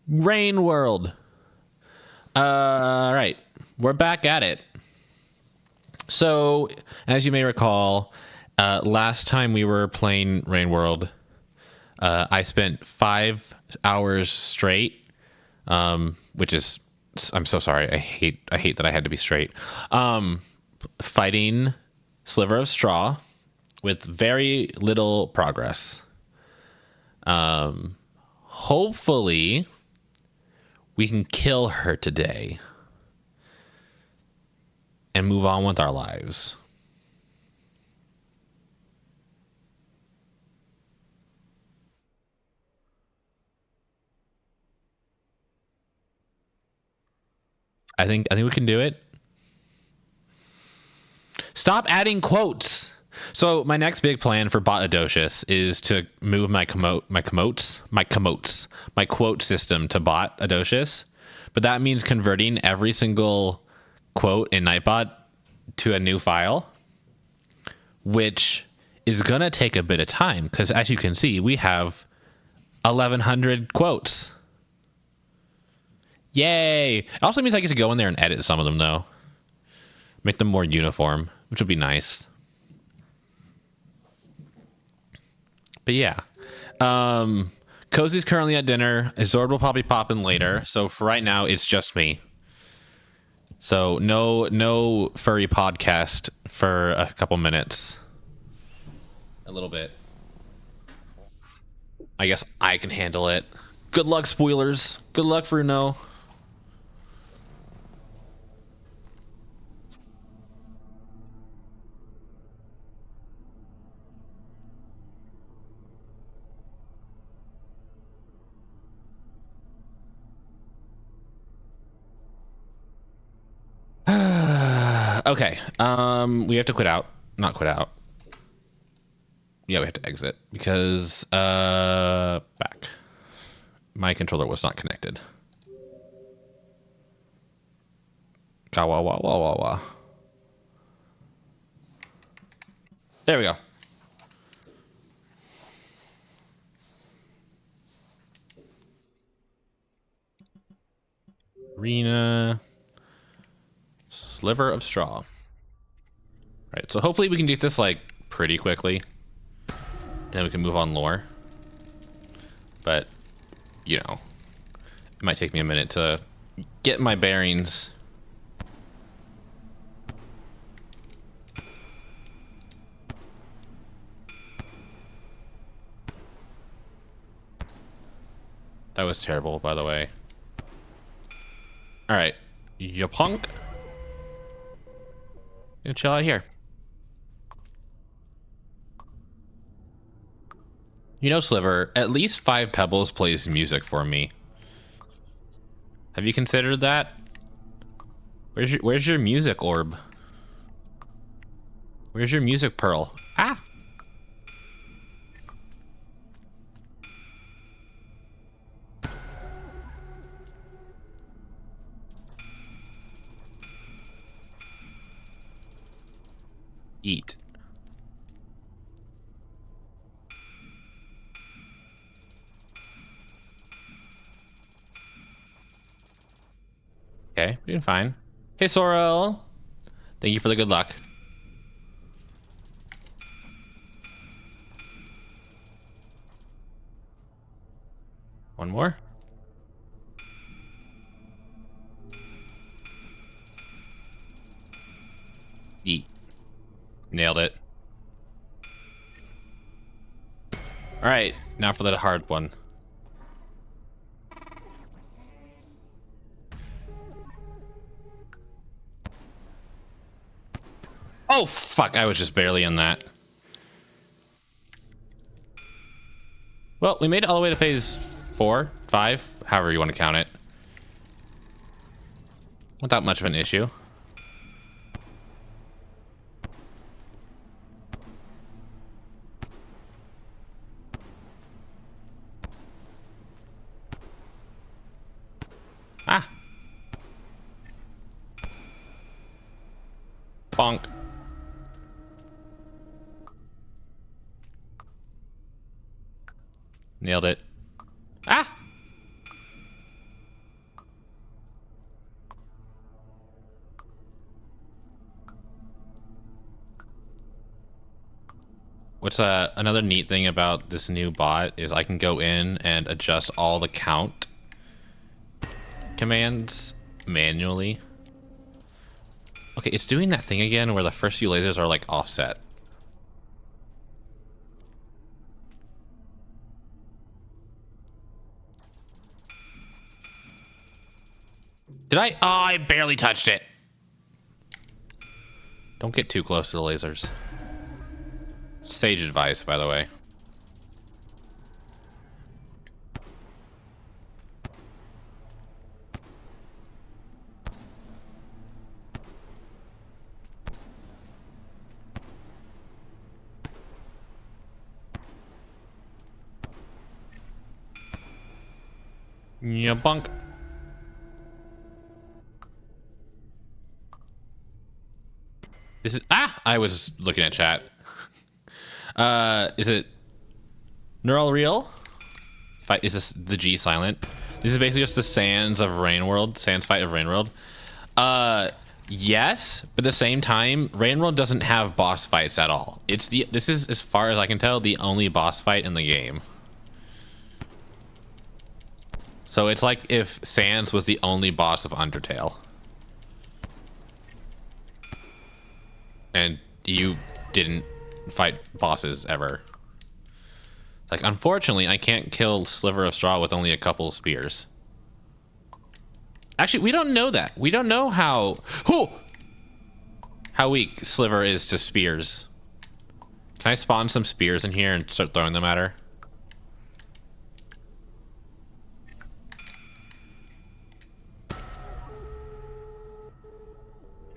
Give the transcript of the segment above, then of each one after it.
Rain World. Right. We're back at it. So, as you may recall, last time we were playing Rain World, I spent 5 hours straight, which is, I'm so sorry. I hate that I had to be straight. Fighting Sliver of Straw with very little progress. Hopefully we can kill her today and move on with our lives. I think we can do it. Stop adding quotes. So my next big plan for Bot Adocious is to move my quote system to Bot Adocious, but that means converting every single quote in Nightbot to a new file, which is gonna take a bit of time because, as you can see, we have 1,100 quotes. Yay! It also means I get to go in there and edit some of them, though. Make them more uniform, which would be nice. But yeah. Cozy's currently at dinner. Zord will probably pop in later. So for right now, it's just me. So no furry podcast for a couple minutes. A little bit. I guess I can handle it. Good luck, spoilers. Good luck, Bruno. Okay. We have to quit out. Not quit out. Yeah, we have to exit because back. My controller was not connected. Kawa wa wa wa wa. There we go. Arena. Sliver of Straw. Right, so hopefully we can do this like pretty quickly. And then we can move on lore. But, you know, it might take me a minute to get my bearings. That was terrible, by the way. Alright, you punk. Gonna chill out here. You know, Sliver, at least 5 Pebbles plays music for me. Have you considered that? Where's your music orb? Where's your music pearl? Ah! Eat. Okay, we're doing fine. Hey, Sorrel. Thank you for the good luck. One more. Eat. Nailed it. All right, now for the hard one. Oh, fuck, I was just barely in that. Well, we made it all the way to phase 4, 5, however you want to count it. Without much of an issue. Ah. Bonk. Nailed it. Ah! What's another neat thing about this new bot is I can go in and adjust all the count commands manually. Okay, it's doing that thing again where the first few lasers are like offset. Did I? Oh, I barely touched it. Don't get too close to the lasers. Sage advice, by the way. Yeah, bunk. This is I was looking at chat. Is it neural real? Is this the G silent? This is basically just the Sands of Rainworld, Sands fight of Rainworld. Yes, but at the same time, Rainworld doesn't have boss fights at all. This is, as far as I can tell, the only boss fight in the game. So it's like if Sands was the only boss of Undertale. And you didn't fight bosses ever. Like, unfortunately, I can't kill Sliver of Straw with only a couple spears. Actually, we don't know that. We don't know how weak Sliver is to spears. Can I spawn some spears in here and start throwing them at her?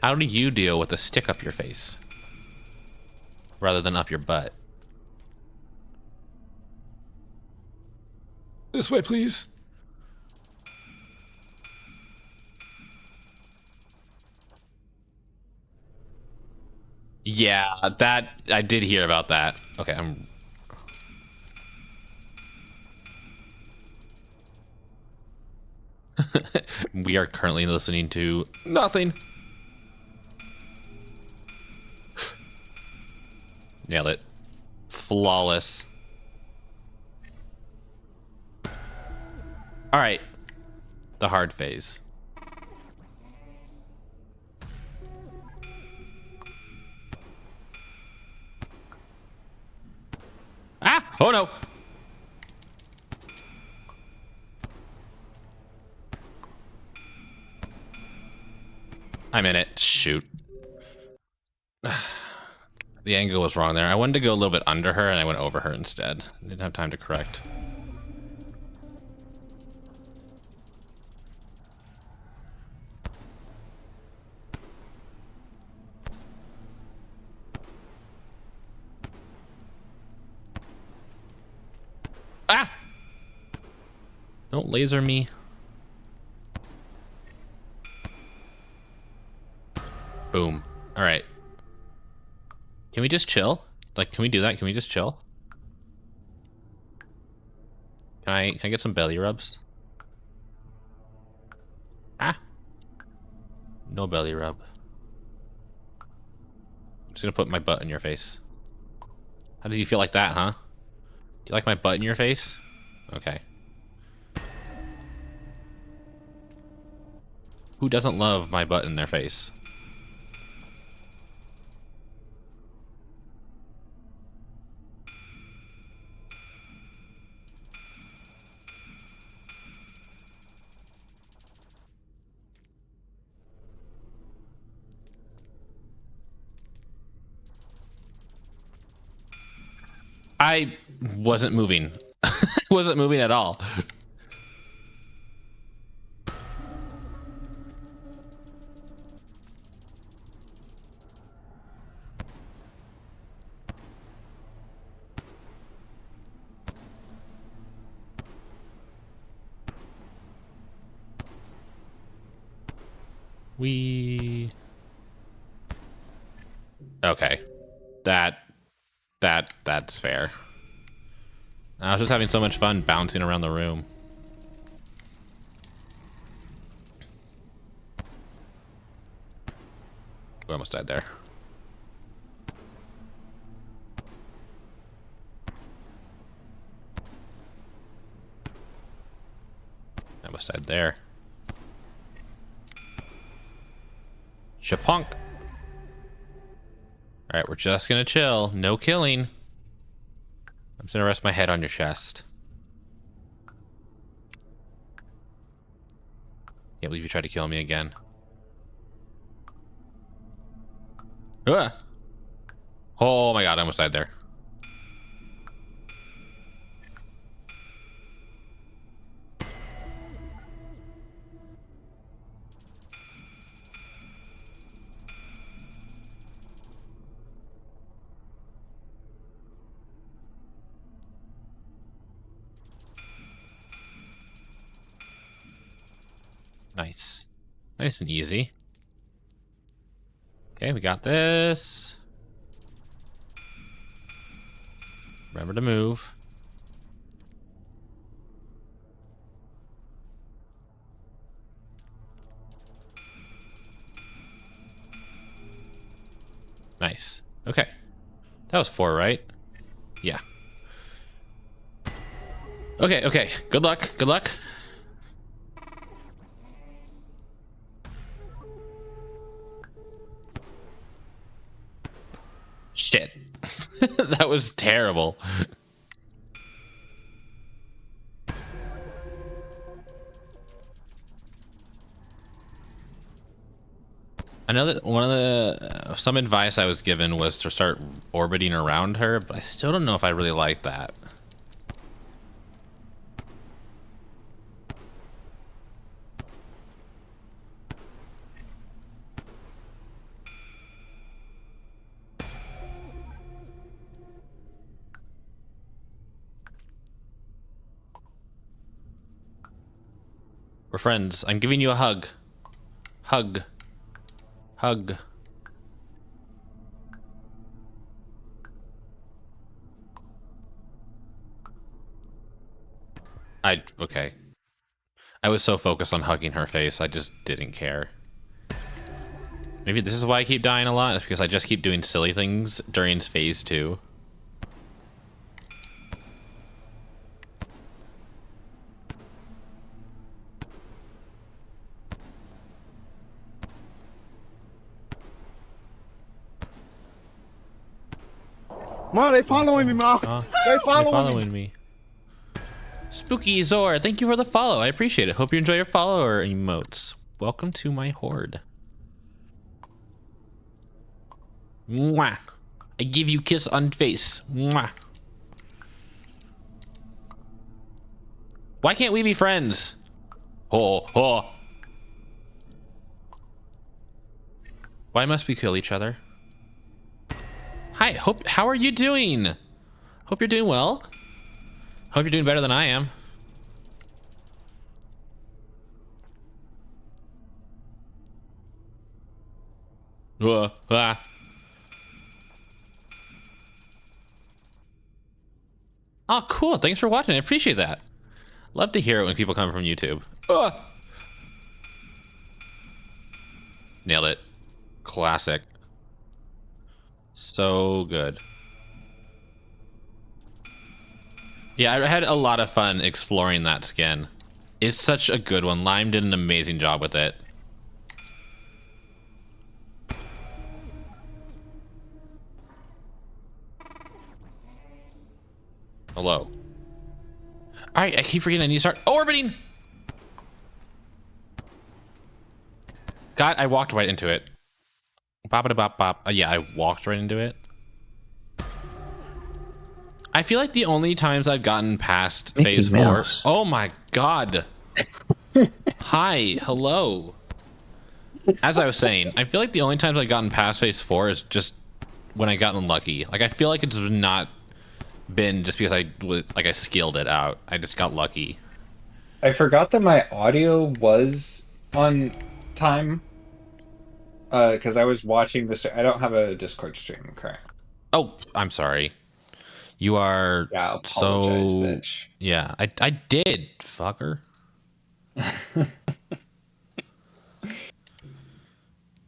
How do you deal with a stick up your face rather than up your butt? This way, please. Yeah, that I did hear about that. Okay, we are currently listening to nothing. Nailed it. Flawless. All right. The hard phase. Oh no. I'm in it. Shoot. The angle was wrong there. I wanted to go a little bit under her, and I went over her instead. I didn't have time to correct. Don't laser me. Boom. All right. Can we just chill? Like, can we do that? Can we just chill? Can I get some belly rubs? No belly rub. I'm just gonna put my butt in your face. How do you feel like that, huh? Do you like my butt in your face? Okay. Who doesn't love my butt in their face? I wasn't moving. I wasn't moving at all. Okay. That's fair. I was just having so much fun bouncing around the room. We almost died there. I almost died there. Shapunk. Alright, we're just gonna chill. No killing. I'm just gonna rest my head on your chest. Can't believe you tried to kill me again. Ah! Oh my god, I almost died there. Nice. Nice and easy. Okay, we got this. Remember to move. Nice. Okay. That was 4, right? Yeah. Okay, okay. Good luck. Good luck. Shit. That was terrible. I know that one of the some advice I was given was to start orbiting around her, but I still don't know if I really like that. We're friends. I'm giving you a hug. Hug. Hug. Okay. I was so focused on hugging her face, I just didn't care. Maybe this is why I keep dying a lot, is because I just keep doing silly things during phase 2. Ma, they following me, Ma. They following me. Spooky Zor, thank you for the follow. I appreciate it. Hope you enjoy your follower emotes. Welcome to my horde. Mwah. I give you kiss on face. Mwah. Why can't we be friends? Oh, oh. Why must we kill each other? Hi, how are you doing? Hope you're doing well. Hope you're doing better than I am. Ah. Oh, cool. Thanks for watching. I appreciate that. Love to hear it when people come from YouTube. Nailed it. Classic. So good. Yeah, I had a lot of fun exploring that skin. It's such a good one. Lime did an amazing job with it. Hello. Alright, I keep forgetting I need to start orbiting! God, I walked right into it. Bop-a-da-bop-bop. Yeah, I walked right into it. I feel like the only times I've gotten past phase 4... Oh my god. Hi, hello. As I was saying, I feel like the only times I've gotten past phase 4 is just when I got unlucky. Like, I feel like it's not been just because I skilled it out. I just got lucky. I forgot that my audio was on time. Because I was watching this. I don't have a Discord stream currently. Oh, I'm sorry. You are apologize, bitch. Yeah, I did, fucker.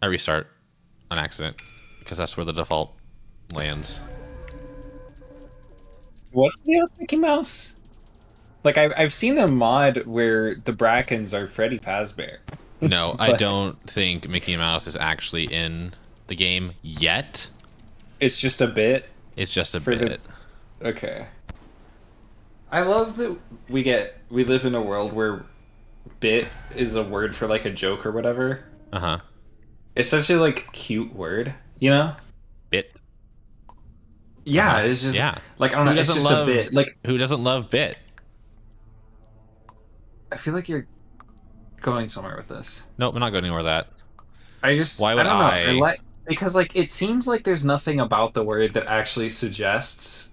I restart on accident because that's where the default lands. What's the Mickey Mouse? Like I've seen a mod where the Brackens are Freddy Fazbear. No, I don't think Mickey Mouse is actually in the game yet. It's just a bit. It's just a bit. Okay. I love that we live in a world where bit is a word for like a joke or whatever. Uh-huh. It's such a like cute word, you know? Bit. Yeah, it's just like I don't know, it's just a bit. Like who doesn't love bit? I feel like you're going somewhere with this. Nope, I'm not going anywhere with that. Why would I don't know. Because like it seems like there's nothing about the word that actually suggests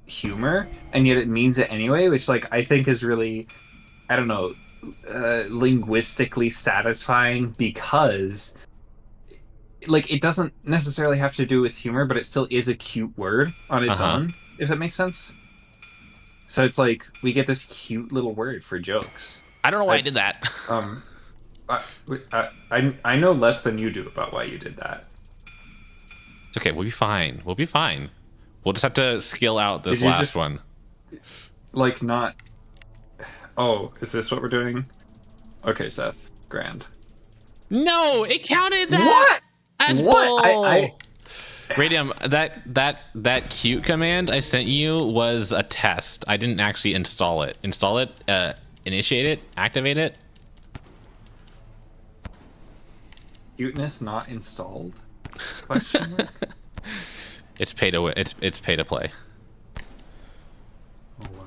humor, and yet it means it anyway, which like I think is really, I don't know, linguistically satisfying, because like it doesn't necessarily have to do with humor, but it still is a cute word on its own, if that makes sense. So it's like we get this cute little word for jokes. I don't know why I did that. I know less than you do about why you did that. It's okay. We'll be fine. We'll be fine. We'll just have to skill out this last one. Like not. Oh, is this what we're doing? Okay, Seth. Grand. No, it counted that. What? That's what? Bull. Radium, that cute command I sent you was a test. I didn't actually install it. Install it, initiate it, activate it. Cuteness not installed? Question mark? It's pay to win. It's pay to play. Oh, wow.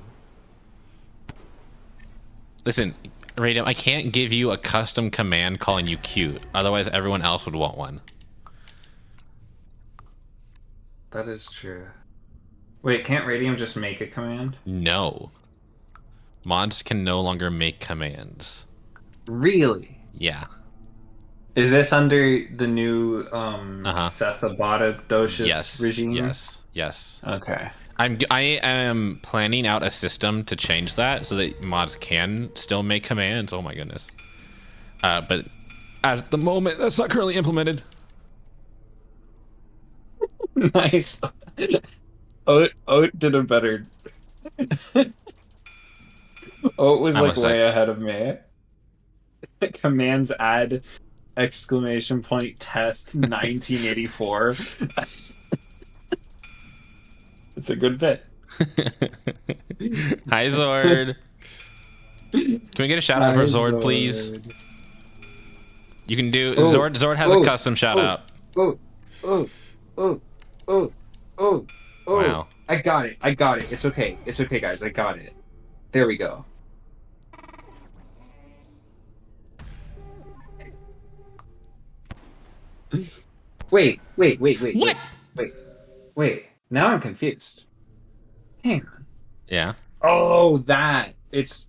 Listen, Radium, I can't give you a custom command calling you cute. Otherwise, everyone else would want one. That is true. Wait, can't Radium just make a command? No. Mods can no longer make commands. Really? Yeah. Is this under the new Seth Abadadocious regime? Yes. Okay. I am planning out a system to change that so that mods can still make commands. Oh my goodness. But at the moment, that's not currently implemented. Nice. Oat did a better. Oat was like way ahead of me. Commands add exclamation point test 1984. It's a good bit. Hi Zord. Can we get a shout out for Zord, please? You can do Zord has a custom shout out. Wow. I got it. It's okay. It's okay, guys. I got it. There we go. Wait. What? Wait. Now I'm confused. Hang on. Yeah. Oh, that. It's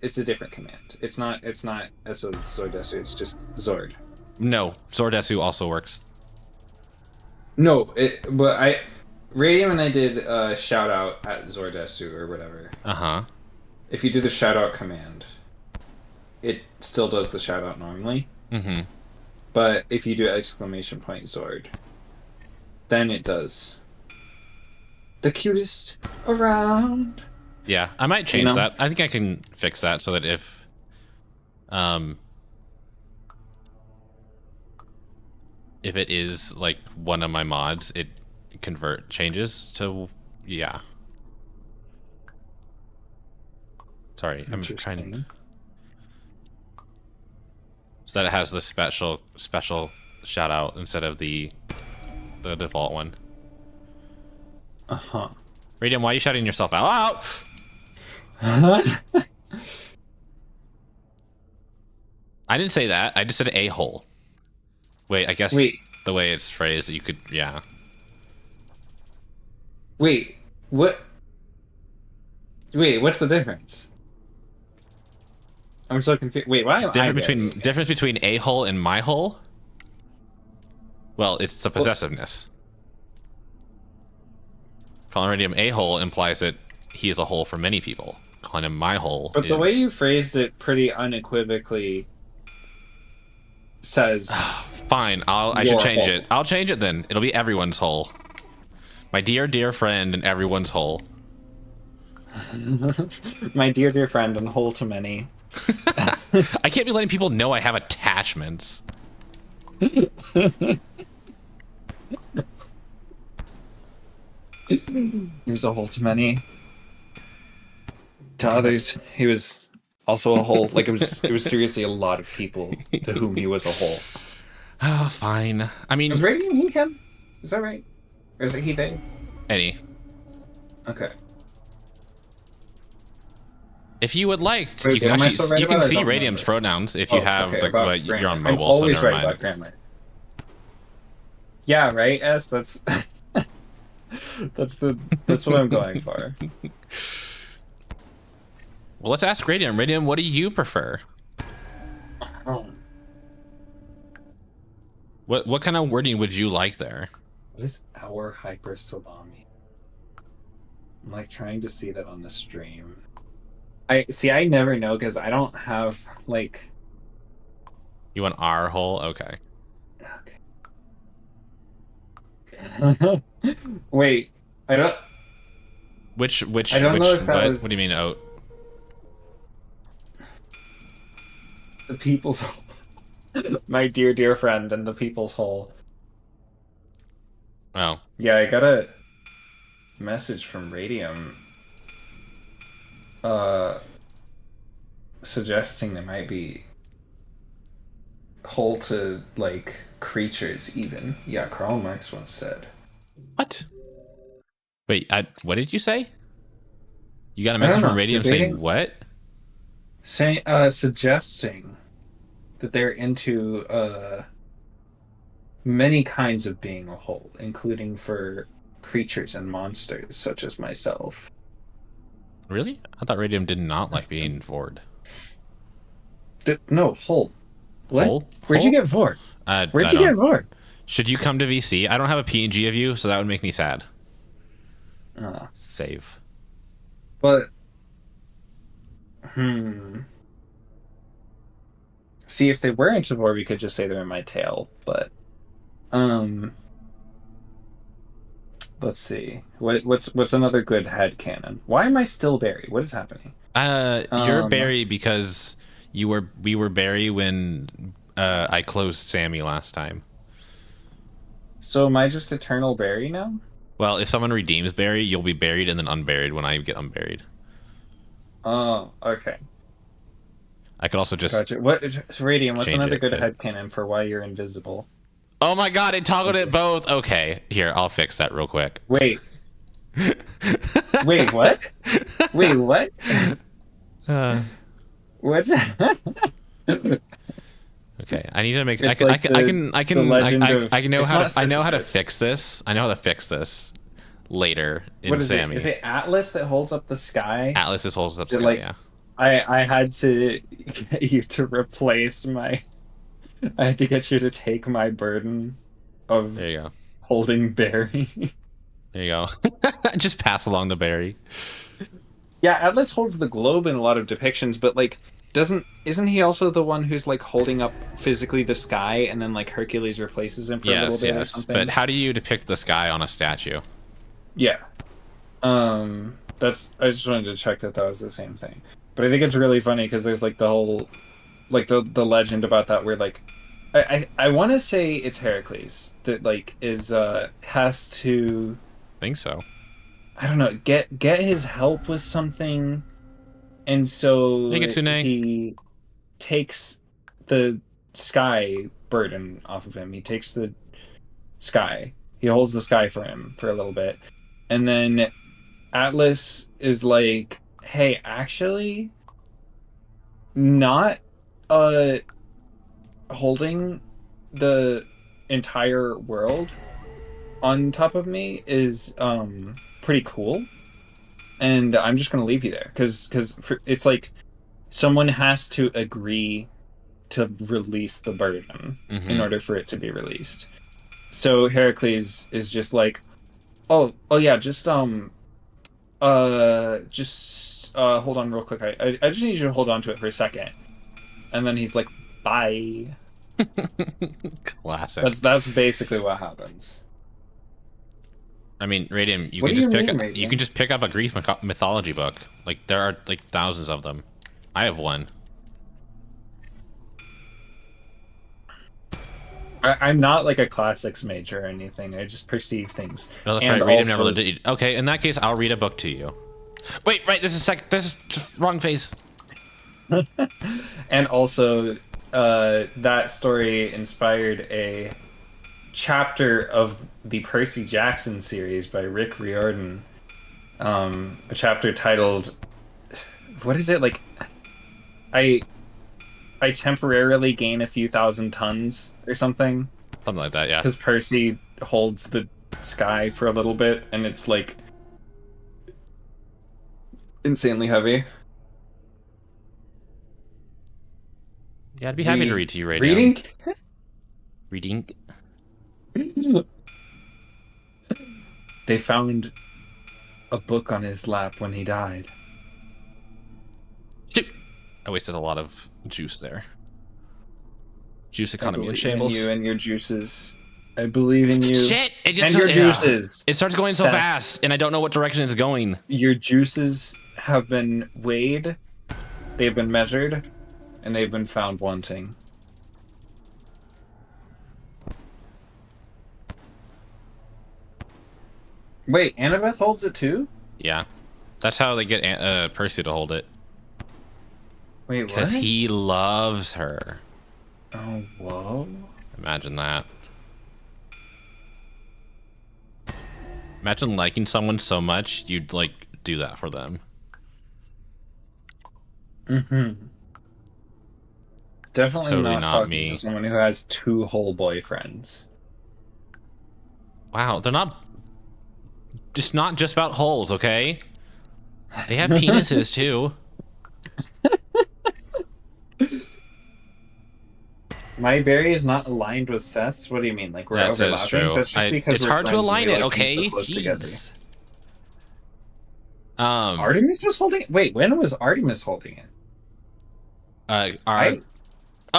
a different command. It's not Zordesu, it's just Zord. No, Zordesu also works. No, Radium and I did a shout out at Zordesu or whatever. Uh-huh. If you do the shout out command, it still does the shout out normally. Mm-hmm. But if you do exclamation point Zord, then it does the cutest around. Yeah, I might change that. I think I can fix that so that if it is like one of my mods, it changes to Sorry, I'm trying to, so that it has the special shout out instead of the default one. Uh-huh. Radium, why are you shouting yourself out? I didn't say that. I just said a-hole. Wait, I guess the way it's phrased, you could, yeah. Wait, what? Wait, what's the difference? I'm so confused. Wait, why am I difference between a-hole and my hole? Well, it's the possessiveness. Calling Radium a-hole implies that he is a hole for many people. Calling him my hole But the way you phrased it pretty unequivocally says... Fine, I should change it. I'll change it then. It'll be everyone's hole. My dear, dear friend and everyone's hole. My dear friend and whole to many. I can't be letting people know I have attachments. He was a whole to many. To others, he was also a whole. Like it was seriously a lot of people to whom he was a whole. Oh, fine. I mean, was Radium he him? Is that right? Or is it he they? Eddie. Okay. If you would like, Wait, you can right you can see remember? Radium's pronouns if you have you're on I'm mobile. always so never right mind. about grammar. Yeah, right. S. That's that's what I'm going for. Well, let's ask Radium. Radium, what do you prefer? Oh. What kind of wording would you like there? What is our hyper salami? I'm like trying to see that on the stream. I never know because I don't have like. You want our whole? Okay. Okay. Wait, I don't. Which I don't know if that was what do you mean oat? The people's my dear friend and the people's whole. Oh. Yeah, I got a message from Radium suggesting there might be whole to like creatures even. Yeah, Karl Marx once said. What? Wait, what did you say? You got a message from Radium saying what? Saying suggesting that they're into many kinds of being a whole, including for creatures and monsters such as myself. Really? I thought Radium did not like being Vord. No, whole. What? Whole? Where'd you get Vord? Where'd you get Vord? Should you come to VC? I don't have a PNG of you, so that would make me sad. Save. But see, if they were into Vord, we could just say they're in my tail. But let's see. What's another good headcanon? Why am I still Barry? What is happening? You're Barry because we were Barry when I closed Sammy last time. So am I just eternal Barry now? Well, if someone redeems Barry, you'll be buried and then unburied when I get unburied. Oh, okay. I could also just gotcha. Radium, what's another good headcanon for why you're invisible? Oh my god, it toggled it both. Okay, here, I'll fix that real quick. Wait. Wait, what? Wait, what? What? Okay, I need to make. It's I know how to fix this. I know how to fix this later in what is Sammy. Is it Atlas that holds up the sky? Atlas just holds up the sky. Yeah. I had to get you to replace my. I had to get you to take my burden of there you go. Holding Barry. There you go. Just pass along the Barry. Yeah, Atlas holds the globe in a lot of depictions, but like isn't he also the one who's like holding up physically the sky and then like Hercules replaces him for a little bit or something? But how do you depict the sky on a statue? Yeah. I just wanted to check that was the same thing. But I think it's really funny because there's like the whole like the legend about that where like I want to say it's Heracles that like is has to I think so. I don't know, get his help with something, and so he takes the sky burden off of him. He takes the sky. He holds the sky for him for a little bit. And then Atlas is like, hey, actually not holding the entire world on top of me is pretty cool, and I'm just gonna leave you there because it's like someone has to agree to release the burden in order for it to be released. So Heracles is just like, oh yeah, just hold on real quick. I just need you to hold on to it for a second, and then he's like, bye. Classic. That's basically what happens. I mean, Radium, What do you mean, Radium? You can just pick up a Greek mythology book. Like there are like thousands of them. I have one. I'm not like a classics major or anything. I just perceive things. No, that's right. Radium never lived it. Okay, in that case, I'll read a book to you. Wait, right. This is just wrong face. And also, that story inspired a chapter of the Percy Jackson series by Rick Riordan. A chapter titled, what is it? Like, I temporarily gain a few thousand tons or something. Something like that, yeah. Because Percy holds the sky for a little bit, and it's like insanely heavy. Yeah, I'd be happy to read to you right now. Reading? They found a book on his lap when he died. I wasted a lot of juice there. Juice economy in shambles. I believe in you and your juices. I believe in you. Shit! And your juices. It starts going so fast, and I don't know what direction it's going. Your juices have been weighed, they've been measured, and they've been found wanting. Wait, Annabeth holds it too? Yeah. That's how they get Percy to hold it. Wait, what? Because he loves her. Oh, whoa. Imagine that. Imagine liking someone so much, you'd, like, do that for them. Mm-hmm. Definitely Totally not not talking me. to someone who has 2 whole boyfriends. Wow, they're not... It's not just about holes, okay? They have penises, too. My berry is not aligned with Seth's? What do you mean? Like, we're That's overlapping? true. That's just because it's we're hard to friends and align we it, like things okay? so close together. Artemis was holding it? Wait, when was Artemis holding it? Oh,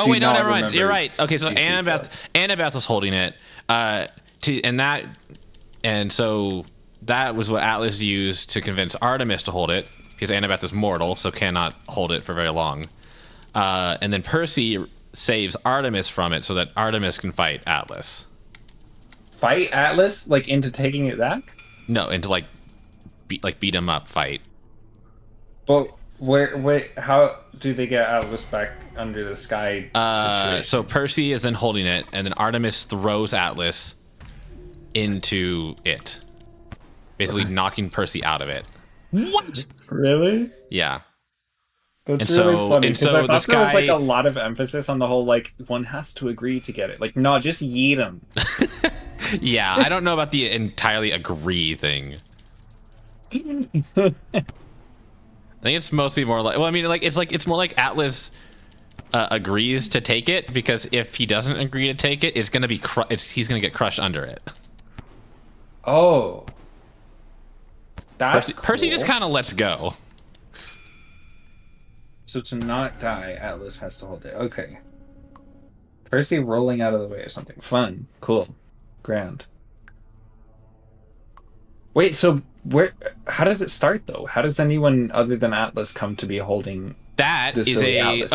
wait, no, never mind. You're right. Okay, so Annabeth was holding it. And so that was what Atlas used to convince Artemis to hold it, because Annabeth is mortal, so cannot hold it for very long. And then Percy saves Artemis from it so that Artemis can fight Atlas. Fight Atlas? Like, into taking it back? No, into beat him up fight. But how do they get Atlas back under the sky situation? So Percy is then holding it, and then Artemis throws Atlas into it, basically knocking Percy out of it. What? Really? Yeah. That's really funny, because I thought there was like a lot of emphasis on the whole, like, one has to agree to get it. Like, no, just yeet him. Yeah, I don't know about the entirely agree thing. I think it's mostly more like, well, I mean, like, it's more like Atlas agrees to take it, because if he doesn't agree to take it, it's gonna be he's gonna get crushed under it. Oh, that's cool. Percy just kind of lets go. So to not die, Atlas has to hold it. Okay. Percy rolling out of the way or something. Fun. Cool. Grand. Wait, so how does it start, though? How does anyone other than Atlas come to be holding that? Is a...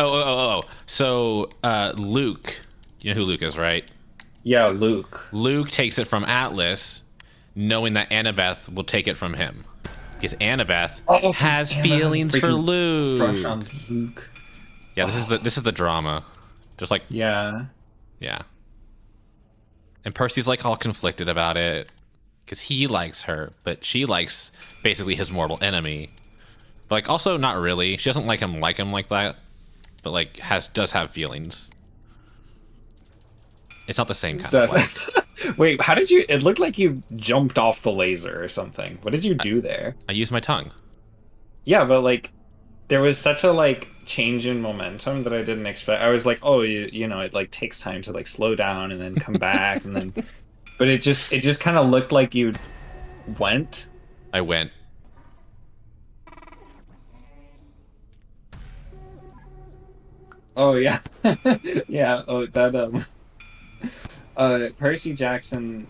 So, Luke. You know who Luke is, right? Yeah, Luke. Luke takes it from Atlas, knowing that Annabeth will take it from him. Because Annabeth has feelings for Luke. Crush on Luke. Yeah, this is the drama. Just like yeah. And Percy's like all conflicted about it because he likes her, but she likes basically his mortal enemy. But like also not really. She doesn't like him like that, but like does have feelings. It's not the same kind of like. Wait, how did you... It looked like you jumped off the laser or something. What did you do there? I used my tongue. Yeah, but like, there was such a like change in momentum that I didn't expect. I was like, oh, you know, it like takes time to like slow down and then come back and then... But it just kind of looked like you went. I went. Oh, yeah. Yeah, oh, that... Percy Jackson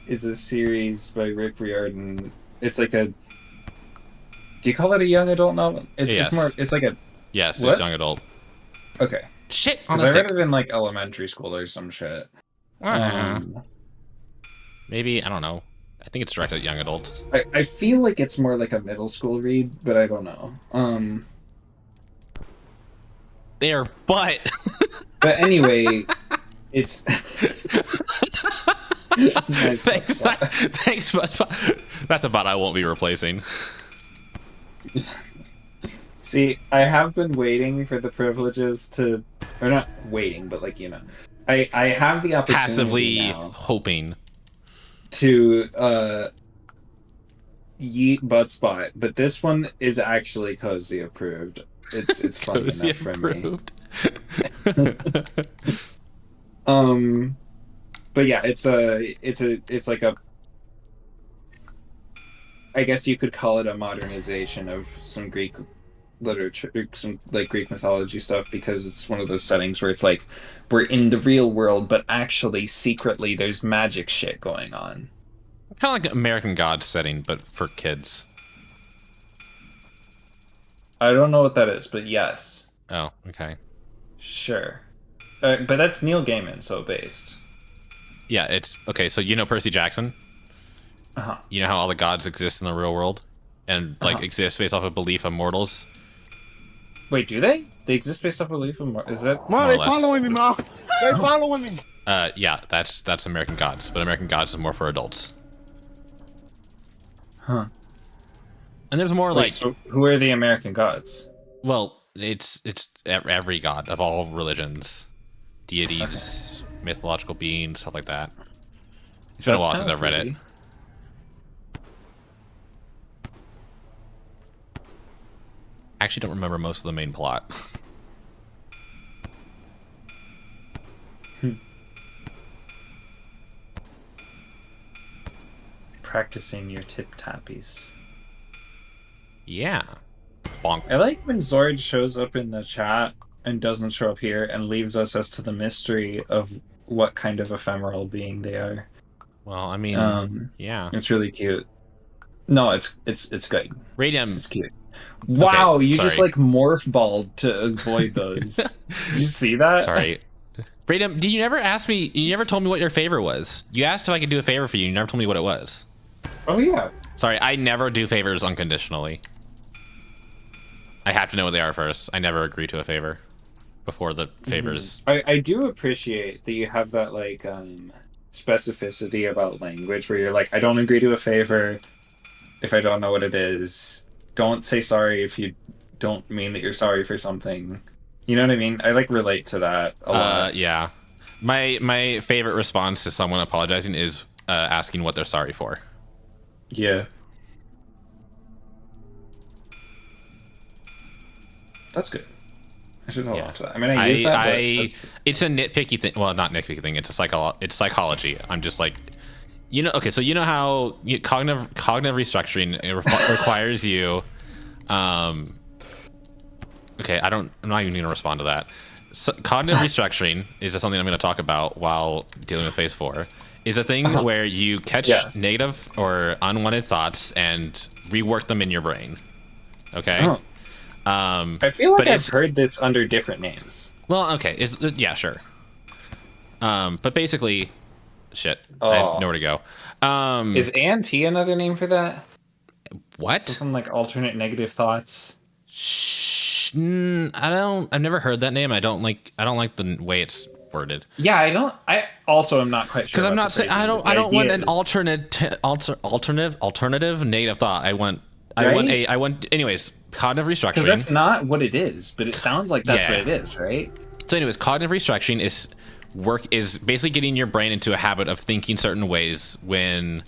is a series by Rick Riordan. It's like a. Do you call it a young adult novel? It's yes. more. It's like a. Yes, what? It's young adult. Okay. Shit. Because I read it in like elementary school or some shit. Maybe, I don't know. I think it's directed at young adults. I feel like it's more like a middle school read, but I don't know. There, but But anyway, it's nice. Thanks, SpongeBob. That's a bot I won't be replacing. See, I have been waiting for the privileges to, or not waiting, but like, you know, I have the opportunity Passively now hoping to yeet Buttspot, but this one is actually cozy approved. It's fun enough for me. But yeah, it's like a, I guess you could call it a modernization of some Greek literature, some like Greek mythology stuff, because it's one of those settings where it's like we're in the real world, but actually secretly there's magic shit going on. Kind of like an American Gods setting, but for kids. I don't know what that is, but yes. Oh, okay. Sure. But that's Neil Gaiman, so based. Yeah, it's okay. So you know Percy Jackson. You know how all the gods exist in the real world, and like exist based off of belief of mortals. Wait, do they? They exist based off of belief of mortals? Is that? Ma, they following me, Ma. They following me. Yeah, that's American Gods, but American Gods is more for adults. Huh. And there's more like. So who are the American Gods? Well, it's every god of all religions, deities, mythological beings, stuff like that. It's been a while since I've read it. I actually don't remember most of the main plot. Practicing your tip-tappies. Yeah. Bonk. I like when Zord shows up in the chat and doesn't show up here and leaves us as to the mystery of what kind of ephemeral being they are. Well, I mean, yeah. It's really cute. No, it's good. Radium. It's cute. Wow, okay, you sorry. just like morph balled to avoid those. Did you see that? Sorry. Radium, did you never ask me, you never told me what your favor was. You asked if I could do a favor for you, you never told me what it was. Oh, yeah. Sorry, I never do favors unconditionally. I have to know what they are first. I never agree to a favor before the favors. I do appreciate that you have that like specificity about language where you're like, I don't agree to a favor if I don't know what it is. Don't say sorry if you don't mean that you're sorry for something. You know what I mean? I like relate to that a lot. Yeah. My favorite response to someone apologizing is asking what they're sorry for. Yeah. That's good. I should hold on to that. I mean, I use that, but it's a nitpicky thing. Well, not nitpicky thing. It's it's psychology. I'm just like, you know. Okay, so you know how cognitive restructuring requires you. Okay, I'm not even going to respond to that. So, cognitive restructuring is something I'm going to talk about while dealing with phase 4. Is a thing where you catch negative or unwanted thoughts and rework them in your brain. Okay. I feel like I've heard this under different names. Well, okay, yeah, sure. But basically, shit, I have nowhere to go. Is ANT another name for that? What? Something like alternate negative thoughts. I've never heard that name. I don't like the way it's worded. Yeah, I also am not quite sure. Because I'm not saying I don't want an alternative negative thought. I want anyways, cognitive restructuring. Because that's not what it is, but it sounds like that's what it is, right? So anyways, cognitive restructuring is basically getting your brain into a habit of thinking certain ways when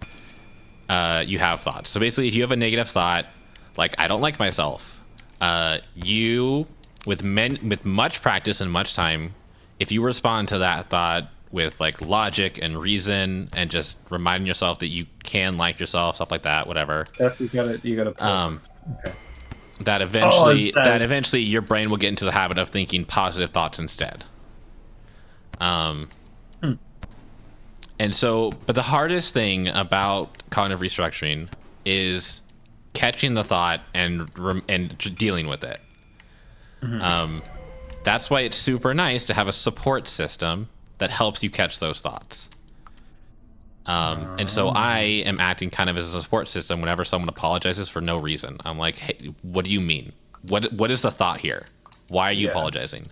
you have thoughts. So basically, if you have a negative thought, like I don't like myself, you with much practice and much time, if you respond to that thought with like logic and reason and just reminding yourself that you can like yourself, stuff like that, whatever. You gotta. Okay. That eventually your brain will get into the habit of thinking positive thoughts instead. And so, but the hardest thing about cognitive restructuring is catching the thought and dealing with it. That's why it's super nice to have a support system that helps you catch those thoughts. And so I am acting kind of as a support system whenever someone apologizes for no reason. I'm like, hey, what do you mean? What is the thought here? Why are you apologizing?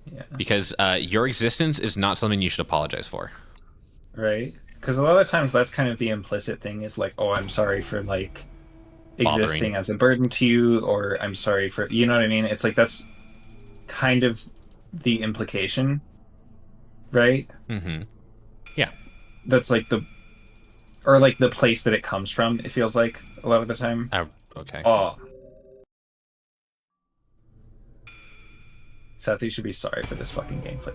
Yeah. Because your existence is not something you should apologize for. Right. Because a lot of times that's kind of the implicit thing is like, oh, I'm sorry for like existing as a burden to you, or I'm sorry for, you know what I mean? It's like that's kind of the implication, right? Mm-hmm. Yeah. That's like the place that it comes from, it feels like a lot of the time. Okay. Oh. Seth, you should be sorry for this fucking gameplay.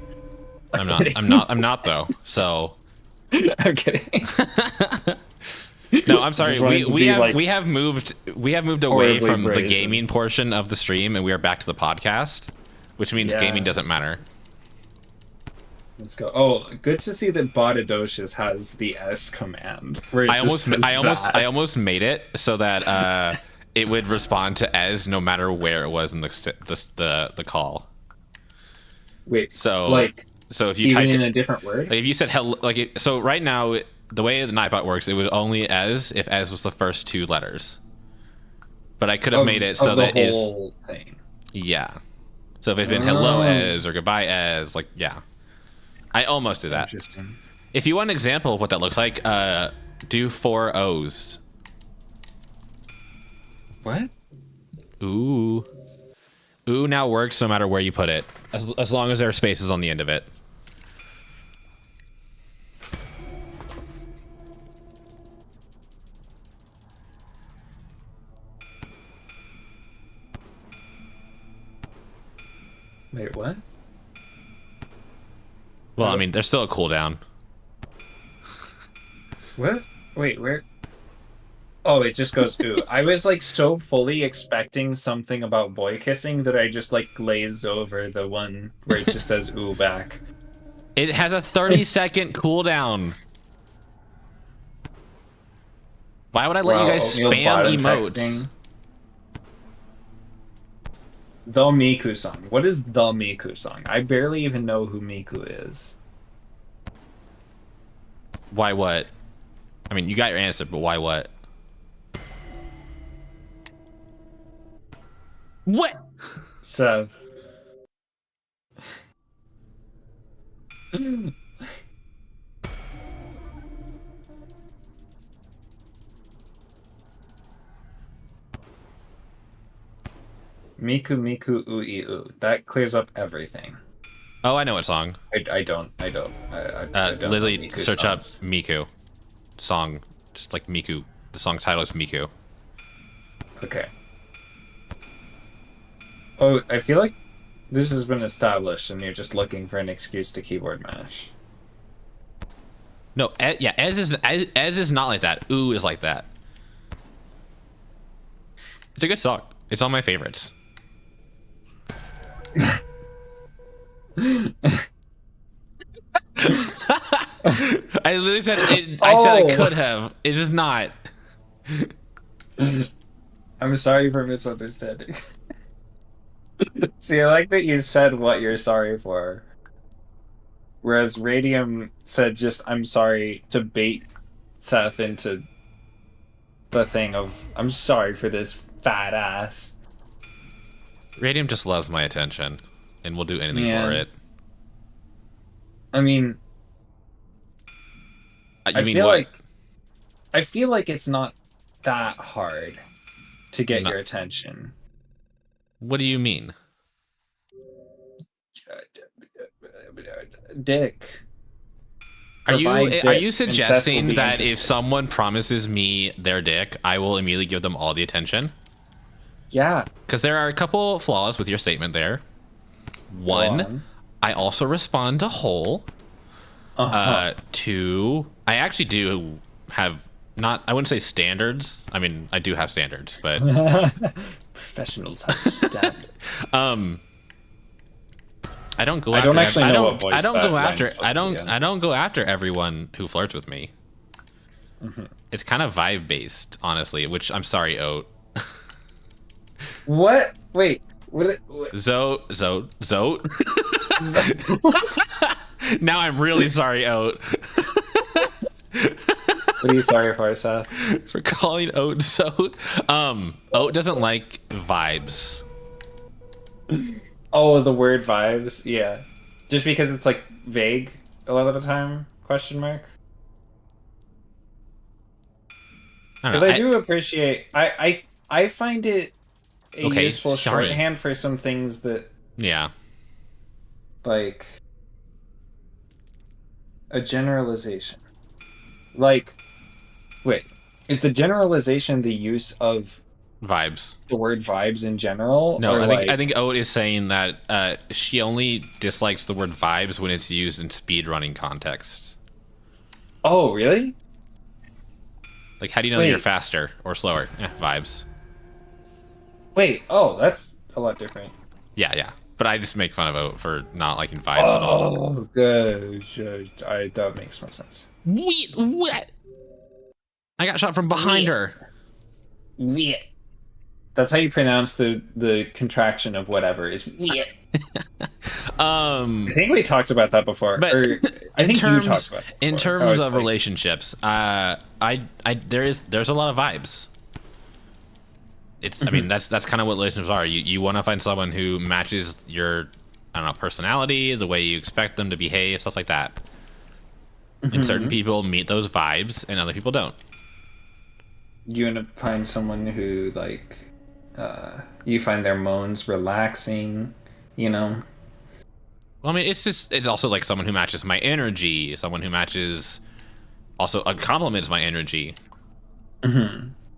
I'm not though. So I'm kidding. No, I'm sorry. We have moved away from the gaming portion of the stream, and we are back to the podcast, which means gaming doesn't matter. Let's go. Oh, good to see that Bodadocious has the S command. Where I almost made it so that it would respond to "as" no matter where it was in the call. Wait. So if you even typed in a different word, like if you said hello, so right now the way the Nightbot works, it would only "as" if "as" was the first two letters. But I could have made it so that is thing. Yeah. So if it's been hello as or goodbye as, like, yeah. I almost did that. Interesting. If you want an example of what that looks like, do 4 O's. What? Ooh. Ooh now works no matter where you put it, as long as there are spaces on the end of it. Wait, what? Well, I mean, there's still a cooldown. What? Wait, where? Oh, it just goes ooh. I was like so fully expecting something about boy kissing that I just like glazed over the one where it just says ooh back. It has a 30-second cooldown. Why would I let you guys spam emotes? Texting. The Miku song. What is the Miku song? I barely even know who Miku is. Why what? I mean, you got your answer, but why what? What? So. Miku Miku Ui U. That clears up everything. Oh, I know what song. I don't. I don't Literally know search songs. up Miku song, just like Miku. The song title is Miku. Okay. Oh, I feel like this has been established, and you're just looking for an excuse to keyboard mash. No, yeah, as is not like that. Ooh is like that. It's a good song. It's on my favorites. I literally said it. I said I could have. It is not. I'm sorry for misunderstanding. See, I like that you said what you're sorry for. Whereas Radium said just, I'm sorry, to bait Seth into the thing of, I'm sorry for this fat ass. Radium just loves my attention and will do anything for it. I mean, you mean what? I feel like it's not that hard to get your attention. What do you mean? Dick. Are you suggesting that if someone promises me their dick, I will immediately give them all the attention? Yeah. Because there are a couple flaws with your statement there. One, I also respond to whole. Two, I actually do have I wouldn't say standards. I mean, I do have standards, but professionals have standards. I don't go. I don't actually know what voice. I don't go after everyone who flirts with me. Mm-hmm. It's kind of vibe based, honestly. Which I'm sorry, Oat. What? Wait. What? Zote. Now I'm really sorry, Oat. What are you sorry for, Seth? For calling Oat Zote. Oat doesn't like vibes. Oh, the word vibes. Yeah, just because it's like vague a lot of the time. Question mark. I do appreciate. I find it a useful shorthand for some things that. Yeah. Like a generalization. Like, wait, is the generalization the use of vibes? The word vibes in general? No, I think Oat is saying that she only dislikes the word vibes when it's used in speedrunning contexts. Oh, really? Like, how do you know you're faster or slower? Vibes. Wait, oh, that's a lot different. Yeah. But I just make fun of Oat for not liking vibes at all. Oh, good. That makes more sense. Wait, what? I got shot from behind her. Wait. That's how you pronounce the contraction of whatever is wait. I think we talked about that before. But I think you talked about it before. In terms of relationships, there's a lot of vibes. It's I mean that's kind of what relationships are. You want to find someone who matches your personality, the way you expect them to behave, stuff like that. And certain people meet those vibes and other people don't. You want to find someone who like you find their moans relaxing, you know? Well, I mean, it's also like someone who matches my energy, someone who matches also complements my energy.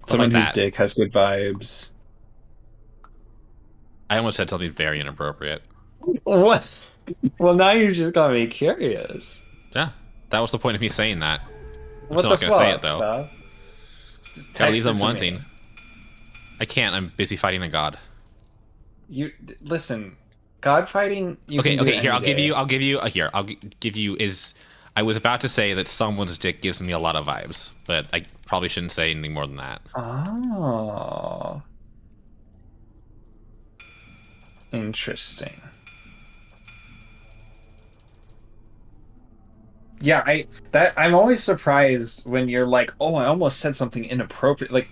Someone whose dick has good vibes. I almost said something very inappropriate. What? Well, now you just got me curious. Yeah, that was the point of me saying that. I'm what still not going to say it, though. Sal? That leaves them wanting. I can't. I'm busy fighting a god. You listen. God fighting. Okay. Here, I'll give you. I was about to say that someone's dick gives me a lot of vibes, but I probably shouldn't say anything more than that. Oh. Interesting. Yeah, I'm always surprised when you're like, oh, I almost said something inappropriate. Like,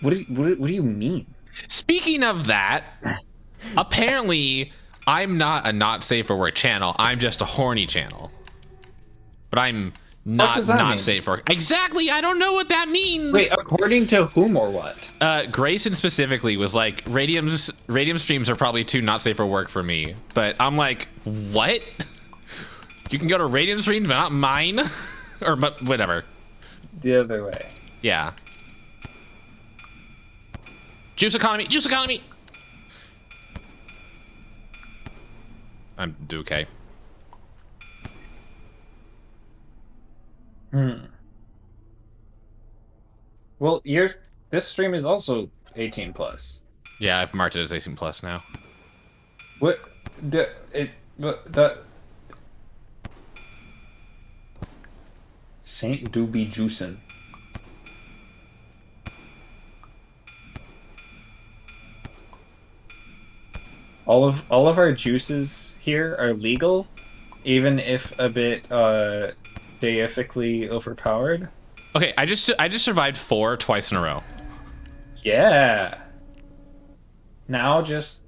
what do you mean? Speaking of that, apparently I'm not a not safe for work channel. I'm just a horny channel. But I'm not safe for work. Exactly. I don't know what that means. Wait, according to whom or what? Grayson specifically was like, Radium streams are probably too not safe for work for me. But I'm like, what? You can go to Radium streams, but not mine? Or whatever. The other way. Yeah. Juice economy! Juice economy! I'm do okay. Well, this stream is also 18 plus. Yeah, I've marked it as 18 plus now. What? Saint Doobie Juicin'. All of our juices here are legal, even if a bit deifically overpowered. Okay, I just survived 4 twice in a row. Yeah. Now just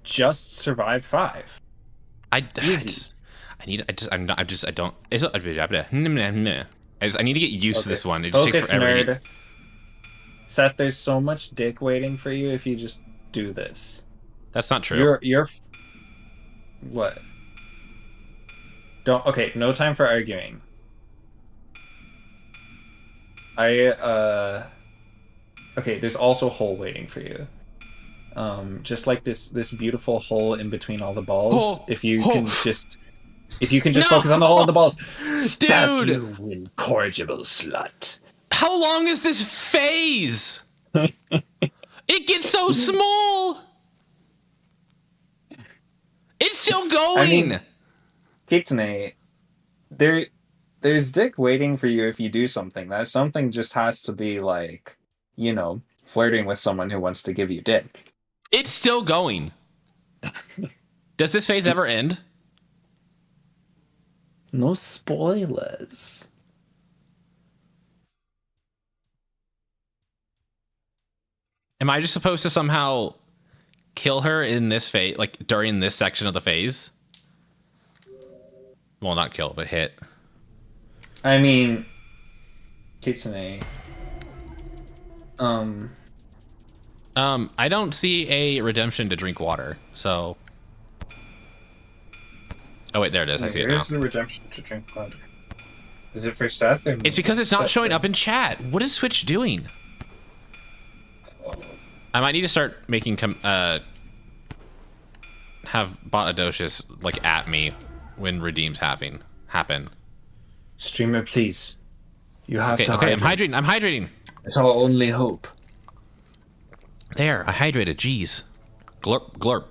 survive 5. I need to get used to this one. It just takes forever. Nerd. Seth, there's so much dick waiting for you if you just do this. That's not true. You're what? Okay, no time for arguing. Okay, there's also a hole waiting for you. Just like this beautiful hole in between all the balls. If you can just focus on the hole in the balls. Dude, you incorrigible slut. How long is this phase? It gets so small. still going. I mean, Kitsune, there's dick waiting for you if you do something. That something just has to be like, flirting with someone who wants to give you dick. It's still going. Does this phase ever end? No spoilers. Am I just supposed to somehow kill her in this phase, like during this section of the phase? Well, not kill, but hit. I mean, Kitsune. I don't see a redemption to drink water, so. Oh wait, there it is. I see it now. Where's the redemption to drink water? Is it for Seth? Or it's because it's not showing up in chat. What is Switch doing? I might need to start making have Botadocious like at me when redeems happen. Streamer, please. You have to hydrate. hydrate. I'm hydrating. It's our only hope. There, I hydrated. Jeez. Glurp, glurp.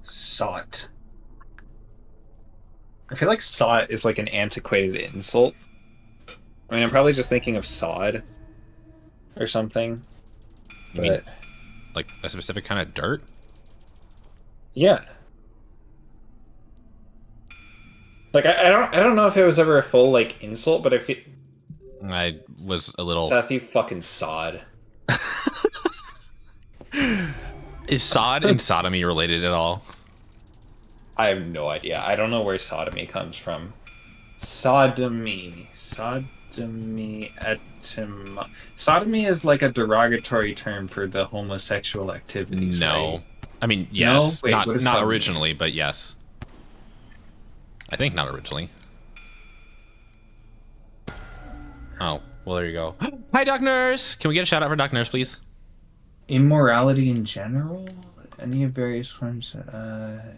Sot. I feel like sot is like an antiquated insult. I mean, I'm probably just thinking of sod or something. You mean, like a specific kind of dirt? Yeah. Like I don't know if it was ever a full like insult, but I feel I was a little. Seth, you fucking sod. Is sod and sodomy related at all? I have no idea. I don't know where sodomy comes from. Sodomy is like a derogatory term for the homosexual activities. No, right? I mean yes, no? Wait, not originally, but yes. I think not originally. Oh, well there you go. Hi, Doc Nurse. Can we get a shout out for Doc Nurse, please? Immorality in general, any of various forms,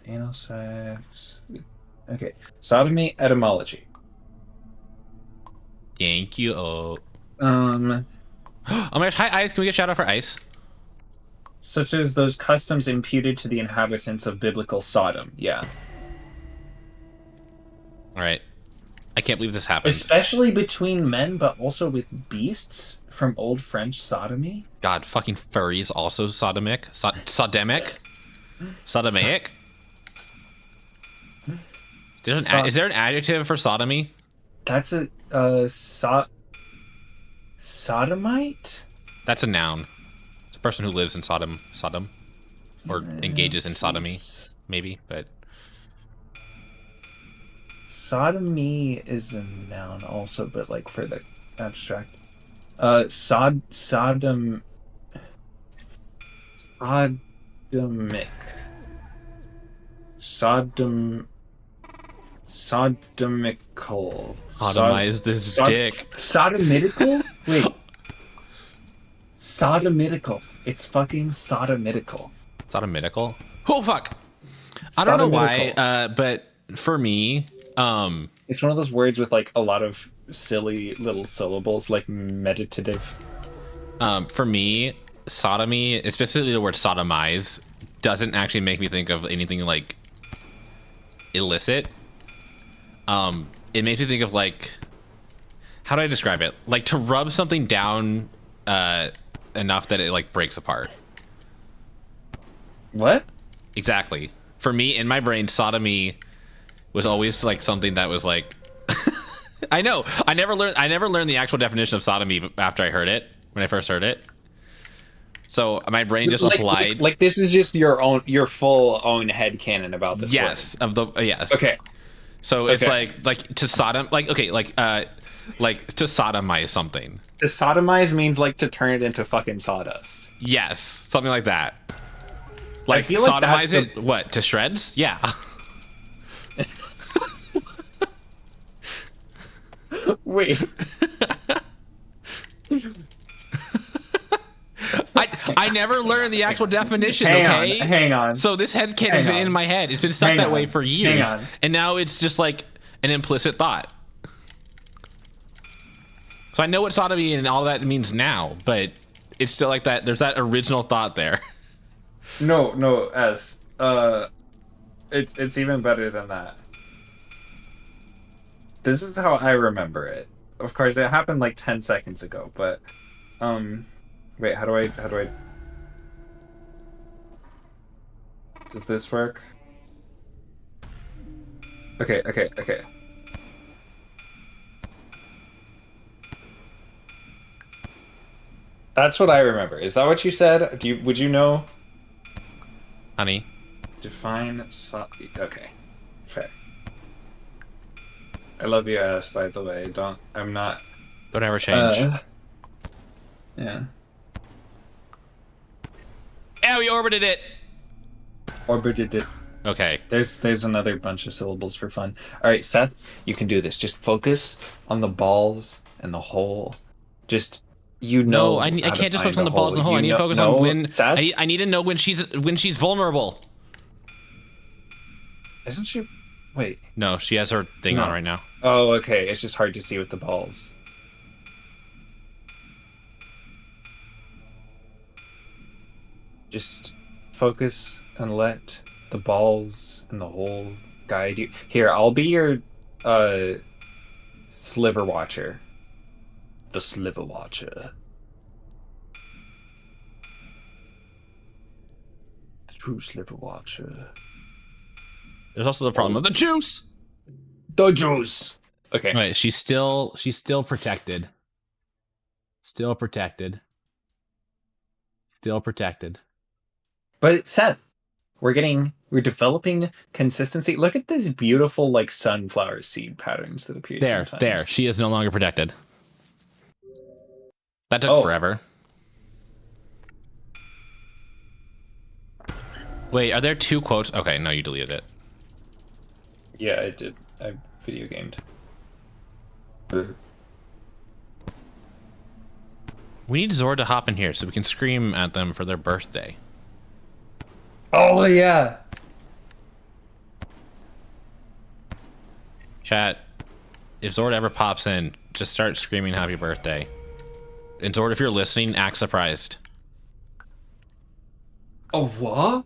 anal sex. Okay, sodomy etymology. Thank you. Oh my gosh, hi Ice. Can we get a shout out for Ice? Such as those customs imputed to the inhabitants of biblical Sodom. Yeah. All right. I can't believe this happened. Especially between men, but also with beasts from Old French sodomy. God, fucking furries also sodomic. Sodomic? Sodomaic? Is there an adjective for sodomy? That's a sodomite? That's a noun. It's a person who lives in Sodom, or engages in sodomy, maybe. But sodomy is a noun also, but like for the abstract. Sodomic. Sodomical. Sodomize this dick. Sodomitical? Wait. Sodomitical. It's fucking sodomitical. Sodomitical? Oh, fuck. I don't know why, but for me, it's one of those words with like a lot of silly little syllables, like meditative. For me, sodomy, especially the word sodomize, doesn't actually make me think of anything like illicit. It makes me think of like, how do I describe it? Like to rub something down enough that it like breaks apart. What? Exactly. For me, in my brain, sodomy was always like something that was like I know. I never learned the actual definition of sodomy after I heard it, when I first heard it. So my brain just applied. Like this is just your full own headcanon about this. Yes, word. Yes. Okay. So it's like to sodom, like to sodomize something. To sodomize means like to turn it into fucking sawdust. Yes, something like that. Like I feel like sodomize it, what, to shreds? Yeah. Wait. I never learned the actual definition, Hang on. So this headcanon has been in my head. It's been stuck that way for years. And now it's just like an implicit thought. So I know what sodomy and all that means now, but it's still like that. There's that original thought there. No, S. It's even better than that. This is how I remember it. Of course, it happened like 10 seconds ago, but wait, how do I does this work? Okay. That's what I remember. Is that what you said? Would you know? Honey. Define okay. Fair. I love you, ass, by the way. I'm not. Don't ever change. Yeah. Yeah, we orbited it. Orbited it. Okay. There's another bunch of syllables for fun. All right, Seth, you can do this. Just focus on the balls and the hole. Just No, I can't just focus on the balls and the hole. I need to focus on when. Seth? I need to know when she's vulnerable. Isn't she? Wait. No, she has her thing on right now. Oh, okay. It's just hard to see with the balls. Just focus and let the balls and the hole guide you. Here, I'll be your sliver watcher. The sliver watcher. The true sliver watcher. There's also the problem of the juice. The juice. Okay. Wait, she's still protected. Still protected. But Seth, we're developing consistency. Look at these beautiful like sunflower seed patterns that appear sometimes. There. She is no longer protected. That took forever. Wait, are there 2 quotes? Okay, no, you deleted it. Yeah, I did. I video gamed. We need Zord to hop in here so we can scream at them for their birthday. Oh, yeah. Chat, if Zord ever pops in, just start screaming happy birthday. And Zord, if you're listening, act surprised. Oh, what?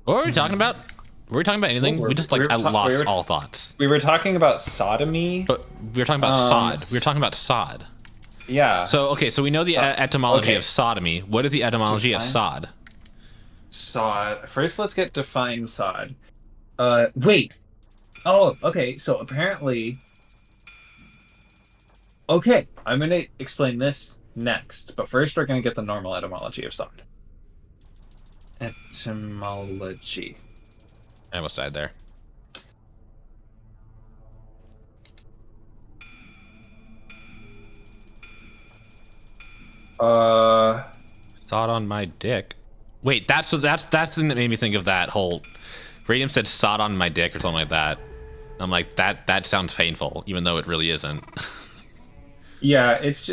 What were we talking about? Were we talking about anything? We just like I lost all thoughts. We were talking about sodomy. But we were talking about sod. We were talking about sod. Yeah. So okay, so we know the etymology of sodomy. What is the etymology of sod? Sod. First, let's get define sod. Wait. Oh, okay. So apparently. Okay, I'm gonna explain this next, but first we're gonna get the normal etymology of sod. Etymology. I almost died there. Sod on my dick. Wait, that's the thing that made me think of that whole. Radium said sod on my dick or something like that. I'm like that sounds painful, even though it really isn't. Yeah, it's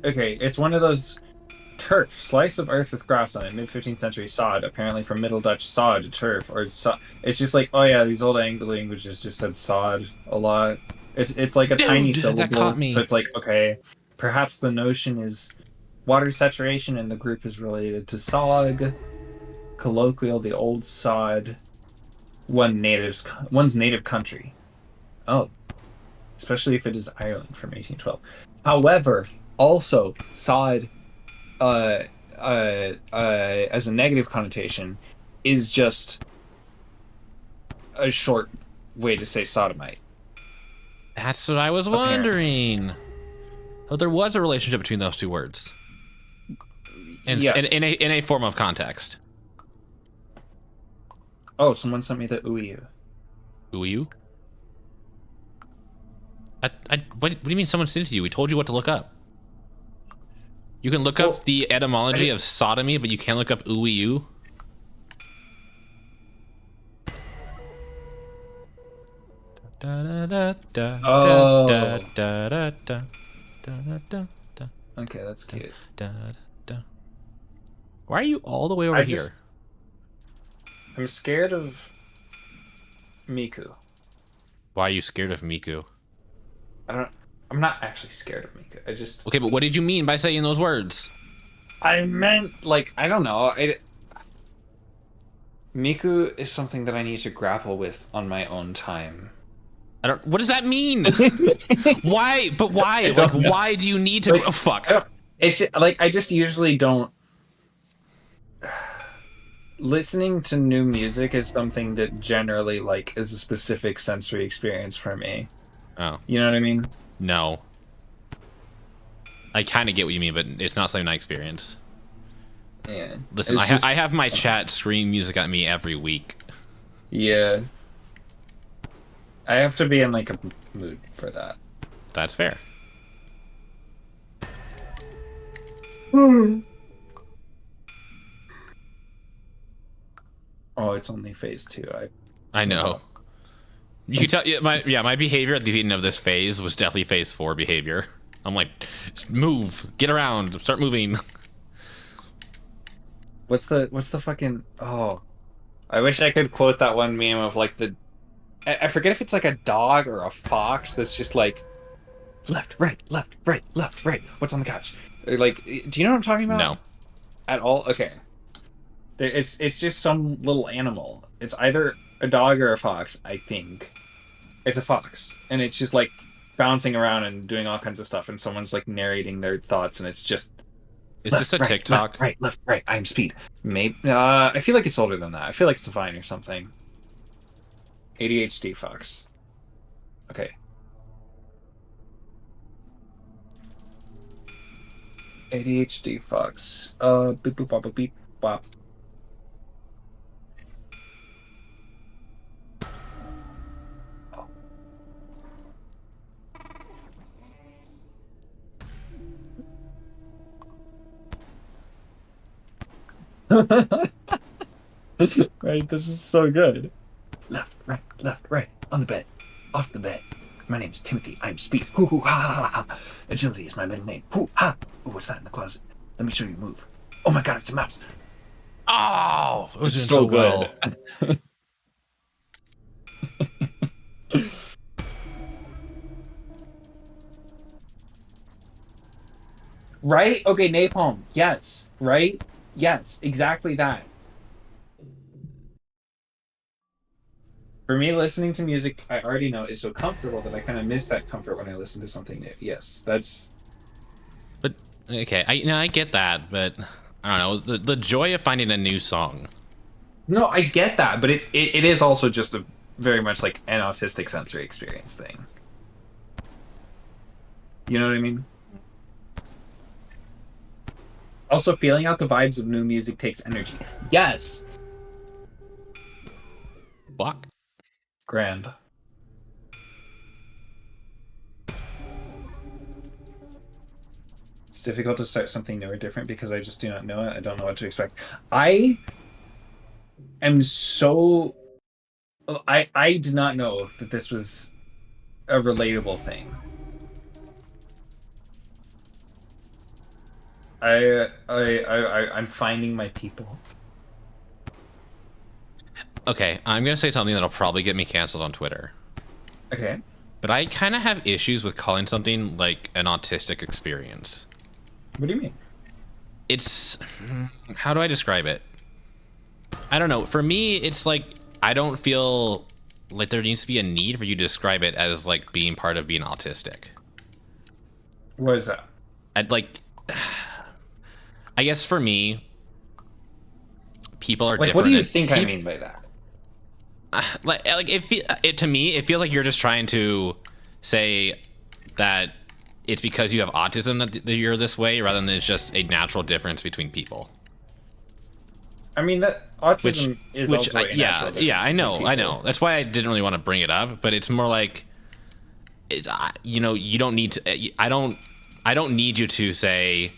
okay. It's one of those turf, slice of earth with grass on it. Mid-15th century sod, apparently from Middle Dutch sod, turf, or sod. It's just like, oh yeah, these old Anglo languages just said sod a lot. It's like a tiny syllable, that caught me. So it's like, okay, perhaps the notion is water saturation, and the group is related to sog. Colloquial, the old sod, one's native country. Oh, especially if it is Ireland from 1812. However, also sod, as a negative connotation, is just a short way to say sodomite. That's what I was wondering. Oh, there was a relationship between those two words. Yes. In a form of context. Oh, someone sent me the ooey-oo. Ooey-oo? What do you mean someone sent it to you? We told you what to look up. You can look up the etymology of sodomy, but you can't look up ooey-oo? Okay, that's cute. Why are you all the way over here? I'm scared of Miku. Why are you scared of Miku? I'm not actually scared of Miku. I just... Okay, but what did you mean by saying those words? I meant, like, I don't know. Miku is something that I need to grapple with on my own time. What does that mean? Why? But why? Like, why do you need to? Like, oh, fuck. It's just, like, I just usually don't. Listening to new music is something that generally, like, is a specific sensory experience for me. Oh. You know what I mean? No. I kind of get what you mean, but it's not something I experience. Yeah. Listen, I have my chat scream music at me every week. Yeah. I have to be in, like, a mood for that. That's fair. Oh, it's only phase 2. I know. You can tell. My behavior at the beginning of this phase was definitely phase 4 behavior. I'm like, move, get around, start moving. What's the fucking... Oh. I wish I could quote that one meme of, like, the... I forget if it's, like, a dog or a fox that's just, like, left, right, left, right, left, right. What's on the couch? Or, like, do you know what I'm talking about? No. At all? Okay. It's just some little animal. It's either a dog or a fox, I think. It's a fox. And it's just, like, bouncing around and doing all kinds of stuff, and someone's, like, narrating their thoughts, and it's just... Is this a TikTok? Left, right, I'm speed. Maybe. I feel like it's older than that. I feel like it's a Vine or something. ADHD fox. Okay. ADHD fox. Beep boop bop beep bop. Right, this is so good. Left, right, on the bed, off the bed. My name's Timothy. I'm speed. Hoo hoo ha ha ha. Agility is my middle name. Hoo ha. Ooh, what's that in the closet? Let me show you move. Oh my god, it's a mouse. Oh, it was so good. Right? Okay, napalm. Yes. Right? Yes, exactly that. For me, listening to music I already know is so comfortable that I kind of miss that comfort when I listen to something new. Yes, that's... But, okay, I get that, but I don't know, the joy of finding a new song. No, I get that, but it is also just a very much like an autistic sensory experience thing. You know what I mean? Also, feeling out the vibes of new music takes energy. Yes! Fuck. Grand. It's difficult to start something new or different because I just do not know it. I don't know what to expect. I am so... I did not know that this was a relatable thing. I'm finding my people. Okay, I'm gonna say something that'll probably get me canceled on Twitter. Okay. But I kind of have issues with calling something like an autistic experience. What do you mean? It's... How do I describe it? I don't know. For me, it's like, I don't feel like there needs to be a need for you to describe it as like being part of being autistic. What is that? I'd like... I guess for me, people are different. What do you think I mean by that? Like it to me, it feels like you're just trying to say that it's because you have autism that you're this way, rather than it's just a natural difference between people. I mean, that autism is also a natural difference. I know. That's why I didn't really want to bring it up, but it's more like, it's, you know, you don't need to. I don't need you to say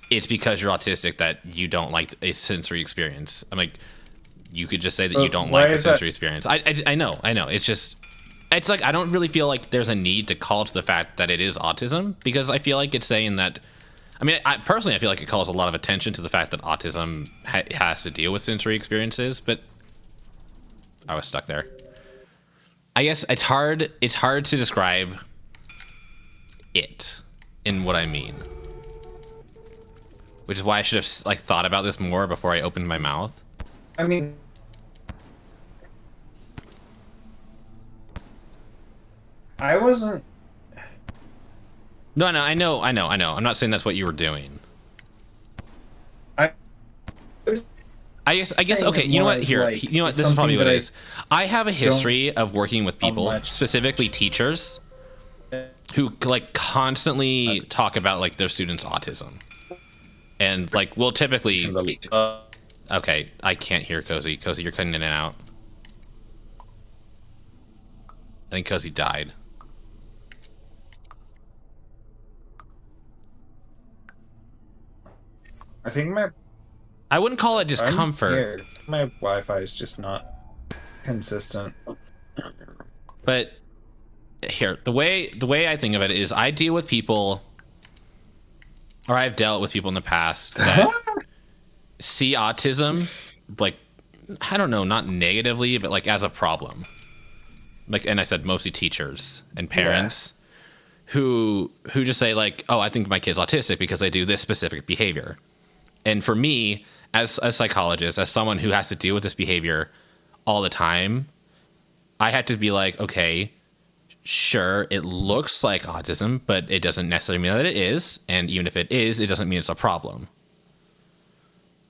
it's because you're autistic that you don't like a sensory experience. I'm like, you could just say that you don't like the sensory experience. I know. It's just, it's like, I don't really feel like there's a need to call to the fact that it is autism, because I feel like it's saying that I mean, personally, I feel like it calls a lot of attention to the fact that autism has to deal with sensory experiences, but I was stuck there. I guess it's hard to describe it in what I mean. Which is why I should have like thought about this more before I opened my mouth. I mean, I wasn't. No, I know. I'm not saying that's what you were doing. I guess. Okay, you know what? Here, like, you know what? This is probably what it is. I have a history of working with people, specifically teachers, who like constantly talk about like their students' autism, and like will typically. Okay, I can't hear Cozy. Cozy, you're cutting in and out. I think Cozy died. I think I wouldn't call it discomfort. My Wi-Fi is just not consistent. But here, the way I think of it is, I deal with people, or I've dealt with people in the past that see autism, like, I don't know, not negatively, but like as a problem. Like, and I said mostly teachers and parents who just say like, oh, I think my kid's autistic because they do this specific behavior. And for me, as a psychologist, as someone who has to deal with this behavior all the time, I had to be like, okay, sure, it looks like autism, but it doesn't necessarily mean that it is. And even if it is, it doesn't mean it's a problem.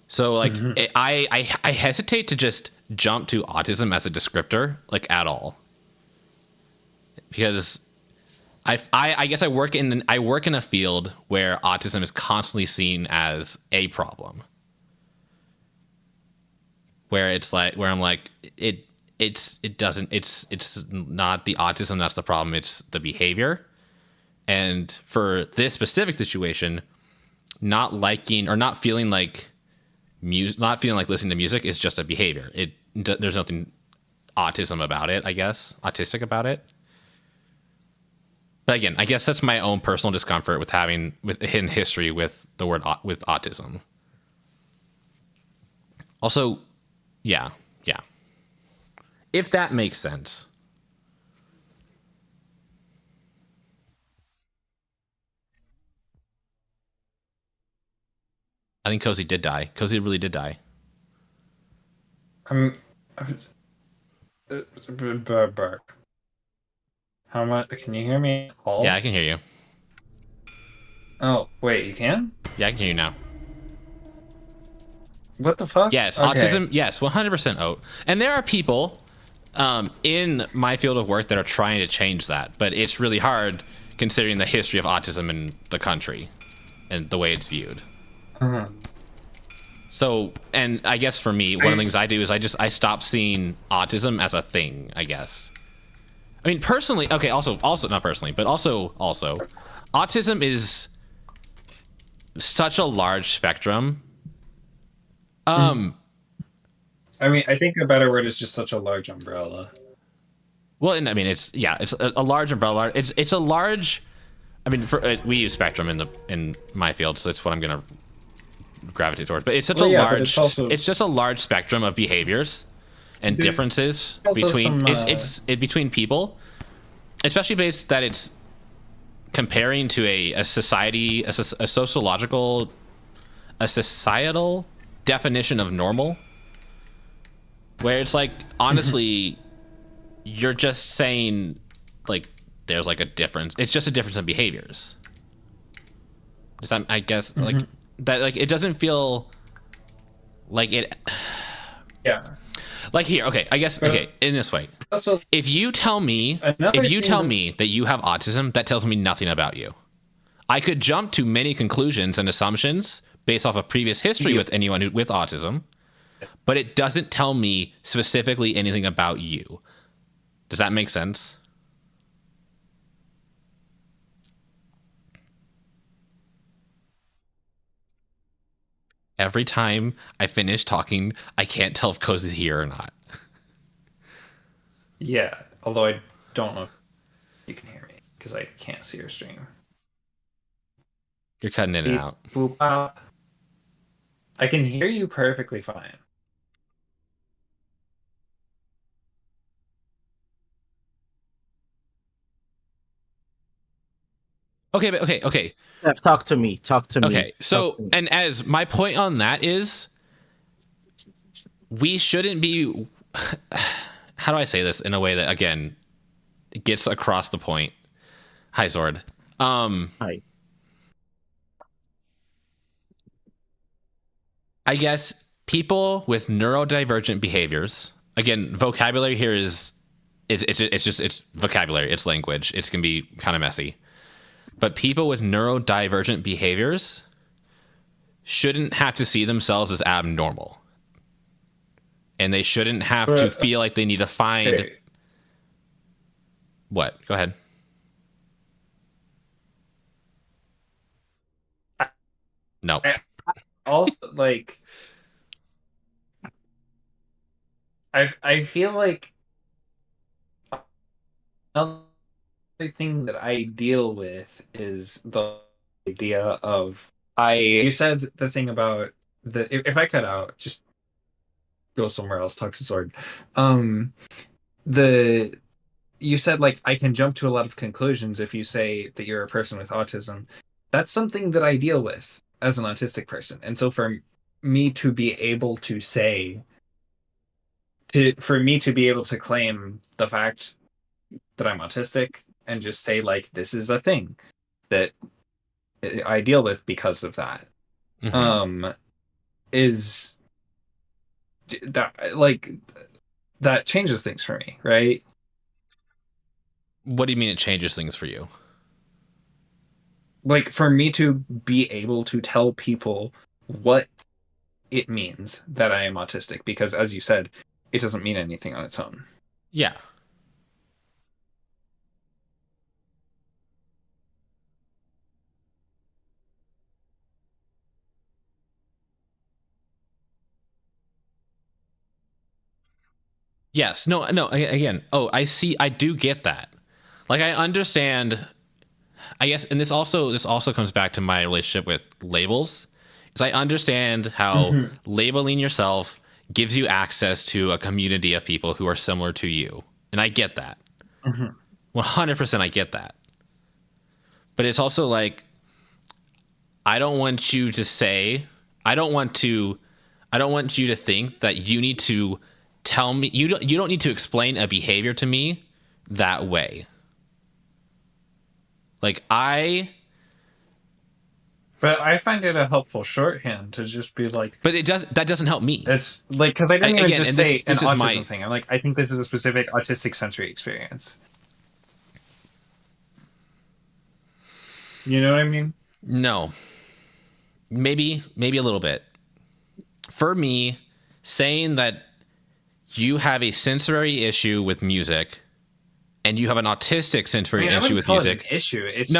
So like, I hesitate to just jump to autism as a descriptor, like at all. Because I guess I work in a field where autism is constantly seen as a problem. Where it's like, where I'm like, it's not the autism that's the problem, it's the behavior. And for this specific situation, not liking or not feeling like listening to music is just a behavior. There's nothing autistic about it. But again, I guess that's my own personal discomfort with having in history with the word with autism. Also, yeah. If that makes sense. I think Cozy did die. Cozy really did die. How much? Can you hear me? Yeah, I can hear you. Oh, wait, you can? Yeah, I can hear you now. What the fuck? Yes, okay. Autism, yes, 100% oat. And there are people in my field of work that are trying to change that, but it's really hard considering the history of autism in the country and the way it's viewed. So, and I guess for me, one of the things I do is I stop seeing autism as a thing, I guess. I mean, personally, okay, also not personally, but also, autism is such a large spectrum. I mean, I think a better word is just such a large umbrella. Well, and I mean, it's a large umbrella. It's a large. I mean, we use spectrum in my field, so that's what I'm gonna gravitate towards. But it's such a large. It's just a large spectrum of behaviors and differences between between people, especially based that it's comparing to a society, a sociological, a societal definition of normal, where it's like, honestly, you're just saying like there's like a difference. It's just a difference in behaviors. I guess like that. Like it doesn't feel like it. Yeah. Like here, okay. I guess okay. In this way, if you tell me that you have autism, that tells me nothing about you. I could jump to many conclusions and assumptions based off of previous history with anyone with autism, but it doesn't tell me specifically anything about you. Does that make sense? Every time I finish talking, I can't tell if Cozy's here or not. Yeah, although I don't know if you can hear me because I can't see your stream. You're cutting in and Beep, out. boop, pop. I can hear you perfectly fine. Okay. Steph, talk to me. Talk to me. Okay, so, and as my point on that is, we shouldn't be, how do I say this in a way that, again, gets across the point? Hi, Sword. Hi. I guess people with neurodivergent behaviors, again, vocabulary here is, it's vocabulary, it's language. It's going to be kind of messy. But people with neurodivergent behaviors shouldn't have to see themselves as abnormal. And they shouldn't have to feel like they need to find... Okay. What? Go ahead. No. Also, like... I feel like... Another thing that I deal with is the idea of... You said the thing about... If I cut out, just go somewhere else, talk to Sword. You said, like, I can jump to a lot of conclusions if you say that you're a person with autism. That's something that I deal with as an autistic person. And so for me to be able to say, for me to be able to claim the fact that I'm autistic and just say, like, this is a thing that I deal with because of that, is that, like, that changes things for me, right? What do you mean it changes things for you? Like, for me to be able to tell people what it means that I am autistic, because as you said, it doesn't mean anything on its own. Yeah. Yes. No, again. Oh, I see. I do get that. Like, I understand, I guess, and this also comes back to my relationship with labels. Because I understand how labeling yourself gives you access to a community of people who are similar to you. And I get that. 100% I get that. But it's also like, I don't want you to think that you need to tell me, you don't need to explain a behavior to me that way. Like, But I find it a helpful shorthand to just be like... But that doesn't help me. It's like, because I didn't even just say an autism my thing. I'm like, I think this is a specific autistic sensory experience. You know what I mean? No. Maybe a little bit. For me, saying that you have a sensory issue with music and you have an autistic sensory issue with music. It an issue. It's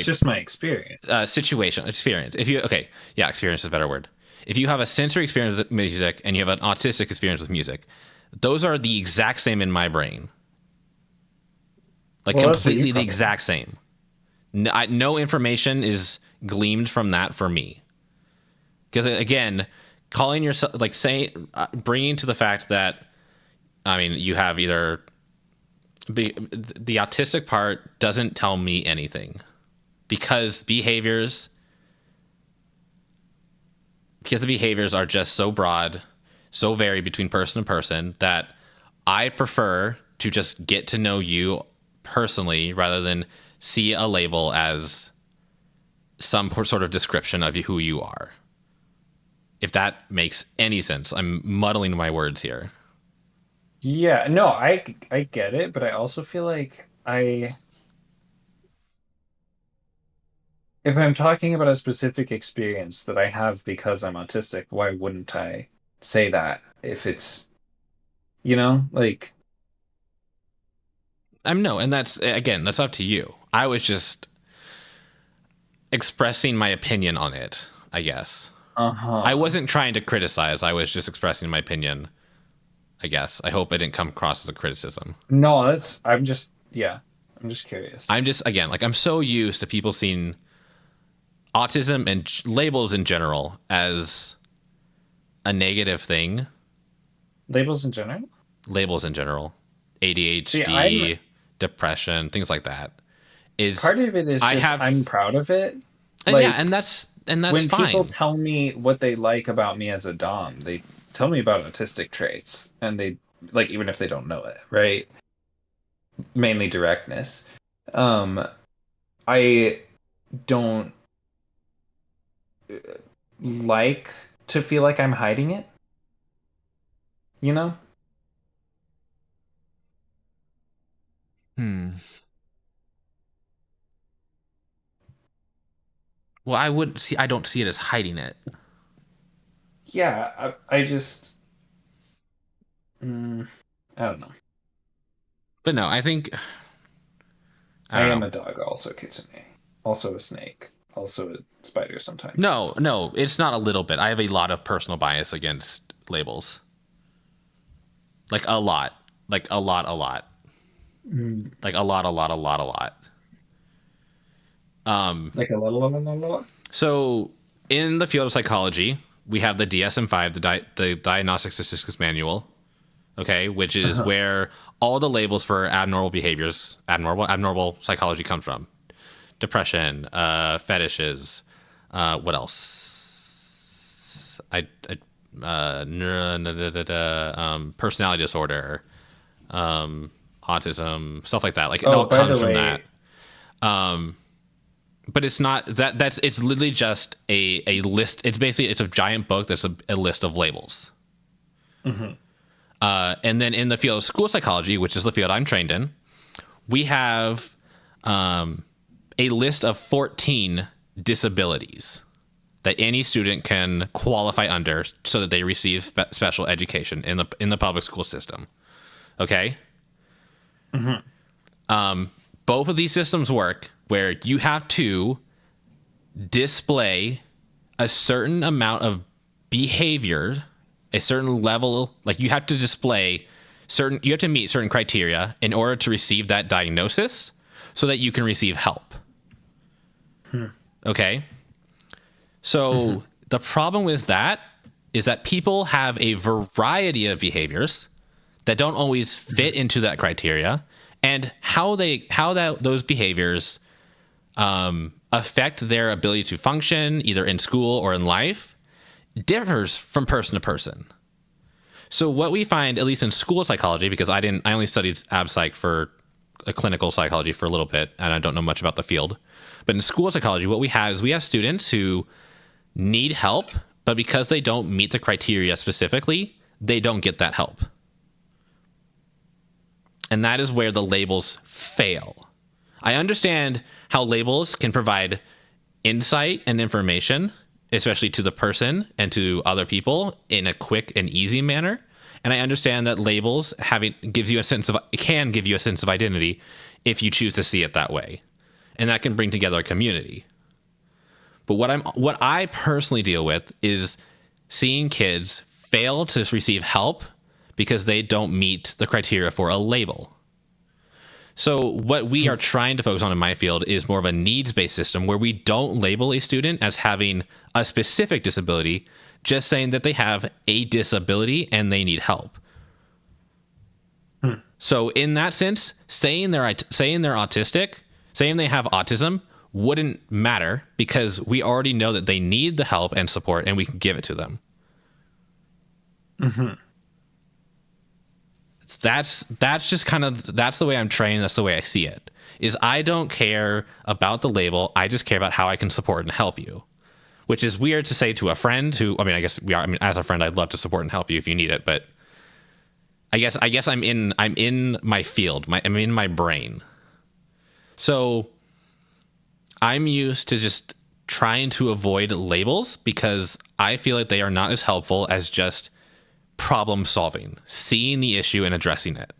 just my experience. Experience. Experience is a better word. If you have a sensory experience with music and you have an autistic experience with music, those are the exact same in my brain. Like, completely the exact same. No information is gleaned from that for me. Because, again, calling yourself, like, bringing to the fact that, I mean, you have either... the autistic part doesn't tell me anything, because the behaviors are just so broad, so varied between person to person, that I prefer to just get to know you personally rather than see a label as some sort of description of who you are. If that makes any sense. I'm muddling my words here. Yeah, no, I get it, but I also feel like if I'm talking about a specific experience that I have because I'm autistic, why wouldn't I say that if it's, like... And that's up to you. I was just expressing my opinion on it, I guess. I wasn't trying to criticize. I was just expressing my opinion, I guess. I hope it didn't come across as a criticism. No, I'm just curious. I'm just, again, like, I'm so used to people seeing autism and labels in general as a negative thing. Labels in general? Labels in general. ADHD, depression, things like that. Part of it is I'm proud of it. And like, and that's when fine. People tell me what they like about me as a dom, they tell me about autistic traits, and they like, even if they don't know it, right? Mainly directness. I don't like to feel like I'm hiding it. You know? Well, I don't see it as hiding it. Yeah, I just I don't know. But no, I think I am a dog, also Kitsune, also a snake, also a spider sometimes. No, it's not a little bit. I have a lot of personal bias against labels. Like a lot. Like a lot. Like a lot. Like a lot. So in the field of psychology, we have the DSM-5, the Diagnostic Statistics Manual, okay, which is where all the labels for abnormal behaviors, abnormal psychology come from. Depression, fetishes, what else? Personality disorder, autism, stuff like that. Like it all comes from that. But it's not that. It's literally just a list. It's a giant book that's a list of labels. And then in the field of school psychology, which is the field I'm trained in, we have a list of 14 disabilities that any student can qualify under so that they receive special education in the public school system. Okay. Both of these systems work where you have to display a certain amount of behavior, a certain level, like you have to you have to meet certain criteria in order to receive that diagnosis so that you can receive help. Okay? So the problem with that is that people have a variety of behaviors that don't always fit into that criteria, and how those behaviors affect their ability to function either in school or in life differs from person to person. So what we find, at least in school psychology, because I only studied ab psych for a clinical psychology for a little bit, and I don't know much about the field. But in school psychology, what we have is we have students who need help, but because they don't meet the criteria specifically, they don't get that help. And that is where the labels fail. I understand how labels can provide insight and information, especially to the person and to other people, in a quick and easy manner. And I understand that labels can give you a sense of identity if you choose to see it that way. And that can bring together a community. But what I personally deal with is seeing kids fail to receive help because they don't meet the criteria for a label. So what we are trying to focus on in my field is more of a needs-based system where we don't label a student as having a specific disability, just saying that they have a disability and they need help. So in that sense, saying they're autistic, saying they have autism wouldn't matter because we already know that they need the help and support and we can give it to them. That's just that's the way I'm trained. That's the way I see it. Is I don't care about the label. I just care about how I can support and help you, which is weird to say to a friend who, I guess we are. As a friend, I'd love to support and help you if you need it, but I guess I'm in my field. I'm in my brain. So I'm used to just trying to avoid labels because I feel like they are not as helpful as just problem solving, seeing the issue and addressing it.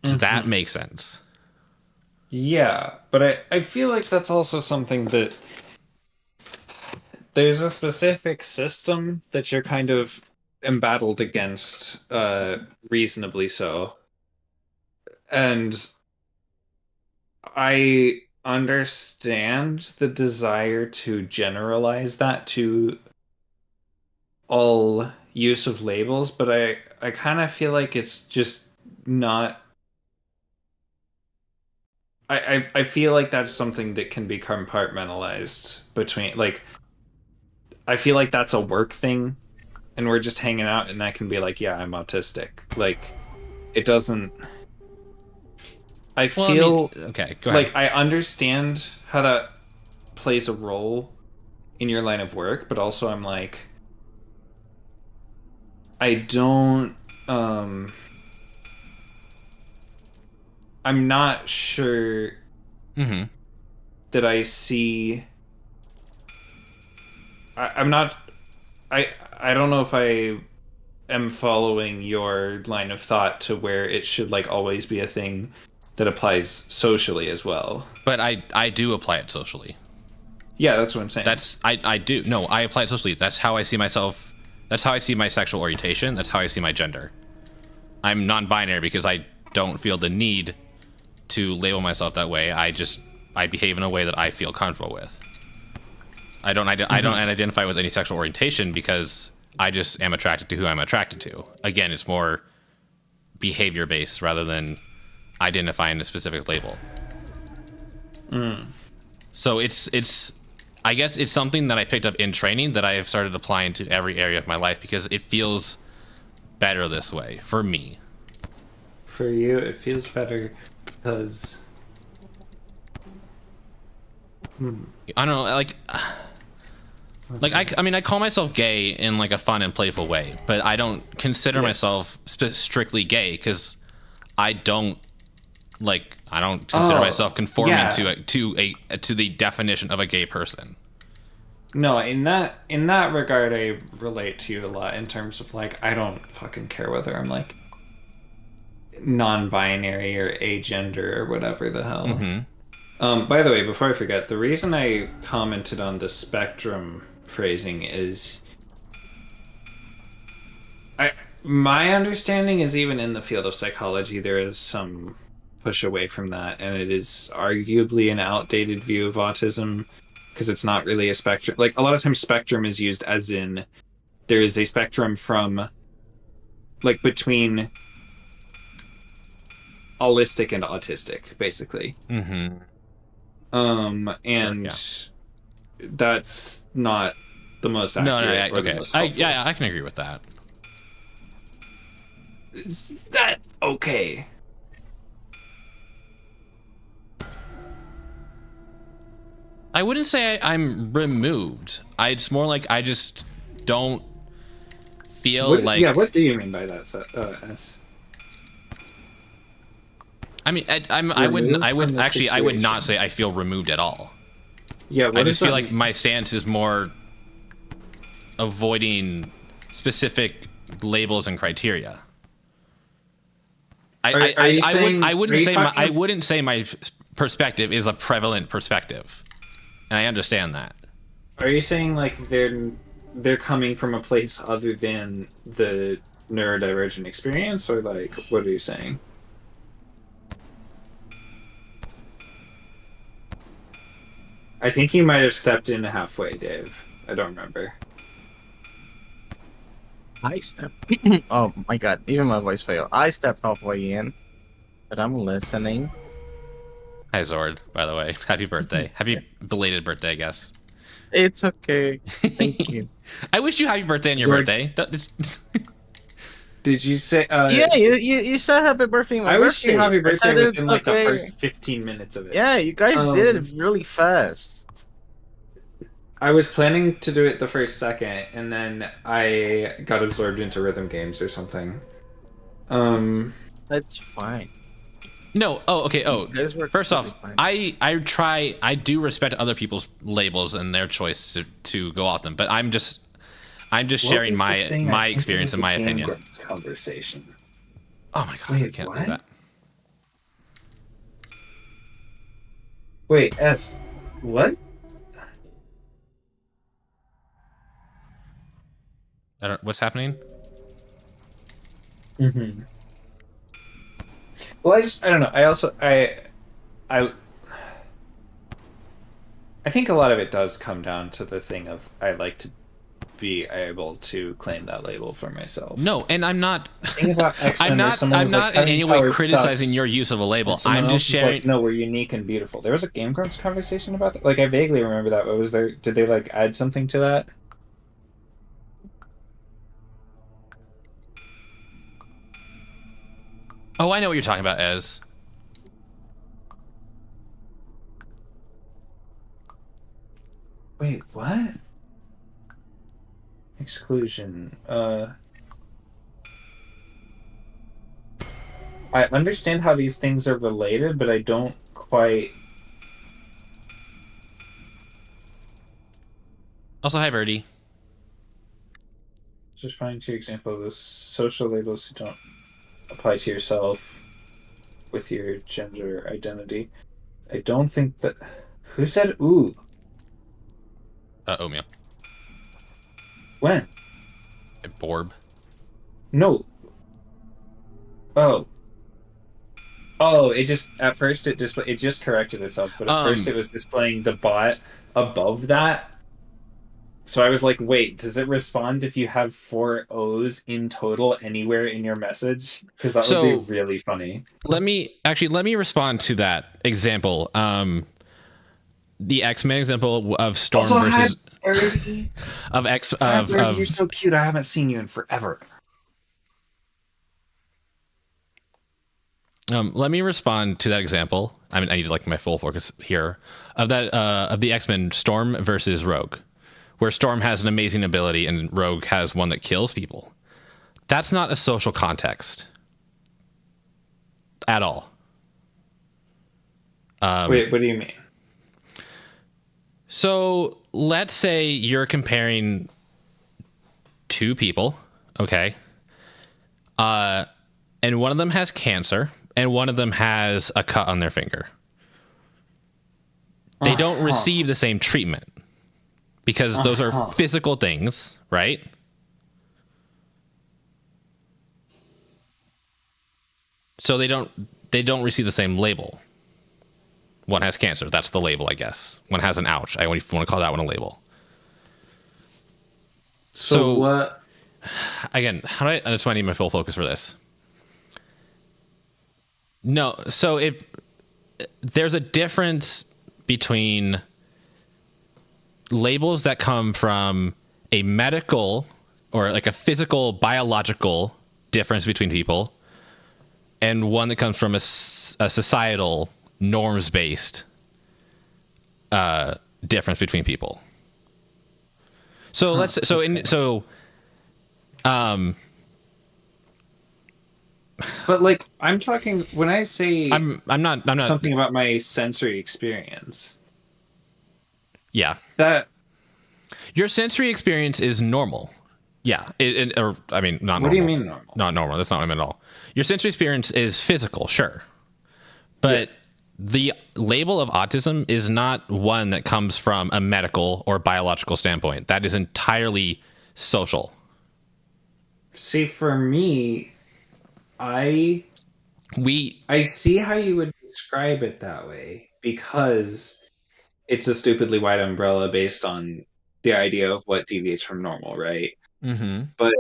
Does that make sense? Yeah, but I feel like that's also something that there's a specific system that you're kind of embattled against, reasonably so. And I understand the desire to generalize that to all use of labels, but I kind of feel like it's just not. I feel like that's something that can be compartmentalized between, like, I feel like that's a work thing, and we're just hanging out, and I can be like, yeah, I'm autistic. Like, it doesn't. I feel okay. Go ahead. like I understand how that plays a role in your line of work, but also I'm like, I don't. I'm not sure that I see. I'm not. I don't know if I am following your line of thought to where it should like always be a thing that applies socially as well. But I do apply it socially. Yeah, that's what I'm saying. I do. No, I apply it socially. That's how I see myself. That's how I see my sexual orientation. That's how I see my gender. I'm non-binary because I don't feel the need to label myself that way. I behave in a way that I feel comfortable with. I don't identify with any sexual orientation because I just am attracted to who I'm attracted to. Again, it's more behavior based rather than identifying a specific label. So it's I guess it's something that I picked up in training that I have started applying to every area of my life because it feels better this way for me. For you, it feels better because I don't know, I mean, I call myself gay in like a fun and playful way, but I don't consider myself strictly gay because I don't consider myself conforming to the definition of a gay person. No, in that regard, I relate to you a lot in terms of like I don't fucking care whether I'm like non-binary or agender or whatever the hell. By the way, before I forget, the reason I commented on the spectrum phrasing is my understanding is even in the field of psychology there is some push away from that, and it is arguably an outdated view of autism because it's not really a spectrum. Like a lot of times spectrum is used as in there is a spectrum from like between allistic and autistic, basically. And sure, that's not the most accurate. I can agree with that. Is that okay? I wouldn't say I'm removed. It's more like I just don't feel like. Yeah, what do you mean by that, S? I mean, I would not say I feel removed at all. Yeah, I just feel like my stance is more avoiding specific labels and criteria. I wouldn't say my perspective is a prevalent perspective, and I understand that. Are you saying like they're coming from a place other than the neurodivergent experience, or like what are you saying? I think you might have stepped in halfway, Dave. I don't remember. I stepped. Oh my god! Even my voice failed. I stepped halfway in, but I'm listening. Hi Zord, by the way. Happy birthday. Happy belated birthday, I guess. It's okay. Thank you. I wish you happy birthday on your birthday. Did you say? Yeah, you said happy birthday. I wish you happy birthday within like the first 15 minutes of it. Yeah, you guys did it really fast. I was planning to do it the first second, and then I got absorbed into rhythm games or something. That's fine. No. Oh, okay. Oh, first off, fine. I do respect other people's labels and their choice to go off them, but I'm just sharing my experience and my opinion. Conversation. Oh my god, I can't believe that. Wait, S, what? What's happening? Well, I don't know. I I think a lot of it does come down to the thing of I like to be able to claim that label for myself. No, and I'm not. I'm not in any way criticizing your use of a label. I'm just sharing. Like, no, we're unique and beautiful. There was a Game Grumps conversation about that. Like, I vaguely remember that. But was there? Did they like add something to that? Oh, I know what you're talking about, Ez. Wait, what? Exclusion. I understand how these things are related, but I don't quite... Also, hi, Birdie. Just finding two examples of the social labels who don't apply to yourself with your gender identity. I don't think that... Who said ooh? Oatmeal. When? Borb. No. Oh. Oh, it just... At first, it just corrected itself, but at first it was displaying the bot above that. So I was like, wait, does it respond if you have 4 O's in total anywhere in your message? Because that would be really funny. Let me respond to that example. The X-Men example of Storm also versus you're so cute. I haven't seen you in forever. Let me respond to that example. I mean, I need like my full focus here of that of the X-Men Storm versus Rogue, where Storm has an amazing ability and Rogue has one that kills people. That's not a social context at all. Wait, what do you mean? So let's say you're comparing 2 people, okay? And one of them has cancer and one of them has a cut on their finger. They don't receive the same treatment because those are physical things, right? So they don't receive the same label. One has cancer. That's the label, I guess. One has an ouch. I want to call that one a label. So what? Again, that's why I need my full focus for this. No, so there's a difference between labels that come from a medical or like a physical, biological difference between people and one that comes from a societal norms-based difference between people. So but like I'm talking when I say I'm not something about my sensory experience. Yeah. That your sensory experience is normal. Yeah. Not normal. What do you mean normal? Not normal. That's not what I meant at all. Your sensory experience is physical, sure. But the label of autism is not one that comes from a medical or biological standpoint. That is entirely social. See, for me, I see how you would describe it that way because it's a stupidly wide umbrella based on the idea of what deviates from normal, right? Mm-hmm. But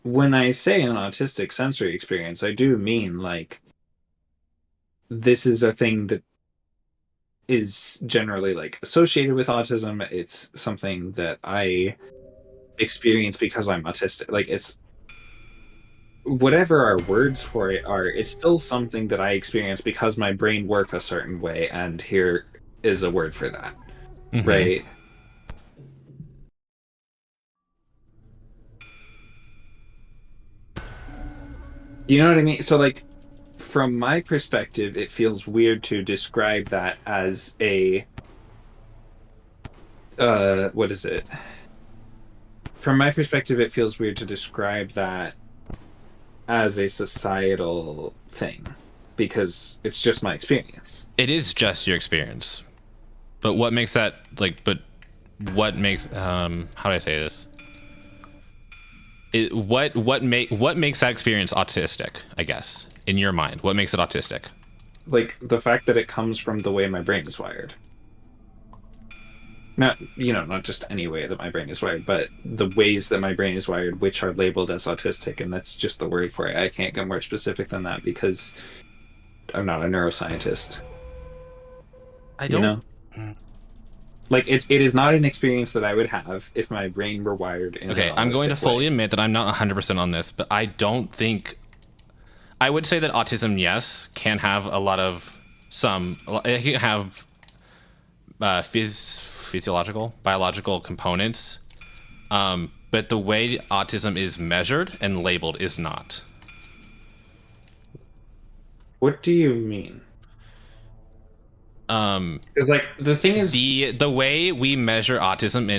when I say an autistic sensory experience, I do mean like this is a thing that is generally like associated with autism. It's something that I experience because I'm autistic. Like it's whatever our words for it are, it's still something that I experience because my brain works a certain way, and here is a word for that. Mm-hmm. Right? You know what I mean? So like from my perspective, it feels weird to describe that as a what is it? From my perspective, it feels weird to describe that as a societal thing because it's just my experience. It is just your experience. But what makes that what makes how do I say this? What makes that experience autistic, I guess, in your mind? What makes it autistic? Like the fact that it comes from the way my brain is wired. Not, not just any way that my brain is wired, but the ways that my brain is wired, which are labeled as autistic, and that's just the word for it. I can't get more specific than that because I'm not a neuroscientist. I don't. Like it is not an experience that I would have if my brain were wired in. Okay, I'm going to fully admit that I'm not 100% on this, but I don't think. I would say that autism, yes, can have a lot of it can have biological components, but the way autism is measured and labeled is not. What do you mean? Because like the thing is, the way we measure autism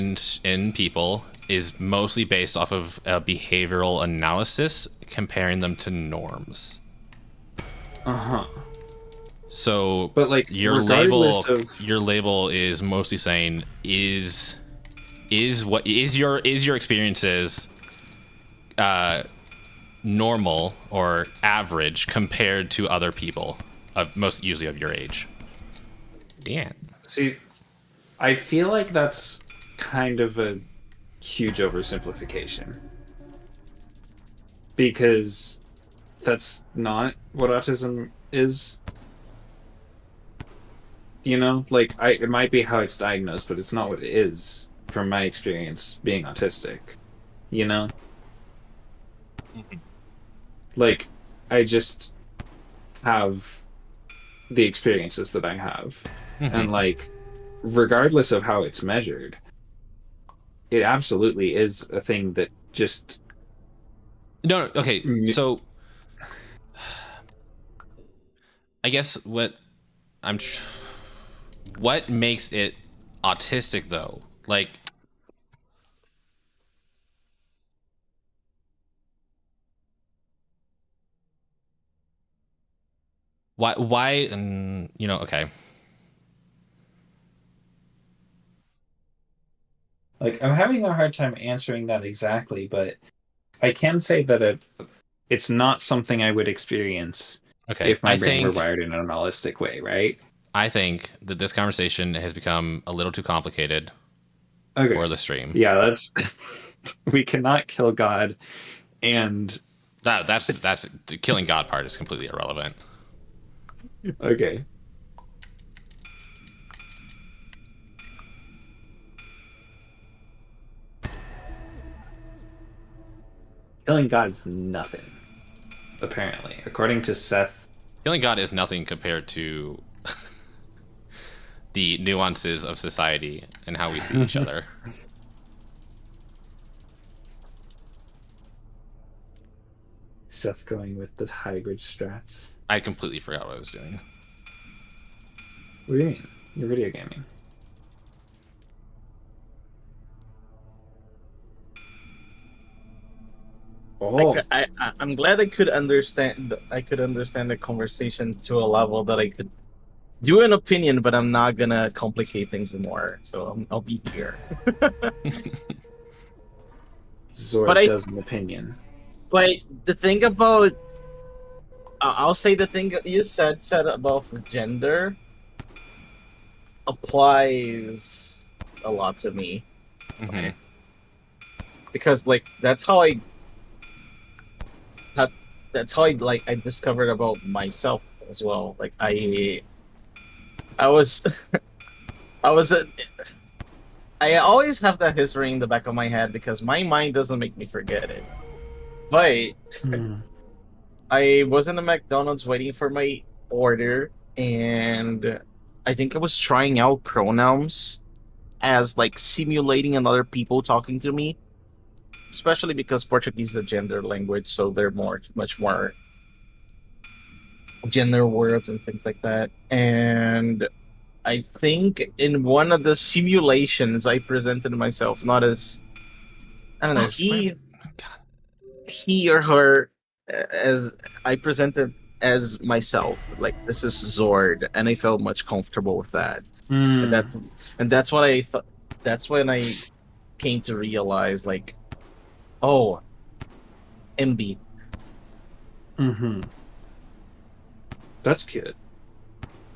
in people is mostly based off of a behavioral analysis, comparing them to norms. So, but like your label is mostly saying is your experiences normal or average compared to other people usually of your age. Dan. See, I feel like that's kind of a huge oversimplification because that's not what autism is. Like it might be how it's diagnosed, but it's not what it is from my experience being autistic. Like I just have the experiences that I have. And like regardless of how it's measured, it absolutely is a thing that just okay, so I guess what makes it autistic though? Like why okay. Like, I'm having a hard time answering that exactly, but I can say that it's not something I would experience if my brain were wired in an animalistic way, right? I think that this conversation has become a little too complicated for the stream. Yeah, that's... we cannot kill God, and... That's the killing God part is completely irrelevant. Okay. Killing God is nothing, apparently. According to Seth... Killing God is nothing compared to the nuances of society and how we see each other. Seth going with the hybrid strats. I completely forgot what I was doing. What do you mean? You're video gaming. Oh. I'm glad I could understand. I could understand the conversation to a level that I could do an opinion, but I'm not gonna complicate things more. So I'll be here. Zord does an opinion. But the thing about, I'll say the thing you said about gender applies a lot to me. Mm-hmm. Because like that's how I discovered about myself as well. Like I was I always have that history in the back of my head because my mind doesn't make me forget it. But I was in the McDonald's waiting for my order, and I think I was trying out pronouns as like simulating another people talking to me. Especially because Portuguese is a gender language, so they're much more gender words and things like that. And I think in one of the simulations, I presented myself not as, I don't know, he or her, as I presented as myself. Like, this is Zord, and I felt much comfortable with that. And that's what I thought. That's when I came to realize, like, oh, MB. Mm-hmm. That's cute.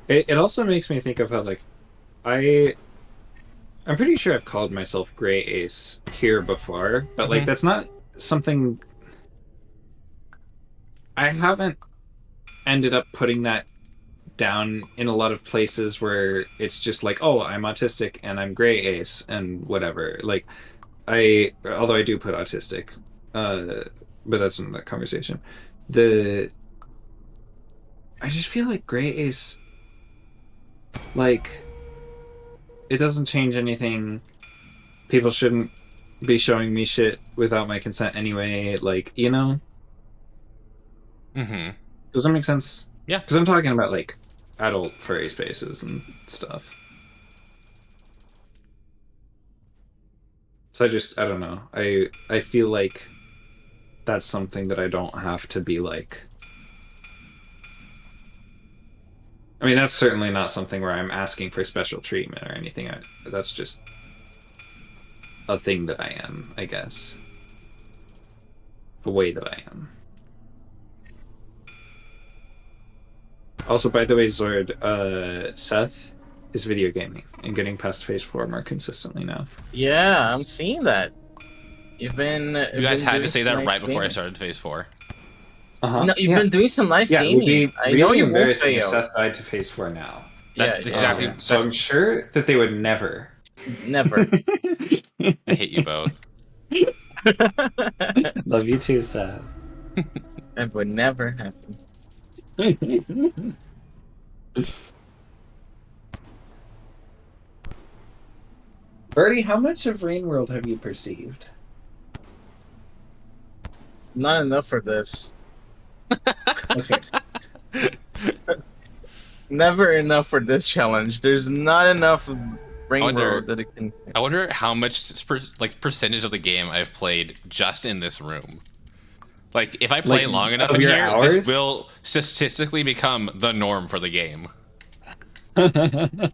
It also makes me think of how, like, I'm pretty sure I've called myself Gray Ace here before, but like that's not something. I haven't ended up putting that down in a lot of places where it's just like, oh, I'm autistic and I'm Gray Ace and whatever. Like, although I do put autistic, but that's another conversation. I just feel like Gray Ace, like, it doesn't change anything. People shouldn't be showing me shit without my consent anyway. Like, you know? Mm-hmm. Does that make sense? Yeah. Because I'm talking about, like, adult furry spaces and stuff. So I don't know. I feel like that's something that I don't have to be like. I mean, that's certainly not something where I'm asking for special treatment or anything. That's just a thing that I am, I guess. A way that I am. Also, by the way, Zord, Seth is video gaming and getting past phase 4 more consistently now. Yeah, I'm seeing that. You guys had to say that right before I started phase 4. No, you've been doing some nice gaming. I know you will fail. If Seth died to phase 4 now. That's exactly. So I'm sure that they would never. Never. I hate you both. Love you too, Seth. That would never happen. Birdie, how much of Rain World have you perceived? Not enough for this. Okay. Never enough for this challenge. There's not enough Rain World that it can. I wonder how much percentage of the game I've played just in this room. Like, if I play long enough in here, hours? This will statistically become the norm for the game. If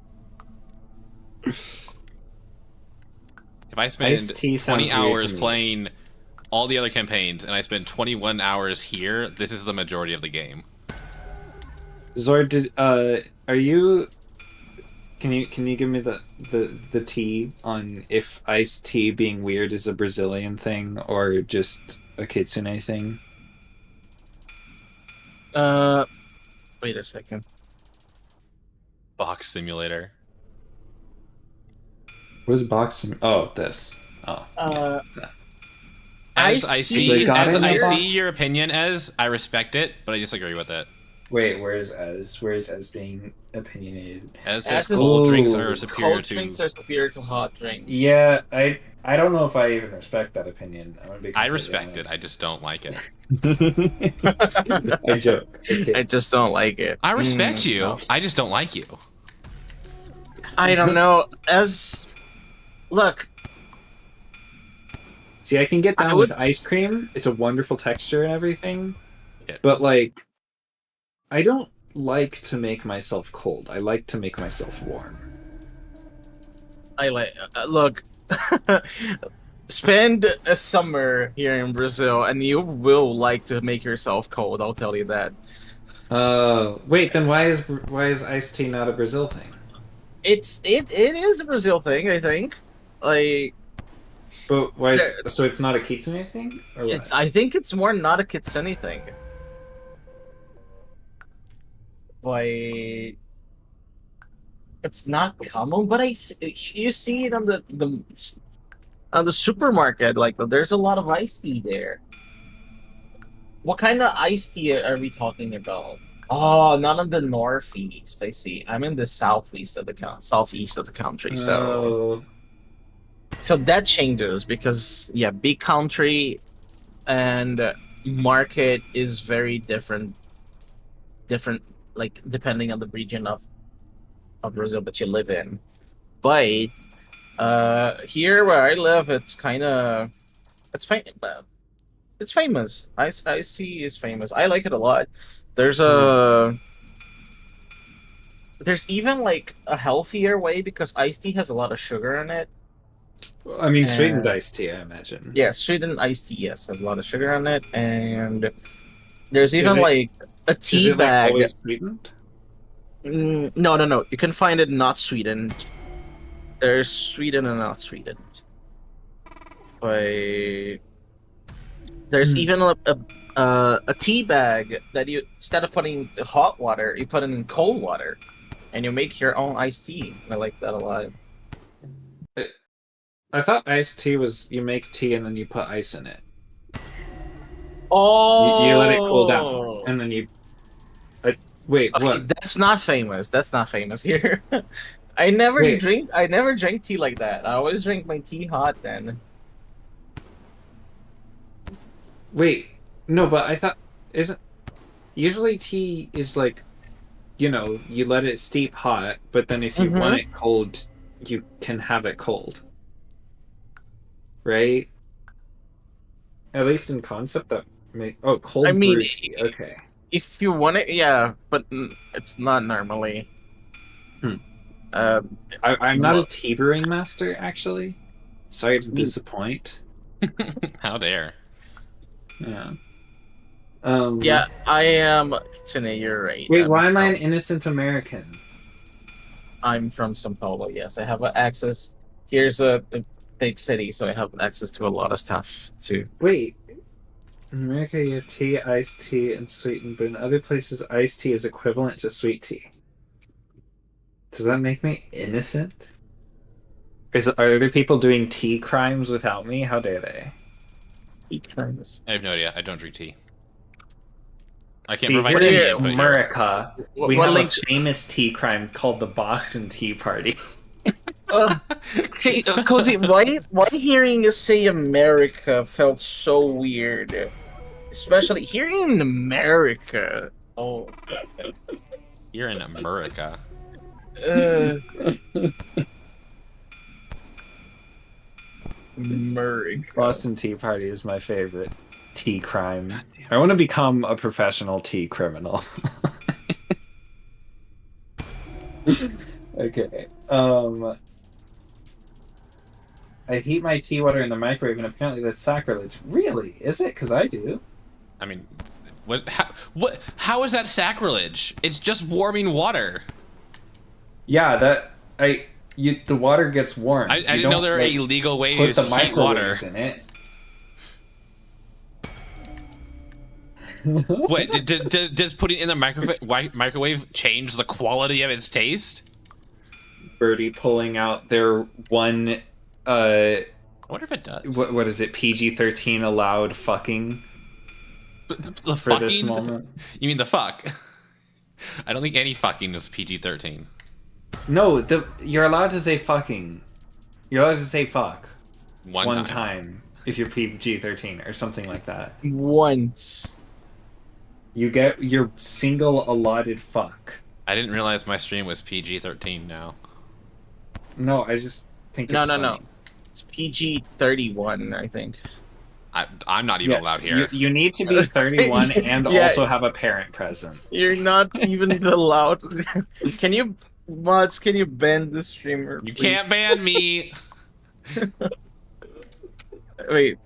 I spend 20 hours playing all the other campaigns and I spend 21 hours here, this is the majority of the game. Zord, are you? Can you give me the tea on if iced tea being weird is a Brazilian thing or just a kitsune thing? Wait a second. Box simulator. What is box? Oh, this. Oh. Uh, yeah. As I see box? your opinion, as I respect it, but I disagree with it. Wait, where's Ez being opinionated? Ez says cold drinks are superior cold drinks are superior to hot drinks. Yeah, I don't know if I even respect that opinion. I respect it. I just don't like it. I joke. Okay. I just don't like it. I respect you. No. I just don't like you. I don't know. Look. See, I can get down with ice cream. It's a wonderful texture and everything. Yeah. But like, I don't like to make myself cold. I like to make myself warm. Look. Spend a summer here in Brazil, and you will like to make yourself cold. I'll tell you that. Wait. Then why is iced tea not a Brazil thing? It is a Brazil thing, I think. Like, but why? So it's not a kitsune thing? Or what? I think it's more not a kitsune thing. Like, it's not common, but you see it on the supermarket. Like, there's a lot of iced tea there. What kind of iced tea are we talking about? Oh, not in the northeast. I see. I'm in the southeast of the country. So that changes because big country and market is very different. Like depending on the region of Brazil that you live in. But here where I live, it's famous. Iced tea is famous. I like it a lot. There's even like a healthier way because iced tea has a lot of sugar in it. I mean, sweetened iced tea, I imagine. Yeah, sweetened iced tea, yes, has a lot of sugar in it, and there's even like a tea bag. Always sweetened? No. You can find it not sweetened. There's sweetened and not sweetened. But there's even a tea bag that you, instead of putting the hot water, you put it in cold water, and you make your own iced tea. I like that a lot. I thought iced tea was you make tea and then you put ice in it. Oh, you let it cool down, and then you. Wait, okay, what? That's not famous. That's not famous here. I never drink tea like that. I always drink my tea hot then. Wait, no, but I thought isn't usually tea is like, you know, you let it steep hot, but then if you want it cold, you can have it cold. Right? At least in concept, that cold. I mean, brew tea. Okay. If you want it, yeah, but it's not normally. I'm not a tea brewing master, actually. Sorry to disappoint. How dare. Yeah. Yeah, I am. Kitsune, you're right. Wait, why am I an innocent American? I'm from São Paulo. Yes, I have access. Here's a big city, so I have access to a lot of stuff too. Wait. In America, you have tea, iced tea, and sweetened, but in other places, iced tea is equivalent to sweet tea. Does that make me innocent? Are there people doing tea crimes without me? How dare they? Tea crimes. I have no idea. I don't drink tea. I can't See, provide here any in input America, What we have a links- famous tea crime called the Boston Tea Party. Hey, Cozy, why hearing you say America felt so weird? Especially here in America. Oh. You're in America. America. Boston Tea Party is my favorite tea crime. I want to become a professional tea criminal. Okay. I heat my tea water in the microwave, and apparently that's sacrilege. Really? Is it? Because I do. I mean, what? How is that sacrilege? It's just warming water. Yeah, the water gets warm. I didn't know there are illegal ways put to the heat water. microwaves in it. What? Does putting it in the microwave change the quality of its taste? Birdie pulling out their one. I wonder if it does. What is it? PG-13 allowed fucking. The for fucking? This moment. You mean the fuck? I don't think any fucking is PG-13. No, you're allowed to say fucking. You're allowed to say fuck. One time if you're PG-13 or something like that. Once. You get your single allotted fuck. I didn't realize my stream was PG-13 now. No, I just think it's funny. No. It's PG-31, I think. I'm not even allowed here. You need to be 31 and also have a parent present. You're not even allowed. Can you ban the streamer? You please? can't ban me. Wait.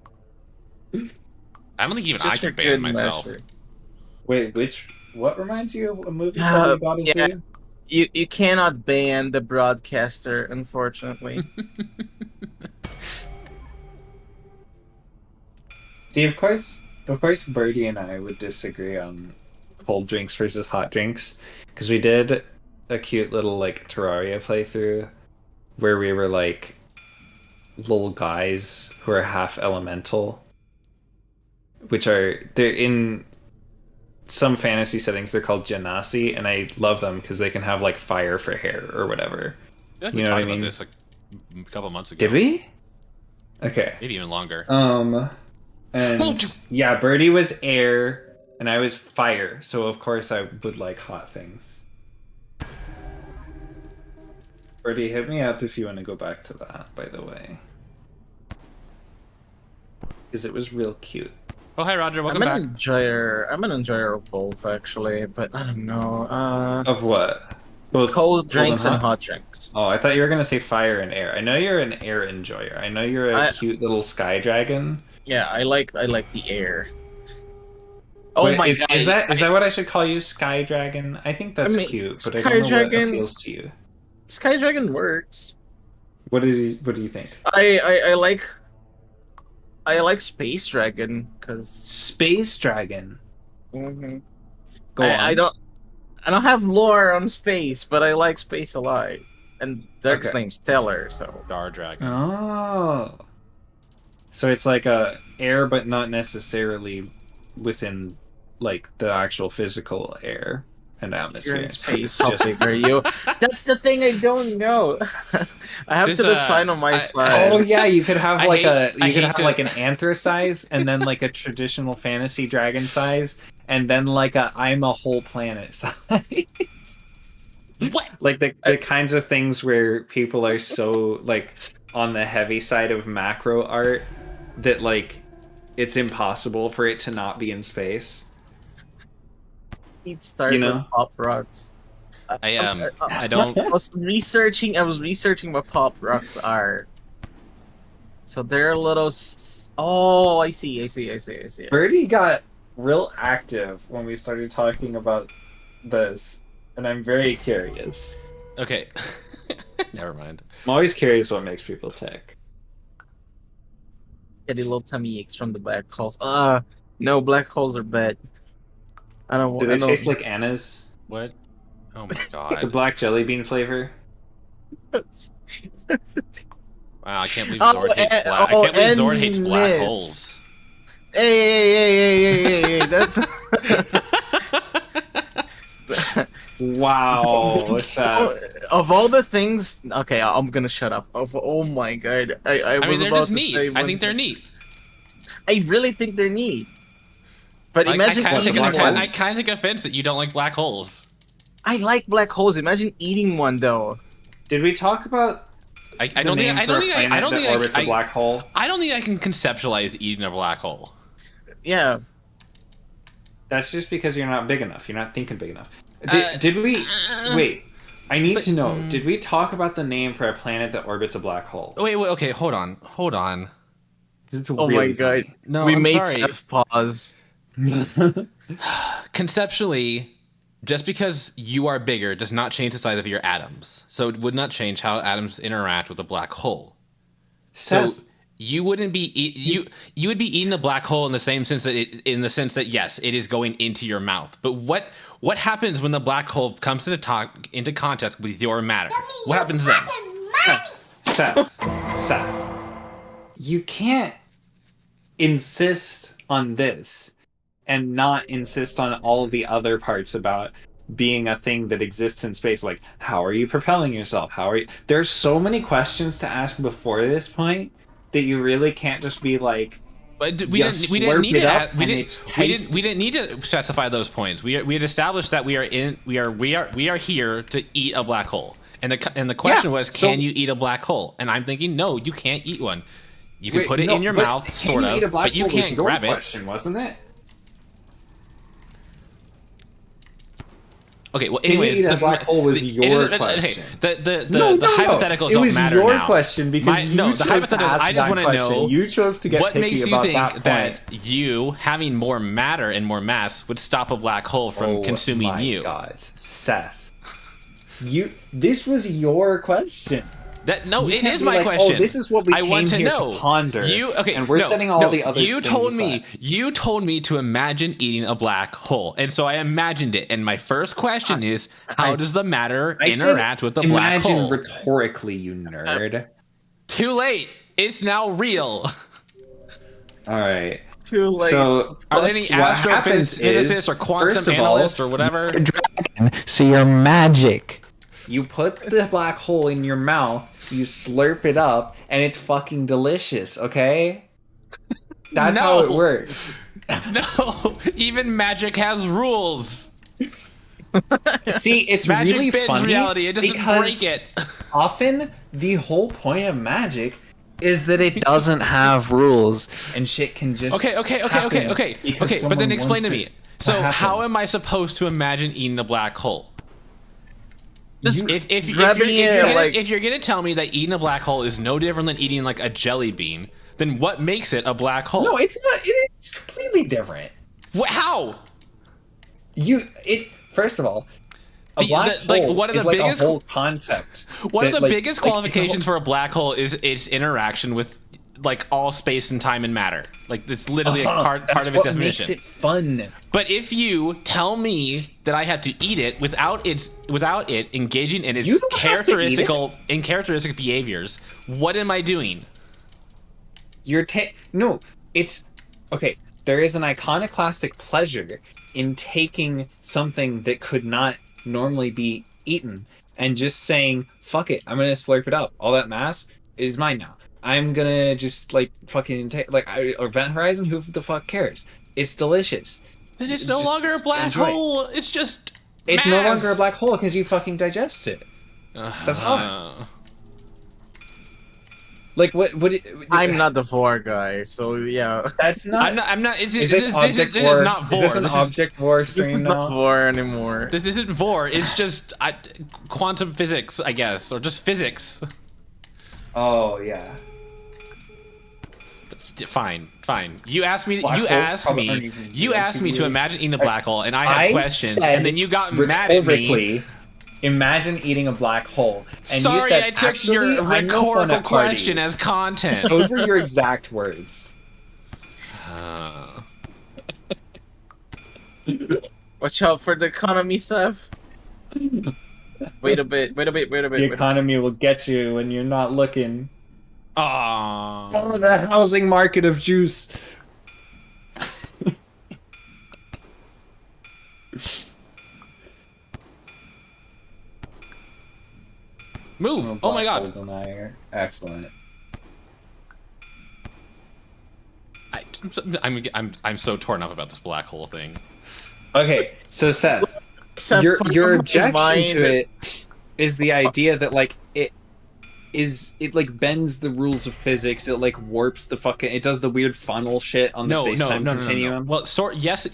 I don't think even Just I for can ban good myself. measure. Wait, what reminds you of a movie called God is You? You cannot ban the broadcaster, unfortunately. See, of course, Birdie and I would disagree on cold drinks versus hot drinks, because we did a cute little like Terraria playthrough where we were like little guys who are half elemental, they're in some fantasy settings. They're called genasi, and I love them because they can have like fire for hair or whatever. You know what I mean? About this a couple months ago. Did we? Okay. Maybe even longer. And yeah, Birdie was air, and I was fire, so of course I would like hot things. Birdie, hit me up if you want to go back to that, by the way. Because it was real cute. Oh, hi, Roger. Welcome back. I'm an enjoyer of both, actually, but I don't know. Of what? Both cold drinks and hot drinks. Oh, I thought you were going to say fire and air. I know you're an air enjoyer. I know you're a cute little sky dragon. Yeah, I like the air. Oh Wait, my god! Is that what I should call you, Sky Dragon? I think that's cute, but I don't know what appeals to you. Sky Dragon works. What do you think? I like Space Dragon because Space Dragon. mm-hmm. Go on. I don't have lore on space, but I like space a lot. And Dark's name's Stellar, so Star Dragon. Oh. So it's like a air, but not necessarily within like the actual physical air and atmosphere. you're in space. How big are you? That's the thing I don't know. I have to decide on my size. Oh yeah, you could have like like an anther size, and then like a traditional fantasy dragon size, and then like I'm a whole planet size. What? Like the kinds of things where people are so like on the heavy side of macro art that like it's impossible for it to not be in space. It starts with pop rocks. I don't. I was researching what pop rocks are. So they're little. Oh, I see. Birdie got real active when we started talking about this, and I'm very curious. Okay. Never mind. I'm always curious what makes people tick. Getting little tummy aches from the black holes. No, black holes are bad. I don't. Do they taste like Anna's? What? Oh my god. The black jelly bean flavor. Wow, I can't believe Zord hates black. I can't believe Zord hates black holes. Hey, that's. Wow. Of all the things, okay, I'm gonna shut up. Oh my god, I mean, was they're about just to neat. say. I think they're neat. I really think they're neat. But Like, imagine I eating one. kind of take offense that you don't like black holes. I like black holes. Imagine eating one though. Did we talk about? I don't think I orbits a black hole. I don't think I can conceptualize eating a black hole. Yeah. That's just because you're not big enough. You're not thinking big enough. Did we? Wait. I need to know. Did we talk about the name for a planet that orbits a black hole? Wait. Okay. Hold on. Oh my god. No, we I'm made sorry. Seth pause. Conceptually, just because you are bigger does not change the size of your atoms. So it would not change how atoms interact with a black hole. Seth, So you wouldn't be you would be eating a black hole in the same sense that yes, it is going into your mouth. But what happens when the black hole comes into contact with your matter? What happens then? Seth, you can't insist on this and not insist on all the other parts about being a thing that exists in space. Like, how are you propelling yourself? There's so many questions to ask before this point that you really can't just be like, but we didn't need to specify those points. We had established that we are here to eat a black hole. And the question was, can you eat a black hole? And I'm thinking, no, you can't eat one. You can put it in your mouth, sort of, but you can't grab it. Question, wasn't it? Okay, well, anyways, the black hole was your question. The hypotheticals don't matter now. It was your question because you chose to ask I just want to know. You chose to get what picky makes you about think that you having more matter and more mass would stop a black hole from consuming you? Oh my God, Seth, this was your question. It is my question. Oh, this is what we came here to ponder. And we're setting all the other things aside. You told me to imagine eating a black hole, and so I imagined it. And my first question is, how does the matter interact with the black hole? Imagine rhetorically, you nerd. Too late. It's now real. All right. Too late. So, are there any astrophysicists or quantum analysts or whatever? Dragon, so you're magic. You put the black hole in your mouth, you slurp it up, and it's fucking delicious, okay? That's how it works. No, even magic has rules. See, it's magic really bends funny reality. It doesn't break it. Often, the whole point of magic is that it doesn't have rules, and shit can just Okay. But then explain to me. So, how am I supposed to imagine eating a black hole? If you're gonna tell me that eating a black hole is no different than eating like a jelly bean, then what makes it a black hole? No, it's not. It's completely different. How? First of all, One of the biggest whole concept. One of the biggest qualifications for a black hole is its interaction with like all space and time and matter. Like it's literally a part of its definition. Makes it fun. But if you tell me that I had to eat it without it engaging in its characteristic behaviors, what am I doing? No, it's okay. There is an iconoclastic pleasure in taking something that could not normally be eaten and just saying, fuck it, I'm gonna slurp it up. All that mass is mine now. I'm gonna just like fucking take like Event Horizon. Who the fuck cares? It's delicious. Then it's no longer a black hole. It's just it's no longer a black hole because you fucking digest it. That's hot. Like what? I'm not the vor guy, so yeah. That's not. I'm not. This is not vor. Is this an object vor stream This is now? not vor anymore. This isn't vor. It's just quantum physics, I guess, or just physics. Oh yeah. Fine. You asked me. You asked me to imagine eating a black hole, and I had questions, and then you got mad at me. Imagine eating a black hole. And Sorry, you said, I took your rhetorical question as content. Those were your exact words. Watch out for the economy, Sev. Wait a bit. The economy will get you when you're not looking. Oh, the housing market of juice. move! Oh my god! Excellent. I'm so torn up about this black hole thing. Okay, so Seth, your objection to it is the idea that like it like bends the rules of physics. It like warps the fucking. It does the weird funnel shit on the space-time continuum. Well, yes,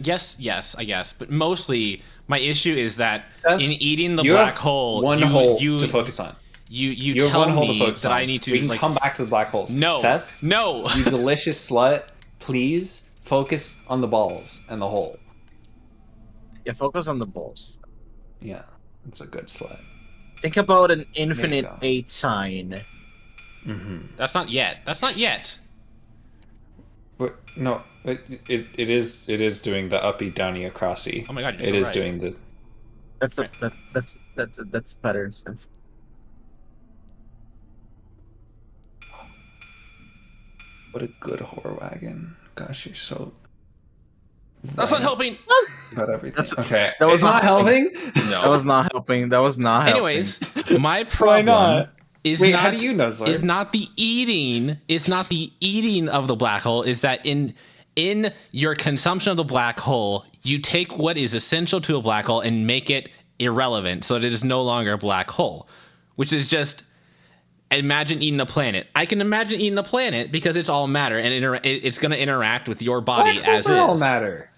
I guess, but mostly my issue is that in eating the black hole, you to focus on. You tell me that I need to. We can come back to the black holes. No, Seth, no. You delicious slut. Please focus on the balls and the hole. Yeah, focus on the balls. Yeah, it's a good slut. Think about an infinite 8 sign. Mm-hmm. That's not yet. But, no, it is doing the uppy downy acrossy. Oh my god, it is doing the. That's better stuff. What a good whore wagon. Gosh, you're so. That's not helping. About everything. Okay. That was not helping. No. That was not helping. Anyways, my problem is Wait, not. How do you know, Zoe? Is not the eating. It's not the eating of the black hole. Is that in your consumption of the black hole, you take what is essential to a black hole and make it irrelevant, so that it is no longer a black hole, which is just. Imagine eating a planet. I can imagine eating a planet because it's all matter, and it's going to interact with your body as is. All matter.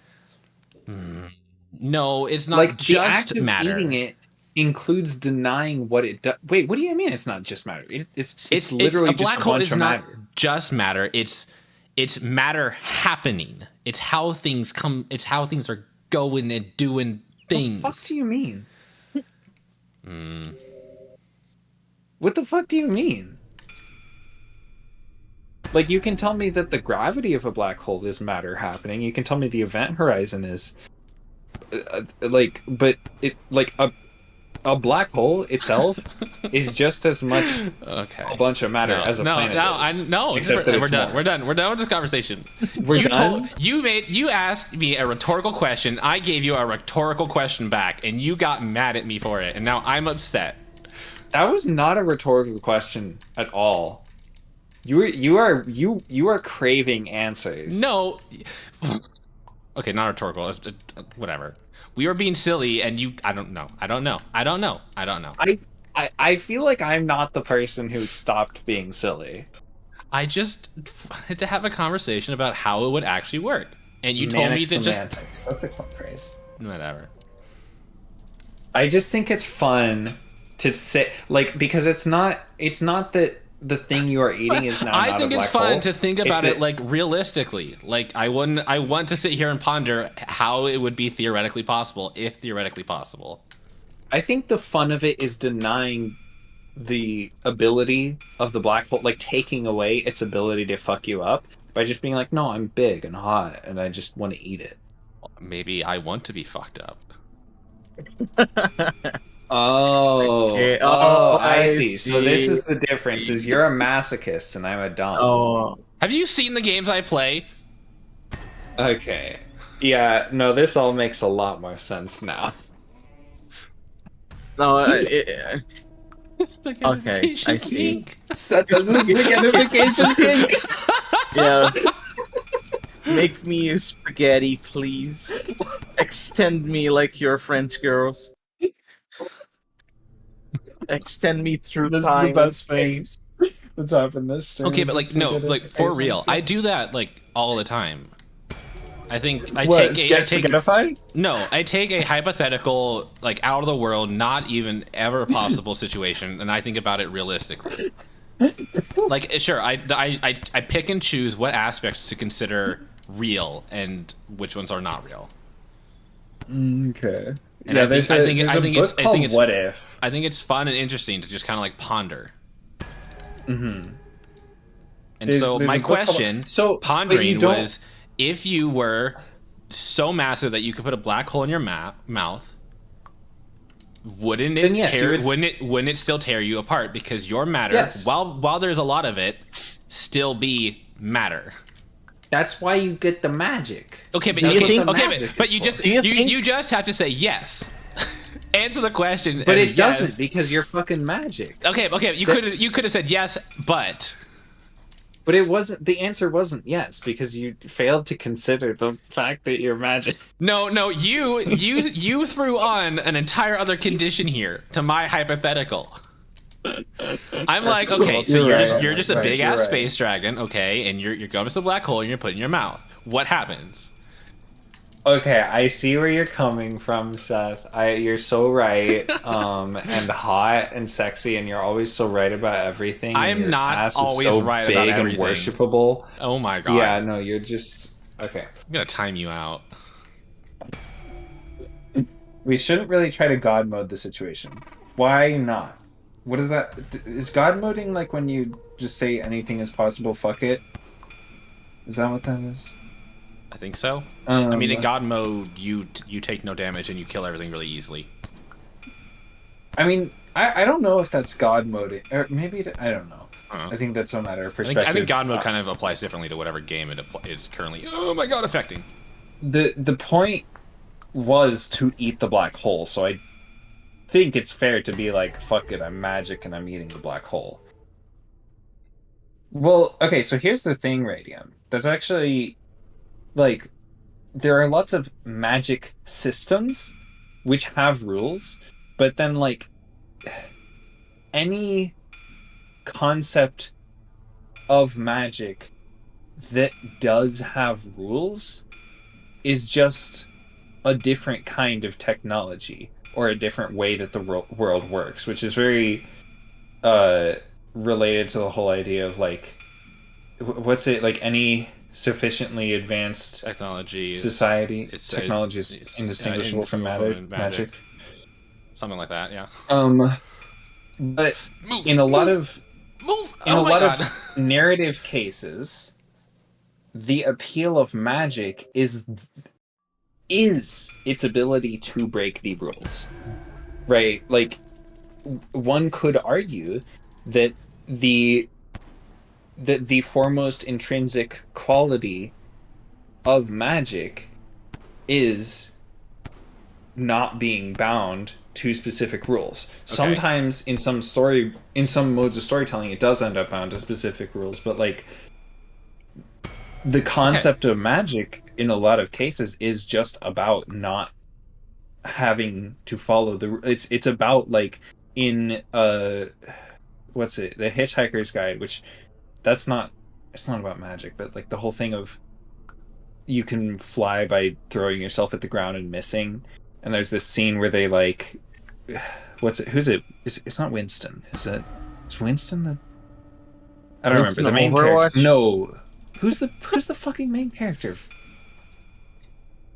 No, it's not like just the act of matter. Eating it includes denying what it does. Wait, what do you mean? It's not just matter. It's literally a black just hole a bunch is of not matter. just matter. It's matter happening. It's how things come. It's how things are going and doing things. What the fuck do you mean? What the fuck do you mean? Like, you can tell me that the gravity of a black hole is matter happening. You can tell me the event horizon is, a black hole itself is just as much a bunch of matter as a planet is. Except that we're done. We're done. We're done with this conversation. We're done? You asked me a rhetorical question. I gave you a rhetorical question back, and you got mad at me for it, and now I'm upset. That was not a rhetorical question at all. You are craving answers. No. Okay, not rhetorical. Whatever. We were being silly, and you. I don't know. I feel like I'm not the person who stopped being silly. I just wanted to have a conversation about how it would actually work, and you told me to semantics. That's a cool phrase. Whatever. I just think it's fun to say, like, because it's not that the thing you are eating is now. I think it's fun hole. to think about it like realistically. Like I want to sit here and ponder how it would be theoretically possible, if theoretically possible. I think the fun of it is denying the ability of the black hole, like taking away its ability to fuck you up by just being like, no, I'm big and hot and I just want to eat it. Maybe I want to be fucked up. I see. So this is the difference: is you're a masochist and I'm a dom. Oh, have you seen the games I play? Okay. Yeah. No, this all makes a lot more sense now. no. Okay, I see. Spaghettification kink. Yeah. Make me a spaghetti, please. Extend me like your French girls. Extend me through This time. is the best thing that's happened this stream. Okay, but like no, like for real, I do that like all the time. I think I take a hypothetical, like out of the world, not even ever possible situation, and I think about it realistically. Like, sure, I pick and choose what aspects to consider real and which ones are not real. Okay. And yeah, I think it's What If? I think it's fun and interesting to just kind of like ponder. Mm-hmm. And so my question, pondering was, if you were so massive that you could put a black hole in your mouth, wouldn't it still tear you apart? Because your matter, while there's a lot of it, still be matter. That's why you get the magic. Okay, but you just have to say yes. Answer the question. But it doesn't, because you're fucking magic. Okay, you could have said yes, but it wasn't. The answer wasn't yes, because you failed to consider the fact that you're magic. No, you threw on an entire other condition here to my hypothetical. I'm like, okay, so you're just a big ass space dragon, okay, and you're going to the black hole and you're putting in your mouth. What happens? Okay, I see where you're coming from, Seth. You're so right, and hot and sexy, and you're always so right about everything. I'm not always right about everything. And worshipable. Oh my god. Yeah, no, you're just okay. I'm gonna time you out. We shouldn't really try to God mode the situation. Why not? What is that? Is God moding like when you just say anything is possible? Fuck it. Is that what that is? I think so. I mean, in God mode, you take no damage and you kill everything really easily. I mean, I don't know if that's God mode, or maybe I don't know. I think that's a matter of perspective. I think God mode kind of applies differently to whatever game it is currently. Oh my god, affecting. The point was to eat the black hole, so I think it's fair to be like, fuck it, I'm magic and I'm eating the black hole. Well, okay, so here's the thing, Radium. There's actually, like, there are lots of magic systems which have rules, but then, like, any concept of magic that does have rules is just a different kind of technology or a different way that the world works, which is very related to the whole idea of, like, what's it, like, any sufficiently advanced technology society technology is indistinguishable from magic, something like that. Yeah. But in a lot of narrative cases, the appeal of magic is its ability to break the rules, right? Like, one could argue that the foremost intrinsic quality of magic is not being bound to specific rules. Okay. Sometimes in some modes of storytelling, it does end up bound to specific rules, but, like, the concept of magic in a lot of cases is just about not having to follow it's about, like, in what's it, The Hitchhiker's Guide, which it's not about magic, but, like, the whole thing of you can fly by throwing yourself at the ground and missing, and there's this scene where they, like, what's it, who's it, it's not Winston, is it? It's Winston that I don't remember the main character. No, who's the fucking main character?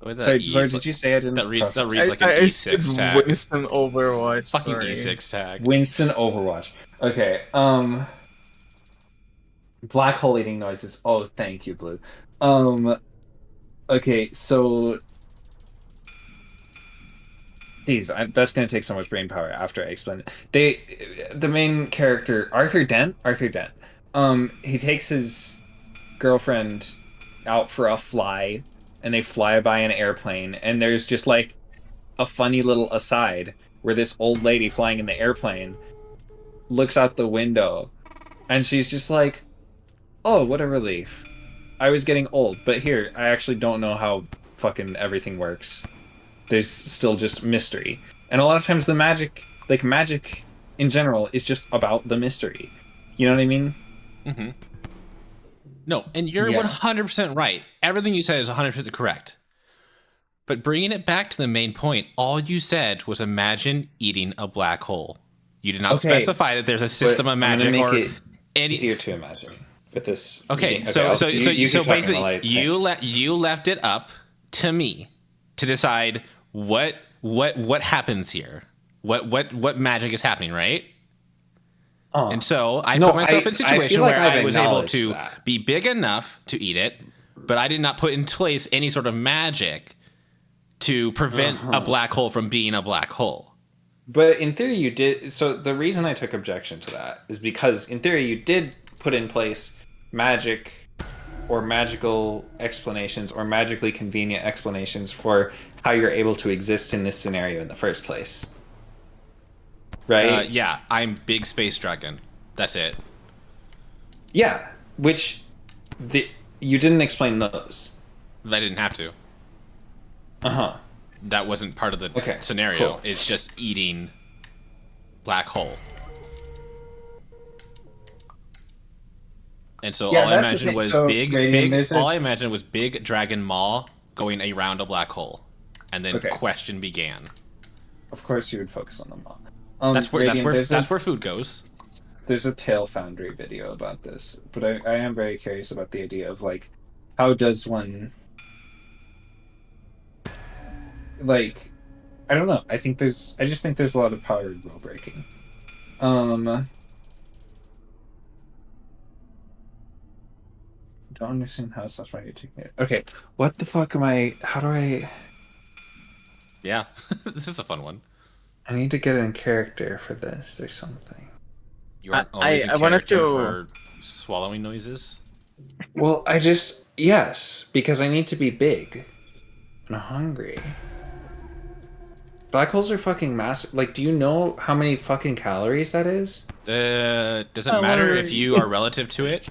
Sorry, did you say I didn't? That reads like an E6 tag. Winston Overwatch. Fucking sorry. E6 tag. Winston Overwatch. Okay. Black hole eating noises. Oh, thank you, Blue. Okay, so. Jeez, that's gonna take so much brain power after I explain it. The main character, Arthur Dent. He takes his girlfriend out for a fly, and they fly by an airplane, and there's just like a funny little aside where this old lady flying in the airplane looks out the window, and she's just like, "Oh, what a relief. I was getting old, but here, I actually don't know how fucking everything works. There's still just mystery." And a lot of times the magic in general is just about the mystery. You know what I mean? Mm-hmm. No, and you're 100% right. Everything you said is 100% correct. But bringing it back to the main point, all you said was imagine eating a black hole. You did not specify that there's a system of magic or any easier to imagine with this. Okay, so basically you left it up to me to decide what happens here. What magic is happening, right? And so I put myself in a situation where I was able to be big enough to eat it, but I did not put in place any sort of magic to prevent a black hole from being a black hole. But in theory you did. So the reason I took objection to that is because in theory you did put in place magic or magical explanations or magically convenient explanations for how you're able to exist in this scenario in the first place. Right? Yeah, I'm big space dragon. That's it. Yeah, which you didn't explain those. I didn't have to. Uh-huh. That wasn't part of the scenario. Cool. It's just eating black hole. And so all I imagined was all I imagined was big dragon maw going around a black hole. And then question began. Of course you would focus on the maw. That's where food goes. There's a Tail Foundry video about this, but I am very curious about the idea of like, how does one, like, I don't know. I just think there's a lot of power in rule breaking. Don't understand how that's why you're taking it. Okay, what the fuck how do I? Yeah, this is a fun one. I need to get in character for this or something. You aren't always in character for swallowing noises? Well, yes, because I need to be big and hungry. Black holes are fucking massive. Like, do you know how many fucking calories that is? Does it matter if you are relative to it?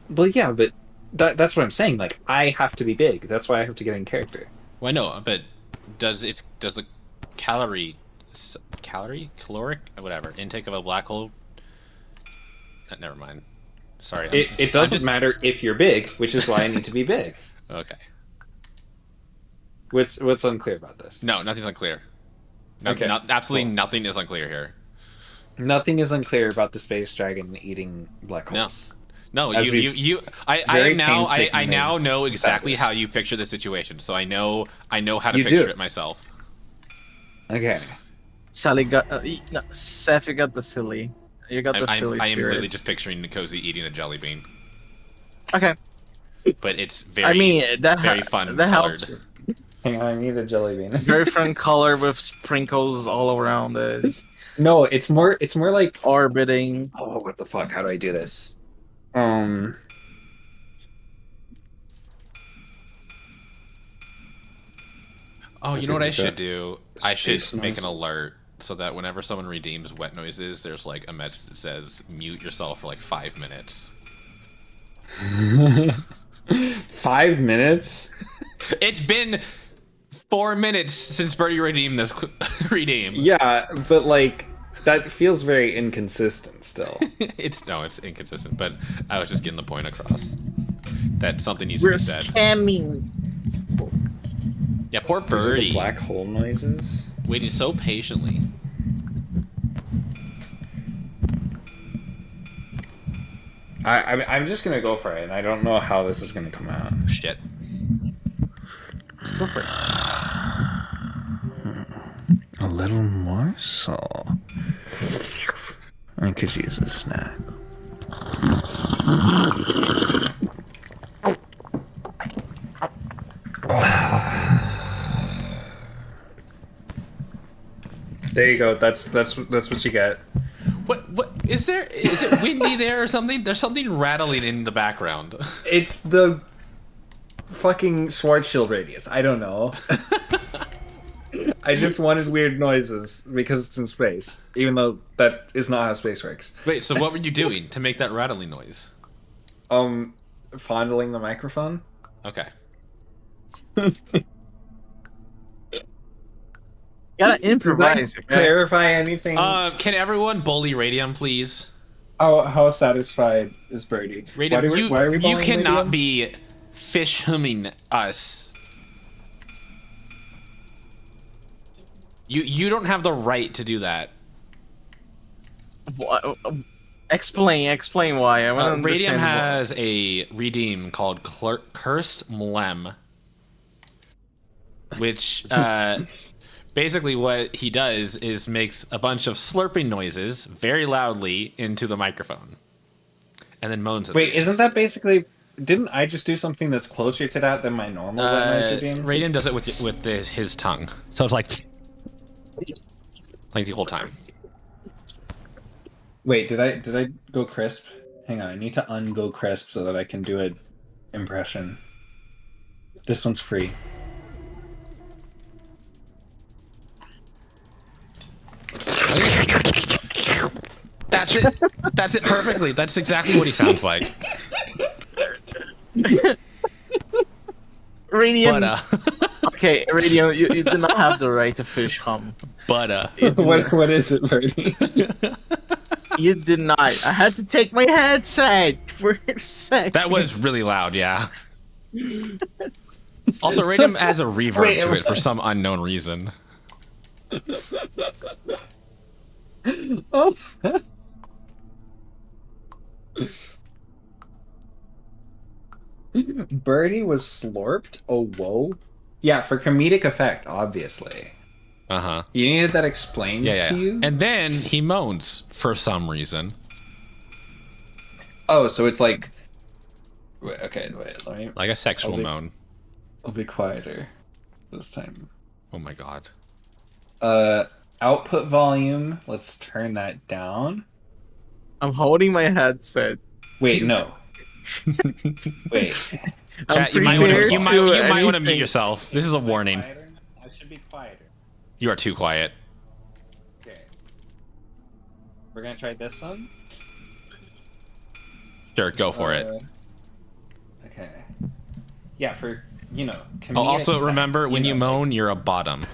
Well, yeah, but that's what I'm saying. Like, I have to be big. That's why I have to get in character. Well, I know, but does the caloric, whatever, intake of a black hole? Never mind. Sorry. It doesn't matter if you're big, which is why I need to be big. Okay. What's unclear about this? No, nothing's unclear. Absolutely nothing is unclear here. Nothing is unclear about the space dragon eating black holes. No, I now know exactly how you picture the situation, so I know how to picture it myself. Okay. Sally got Seth, you got the silly. You got the silly. I am literally just picturing Nikosi eating a jelly bean. Okay. But it's very very fun. That colored. helps. Hang on, I need a jelly bean. Very fun color with sprinkles all around it. No, it's more like orbiting. Oh, what the fuck? How do I do this? Oh, you know what I should do? I should make an alert so that whenever someone redeems wet noises, there's like a message that says mute yourself for like 5 minutes. 5 minutes? It's been 4 minutes since Birdie redeemed this redeem. Yeah, but like that feels very inconsistent still. It's inconsistent, but I was just getting the point across that something needs to be said. We're scamming. Yeah, poor Birdie. Black hole noises. Waiting so patiently. I'm just gonna go for it, and I don't know how this is gonna come out. Shit. Let's go for it. A little morsel. I could use a snack. There you go. That's what you get. What is there? Is it windy there or something? There's something rattling in the background. It's the fucking Schwarzschild radius. I don't know. I just wanted weird noises because it's in space, even though that is not how space works. Wait, so what were you doing to make that rattling noise? Fondling the microphone. Okay. Gotta improvise. Does that clarify anything? Can everyone bully Radium, please? How satisfied is Birdie? Radium, why are we you bullying cannot Radium? be fish humming us. You don't have the right to do that. Explain why. I want to Radium understand. has a redeem called Cursed Mlem, which basically what he does is makes a bunch of slurping noises very loudly into the microphone, and then moans at Wait, them. isn't that basically? Didn't I just do something that's closer to that than my normal wet noise redeems? Radium does it with his tongue, so it's like the whole time. Wait, did I go crisp? Hang on, I need to ungo crisp so that I can do an impression. This one's free. That's it. That's it perfectly. That's exactly what he sounds like. Radium. Butter. Okay, Radium, you do not have the right to fish hum. Butter. What is it, Birdie? You did not. I had to take my headset for a sec. That was really loud, yeah. Also, Radium has a reverb to it for some unknown reason. Oh. Birdie was slurped? Oh, whoa. Yeah, for comedic effect, obviously. Uh-huh. You needed that explained to you? And then he moans for some reason. Oh, so it's like... Wait, okay, wait, let me... Like a sexual moan. I'll be quieter this time. Oh my god. Output volume, let's turn that down. I'm holding my headset. Wait, no. Wait. Chat, you might want to mute yourself. This is a warning. I should be quieter. You are too quiet. Okay. We're gonna try this one? Sure, go for it. Okay. Yeah, for, you know, comedic Also, effect, remember, when you know, moan, you're a bottom.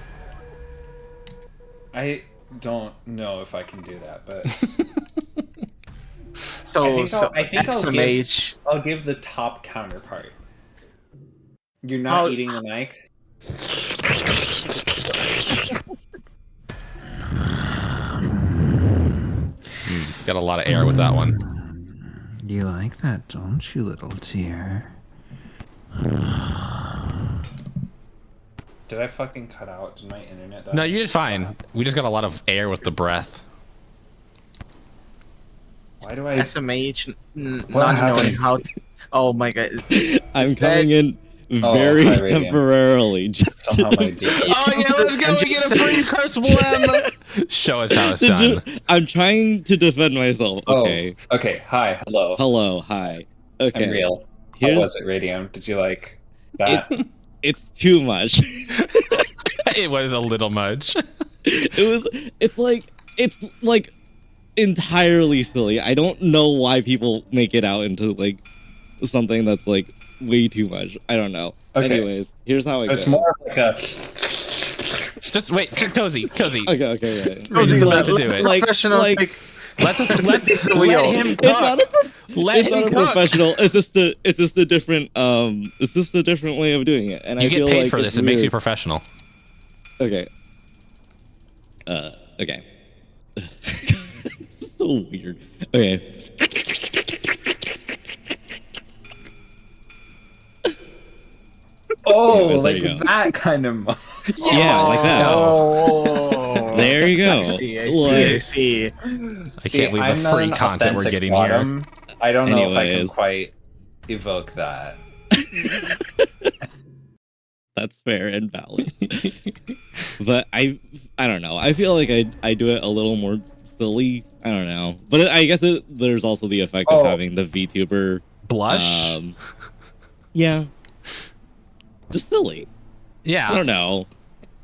I don't know if I can do that, but... So I think XMH. I'll give the top counterpart. You're not eating the mic? Got a lot of air with that one. You like that, don't you, little dear? Did I fucking cut out? Did my internet die? No, you did fine. We just got a lot of air with the breath. Why do I... SMH What not happened? knowing how to... Oh my god. I'm coming in very hi, Radiant. temporarily. Just Somehow my dude. Oh yeah, let's go. We get a free Crucible M. Show us how it's done. I'm trying to defend myself. Okay. Oh, okay. Hi. Hello. Hello. Hi. Okay. I'm real. How was it, Radium? Did you like that? It's too much. It was a little much. It's like entirely silly. I don't know why people make it out into like something that's like way too much. I don't know. Okay. Anyways, here's how it goes. It's more like a... Just wait, cozy. Okay, yeah. Cozy's allowed to do it. Professional take. Let him It's not cook. it's not a professional. It's just a different way of doing it. And You I get feel paid like for it's this. It makes you weird. professional. Okay. Okay. It's so weird. Okay. Oh, Anyways, there like you go. that kind of. Yeah, like that. Oh, There you go. I see. See, can't believe I'm the not free an content we're authentic getting bottom. I don't know if I can Anyways. quite evoke that. That's fair and valid. But I don't know. I feel like I do it a little more silly. I don't know. But I guess there's also the effect of having the VTuber Blush? Yeah. Just silly. Yeah. I don't know.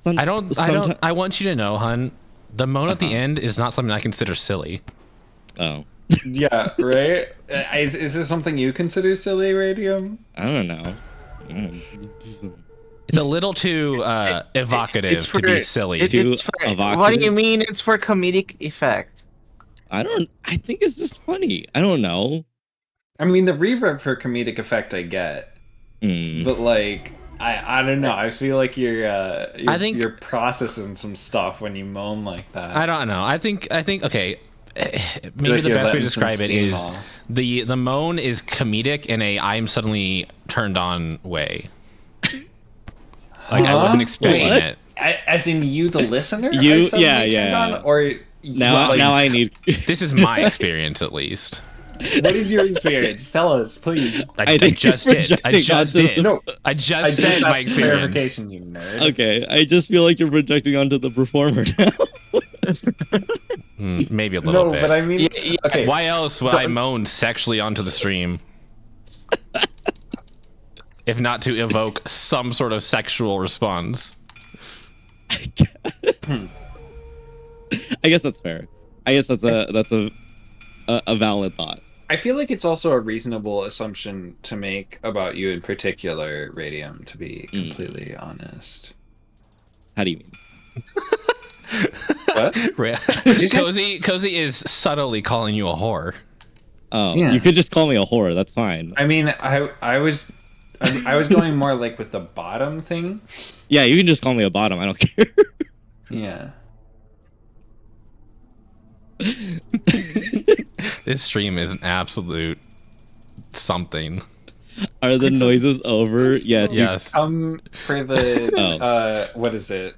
I want you to know, hun, the moan at the end is not something I consider silly. Oh. Yeah, right? Is this something you consider silly, Radium? I don't know. It's a little too evocative to be silly. What do you mean it's for comedic effect? I think it's just funny. I don't know. I mean, the reverb for comedic effect I get. But like, I don't know. I feel like you're processing some stuff when you moan like that. I don't know. I think okay. Maybe the best way to describe it is the moan is comedic in a I'm suddenly turned on way. Like I wasn't expecting it. As in you, the listener. Yeah. Or now I need. This is my experience, at least. What is your experience? Tell us, please. I just did. I just did. No, I just said my experience. Clarification, you nerd. Okay, I just feel like you're projecting onto the performer now. Maybe a little bit. No, but I mean, okay. Why else would I moan sexually onto the stream? If not to evoke some sort of sexual response. I guess that's fair. I guess that's a valid thought. I feel like it's also a reasonable assumption to make about you in particular, Radium, to be completely honest. How do you mean? What? Cozy is subtly calling you a whore. Oh, yeah. You could just call me a whore. That's fine. I mean, I was going more like with the bottom thing. Yeah, you can just call me a bottom. I don't care. Yeah. This stream is an absolute something. Are the noises over? Yes. Yes. Come for the what is it?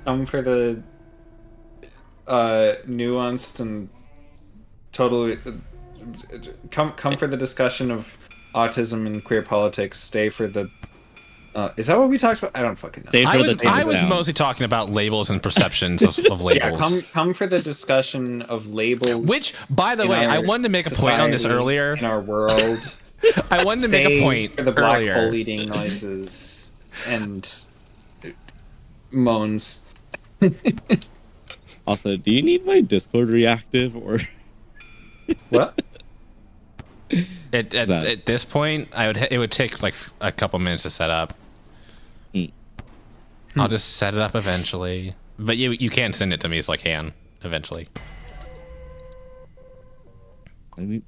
Come for the nuanced and totally come for the discussion of autism and queer politics. Stay for the is that what we talked about? I don't fucking know. I was mostly talking about labels and perceptions of labels. Yeah, come for the discussion of labels. Which, by the way, I wanted to make a point on this earlier. In our world. I wanted to make a point for the black earlier. hole eating noises and moans. Also, do you need my Discord reactive or what? At this point, it would take like a couple minutes to set up. I'll just set it up eventually. But you can send it to me so I can eventually. I mean,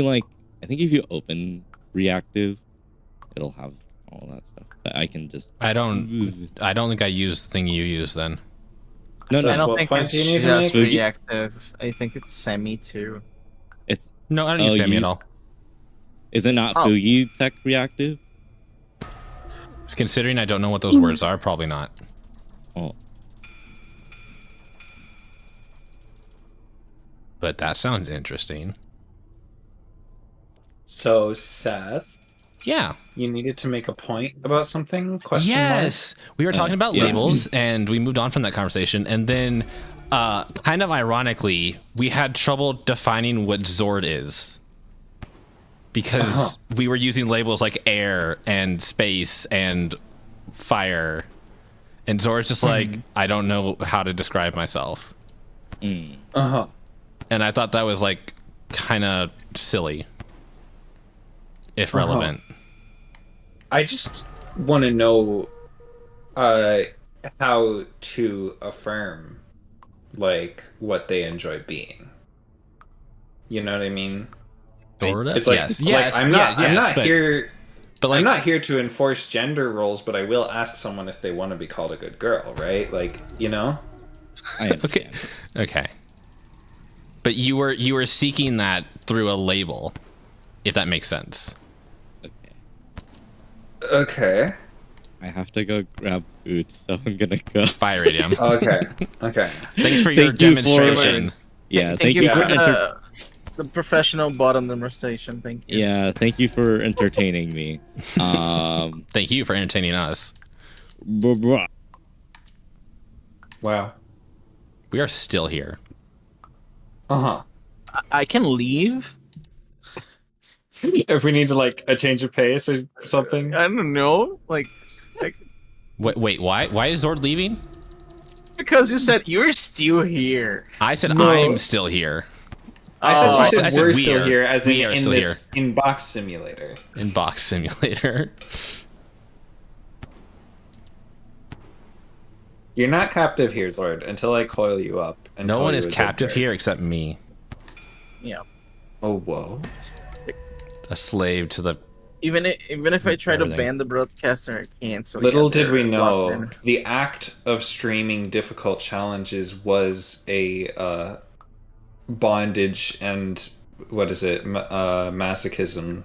like, I think if you open reactive, it'll have all that stuff. But I can just. I don't think I use the thing you use then. No, I don't think it's just reactive. I think it's semi too. No, I don't use semi at all. Is it not Fugi Tech reactive? Considering I don't know what those words are, probably not. Oh. But that sounds interesting. So, Seth. Yeah. You needed to make a point about something? Yes. We were talking about labels, and we moved on from that conversation. And then, kind of ironically, we had trouble defining what Zord is. Because we were using labels like air and space and fire. And Zord's just like, I don't know how to describe myself. And I thought that was like kind of silly. If relevant. I just want to know how to affirm like what they enjoy being. You know what I mean? It's like, yes, I'm not here to enforce gender roles, but I will ask someone if they want to be called a good girl, right? Like, you know? I understand. Okay. But you were seeking that through a label, if that makes sense. Okay. Okay. I have to go grab food, so I'm gonna go. Bye, Radium. Okay. Okay. Thanks for your Thank you for- demonstration. Yeah, Thank you for enter- the professional bottom demonstration. Thank you. Yeah, thank you for entertaining me. Thank you for entertaining us. Bruh. Wow. We are still here. Uh-huh. I can leave. If we need to like a change of pace or something. I don't know. Like Wait, why? Why is Zord leaving? because you said you're still here. I said No. I'm still here. I thought you said I said we're we still are. here, as in We are in still this in box simulator. In Box Simulator. You're not captive here, Lord, until I coil you up. And No tell one you is a captive good here word. except me. Yeah. Oh, whoa. A slave to the... Even if I try to Everything. ban the broadcaster, I can't. So Little yeah, did we they're know, locked in. the act of streaming difficult challenges was a bondage and, what is it, masochism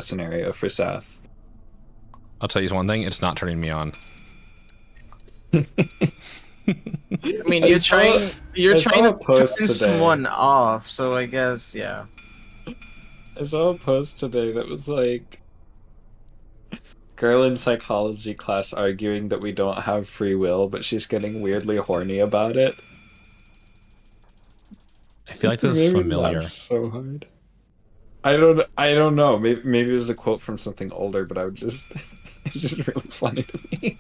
scenario for Seth. I'll tell you one thing, it's not turning me on. I mean, I you're saw- trying I saw to a post turn today. someone off. So I guess yeah. I saw a post today that was like, girl in psychology class arguing that we don't have free will, but she's getting weirdly horny about it. I feel like this is Made me familiar. laugh so hard. I don't know. Maybe it was a quote from something older, but I would just it's just really funny to me.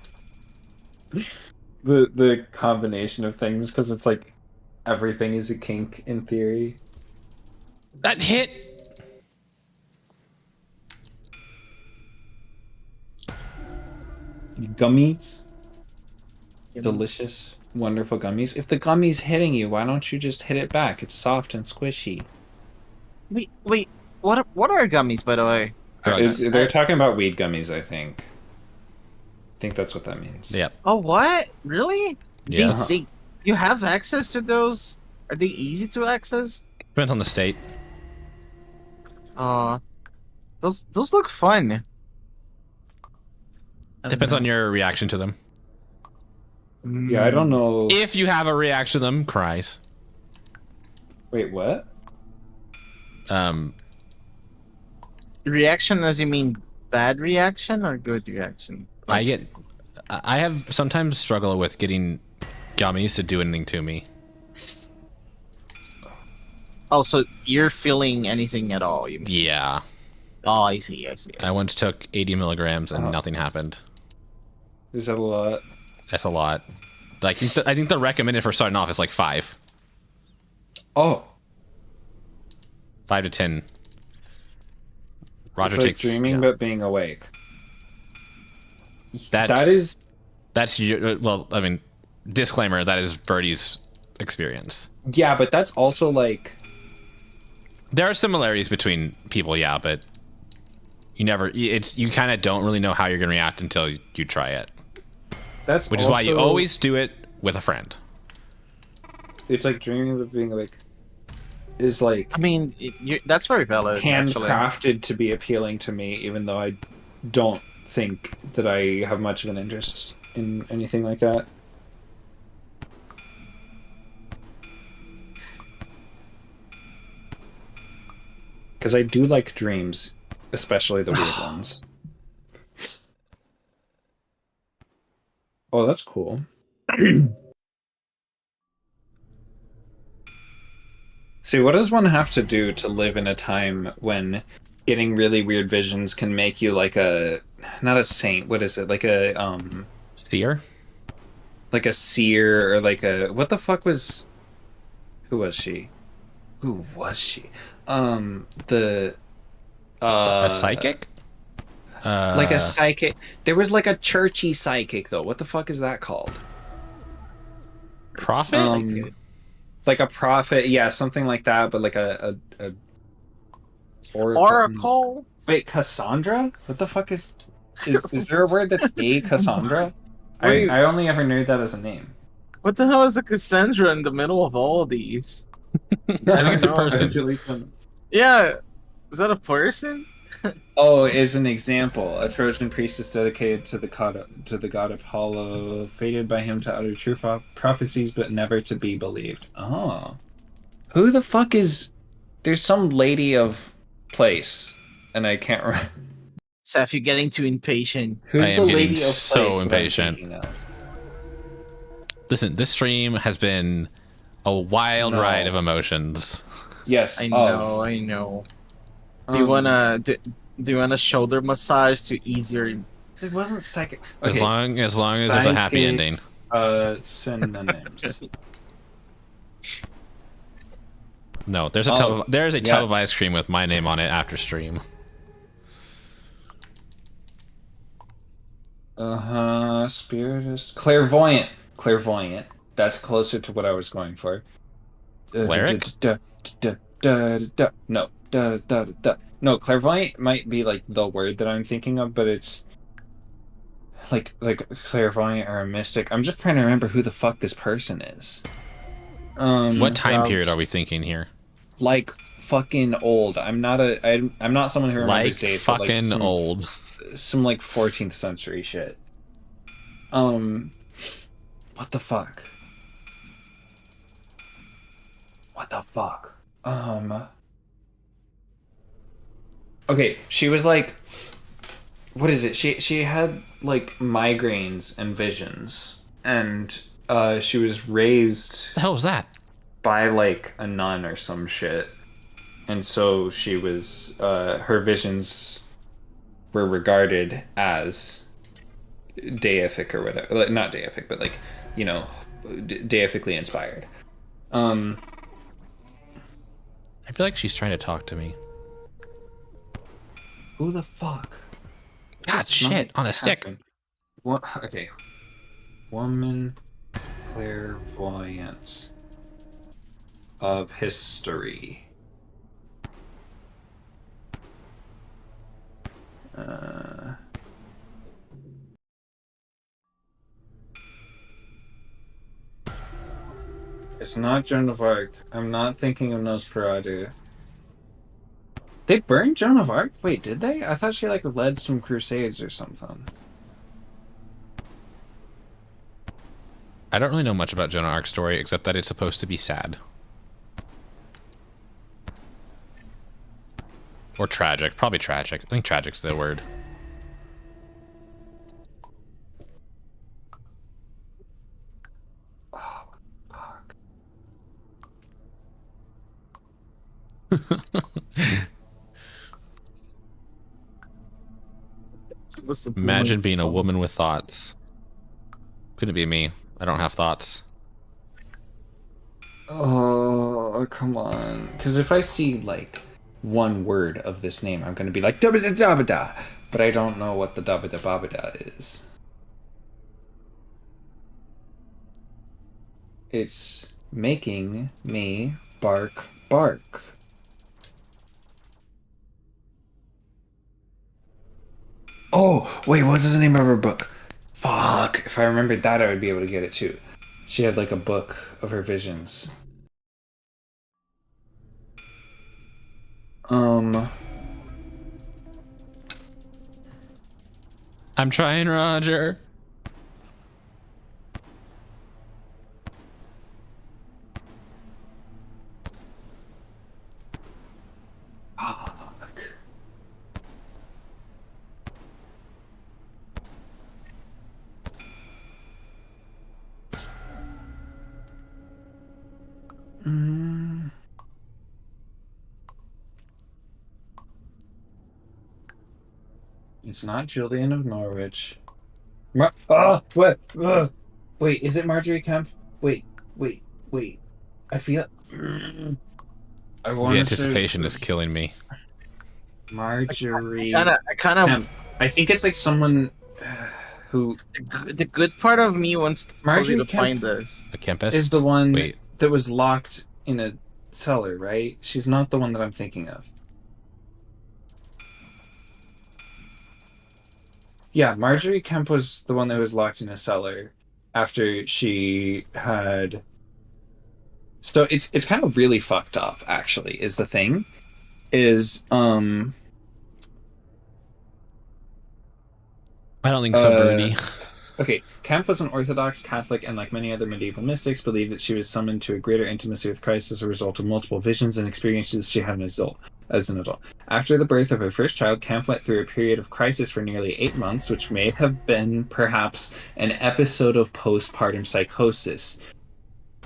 The combination of things, because it's like everything is a kink in theory. That hit! Gummies. Delicious, wonderful gummies. If the gummy's hitting you, why don't you just hit it back? It's soft and squishy. Wait. What are gummies, by the way? They're talking about weed gummies, I think. I think that's what that means. Yep. Oh, what? Really? Yeah. You have access to those? Are they easy to access? Depends on the state. Those look fun. Depends on your reaction to them. Yeah, I don't know. If you have a reaction to them, cries. Wait, what? Reaction as you mean bad reaction or good reaction? I have sometimes struggle with getting gummies to do anything to me. Oh, so you're feeling anything at all? You mean? Yeah. Oh, I see. I once took 80 milligrams and nothing happened. Is that a lot? That's a lot. I think the recommended for starting off is like 5. Oh. 5 to 10. Roger It's like takes dreaming yeah. but being awake. That's well, I mean, disclaimer, that is Birdie's experience. Yeah, but that's also like There are similarities between people, yeah, but you kind of don't really know how you're going to react until you try it. Which is why you always do it with a friend. It's like dreaming but being awake is like, I mean, that's very valid. handcrafted to be appealing to me, even though I don't think that I have much of an interest in anything like that. Because I do like dreams, especially the weird ones. Oh, that's cool. See, what does one have to do to live in a time when getting really weird visions can make you like not a saint, what is it? Like a, Seer? like a seer or like what the fuck was, who was she? A psychic? Like a psychic. There was like a churchy psychic though. What the fuck is that called? Prophet? Like a prophet, yeah, something like that, but like a Oracle. Wait, Cassandra? What the fuck is there a word that's a Cassandra? I only ever knew that as a name. What the hell is a Cassandra in the middle of all of these? I think it's a It's person. really fun. Yeah, is that a person? Oh, as an example, a Trojan priestess dedicated to the god Apollo, fated by him to utter true prophecies, but never to be believed. Oh, who the fuck is? There's some lady of place, and I can't remember. Seth, you're getting too impatient. I Who's am the getting lady of so place impatient. that I'm thinking of? Listen, this stream has been a wild ride of emotions. Yes, I know, I know. Do you wanna shoulder massage to ease your? It wasn't psychic. As Okay. long as there's a happy ending. Synonyms. No, there's a tub of ice cream with my name on it after stream. Spiritist, clairvoyant. That's closer to what I was going for. Cleric? No, clairvoyant might be like the word that I'm thinking of, but it's like clairvoyant or a mystic. I'm just trying to remember who the fuck this person is. What time period are we thinking here? Like fucking old. I'm not someone who remembers dates. Fucking old. Some like 14th century shit. What the fuck? Okay, she was like, what is it? She had like migraines and visions, and she was raised. The hell was that? By like a nun or some shit, and so she was. Her visions were regarded as deific or whatever. Like, not deific, but like, you know, deifically inspired. I feel like she's trying to talk to me. Who the fuck? God, shit, on a stick. What? Okay. Woman clairvoyance of history. It's not Joan of Arc. I'm not thinking of Nosferatu. They burned Joan of Arc? Wait, did they? I thought she like led some crusades or something. I don't really know much about Joan of Arc's story except that it's supposed to be sad. Or tragic. Probably tragic. I think tragic's the word. Oh, fuck. Imagine being a woman with thoughts. Couldn't be me. I don't have thoughts. Oh, come on. Because if I see, like, one word of this name, I'm going to be like, da-ba-da-da-ba-da. But I don't know what the da-ba-da-ba-ba-da is. It's making me bark. Oh, wait, what is the name of her book? Fuck. If I remembered that, I would be able to get it too. She had like a book of her visions. I'm trying, Roger. Fuck. It's not Julian of Norwich. Wait, is it Marjorie Kemp? Wait. I feel. The anticipation is killing me. Marjorie. I kind of. Kemp. I think it's like someone who. The good part of me wants Marjorie to Kemp find this. A Kempist? Is the one Wait. that was locked in a cellar, right? She's not the one that I'm thinking of. Yeah, Marjorie Kemp was the one that was locked in a cellar after she had. So it's kind of really fucked up, actually, is the thing. Is I don't think so, Birdie. Okay, Kemp was an Orthodox Catholic and, like many other medieval mystics, believed that she was summoned to a greater intimacy with Christ as a result of multiple visions and experiences she had as an adult. After the birth of her first child, Kemp went through a period of crisis for nearly 8 months, which may have been perhaps an episode of postpartum psychosis.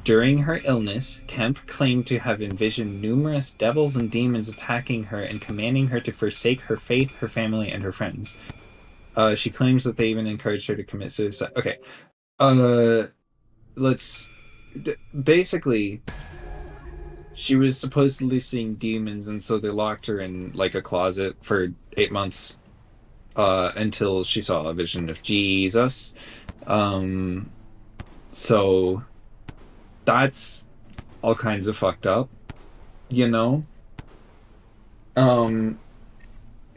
During her illness, Kemp claimed to have envisioned numerous devils and demons attacking her and commanding her to forsake her faith, her family, and her friends. She claims that they even encouraged her to commit suicide. Okay. Basically, she was supposedly seeing demons, and so they locked her in, like, a closet for 8 months, until she saw a vision of Jesus. So that's all kinds of fucked up, you know?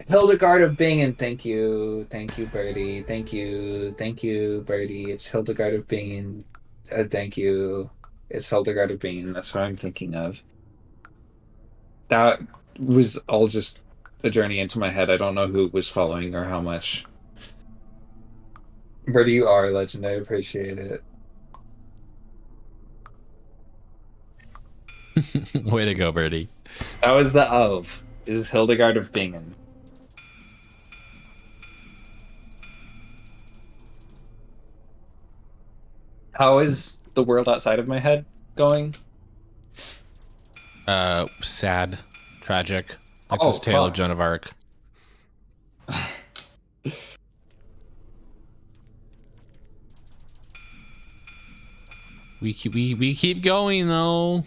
Hildegard of Bingen, thank you, Birdie, thank you, Birdie. It's Hildegard of Bingen. Thank you. It's Hildegard of Bingen. That's what I'm thinking of. That was all just a journey into my head. I don't know who was following or how much. Birdie, you are a legend. I appreciate it. Way to go, Birdie. That was the of. This is Hildegard of Bingen. How is the world outside of my head going? Sad, tragic, like this tale of Joan of Arc. We keep going though.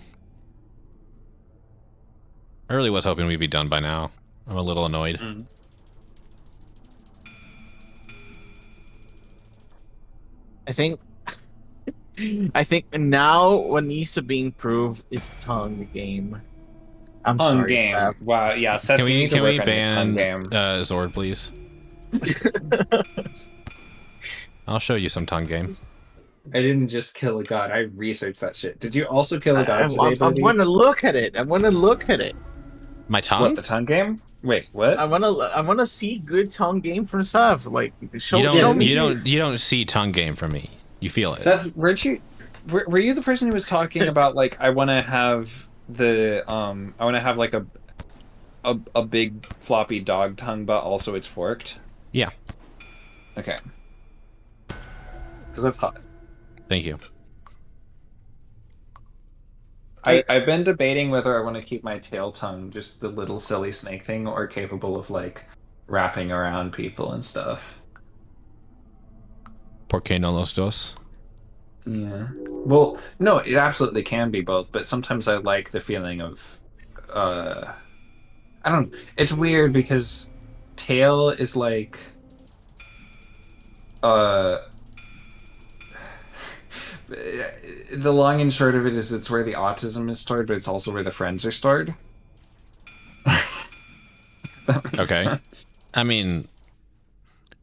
I really was hoping we'd be done by now. I'm a little annoyed. I think now what needs to be improved is tongue game. I'm tongue sorry, game. Seth. Wow, yeah. Seth, Can we ban game. Zord, please? I'll show you some tongue game. I didn't just kill a god. I researched that shit. Did you also kill a god today, I Birdie? want to look at it. My tongue? What, the tongue game? Wait, what? I want to see good tongue game from Seth. Like, show me. You don't see tongue game from me. You feel it. Seth, were you the person who was talking about, like, I want to have like a big floppy dog tongue, but also it's forked? Yeah. Okay. Because that's hot. Thank you. I've been debating whether I want to keep my tail tongue just the little silly snake thing or capable of, like, wrapping around people and stuff. ¿Por qué no los dos? Yeah. Well, no, it absolutely can be both, but sometimes I like the feeling of, I don't know. It's weird because tail is like, the long and short of it is it's where the autism is stored, but it's also where the friends are stored. Okay. Sense. I mean,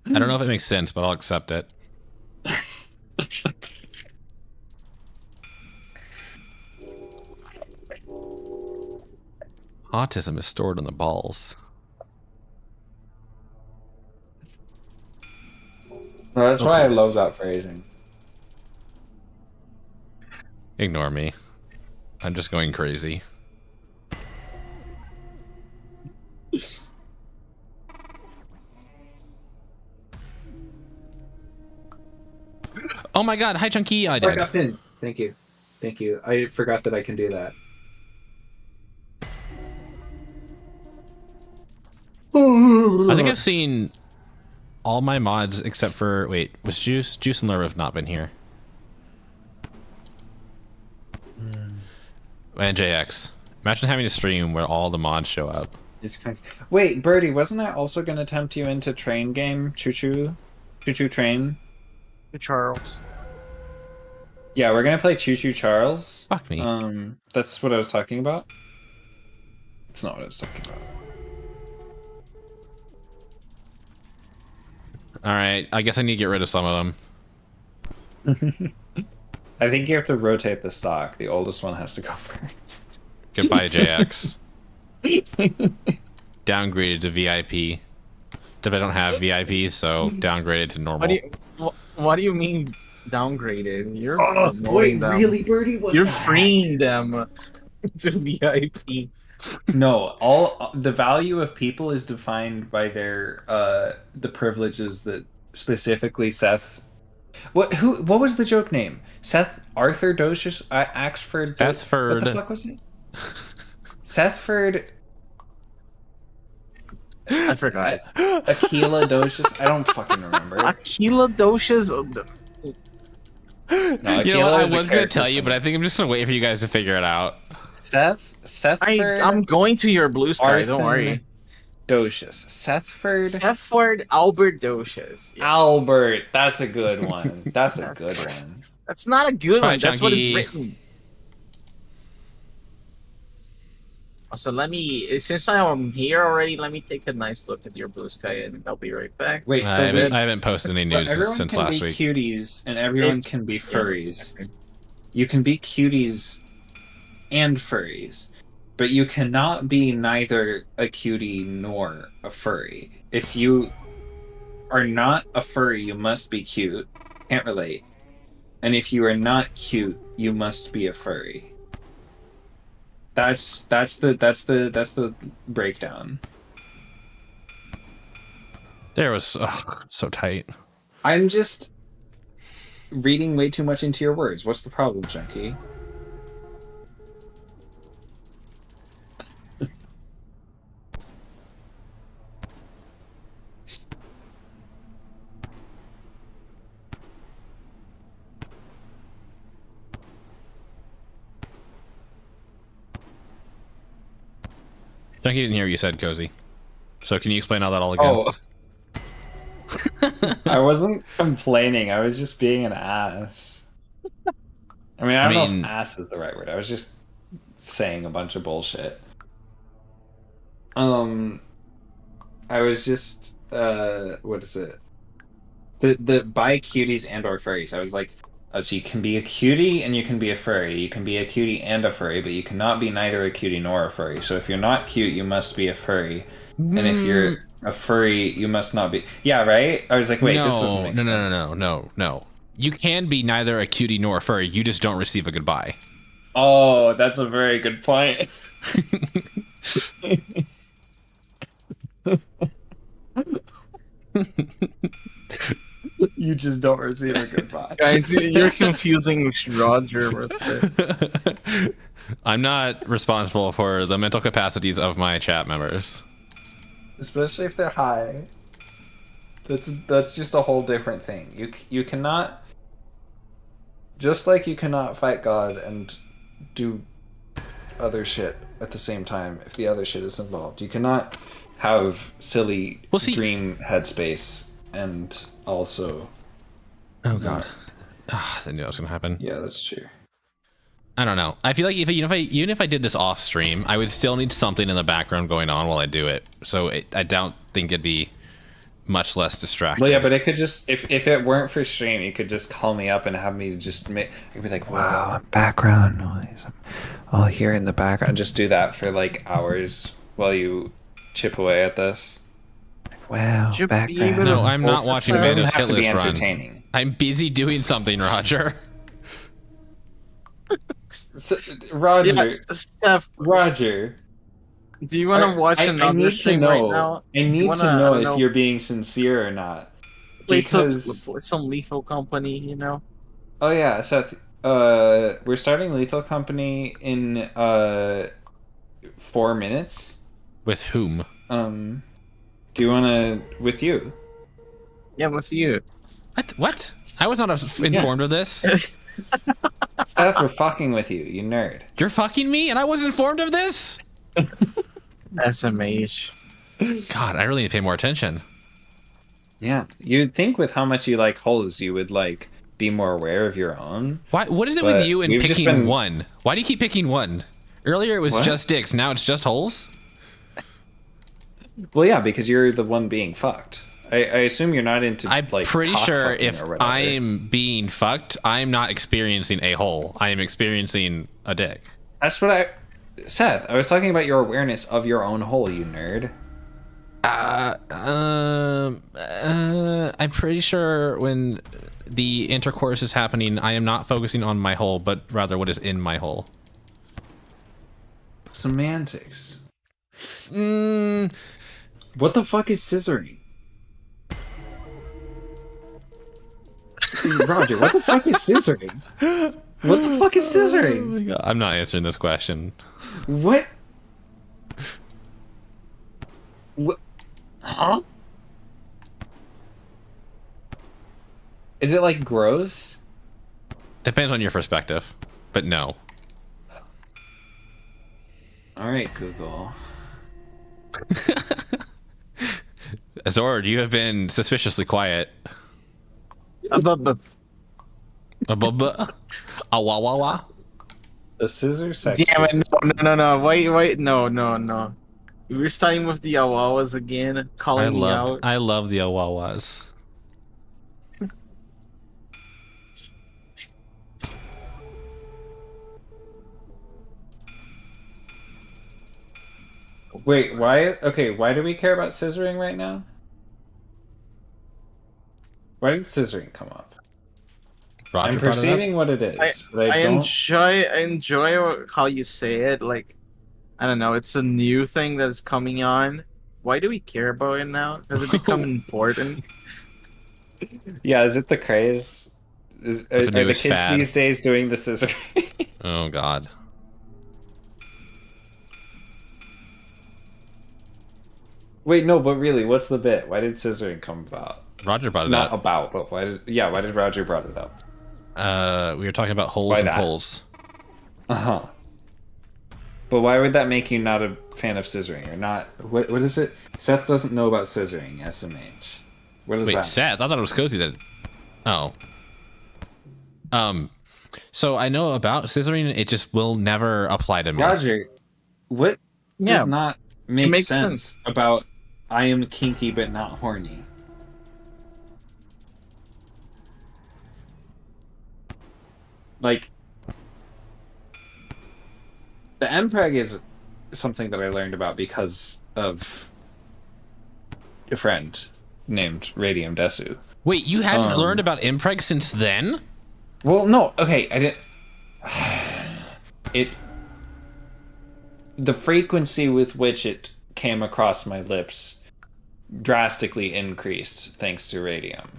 I don't know if it makes sense, but I'll accept it. Autism is stored on the balls. No, that's why I love that phrasing. Ignore me. I'm just going crazy. Oh my god, hi Chunky! I I died. got pinned. Thank you. Thank you. I forgot that I can do that. I think I've seen all my mods except for... Wait, was Juice? Juice and Lure have not been here. And JX. Imagine having a stream where all the mods show up. It's kind of... Wait, Birdie, wasn't I also going to tempt you into train game? Choo Choo? Choo Choo Train? Charles. Yeah, we're going to play Choo Choo Charles. Fuck me. That's what I was talking about. It's not what I was talking about. Alright, I guess I need to get rid of some of them. I think you have to rotate the stock. The oldest one has to go first. Goodbye, JX. Downgraded to VIP. that I don't have VIPs, so downgraded to normal. What do you mean downgraded? You're wait, them. really, Birdie? What You're the freeing them to VIP. No, all the value of people is defined by their the privileges that specifically Seth. What was the joke name? Seth Arthur Docious Axford. Sethford. What the fuck was it? Sethford. I forgot. Aquila Docious. I don't fucking remember. Aquila Docious. No, You know what? I was going gonna tell you, but I think I'm just gonna wait for you guys to figure it out. Sethford. I'm going to your blue sky. Arson Don't worry. Docious. Sethford Albert Docious. Yes. Albert. That's a good one. That's a good one. That's not a good All one. right, That's what is Chunky. written. So let me, since I'm here already, let me take a nice look at your blue sky, and I'll be right back. Wait, I so haven't posted any news everyone since can last be week. cuties, and everyone It's- can be furries. Yeah. You can be cuties and furries, but you cannot be neither a cutie nor a furry. If you are not a furry, you must be cute. Can't relate. And if you are not cute, you must be a furry. That's the breakdown. There was so tight. I'm just reading way too much into your words. What's the problem, Junkie? Junkie didn't hear what you said, Cozy. So can you explain all that all again? Oh. I wasn't complaining. I was just being an ass. I mean, I don't know if ass is the right word. I was just saying a bunch of bullshit. I was just what is it? The bi cuties and or furries. I was like, oh, so you can be a cutie and you can be a furry. You can be a cutie and a furry, but you cannot be neither a cutie nor a furry. So if you're not cute, you must be a furry. And if you're a furry, you must not be. Yeah, right? I was like, wait, this doesn't make sense. No. You can be neither a cutie nor a furry. You just don't receive a goodbye. Oh, that's a very good point. You just don't receive a goodbye. Guys, you're confusing Roger with this. I'm not responsible for the mental capacities of my chat members. Especially if they're high. That's just a whole different thing. You cannot, just like you cannot fight God and do other shit at the same time if the other shit is involved. You cannot have silly dream headspace and also. Oh god. I knew that was gonna happen. Yeah, that's true. I don't know. I feel like even if I did this off stream, I would still need something in the background going on while I do it. So I don't think it'd be much less distracting. Well, yeah, but it could just if it weren't for stream, you could just call me up and have me just make. You'd be like, wow, background noise. I'm all here in the background. Just do that for like hours while you chip away at this. Wow, background. No, I'm not watching It doesn't Bezos have to be Hitless run. entertaining. I'm busy doing something, Roger. So, Roger, Yeah, Steph, Roger, do you want to watch another stream right now? I need to know if you're being sincere or not. Play Because some Lethal Company, you know? oh yeah, Seth, we're starting Lethal Company in 4 minutes. With whom? Do you want to with you? Yeah, with you. What? I was not informed of this. Seth, we're fucking with you, you nerd. You're fucking me, and I wasn't informed of this. SMH. God, I really need to pay more attention. Yeah, you'd think with how much you like holes, you would like be more aware of your own. Why? What is it But with you and we've just picking been- one? Why do you keep picking one? Earlier it was What? just dicks. Now it's just holes. Well, yeah, because you're the one being fucked. I assume you're not into. I'm like, pretty cock sure fucking if or whatever. I'm being fucked, I'm not experiencing a hole. I am experiencing a dick. That's what Seth, I was talking about your awareness of your own hole, you nerd. I'm pretty sure when the intercourse is happening, I am not focusing on my hole, but rather what is in my hole. Semantics. What the fuck is scissoring? Roger, what the fuck is scissoring? What the fuck is scissoring? Oh, I'm not answering this question. What? What? Huh? Is it like gross? Depends on your perspective, but no. All right, Google. Zord, you have been suspiciously quiet. A wah wah wah. The scissor sex. Damn it! No! Wait! No! We're starting with the Awawas again, calling me out. I love the Awawas. Wait, why? Okay, why do we care about scissoring right now? Why did scissoring come up? Roger, I'm perceiving what it is, but I don't... enjoy how you say it. Like, I don't know, it's a new thing that's coming on. Why do we care about it now? Has it become important? Yeah, is it the craze? Are the kids fad these days doing the scissoring? Oh God. Wait, no, but really, what's the bit? Why did scissoring come about? Roger brought it Not up. about, but why did Roger brought it up? We were talking about holes and poles. Uh-huh. But why would that make you not a fan of scissoring? Or not... What is it? Seth doesn't know about scissoring, SMH. What is that? Wait, Seth? I thought it was Cozy that... Oh. So I know about scissoring, it just will never apply to me. Roger, what does not make sense about I am kinky but not horny? Like, the MPEG is something that I learned about because of a friend named Radium Desu. Wait, you hadn't learned about impreg since then? Well, no. Okay, I didn't. The frequency with which it came across my lips drastically increased thanks to Radium.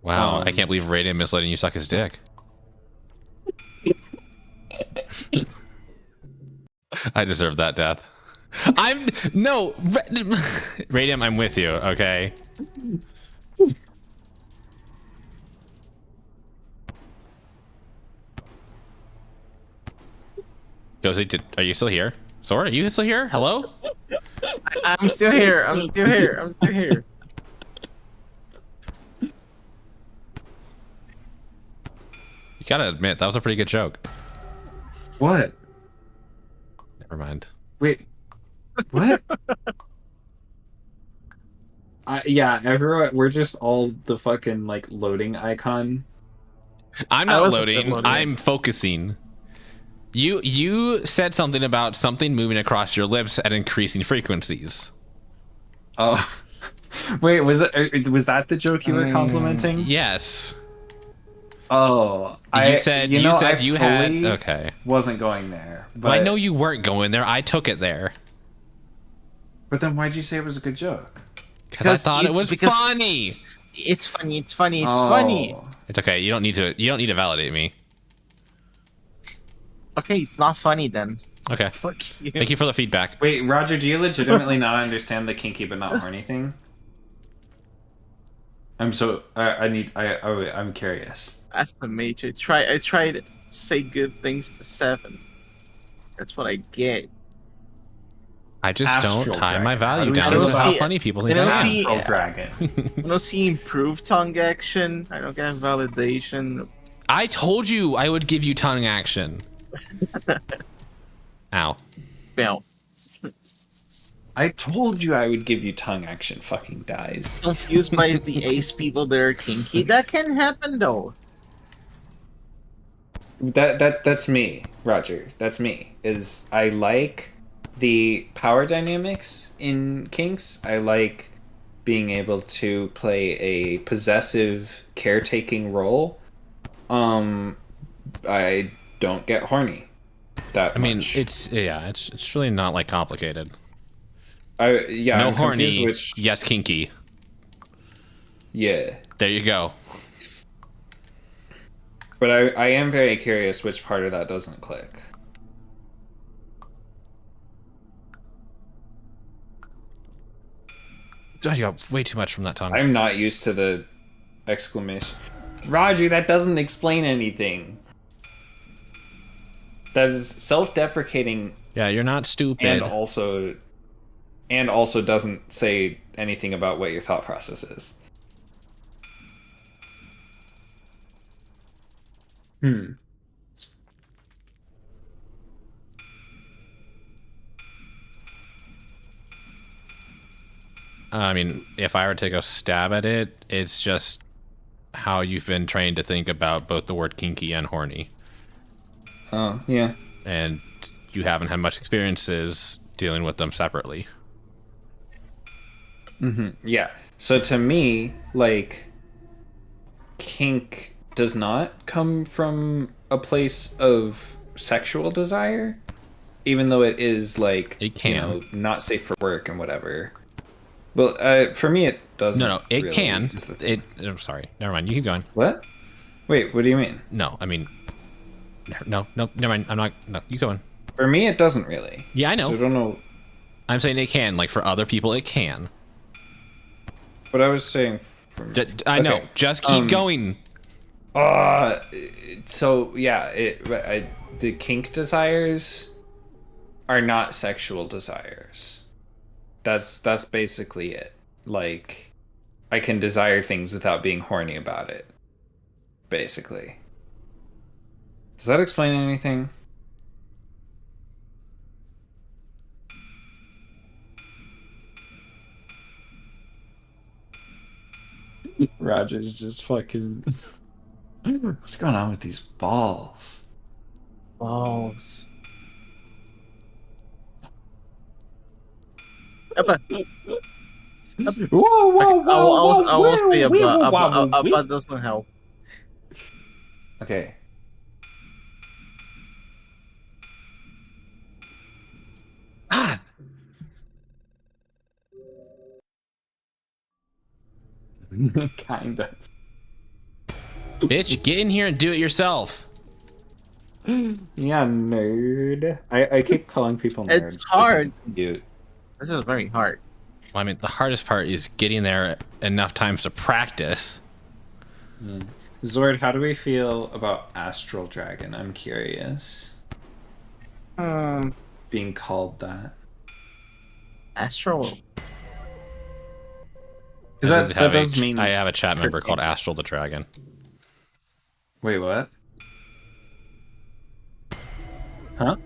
Wow, I can't believe Radium is letting you suck his dick. I deserve that death. Radium, I'm with you, okay? Josie, are you still here? Sora, are you still here? Hello? I'm still here. You gotta admit, that was a pretty good joke. What? Never mind. Wait. What? Yeah, everyone, we're just all the fucking, like, loading icon. I'm not loading. I'm focusing. You said something about something moving across your lips at increasing frequencies. Oh. Wait, was that the joke you were complimenting? Yes. Oh, you said you had okay. Wasn't going there. But well, I know you weren't going there. I took it there. But then why'd you say it was a good joke? Because I thought it was funny. It's funny. It's funny. It's okay. You don't need to validate me. Okay, it's not funny then. Okay. Fuck you. Thank you for the feedback. Wait, Roger, do you legitimately not understand the kinky but not horny thing? I'm curious. That's the major. I try to say good things to Seven. That's what I get. I just Astral don't tie Dragon. my value I down don't to how see- funny people I think. don't I am. see- Astral Dragon. I don't see improved tongue action. I don't get validation. I told you I would give you tongue action. Ow. Well, I told you I would give you tongue action. Fucking dies. confused by the ace people that are kinky. That can happen though. That's me, Roger. That's me. Is I like the power dynamics in kinks. I like being able to play a possessive, caretaking role, I don't get horny that much. It's really not like complicated. No I'm horny. Yes, kinky. Yeah. There you go. But I am very curious which part of that doesn't click. God, you got way too much from that tongue. I'm not used to the exclamation. Roger, that doesn't explain anything. That is self-deprecating. Yeah, you're not stupid. And also doesn't say anything about what your thought process is. I mean, if I were to go stab at it, it's just how you've been trained to think about both the word kinky and horny. Oh, yeah. And you haven't had much experiences dealing with them separately. Yeah. So to me, like, kink does not come from a place of sexual desire, even though it is, like, it can. You know, not safe for work and whatever. Well, for me, it doesn't. No, it really can. I'm sorry. Never mind. You keep going. What? Wait, what do you mean? No, I mean, no, never mind. I'm not. No, you going. For me, it doesn't really. Yeah, I know. So I don't know. I'm saying it can. Like for other people, it can. But I was saying. I know. Just keep going. So yeah, the kink desires are not sexual desires. That's basically it. Like, I can desire things without being horny about it. Basically. Does that explain anything? Roger's just fucking... What's going on with these balls? Balls. Whoa! I will say but doesn't help. Okay. Kinda. Bitch, get in here and do it yourself. Yeah, nerd. I keep calling people nerds. It's hard. Cute. This is very hard. I mean, the hardest part is getting there enough times to practice. Zord, how do we feel about Astral Dragon? I'm curious. Being called that. Astral. That does mean... I have a chat member called Astral the Dragon. Wait, what? Huh?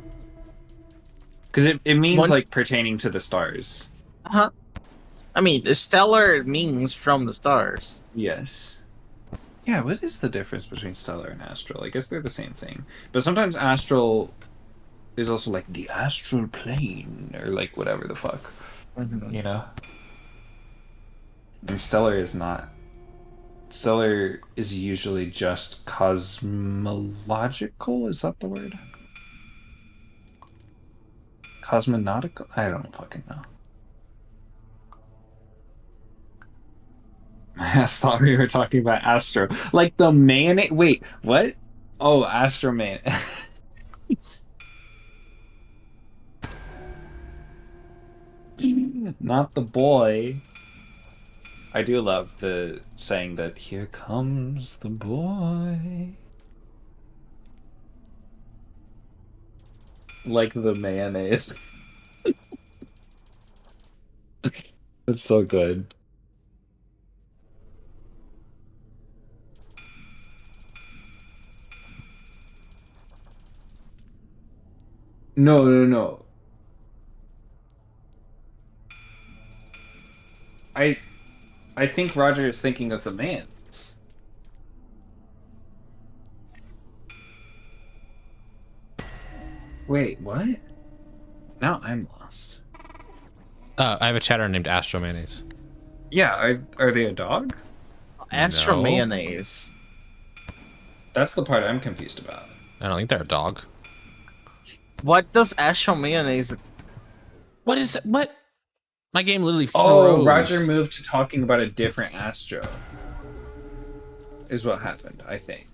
Because it means like pertaining to the stars. Huh? I mean, stellar means from the stars. Yes. Yeah, what is the difference between stellar and astral? I guess they're the same thing. But sometimes astral is also like the astral plane, or like whatever the fuck. You know? And stellar is not. Stellar is usually just cosmological? Is that the word? Cosmonautical? I don't fucking know. I thought we were talking about Astro. Like the mayonnaise. Wait, what? Oh, Astro Man. Not the boy. I do love the saying that here comes the boy. Like the mayonnaise. That's so good. No. I think Roger is thinking of the man's. Wait, what? Now I'm lost. I have a chatter named Astro Mayonnaise. Yeah, are they a dog? Extra No. mayonnaise. That's the part I'm confused about. I don't think they're a dog. What does extra mayonnaise? What is it? What? My game literally froze. Oh, Roger moved to talking about a different Astro. Is what happened, I think.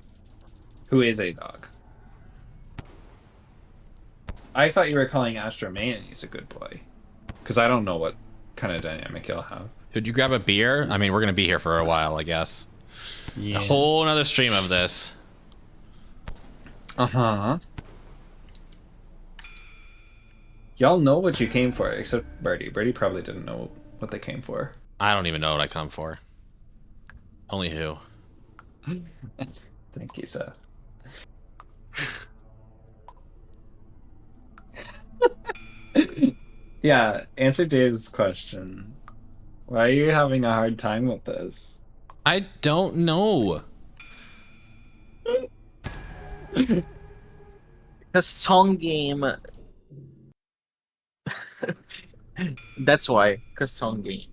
Who is a dog. I thought you were calling Astro Mayonnaise a good boy. Because I don't know what kind of dynamic you'll have. Should you grab a beer? I mean, we're going to be here for a while, I guess. Yeah. A whole nother stream of this. Uh-huh. Y'all know what you came for, except Birdie. Birdie probably didn't know what they came for. I don't even know what I come for. Only who. Thank you, Seth. Yeah, answer Dave's question. Why are you having a hard time with this? I don't know. Because tongue game. That's why. Because tongue game.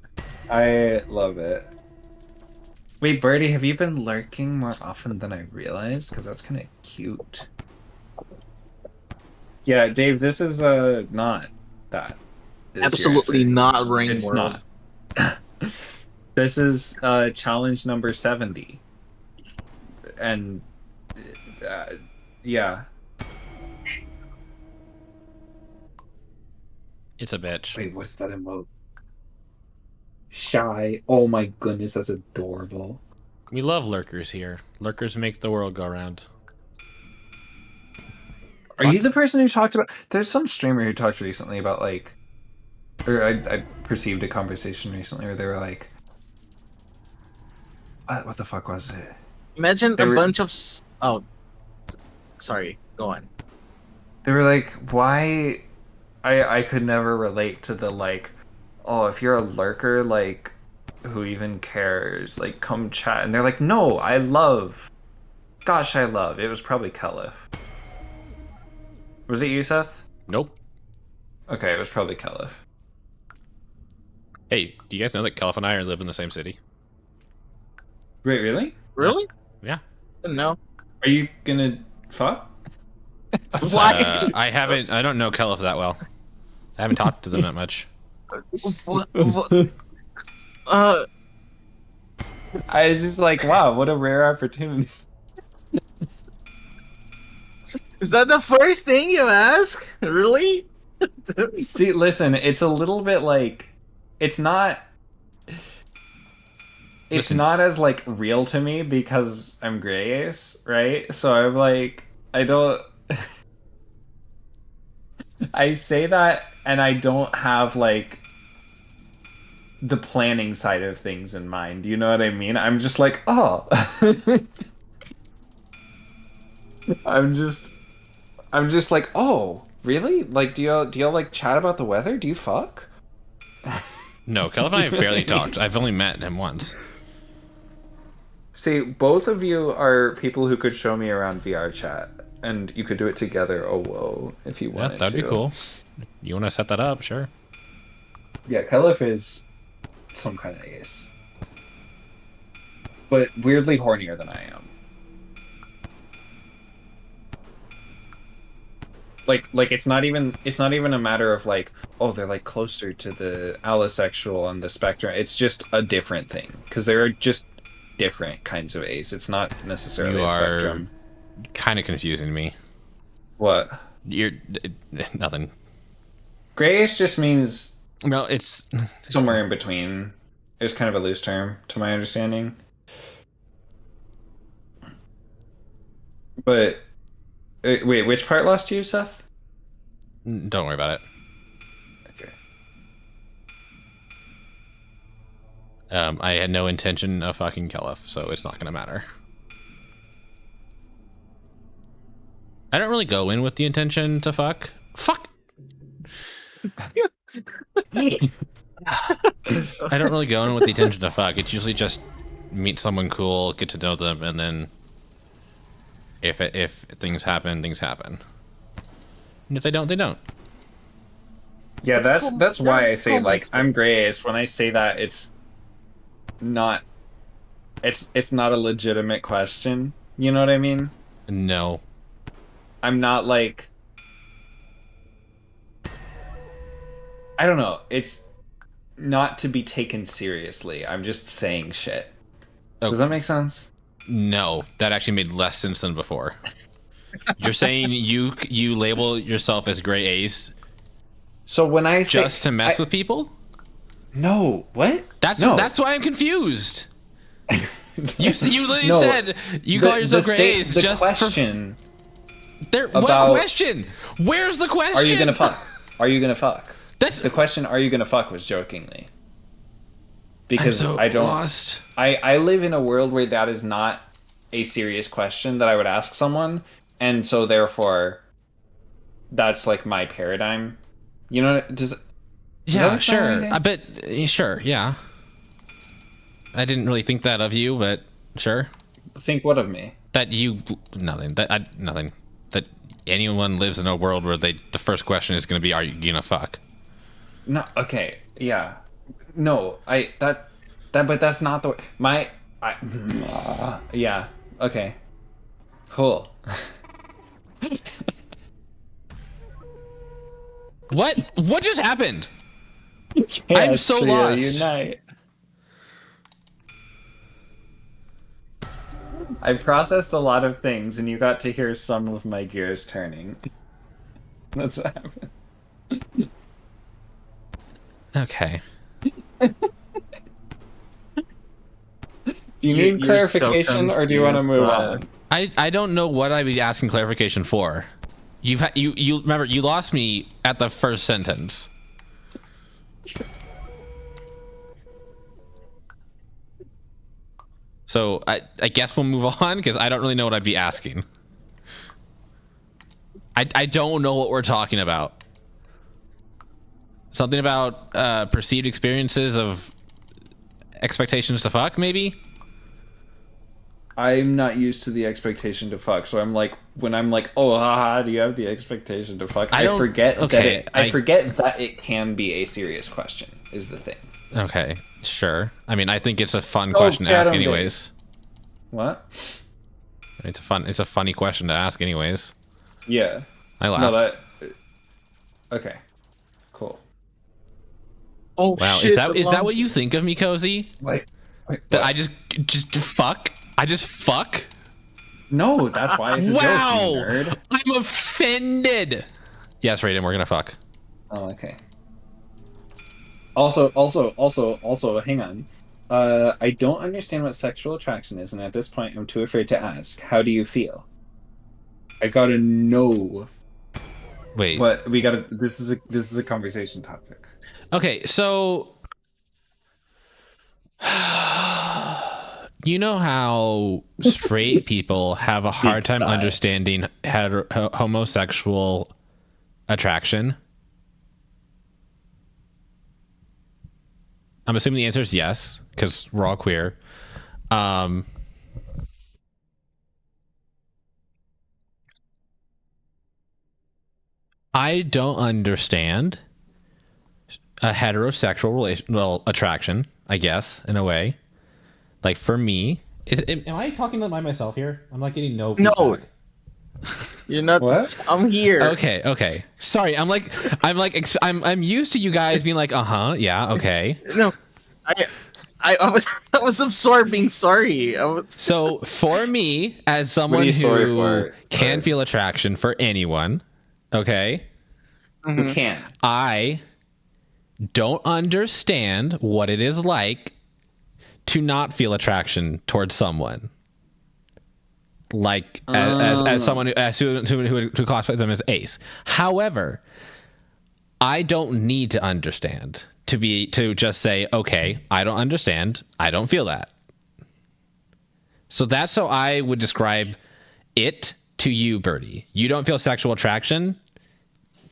I love it. Wait, Birdie, have you been lurking more often than I realized? Because that's kind of cute. Yeah, Dave, this is not that. Absolutely not Ring It's World. not. This is challenge number 70. And yeah. It's a bitch. Wait, what's that emote? Shy. Oh my goodness, that's adorable. We love lurkers here. Lurkers make the world go round. Are you the person who talked about... There's some streamer who talked recently about, like... Or I perceived a conversation recently where they were like... What the fuck was it? Imagine a bunch of... Oh. Sorry, go on. They were like, why... I could never relate to the, like... Oh, if you're a lurker, like... Who even cares? Like, come chat. And they're like, no, I love... Gosh, I love. It was probably Kelif. Was it you, Seth? Nope. Okay, it was probably Kelif. Hey, do you guys know that Kelif and I live in the same city? Wait, really? Really? Yeah. No. Are you gonna fuck? Why? I don't know Kelif that well. I haven't talked to them that much. I was just like, wow, what a rare opportunity. Is that the first thing you ask? Really? See, listen, it's a little bit like... It's not... It's not as, like, real to me because I'm Grey Ace, right? So I'm like, I don't... I say that and I don't have, like, the planning side of things in mind. You know what I mean? I'm just like, oh. I'm just like, oh, really? Like, do y'all like chat about the weather? Do you fuck? No, Kelif and I have barely talked. I've only met him once. See, both of you are people who could show me around VR chat, and you could do it together. Oh, whoa, if you wanted to. That'd be cool. You want to set that up? Sure. Yeah, Kelif is some kind of ace, but weirdly hornier than I am. Like it's not even a matter of like, oh, they're like closer to the allosexual on the spectrum. It's just a different thing because there are just different kinds of ace. It's not necessarily a spectrum. Kind of confusing me. What? You're nothing. Gray ace just means no, it's somewhere in between. It's kind of a loose term, to my understanding. But wait, which part lost you, Seth? Don't worry about it. Okay. I had no intention of fucking Kelif, so it's not gonna matter. I don't really go in with the intention to fuck. Fuck. I don't really go in with the intention to fuck. It's usually just meet someone cool, get to know them, and then if things happen, things happen. And if they don't, they don't. Yeah, that's cool. why I That's say cool. like I'm Grey Ace. When I say that, it's not. It's not a legitimate question. You know what I mean? No. I'm not like. I don't know. It's not to be taken seriously. I'm just saying shit. Oh. Does that make sense? No, that actually made less sense than before. You're saying you label yourself as gray ace So when I say just to mess with people? No, what? That's why I'm confused. You literally said you call yourself gray ace the just question. What question? Where's the question? Are you gonna fuck? Are you gonna fuck? That's the question. Are you gonna fuck was jokingly. Because I'm so I don't. Lost. I live in a world where that is not a serious question that I would ask someone, and so therefore, that's like my paradigm. You know? Yeah, sure. Sure, yeah. I didn't really think that of you, but sure. Think what of me? That you nothing. Nothing. That anyone lives in a world where the first question is going to be, "Are you gonna fuck?" No. Okay. Yeah. No. But that's not the way. Yeah. Okay. Cool. What just happened? I'm so lost. Unite. I processed a lot of things, and you got to hear some of my gears turning. That's what happened. Okay. Do you need clarification, or do you want to move on? I don't know what I'd be asking clarification for. You remember you lost me at the first sentence. So I guess we'll move on because I don't really know what I'd be asking. I don't know what we're talking about. Something about perceived experiences of expectations to fuck, maybe? I'm not used to the expectation to fuck, so I'm like, when I'm like, oh, haha, do you have the expectation to fuck? I forget that it can be a serious question, is the thing. Okay, sure. I mean, I think it's a fun question to ask anyways. What? It's a funny question to ask anyways. Yeah. I laughed. Okay. Cool. Oh, wow, shit, is that what you think of me, Cozy? Wait, that I just fuck? I just fuck? No, that's why it's a joke, you nerd. I'm offended. Yes, Raiden, we're gonna fuck. Oh, okay. Also, hang on. I don't understand what sexual attraction is, and at this point, I'm too afraid to ask. How do you feel? I gotta know. Wait. What we gotta? This is a conversation topic. Okay, so you know how straight people have a hard time understanding homosexual attraction? I'm assuming the answer is yes, because we're all queer. I don't understand a heterosexual attraction, I guess, in a way. Like for me, am I talking by myself here? I'm not getting no feedback. No. You're not. What? I'm here. Okay. Sorry, I'm used to you guys being like, yeah, okay. No, I was absorbing. Sorry. So for me, as someone who can feel attraction for anyone, okay, who can, I don't understand what it is like to not feel attraction towards someone. Like as someone who classifies them as ace. However, I don't need to understand to just say, okay, I don't understand. I don't feel that. So that's how I would describe it to you, Birdie. You don't feel sexual attraction.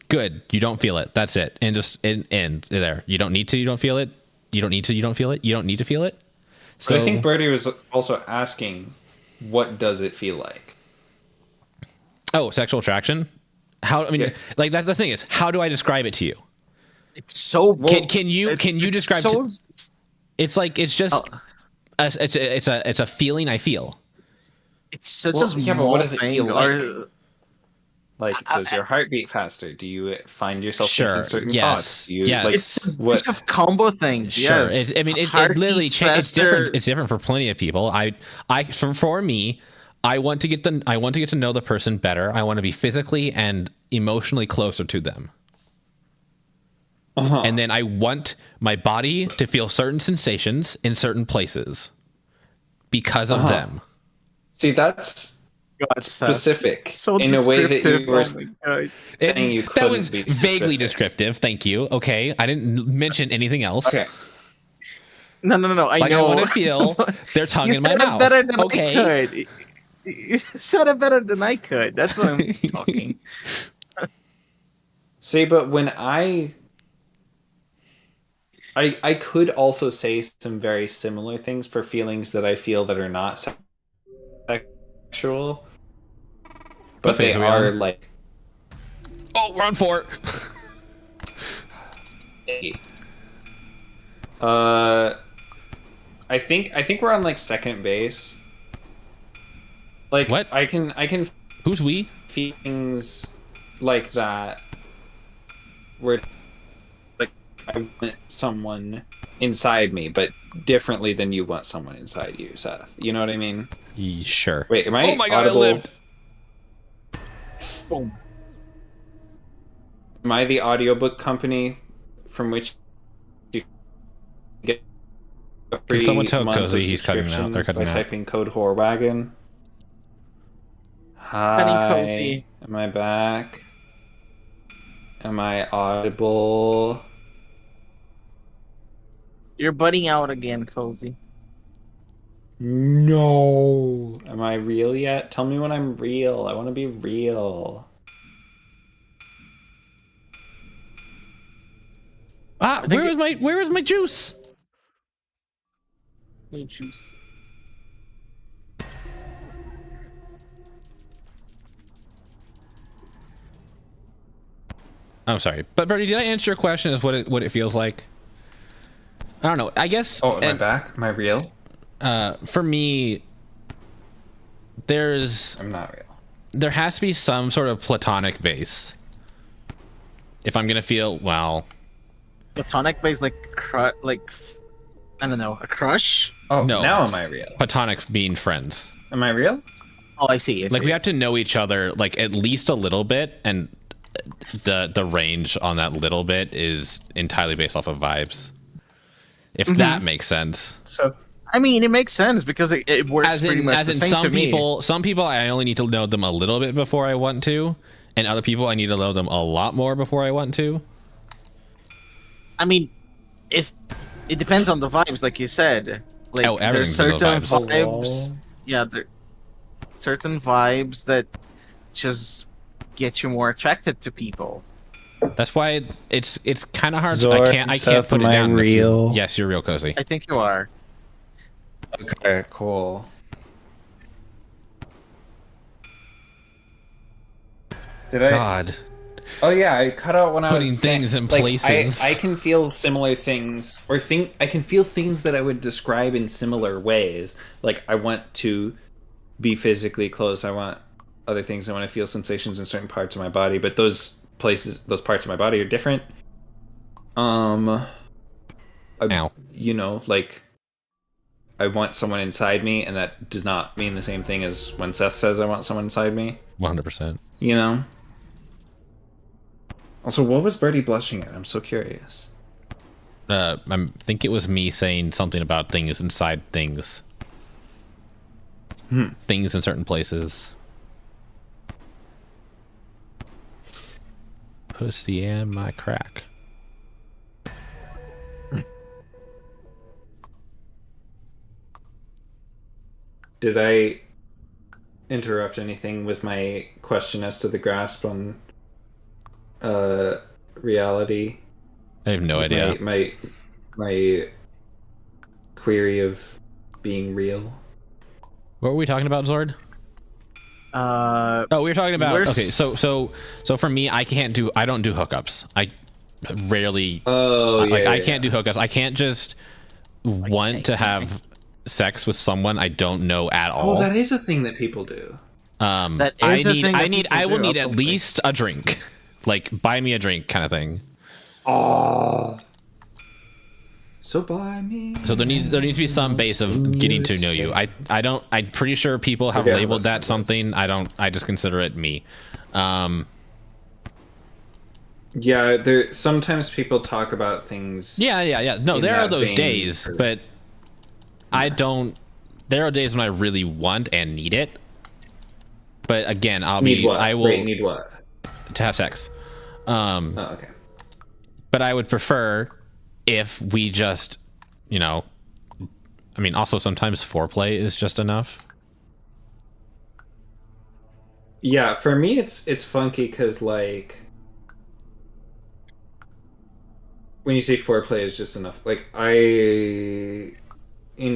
Good. You don't feel it. That's it. And just it ends there. You don't need to. You don't feel it. You don't need to. You don't feel it. You don't need to feel it. So but I think Birdie was also asking, what does it feel like? Oh, sexual attraction? Like that's the thing is, how do I describe it to you? It's so. Can you describe? It's like it's just it's a feeling I feel. It's such a small but what does it thing. feel like? Does your heart beat faster? Do you find yourself thinking certain thoughts? Do you, it's a bunch of combo things. Sure. Yes. It literally changes. It's different. It's different for plenty of people. For me, I want to get to know the person better. I want to be physically and emotionally closer to them. And then I want my body to feel certain sensations in certain places because of them. See, that's specific so in a way that you were saying you couldn't. That was be vaguely descriptive. Thank you. Okay, I didn't mention anything else. Okay. No. I know. I want to feel their tongue in my mouth. Better than I could. You said it better than I could. That's what I'm talking. See, but when I could also say some very similar things for feelings that I feel that are not sexual, but they are like. Oh, we're on 4. I think we're on like second base. Like what? I can. Who's we? Things like that. Where like I want someone inside me, but differently than you want someone inside you, Seth. You know what I mean? Sure. Wait, am I? Oh my god, audible? I lived. Boom. Am I the audiobook company from which you get a free Can someone tell month Cozy of he's cutting out? They're cutting by out. typing code Whorewagon? Hi. Cozy. Am I back? Am I audible? You're budding out again, Cozy. No. Am I real yet? Tell me when I'm real. I want to be real. Where is my juice? No juice. I'm sorry, but Bertie, did I answer your question? As what it feels like? I don't know. I guess. Oh, am I back? Am I real? For me, I'm not real. There has to be some sort of platonic base. If I'm gonna feel Platonic base, like I don't know, a crush. Oh no. Now am I real? Platonic being friends. Am I real? Oh, I see. We have to know each other like at least a little bit, and the range on that little bit is entirely based off of vibes. If that makes sense. So I mean, it makes sense because it works pretty much the same to me. Some people I only need to know them a little bit before I want to, and other people I need to know them a lot more before I want to. I mean, if it depends on the vibes, like you said. Like there's certain vibes. Yeah, there certain vibes that just get you more attracted to people. That's why it's kind of hard. Zord, I can't put it down. Real? Yes, you're real, Cozy. I think you are. okay, cool. Did I? God. Oh yeah, I cut out when I was putting things in like, places. I can feel similar things, or I can feel things that I would describe in similar ways. Like I want to be physically close. I want other things. I want to feel sensations in certain parts of my body, but those parts of my body are different. Ow. You know, like I want someone inside me, and that does not mean the same thing as when Seth says I want someone inside me. 100%. You know. Also, what was Birdie blushing at? I'm so curious. I think it was me saying something about things inside things. Things in certain places. Pussy and my crack. Did I interrupt anything with my question as to the grasp on reality? I have no idea. My query of being real. What were we talking about, Zord? We were talking about okay. So for me, I don't do hookups. I rarely. I can't do hookups. I can't just want to have sex with someone I don't know at all. Oh, that is a thing that people do. That is I will need at least a drink. Like, buy me a drink kind of thing. Oh. So buy me. So there needs to be some base of getting to know you. I'm pretty sure people have labeled that something. I just consider it me. Yeah, sometimes people talk about things. Yeah. No, there are those days, but there are days when I really want and need it. But again, need what? To have sex. Okay. But I would prefer if we just, I mean, also sometimes foreplay is just enough. Yeah, for me it's funky because, like, when you say foreplay is just enough, like, in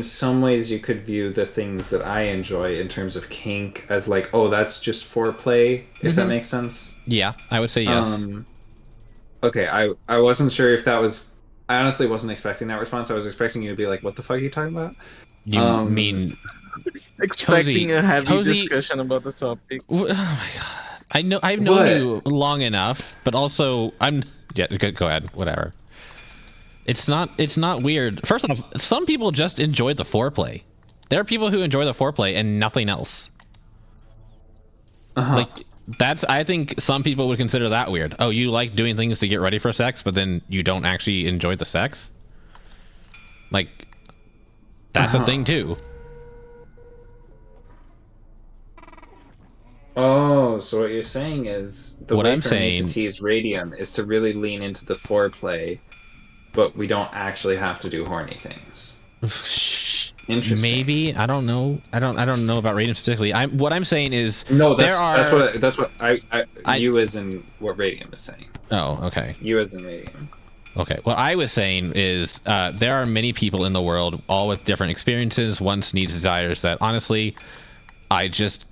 some ways you could view the things that I enjoy in terms of kink as like, oh, that's just foreplay, if that makes sense. Yeah, I would say yes. Okay, I wasn't sure if that was... I honestly wasn't expecting that response. I was expecting you to be like, what the fuck are you talking about? You mean... Expecting a heavy discussion about the topic. Oh my god. I've known you long enough, but also Yeah, go ahead. Whatever. It's not weird. First off, some people just enjoy the foreplay. There are people who enjoy the foreplay and nothing else. Like, I think some people would consider that weird. Oh, you like doing things to get ready for sex, but then you don't actually enjoy the sex? Like, that's a thing too. Oh, so what you're saying is what I'm for saying to tease Radium is to really lean into the foreplay, but we don't actually have to do horny things. Interesting. Maybe, I don't know. I don't know about Radium specifically. What I'm saying is that's what you as in what Radium is saying. Oh, okay. You as in Radium. Okay. What I was saying is there are many people in the world, all with different experiences, wants, needs, desires, that honestly, I just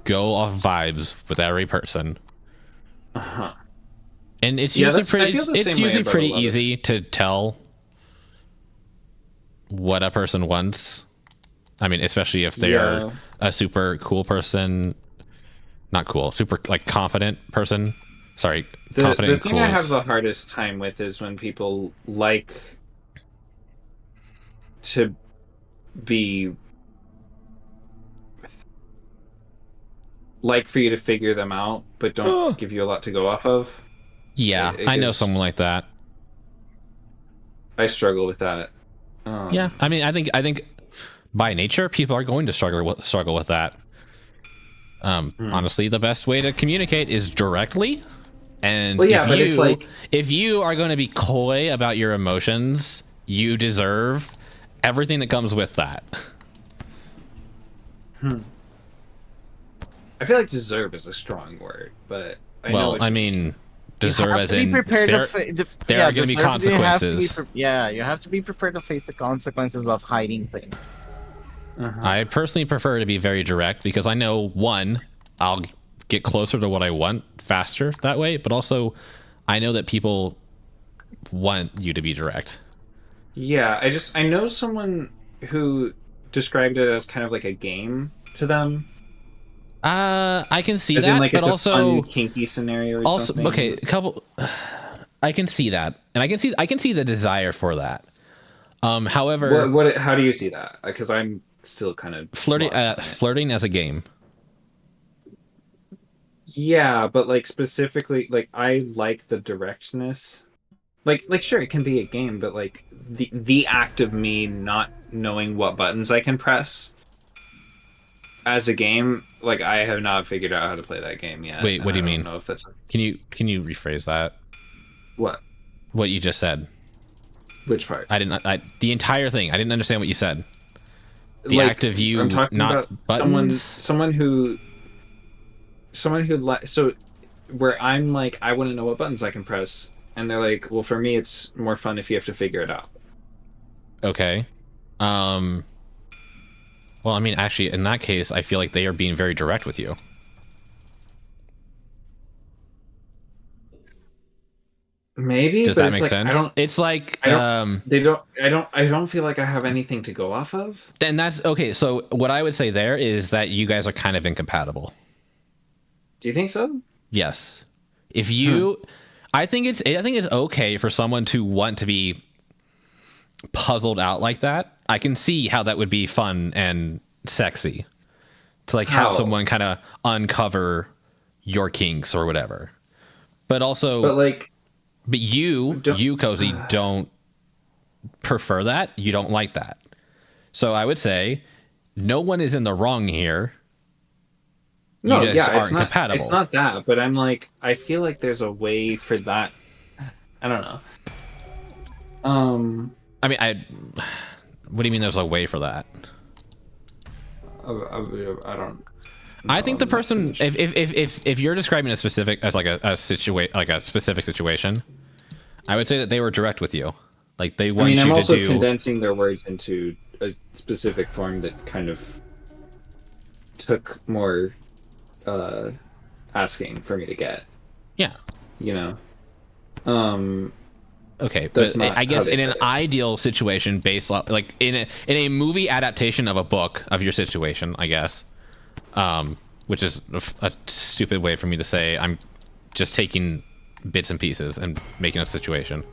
go off vibes with every person. And it's usually pretty easy to tell what a person wants. I mean, especially if they're a super cool person. Not cool, super like confident person. Sorry, confident. The thing I have the hardest time with is when people like to be like for you to figure them out, but don't give you a lot to go off of. Yeah, I know someone like that. I struggle with that. Yeah, I mean, I think by nature people are going to struggle with that. Honestly, the best way to communicate is directly. And if you are going to be coy about your emotions, you deserve everything that comes with that. I feel like deserve is a strong word, but I mean, deserve as in there are going to be consequences. You have to be prepared to face the consequences of hiding things. I personally prefer to be very direct because I know, one, I'll get closer to what I want faster that way, but also I know that people want you to be direct. Yeah, I know someone who described it as kind of like a game to them. I can see as that, in, like, but it's also a fun, kinky scenario or something. Okay, I can see that, and I can see the desire for that. However, how do you see that? Because I'm still kind of flirting as a game. Yeah, but like specifically, like I like the directness. Like sure, it can be a game, but like the act of me not knowing what buttons I can press as a game, like I have not figured out how to play that game yet. Wait, what do you mean? I don't know if that's... Can you rephrase that? What you just said? Which part? The entire thing. I didn't understand what you said. The act of you I'm talking not about buttons. Someone who so where I'm like, I want to know what buttons I can press, and they're like, well, for me it's more fun if you have to figure it out. Okay. Well, I mean, actually, in that case, I feel like they are being very direct with you. Maybe. Does but that make it's sense? It's like I don't feel like I have anything to go off of. then that's okay. So what I would say there is that you guys are kind of incompatible. Do you think so? Yes. If you, I think it's okay for someone to want to be puzzled out like that. I can see how that would be fun and sexy to like have someone kind of uncover your kinks or whatever. But also, but you Cozy don't prefer that. You don't like that. So I would say no one is in the wrong here. No, you just aren't it's not compatible. It's not that, but I'm like, I feel like there's a way for that. I don't know. I mean, what do you mean there's a way for that? I don't. I think the person, if you're describing a specific as like a specific situation, I would say that they were direct with you. Like they want you to do. I'm also condensing their words into a specific form that kind of took more asking for me to get. Yeah. You know. Okay, but I guess in an ideal situation, based on like in a movie adaptation of a book of your situation, I guess. Which is a stupid way for me to say I'm just taking bits and pieces and making a situation.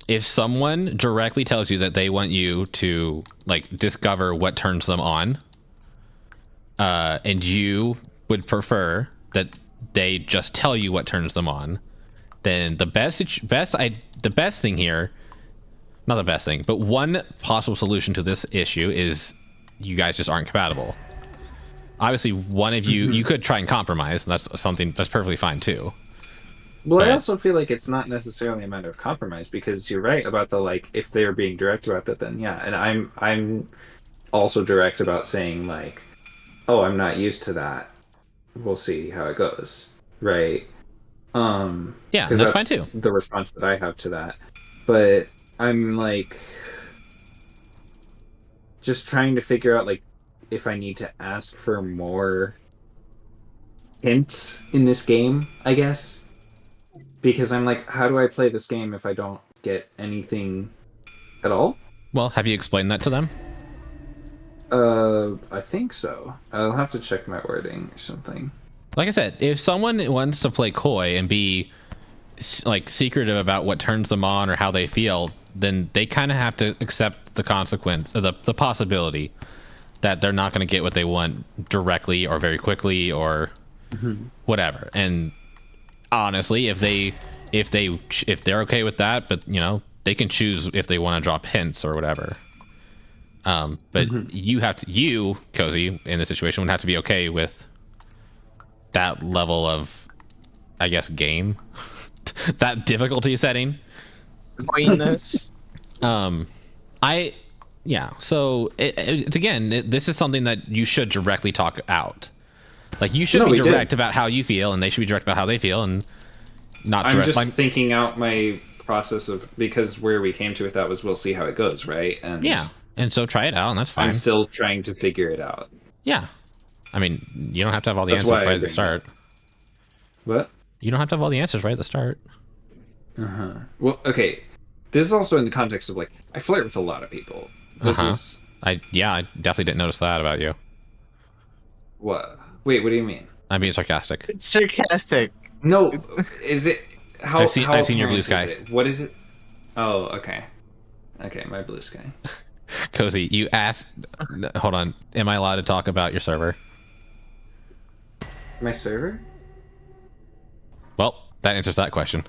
If someone directly tells you that they want you to like discover what turns them on, and you would prefer that they just tell you what turns them on, then the best thing here, not the best thing, but one possible solution to this issue is you guys just aren't compatible. Obviously, one of you, you could try and compromise, and that's something that's perfectly fine too. Well, but I also feel like it's not necessarily a matter of compromise, because you're right about the like, if they're being direct about that, then yeah. And I'm also direct about saying like, oh, I'm not used to that. We'll see how it goes, right? Yeah, that's fine too. The response that I have to that, but I'm like just trying to figure out like if I need to ask for more hints in this game, I guess. Because I'm like, how do I play this game if I don't get anything at all? Well, have you explained that to them? I think so. I'll have to check my wording or something. Like I said, if someone wants to play coy and be like secretive about what turns them on or how they feel, then they kind of have to accept the consequence, the possibility that they're not going to get what they want directly or very quickly or whatever. And honestly, if they're okay with that, but you know, they can choose if they want to drop hints or whatever. But you Cozy, in this situation would have to be okay with that level of, I guess, game, that difficulty setting. So this is something that you should directly talk out. Like you should be direct about how you feel, and they should be direct about how they feel, and not direct. I'm just thinking out my process of, because where we came to with that was we'll see how it goes, right? And yeah, and so try it out, and that's fine. I'm still trying to figure it out. Yeah, I mean, you don't have to have all the answers right at the start. What? You don't have to have all the answers right at the start. Well, okay. This is also in the context of like, I flirt with a lot of people. I definitely didn't notice that about you. What? Wait, what do you mean? I'm being sarcastic. It's sarcastic. No, is it? I've seen your blue sky. What is it? Oh, okay. Okay, my blue sky. Cozy, you asked. Hold on. Am I allowed to talk about your server? My server? Well, that answers that question.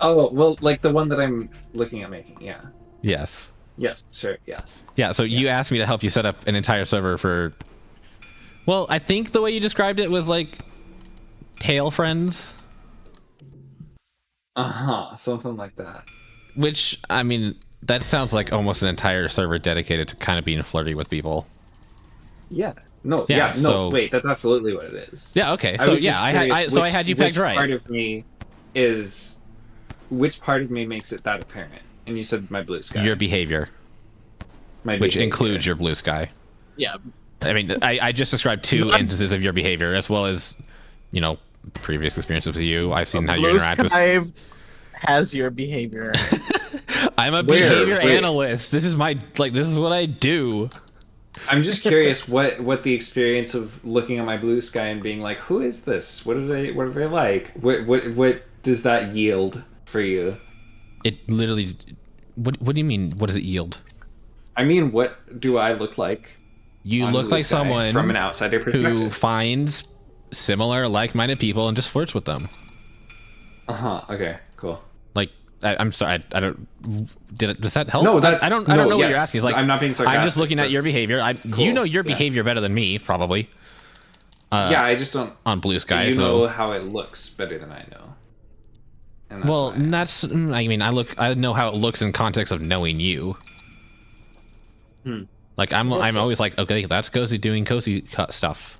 Oh, well, like the one that I'm looking at making, yeah. Yes. Yes, sure, yes. Yeah, so you asked me to help you set up an entire server for... Well, I think the way you described it was like tail friends. Something like that. Which, I mean, that sounds like almost an entire server dedicated to kind of being flirty with people. Yeah. No, yeah, no, wait, that's absolutely what it is. Yeah, okay. So yeah, I had you pegged right. Which part of me is... Which part of me makes it that apparent? And you said my blue sky. Your behavior. Which includes your blue sky. Yeah. I mean, I just described two instances of your behavior, as well as, you know, previous experiences with you. I've seen how you Blue interact with. Sky has your behavior. I'm a behavior analyst. This is this is what I do. I'm just curious what the experience of looking at my Blue Sky and being like, who is this? What are they like? What does that yield for you? It literally. What do you mean? What does it yield? I mean, what do I look like? You look like someone from an outsider perspective who finds similar, like-minded people and just flirts with them. Okay. Cool. Like, I'm sorry. I don't. Does that help? No, that's. I don't know what you're asking. It's like, I'm not being sarcastic. I'm just looking at your behavior. Cool. You know your behavior better than me, probably. Yeah, I just don't. On Blue Sky, you know how it looks better than I know. And that's I mean, I know how it looks in context of knowing you. Like I'm always like, okay, that's Cozy doing Cozy stuff.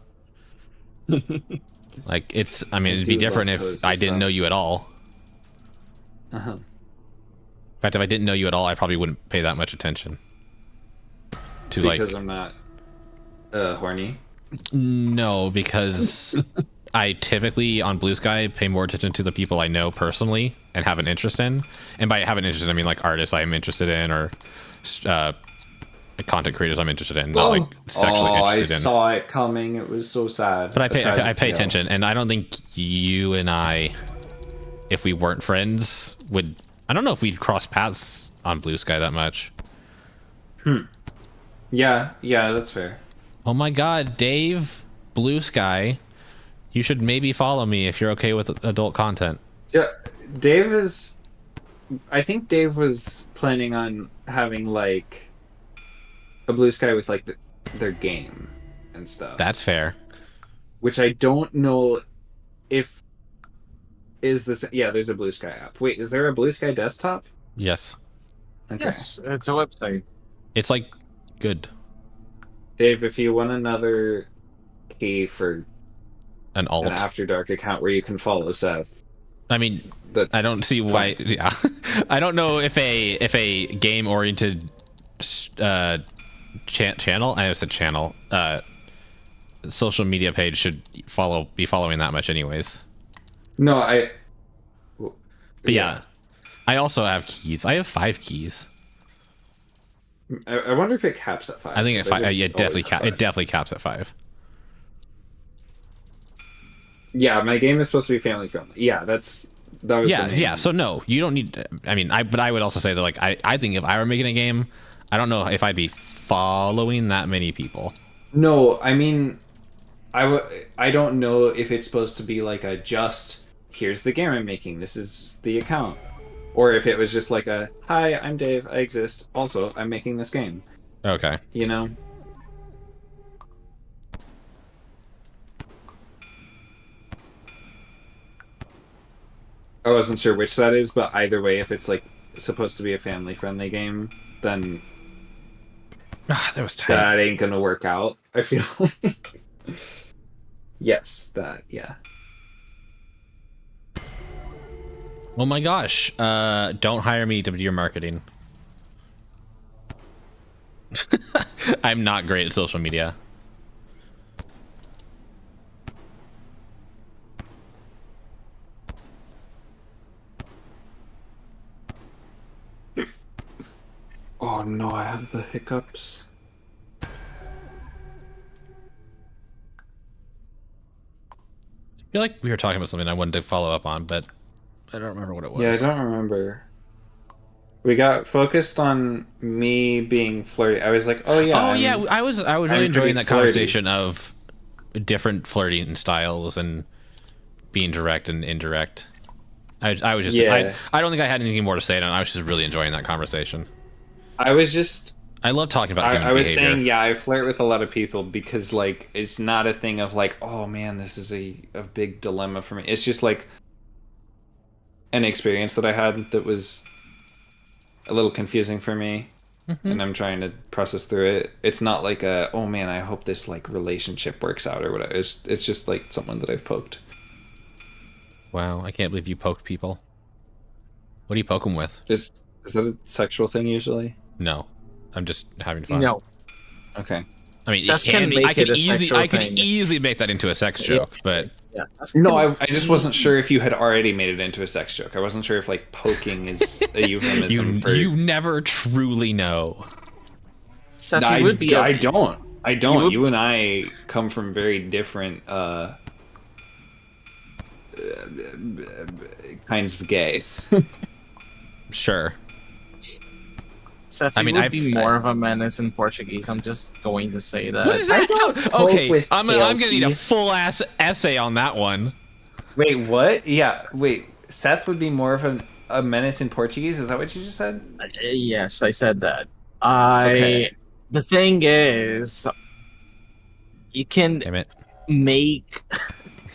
Like I mean, it'd be different if I didn't know you at all. In fact, if I didn't know you at all, I probably wouldn't pay that much attention. Because I'm not horny. No, because I typically on Blue Sky pay more attention to the people I know personally and have an interest in. And by have an interest, I mean like artists I'm interested in or content creators I'm interested in, not like sexually interested in. I saw it coming. It was so sad. But I pay attention, and I don't think you and I, if we weren't friends, would. I don't know if we'd cross paths on Blue Sky that much. Yeah, that's fair. Oh my God, Dave, Blue Sky, you should maybe follow me if you're okay with adult content. Yeah, Dave is. I think Dave was planning on having like a Blue Sky with like their game and stuff. That's fair. Which I don't know if is this. Yeah, there's a Blue Sky app. Wait, is there a Blue Sky desktop? Yes. Okay. Yes, it's a website. It's like good. Dave, if you want another key for an After Dark account where you can follow Seth. I mean, I don't see why. Yeah, I don't know if a game oriented channel. I said channel. Social media page should be following that much, anyways. No, But yeah, I also have keys. I have 5 keys. I wonder if it caps at 5. I think it definitely caps at 5. Yeah, my game is supposed to be family friendly. Yeah, that was yeah. So no, you don't need. I mean, but I would also say that like I think if I were making a game, I don't know if I'd be following that many people. No, I mean, I don't know if it's supposed to be like a just here's the game I'm making. This is the account. Or if it was just like a, hi, I'm Dave, I exist. Also, I'm making this game. Okay. You know? I wasn't sure which that is, but either way, if it's like supposed to be a family-friendly game, then that was tight. That ain't gonna work out, I feel like. Yes, yeah. Oh my gosh, don't hire me to do your marketing. I'm not great at social media. Oh no, I have the hiccups. I feel like we were talking about something I wanted to follow up on, but I don't remember what it was. Yeah, I don't remember. We got focused on me being flirty. I was like, oh yeah. I was really enjoying that conversation of different flirting styles and being direct and indirect. I was just I don't think I had anything more to say, and I was just really enjoying that conversation. I love talking about human behavior. I was saying, yeah, I flirt with a lot of people because like it's not a thing of like, oh man, this is a big dilemma for me. It's just like an experience that I had that was a little confusing for me, and I'm trying to process through it. It's not like a, oh man, I hope this like relationship works out or whatever. It's just like someone that I've poked. Wow, I can't believe you poked people. What do you poke them with? Is that a sexual thing usually? No, I'm just having fun. No. Okay. I mean, Seth it can can be. make I could it a sexual thing. easily make that into a sex joke, but Yes, Seth No, can- I just wasn't sure if you had already made it into a sex joke. I wasn't sure if like poking is a euphemism for. you never truly know. Seth, I, you would be. I don't. I don't. would- You and I come from very different kinds of gay. Sure. Seth, I you mean, would be more of a menace in Portuguese. I'm just going to say that. What is that? Okay, with I'm gonna need a KLT. full ass essay on that one. Wait, what? Yeah, wait. Seth would be more of a menace in Portuguese. Is that what you just said? Yes, I said that. Okay. The thing is, you can Damn it. make.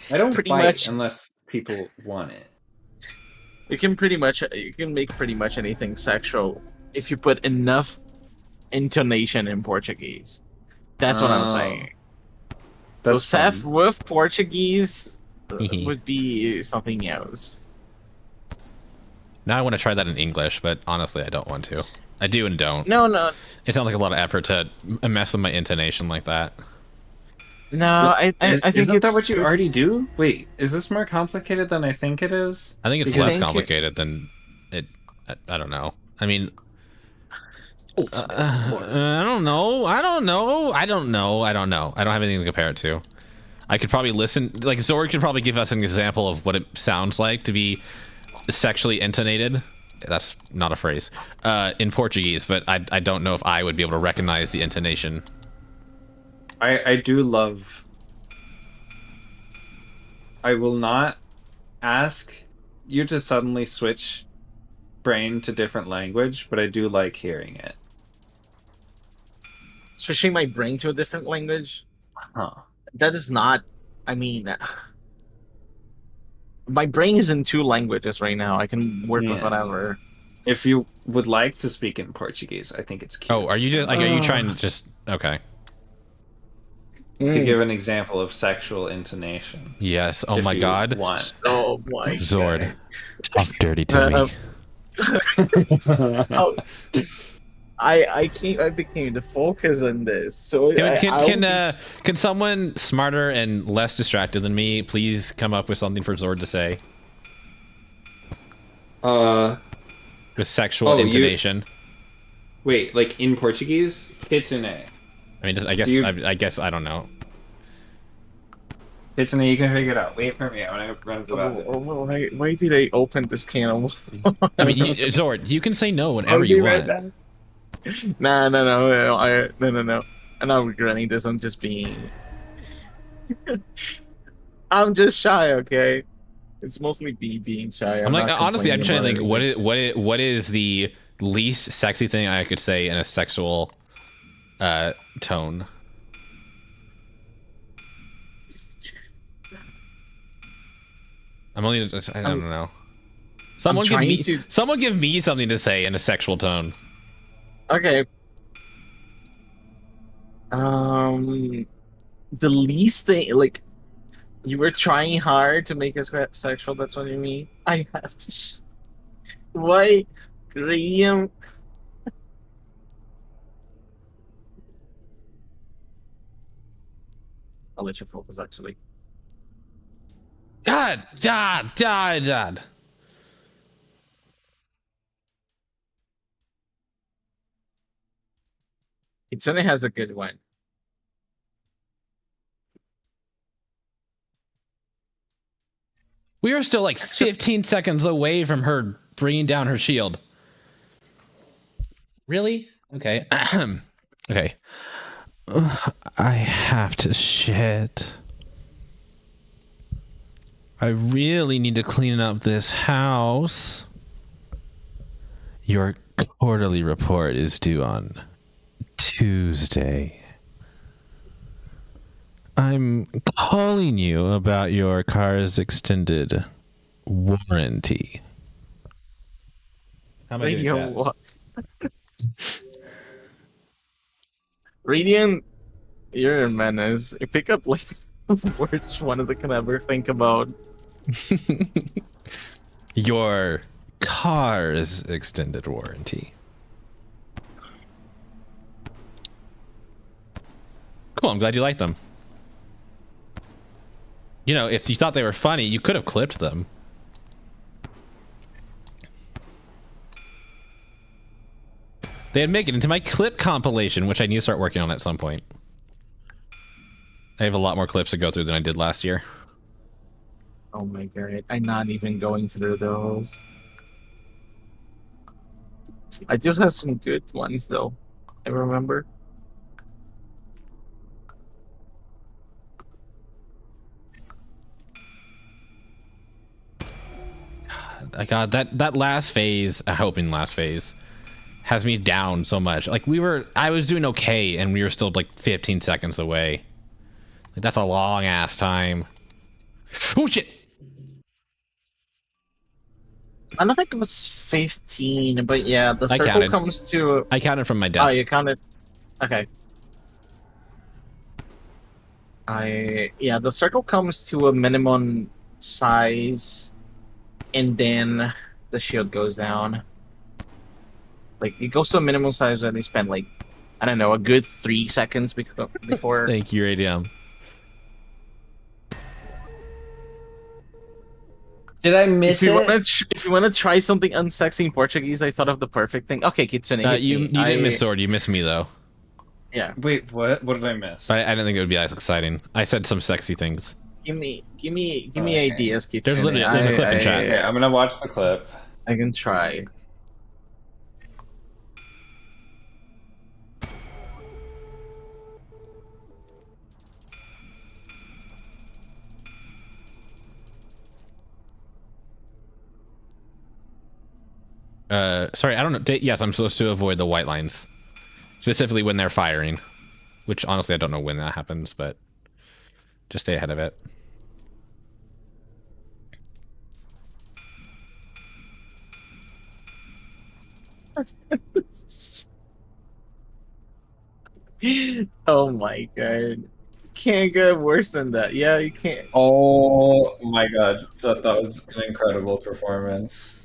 I don't Pretty bite much- unless people want it. You can make pretty much anything sexual if you put enough intonation in Portuguese. That's what I'm Oh. saying. So That's Seth fun. with Portuguese would be something else. Now I want to try that in English, but honestly, I don't want to. I do and don't. No. It sounds like a lot of effort to mess with my intonation like that. No, I think Isn't it's that what you already do? Wait, is this more complicated than I think it is? I think it's Because- less complicated than it. I don't know. I mean, I don't know. I don't know. I don't have anything to compare it to. I could probably listen. Like Zord could probably give us an example of what it sounds like to be sexually intonated. That's not a phrase in Portuguese, but I don't know if I would be able to recognize the intonation. I do love. I will not ask you to suddenly switch brain to different language, but I do like hearing it. switching my brain to a different language. Huh. That is not. I mean, my brain is in 2 languages right now. I can work with Yeah. whatever. If you would like to speak in Portuguese, I think it's cute. Oh, are you just like? Are you trying to just? Okay. To give an example of sexual intonation. Yes. Oh if my you God. want. Oh my Zord, talk dirty to me. Oh, I became the focus on this. So Can someone smarter and less distracted than me please come up with something for Zord to say with sexual Oh, intonation? Wait, like in Portuguese? Kitsune. I mean, just, I guess I guess I don't know. Kitsune, you can figure it out. Wait for me. I'm gonna run to the bathroom. why did I open this can of? I mean, Zord, you can say no whenever you want. No. No. I'm not regretting this. I'm just being. I'm just shy, okay? It's mostly being shy. I'm like not honestly, I'm trying to think complaining what is the least sexy thing I could say in a sexual tone. I'm only. I don't know. Someone give me something to say in a sexual tone. Okay. The least thing, like, you were trying hard to make us sexual. That's what you mean. I have to. Why, Graham? I'll let you focus. Actually, God. Itsune has a good one. We are still like 15 seconds away from her bringing down her shield. Really? Okay. Okay. I have to shit. I really need to clean up this house. Your quarterly report is due on Tuesday. I'm calling you about your car's extended warranty. How am I doing, chat? What? Radiant, you're a menace. You pick up like words one of the can ever think about. Your car's extended warranty. Cool, I'm glad you liked them. You know, if you thought they were funny, you could have clipped them. They'd make it into my clip compilation, which I need to start working on at some point. I have a lot more clips to go through than I did last year. Oh my god, I'm not even going through those. I do have some good ones though. I remember. God, that last phase, I hope in last phase, has me down so much. Like I was doing okay, and we were still like 15 seconds away. Like that's a long ass time. Oh shit! I don't think it was 15, but yeah, the circle counted. comes to. I counted from my death. Oh, you counted. Okay. Yeah, the circle comes to a minimum size, and then the shield goes down. Like it goes to a minimum size, and they spend like, I don't know, a good 3 seconds before. Thank you, Radium. Did I miss If you want to try something unsexy in Portuguese, I thought of the perfect thing. Okay, Kitsune. You didn't miss Sword. You missed me though. Yeah. Wait, what? What did I miss? I didn't think it would be as exciting. I said some sexy things. Give me ideas, Kitsune. There's a clip in chat. Okay, I'm gonna watch the clip. I can try. Sorry, I don't know. Yes, I'm supposed to avoid the white lines. Specifically when they're firing. Which, honestly, I don't know when that happens, but just stay ahead of it. Oh my god. Can't get worse than that. Yeah, you can't. Oh my god, that was an incredible performance.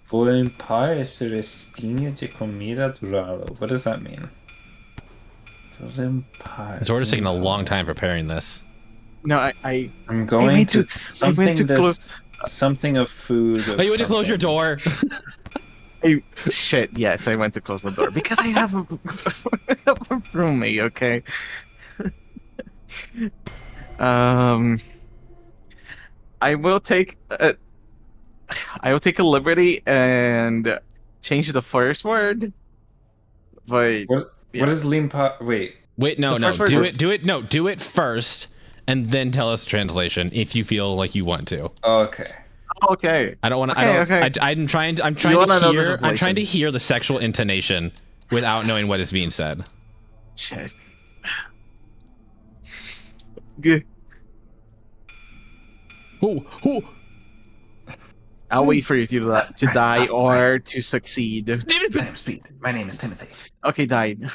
Vou limpar esse restinho de comida durado. What does that mean? Vou limpar. It's already taking a long time preparing this. No, I'm going to something close. Something of food. Oh, you went to close your door. Shit, yes, I went to close the door because I have a roommate, okay? I will take a liberty and change the first word. But what is limpa? Wait, no, do it first, and then tell us the translation if you feel like you want to. Okay. Okay. I don't want to. Okay. I'm trying to hear the sexual intonation without knowing what is being said. Shit. Good. Ooh. I'll wait for you to die or to succeed. My name is Timothy. Okay, died.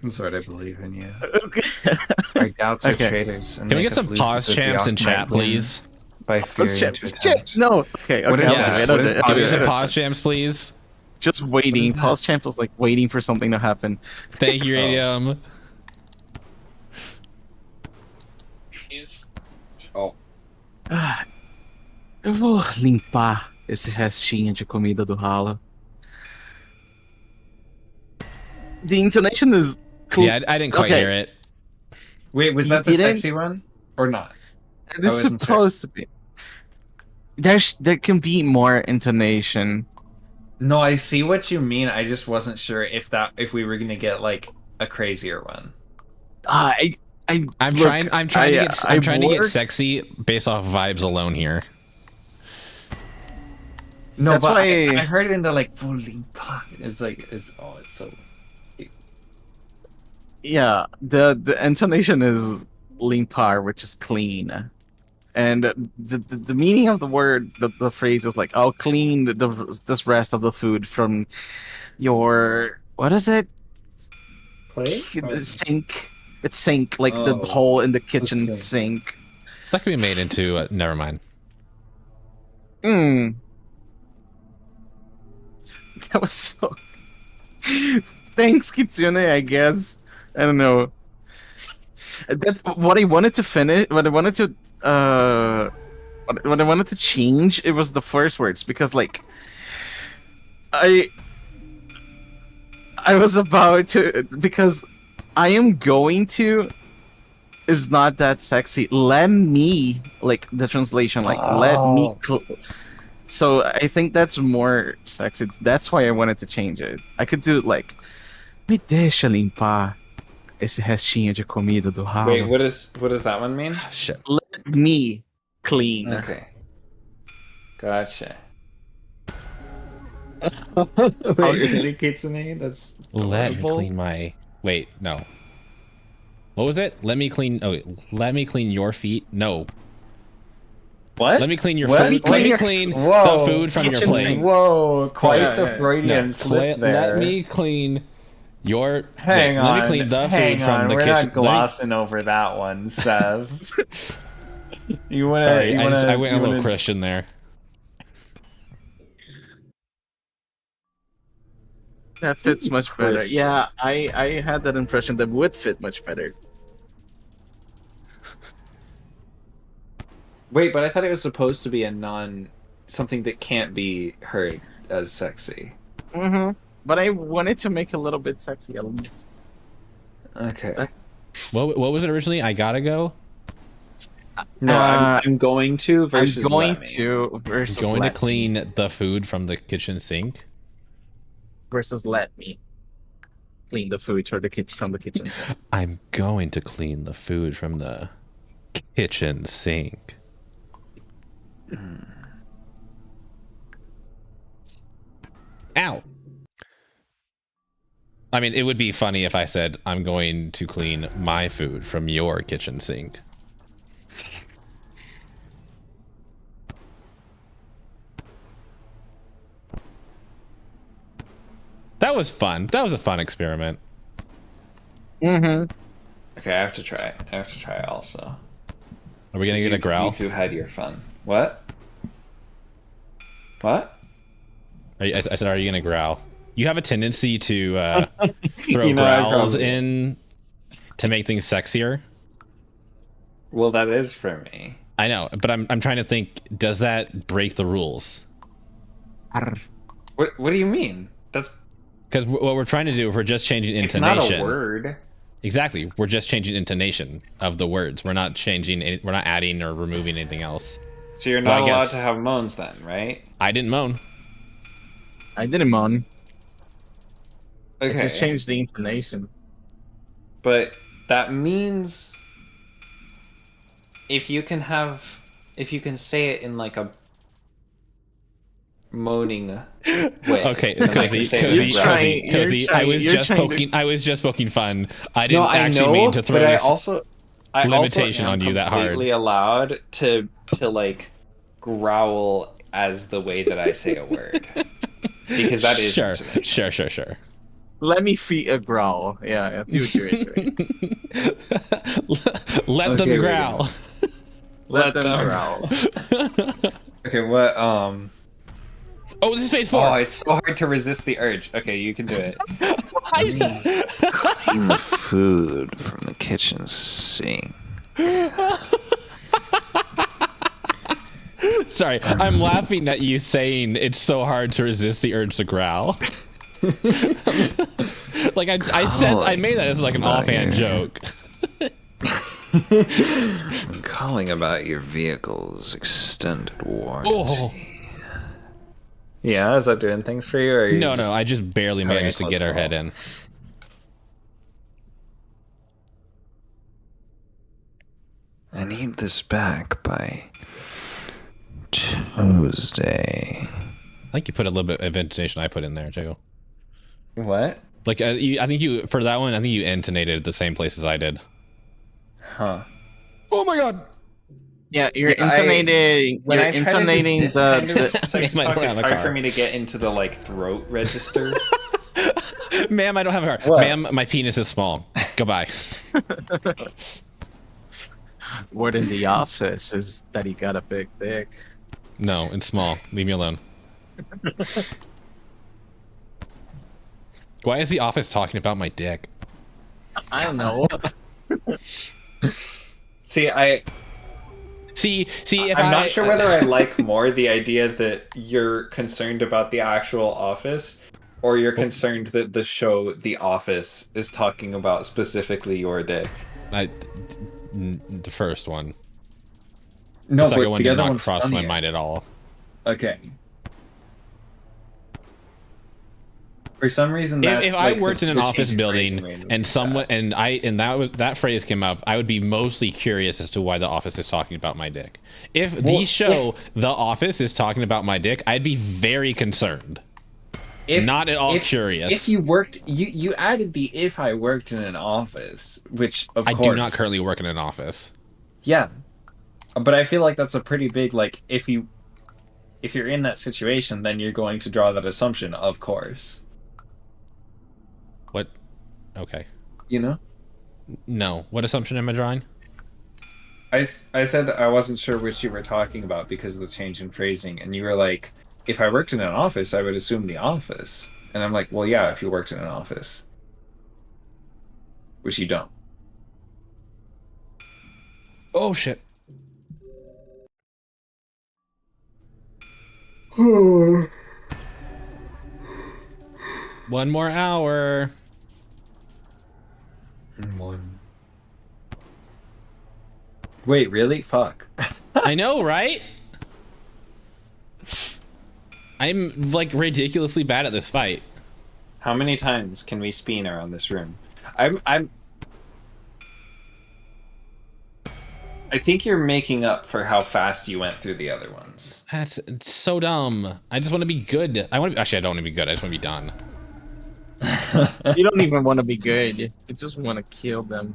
Sword, I believe in you. Okay. Our doubts are traitors. Can we get some pause champs in chat, please? By fearing No. Okay. What is I'll do it. Can we get some pause champs, please? Just waiting. Pause champ was like waiting for something to happen. Thank you, Radium. Eu vou limpar esse restinho de comida do ralo. The intonation is cool. Yeah, I didn't quite hear it. Wait, was that the sexy one or not? It is supposed to be. There can be more intonation. No, I see what you mean. I just wasn't sure if we were gonna get like a crazier one. I'm trying to get sexy based off vibes alone here. No, that's why I heard it in the like it's like it's so. Yeah, the intonation is limpar, which is clean, and the meaning of the word, the phrase is like, I'll clean this rest of the food from your, what is it? Plate? The sink. It's sink, like the hole in the kitchen sink. That could be made into. Never mind. That was so. Thanks, Kitsune. I guess. I don't know. That's what I wanted to finish. What I wanted to. What I wanted to change. It was the first words because, like, I was about to, because I am going to is not that sexy. Let me, like the translation, like let me. So I think that's more sexy. That's why I wanted to change it. I could do it like, me deixa limpar esse restinho de comida do ralo. Wait, what does that one mean? Shit. Let me clean. Okay. Gotcha. Wait, is it Kitsune? That's Let me clean my. Wait, no. What was it? Let me clean. Oh, let me clean your feet. No. What? Let me clean your What? food. Let me clean the food from your Kitchen plate. sink. Whoa, quite the No, Freudian slip there. let me clean your. Hang on. Let me clean the food from the We're kitchen. not glossing over that one, Sev. You wanna? Sorry, you I wanna, went a little Christian there. That fits much better. Yeah, I had that impression that would fit much better. Wait, but I thought it was supposed to be something that can't be heard as sexy. But I wanted to make a little bit sexy at least. Okay. What was it originally? I gotta go. No, I'm going to versus I'm going let me. to versus Going let to clean the food from the kitchen sink. versus let me clean the food from the kitchen sink. I'm going to clean the food from the kitchen sink. Ow. I mean, it would be funny if I said, I'm going to clean my food from your kitchen sink. That was fun. That was a fun experiment. Okay, I have to try. Also. Are we gonna get a growl? You two had your fun. What? I said, are you gonna growl? You have a tendency to throw You know, growls in to make things sexier. Well, that is for me. I know, but I'm trying to think. Does that break the rules? What do you mean? That's because what we're trying to do, if we're just changing intonation. It's not a word. Exactly, we're just changing intonation of the words. We're not changing. We're not adding or removing anything else. So you're not allowed to have moans then, right? I didn't moan. I didn't moan. Okay. I just changed the intonation. But that means if you can say it in like a moaning way. Okay, Cozy, I was just poking fun. I didn't mean to throw limitation on you that hard. I'm completely allowed to like growl as the way that I say a word. Because that is Sure. Let me feed a growl. Yeah, do what you're doing. Let them growl. Let them growl. Okay, what Oh, this is phase 4. Oh, it's so hard to resist the urge. Okay, you can do it. Clean the food from the kitchen sink. Sorry, I'm laughing at you saying it's so hard to resist the urge to growl. Like I made that as like an offhand joke. I'm calling about your vehicle's extended warranty. Oh. Yeah, is that doing things for you? Or No, I just barely managed to get her head in. I need this back by Tuesday. I think you put a little bit of intonation I put in there, Jago. What? Like I think you for that one. I think you intonated the same place as I did. Huh. Oh my god. Yeah, you're intonating. When You're I try to do intonating this kind of the. sex might talk, around it's the hard car. for me to get into the like throat register. Ma'am, I don't have a car. What? Ma'am, my penis is small. Goodbye. Word in the office is that he got a big dick. No, it's small. Leave me alone. Why is the office talking about my dick? I don't know. See, If I'm not sure whether I like more the idea that you're concerned about the actual office, or you're concerned that the show The Office is talking about specifically your dick. The first one. No, The second but one the did other not one's cross my funnier. mind at all. Okay. For some reason, that's If I like worked in an the office changing building phrasing and someone that phrase came up, I would be mostly curious as to why the office is talking about my dick. If the show The Office is talking about my dick, I'd be very concerned. Not at all curious. If you worked, you added the "if I worked in an office," which of I course do not currently work in an office. Yeah, but I feel like that's a pretty big like if you're in that situation, then you're going to draw that assumption, of course. What? Okay. You know? No. What assumption am I drawing? I said I wasn't sure which you were talking about because of the change in phrasing, and you were like, if I worked in an office, I would assume the office. And I'm like, well, yeah, if you worked in an office. Which you don't. Oh, shit. One more hour. One. Wait, really? Fuck. I know, right? I'm like ridiculously bad at this fight. How many times can we spin around this room? I think you're making up for how fast you went through the other ones. That's so dumb. I just want to be good. Actually, I don't want to be good. I just want to be done. You don't even want to be good. You just want to kill them.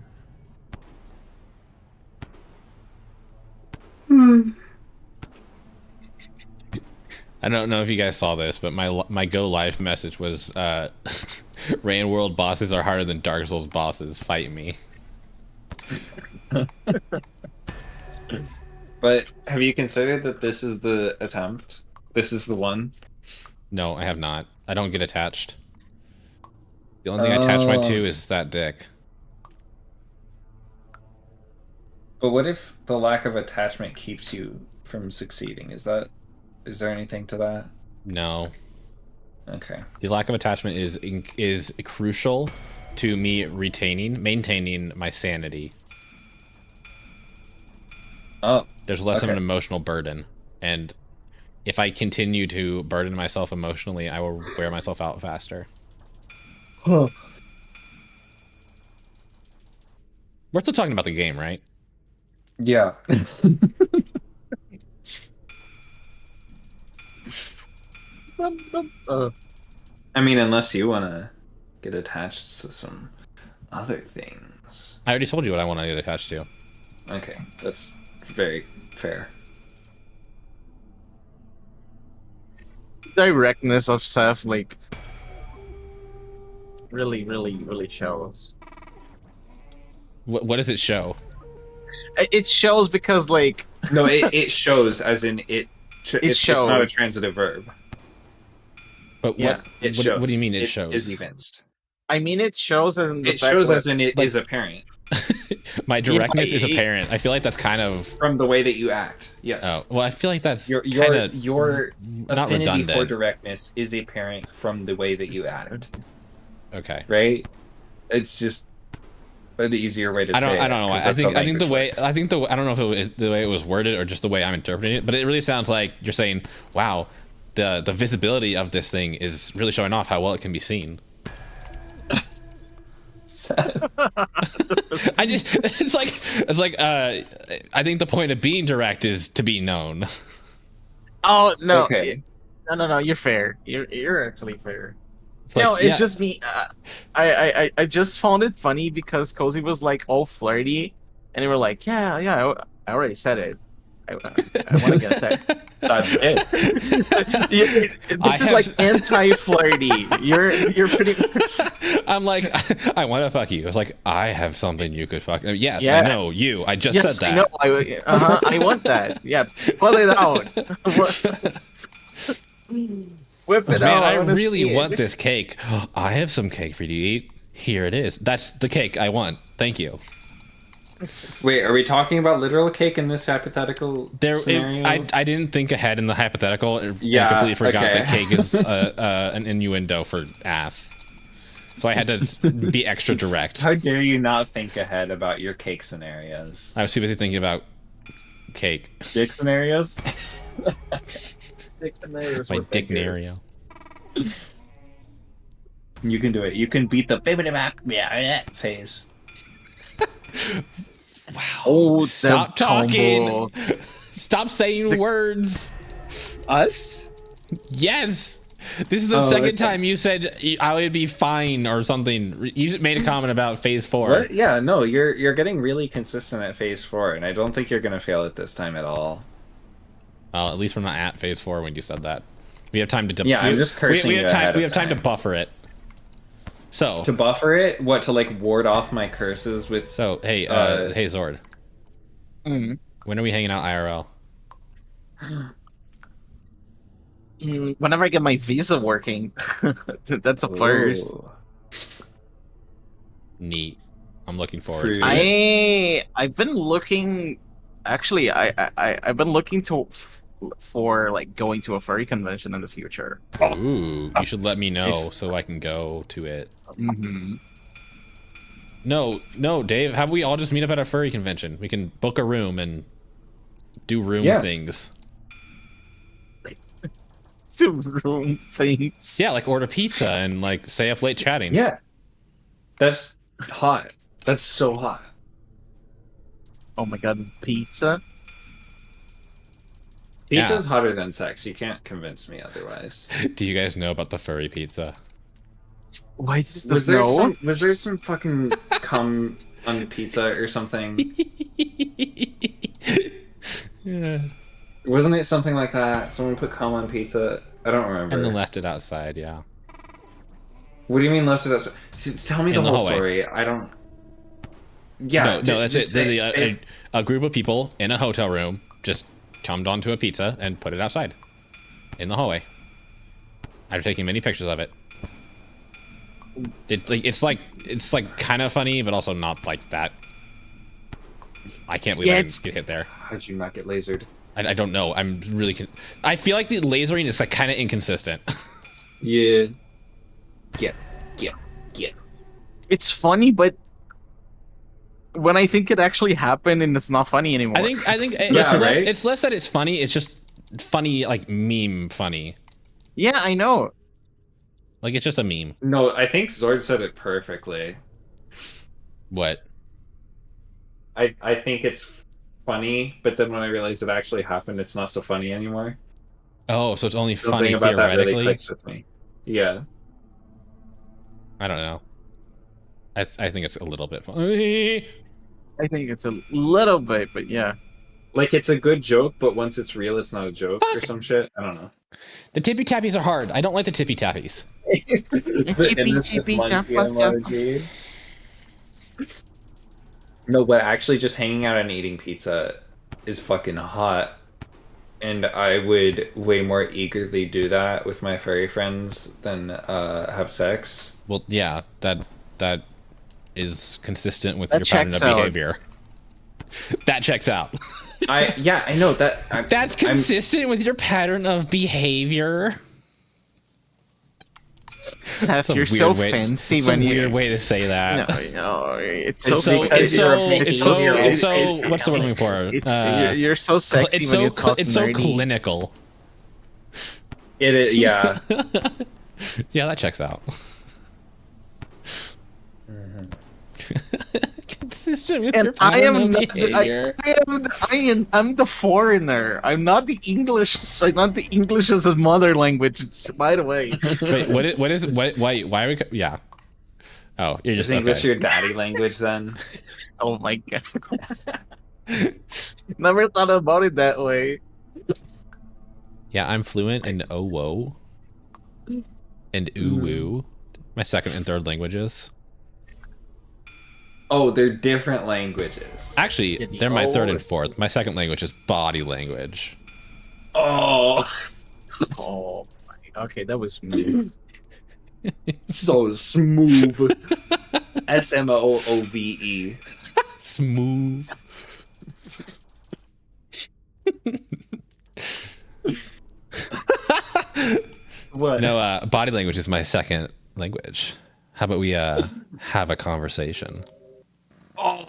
I don't know if you guys saw this, but my go live message was Rain World bosses are harder than Dark Souls bosses. Fight me. But have you considered that this is the attempt? This is the one? No, I have not. I don't get attached. The only thing I attach my to is that dick. But what if the lack of attachment keeps you from succeeding? Is there anything to that? No. Okay. The lack of attachment is crucial to me maintaining my sanity. Oh. There's less of an emotional burden, and if I continue to burden myself emotionally, I will wear myself out faster. Huh. We're still talking about the game, right? Yeah. I mean, unless you want to get attached to some other things. I already told you what I want to get attached to. Okay, that's very fair. Directness of Seth, like, really shows. What does it show? It shows because, like... No, it shows, as in it shows. It's not a transitive verb. But Yeah, it shows. What do you mean it shows? Is evinced. I mean, it shows as in the It fact shows that, as in it is apparent. My directness is apparent. I feel like that's kind of From the way that you act, yes. Oh, well, I feel like that's Your not affinity redundant. for directness is apparent from the way that you act, Okay. right? It's just an easier way to say it. I don't know why. 'cause I that's how think the way language works. I don't know if it was the way it was worded or just the way I'm interpreting it, but it really sounds like you're saying, "Wow, the visibility of this thing is really showing off how well it can be seen." It's like I think the point of being direct is to be known. Oh no! Okay. No! You're fair. You're actually fair. It's like, No, it's yeah, just me. I just found it funny because Cozy was like all flirty, and they were like, yeah, I already said it. I want to get that. That's it. This is like anti-flirty. You're pretty. I'm like, I want to fuck you. It's like, I have something you could fuck. Yes, Yeah. I know you. I just said that. I know. I want that. Yeah, pull it out. Whip it Man, out. I wanna really see it. want this cake. I have some cake for you to eat. Here it is. That's the cake I want. Thank you. Wait, are we talking about literal cake in this hypothetical scenario? I didn't think ahead in the hypothetical. Yeah, I completely forgot okay. that cake is an innuendo for ass. So I had to be extra direct. How dare you not think ahead about your cake scenarios? I was too busy thinking about cake. Dick scenarios? Dick scenarios My were bigger. dicknario. You can do it. You can beat the phase. Wow. Oh, Stop the talking. combo. Stop saying words. Us? Yes. This is the second time you said I would be fine or something. You just made a comment about phase 4. What? Yeah, no, you're getting really consistent at phase 4, and I don't think you're gonna fail it this time at all. Well, at least we're not at phase 4 when you said that. We have time to. I'm just cursing we you have time. ahead We of have time to time. buffer it. So. To buffer it, what, to like ward off my curses with? So hey, hey Zord. Mm. When are we hanging out IRL? Whenever I get my visa working, that's a first. Ooh. Neat. I'm looking forward. Fruit. To it. I've been looking. Actually, I've been looking for like going to a furry convention in the future. Ooh, you should let me know so I can go to it. Mm-hmm. No, Dave. How about we all just meet up at a furry convention? We can book a room and do room things. To room things. Yeah, like order pizza and like stay up late chatting. Yeah, that's hot. That's so hot. Oh my god, pizza. Pizza's hotter than sex. You can't convince me otherwise. Do you guys know about the furry pizza? Why does Was this no? was there some fucking cum on the pizza or something? Yeah. Wasn't it something like that? Someone put cum on pizza? I don't remember. And then left it outside. Yeah. What do you mean left it outside? Tell me the In the whole hallway. story. I don't. Yeah, No, that's it. just say- A group of people in a hotel room just cummed onto a pizza and put it outside in the hallway. After taking many pictures of it. It's like kind of funny, but also not like that. I can't believe I didn't get hit there. How'd you not get lasered? I don't know. I'm really. I feel like the lasering is like kind of inconsistent. Yeah. Yeah. It's funny, but when I think it actually happened, and it's not funny anymore. I think Yeah, right? it's less that it's funny. It's just funny, like meme funny. Yeah, I know. Like it's just a meme. No, I think Zord said it perfectly. What? I think it's funny, but then when I realize it actually happened, it's not so funny anymore. Oh, so it's only Something funny about that really theoretically. clicks with me. Yeah. I don't know. I think it's a little bit funny. I think it's a little bit, but yeah. Like, it's a good joke, but once it's real, it's not a joke or some shit. I don't know. The tippy tappies are hard. I don't like the tippy tappies. Chippy, monkey emoji. No, but actually just hanging out and eating pizza is fucking hot. And I would way more eagerly do that with my furry friends than have sex. Well, yeah, that is consistent with That your pattern of checks out. behavior. That checks out. I know that. That's consistent with your pattern of behavior. Seth, a you're so weird way- fancy It's when a you. weird way to say that. No, it's It's so. what's the word I'm looking for? You're so sexy It's when you so talk it's so nerdy. clinical. It is, yeah. Yeah, that checks out. Consistent with your And I am pattern of not, behavior. I'm the foreigner. I'm not the English. I'm not the English as a mother language. By the way, Wait, why are we? Yeah. Oh, you're Is just English okay. your daddy language then? oh my god. Never thought about it that way. Yeah, I'm fluent in Owo and Uwu, my second and third languages. Oh, they're different languages. Actually, they're my third and fourth. My second language is body language. Oh. Oh, okay, that was smooth. So smooth. SMOOVE. Smooth. What? No, body language is my second language. How about we have a conversation? Oh.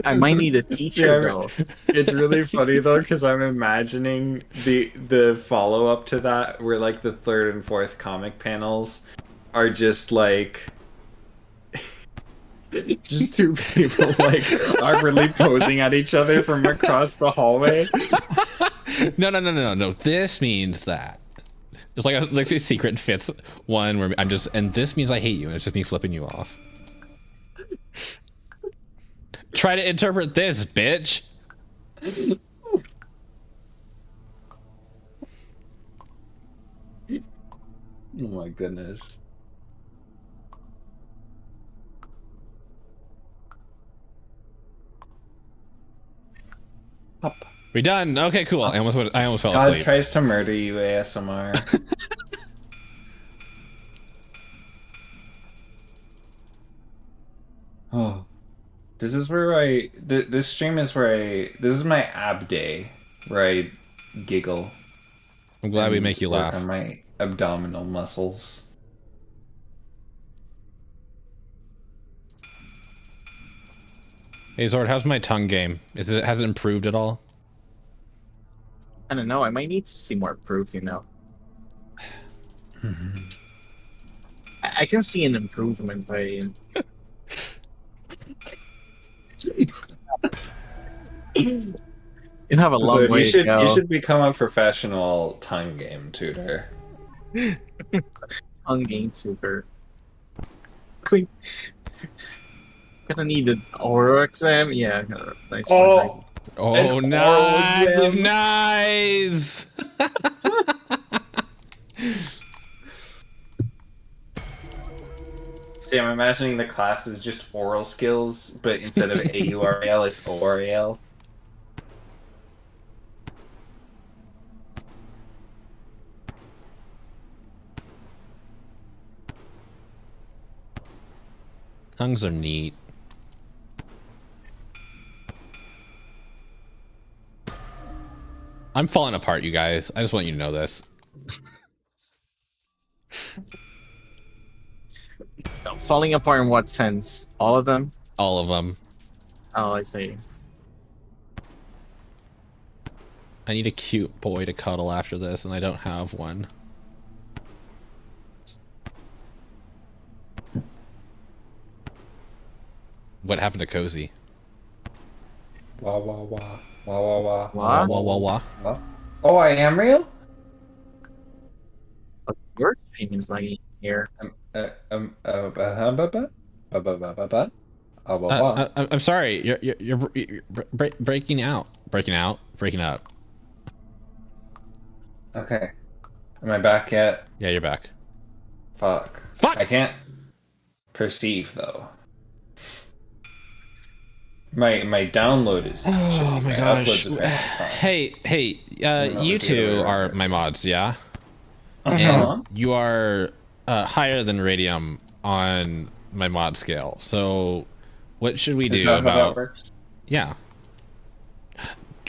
I might need a teacher though. It's really funny though, because I'm imagining the follow up to that, where like the third and fourth comic panels are just like just two people like awkwardly posing at each other from across the hallway. No. This means that it's like the secret fifth one where I'm just, and this means I hate you, and it's just me flipping you off. Try to interpret this, bitch. Oh my goodness. Up. We done? Okay, cool. I almost fell God asleep. tries to murder you, ASMR. Oh. This is where this stream is where this is my ab day, where I giggle. I'm glad we make you work laugh. on my abdominal muscles. Hey Zord, how's my tongue game? Has it improved at all? I don't know. I might need to see more proof. You know. I can see an improvement, but you have a long way to go. You should become a professional tongue game tutor. Tongue game tutor. Gonna need an oral exam. Yeah. Nice one. Oh, nice, nice. See, I'm imagining the class is just oral skills, but instead of AURL, it's ORAL. Tongues are neat. I'm falling apart, you guys. I just want you to know this. Falling apart in what sense? All of them? All of them. Oh, I see. I need a cute boy to cuddle after this, and I don't have one. What happened to Cozy? Wah wah wah. Wah wah wah. Wah wah wah wah. Oh, I am real? Your stream is lagging here. I'm sorry. You're breaking out. Breaking out. Okay. Am I back yet? Yeah, you're back. Fuck. I can't perceive though. My download is. Oh my gosh. Hey, you two are my mods, yeah? And you are higher than Radium on my mod scale. So what should we do about... Yeah.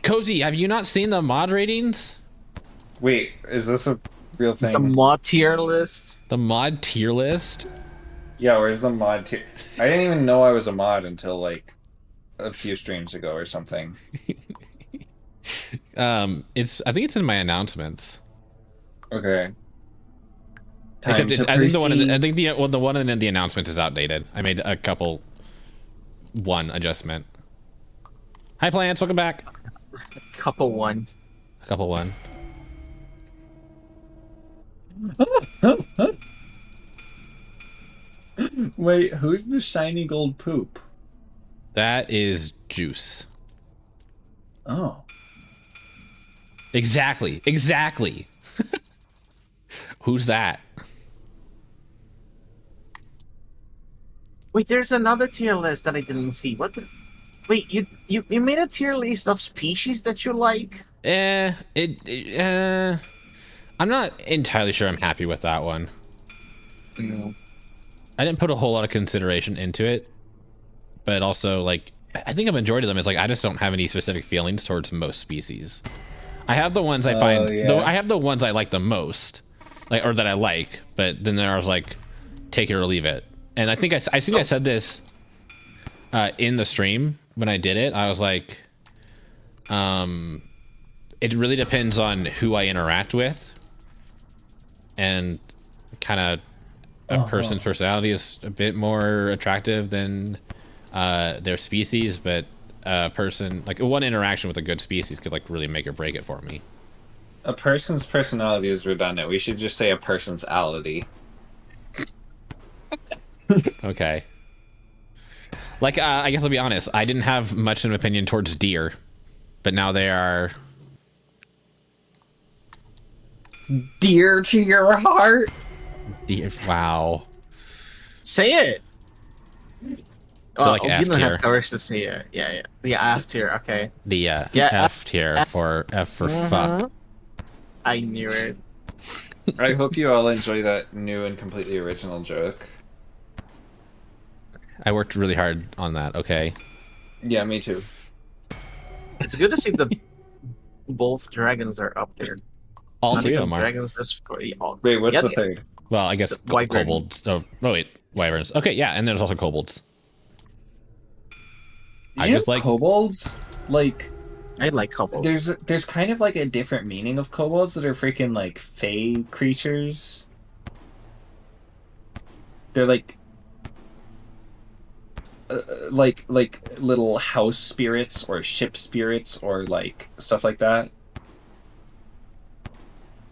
Cozy, have you not seen the mod ratings? Wait, is this a real thing? The mod tier list? The mod tier list? Yeah, where's the mod tier? I didn't even know I was a mod until like a few streams ago or something. I think it's in my announcements. Okay. I think the one in the announcements is outdated. I made a couple adjustment. Hi plants, welcome back. Couple one. Wait, who's the shiny gold poop? That is Juice. Oh. Exactly. Who's that? Wait, there's another tier list that I didn't see. What the? Wait, you made a tier list of species that you like? I'm not entirely sure I'm happy with that one. Mm. I didn't put a whole lot of consideration into it, but also, like, I think a majority of them is like I just don't have any specific feelings towards most species. I have the ones I find, I have the ones I like the most, like, or that I like, but then there's like, take it or leave it. And I think I said this in the stream when I did it. I was like, it really depends on who I interact with, and kind of a person's personality is a bit more attractive than their species, but a person, like, one interaction with a good species could, like, really make or break it for me. A person's personality is redundant. We should just say a person's ality. Okay. Like, I guess I'll be honest. I didn't have much of an opinion towards deer, but now they are dear to your heart. deer. Wow. Say it. Well, like you don't F-tier. have courage to say it. Yeah. The F tier. Okay. The F tier F. for F for fuck. I knew it. I hope you all enjoy that new and completely original joke. I worked really hard on that. Okay. Yeah, me too. It's good to see the both dragons are up there. All Not three of even them are. dragons. Just for all. Wait, what's Yeah, the third? Well, I guess The wyvern. kobolds. Oh wait, wyverns. Okay, yeah, and there's also kobolds. I just like kobolds. Like, I like kobolds. there's kind of like a different meaning of kobolds that are freaking like fey creatures. They're like little house spirits or ship spirits or like stuff like that.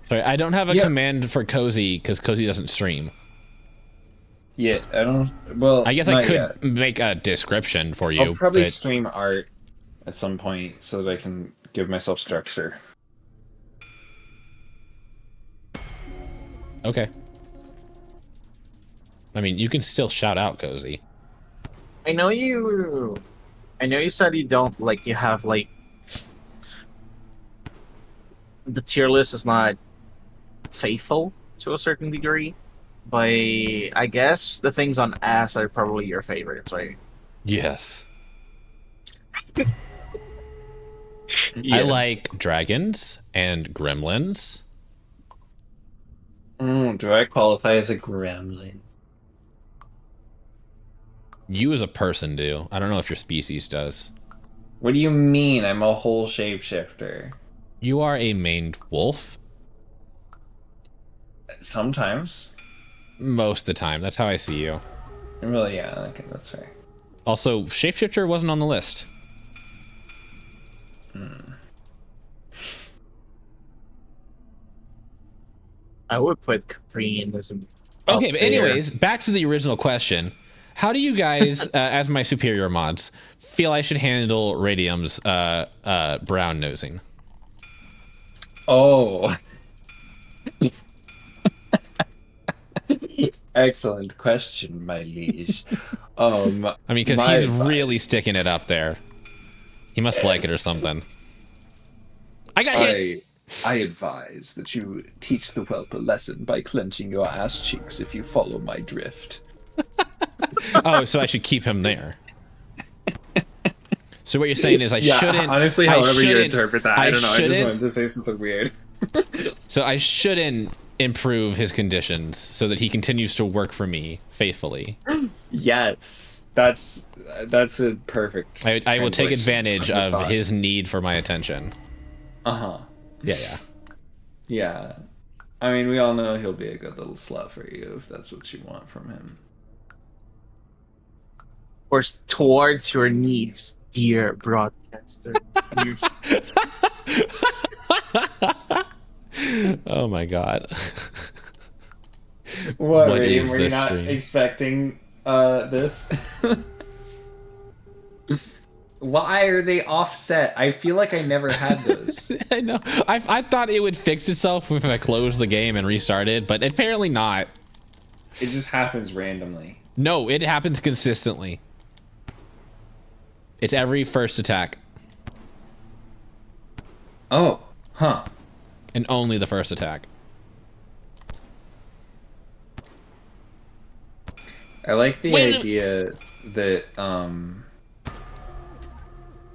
Sorry, I don't have a command for Cozy because Cozy doesn't stream. Yeah, I don't. Well, I guess I not could yet. make a description for you. I'll probably but stream art at some point so that I can give myself structure. Okay. I mean, you can still shout out Cozy. I know you said you don't like. You have like the tier list is not faithful to a certain degree, but I guess the things on S are probably your favorites, right? Yes. Yes. I like dragons and gremlins. Do I qualify as a gremlin? You as a person do. I don't know if your species does. What do you mean? I'm a whole shapeshifter. You are a maned wolf. Sometimes. Most of the time. That's how I see you. Really, yeah, okay, that's fair. Also, shapeshifter wasn't on the list. I would put Capri in this. Okay, but anyways, back to the original question. How do you guys, as my superior mods, feel I should handle Radium's brown nosing? Oh. Excellent question, my liege. I mean, because he's really sticking it up there. He must like it or something. I got hit! I advise that you teach the whelp a lesson by clenching your ass cheeks if you follow my drift. Oh, so I should keep him there. So what you're saying is I shouldn't... Honestly, however you interpret that, I don't know. I just shouldn't- wanted to say something weird. So I shouldn't improve his conditions so that he continues to work for me faithfully. Yes. That's a perfect I will take translation advantage your of thought. his need for my attention. Uh-huh. Yeah. Yeah. I mean, we all know he'll be a good little slut for you if that's what you want from him. Or towards your needs, dear broadcaster. Oh my god. What What Radium, is were you this not stream? expecting this? Why are they offset? I feel like I never had those. I know. I thought it would fix itself if I closed the game and restarted, but apparently not. It just happens randomly. No, it happens consistently. It's every first attack. Oh, huh. And only the first attack. I like the idea that,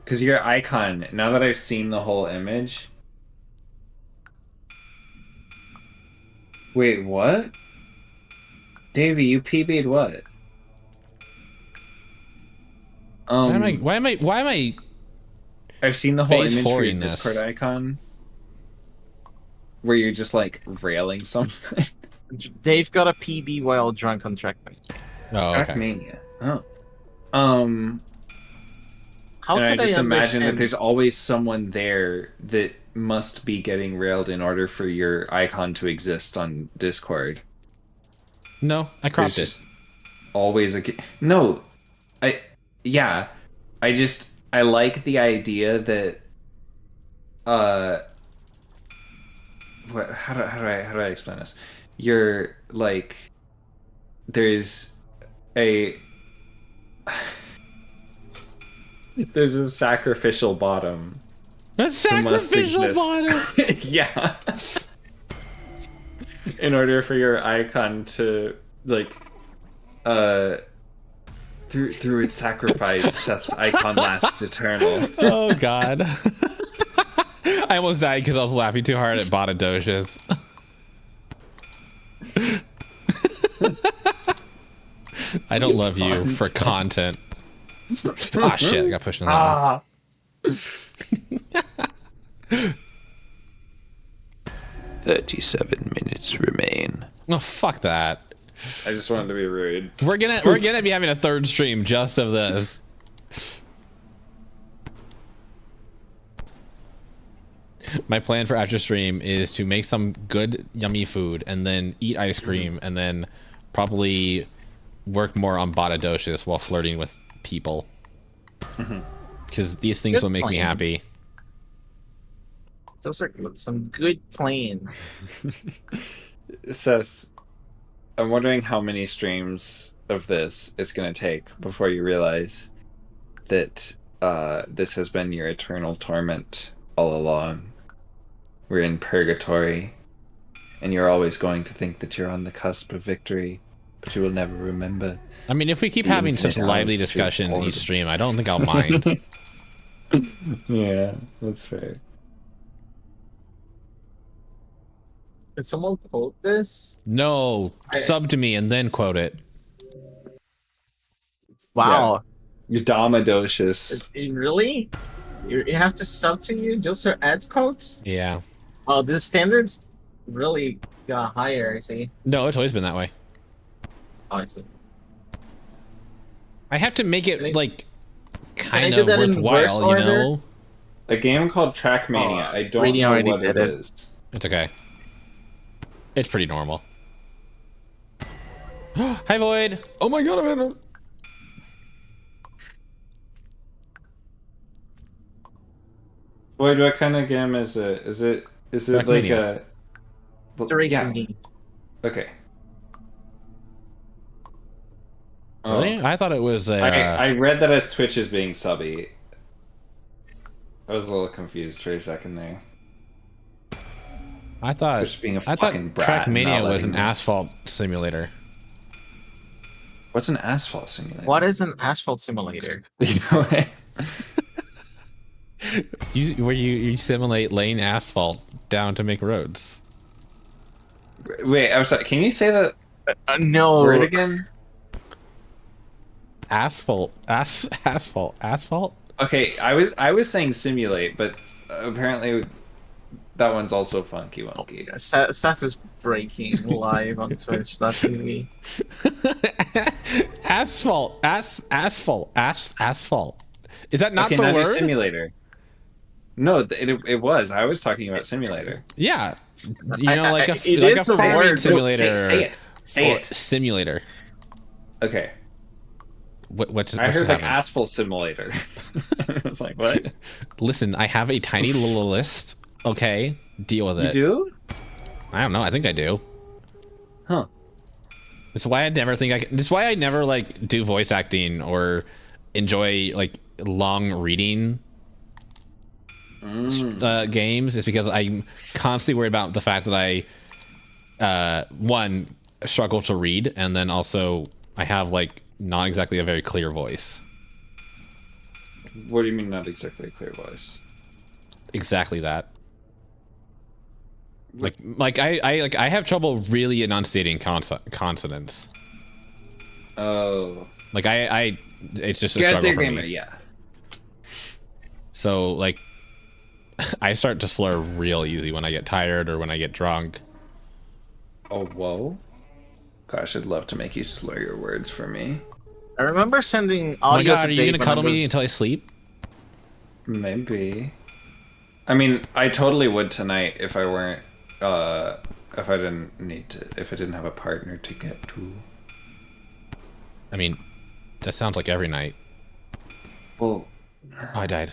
because your icon, now that I've seen the whole image... Wait, what? Davey, you PB'd what? Why am I I've seen the whole phase image for your forwarding this? Discord icon. Where you're just like railing someone. Dave got a PB while drunk on Trackmania. Oh, okay. Trackmania. Oh. How And I could just imagine that understand- there's always someone there that must be getting railed in order for your icon to exist on Discord. No, I cropped There's it. just always a... No. Yeah. I like the idea that... How do I explain this? You're, like... There's a... There's a sacrificial bottom. A who must sacrificial exist. bottom. Yeah. In order for your icon to, like, through its sacrifice, Seth's icon lasts eternal. Oh god. I almost died because I was laughing too hard at Botadocious. I don't love you for content. Ah shit, I got pushed in that one. 37 minutes remain. Oh fuck that. I just wanted to be rude. We're gonna be having a third stream just of this. My plan for after stream is to make some good yummy food and then eat ice cream and then probably work more on Botadocious while flirting with people. Because these things Good will make me plan. happy. Those are some good plans. Seth, I'm wondering how many streams of this it's going to take before you realize that this has been your eternal torment all along. We're in purgatory, and you're always going to think that you're on the cusp of victory, but you will never remember. I mean, if we keep The having such infinite lively hours that you've discussions poured. each stream, I don't think I'll mind. Yeah, that's fair. Did someone quote this? No, sub to me and then quote it. Wow. You're Domadocious. Really? You have to sub to you just for ad quotes? Yeah. Oh, the standards really got higher, I see. No, it's always been that way. Oh, I see. I have to make it like kind do of that in reverse worthwhile, you order? know? A game called Trackmania. I don't Radio know already what did it it. is. It's okay. It's pretty normal. Hi, Void. Oh my god, I'm in it. Void, what kind of game is it? Is it like Trackmania. a... It's a racing game. Okay. Really? I thought it was a. I read that as Twitch is being subby. I was a little confused for a second there. I thought Twitch being a I thought fucking brat and Trackmania not was letting an me- asphalt simulator. What's an asphalt simulator? What is an asphalt simulator? You know, Where you simulate laying asphalt down to make roads. wait, I'm sorry. Can you say that No. word again? Asphalt. Asphalt. Okay, I was saying simulate, but apparently that one's also funky wonky. Seth is breaking live on Twitch.tv. Asphalt. Asphalt. Is that not Okay, the now do word? simulator. No, it was. I was talking about simulator. Yeah. You know, like a It like is a a farming word. simulator. Say it. Say or it. Simulator. Okay. I heard like Asphalt Simulator. I was like, what? Listen, I have a tiny little lisp. Okay, deal with it. You do? I don't know. I think I do. Huh. That's why I never think I can. That's why I never like do voice acting or enjoy like long reading games. Is because I'm constantly worried about the fact that I one struggle to read, and then also I have like not exactly a very clear voice. What do you mean not exactly a clear voice? Exactly that. Like I have trouble really enunciating consonants. Oh. Like I it's just a struggle for me. Yeah. So like I start to slur real easy when I get tired or when I get drunk. Oh, whoa. Gosh, I'd love to make you slur your words for me. I remember sending Oh my audio God, to are Dave you gonna cuddle me until I sleep? Maybe. I mean, I totally would tonight if I weren't if I didn't have a partner to get to. I mean, that sounds like every night. Well, oh, I died.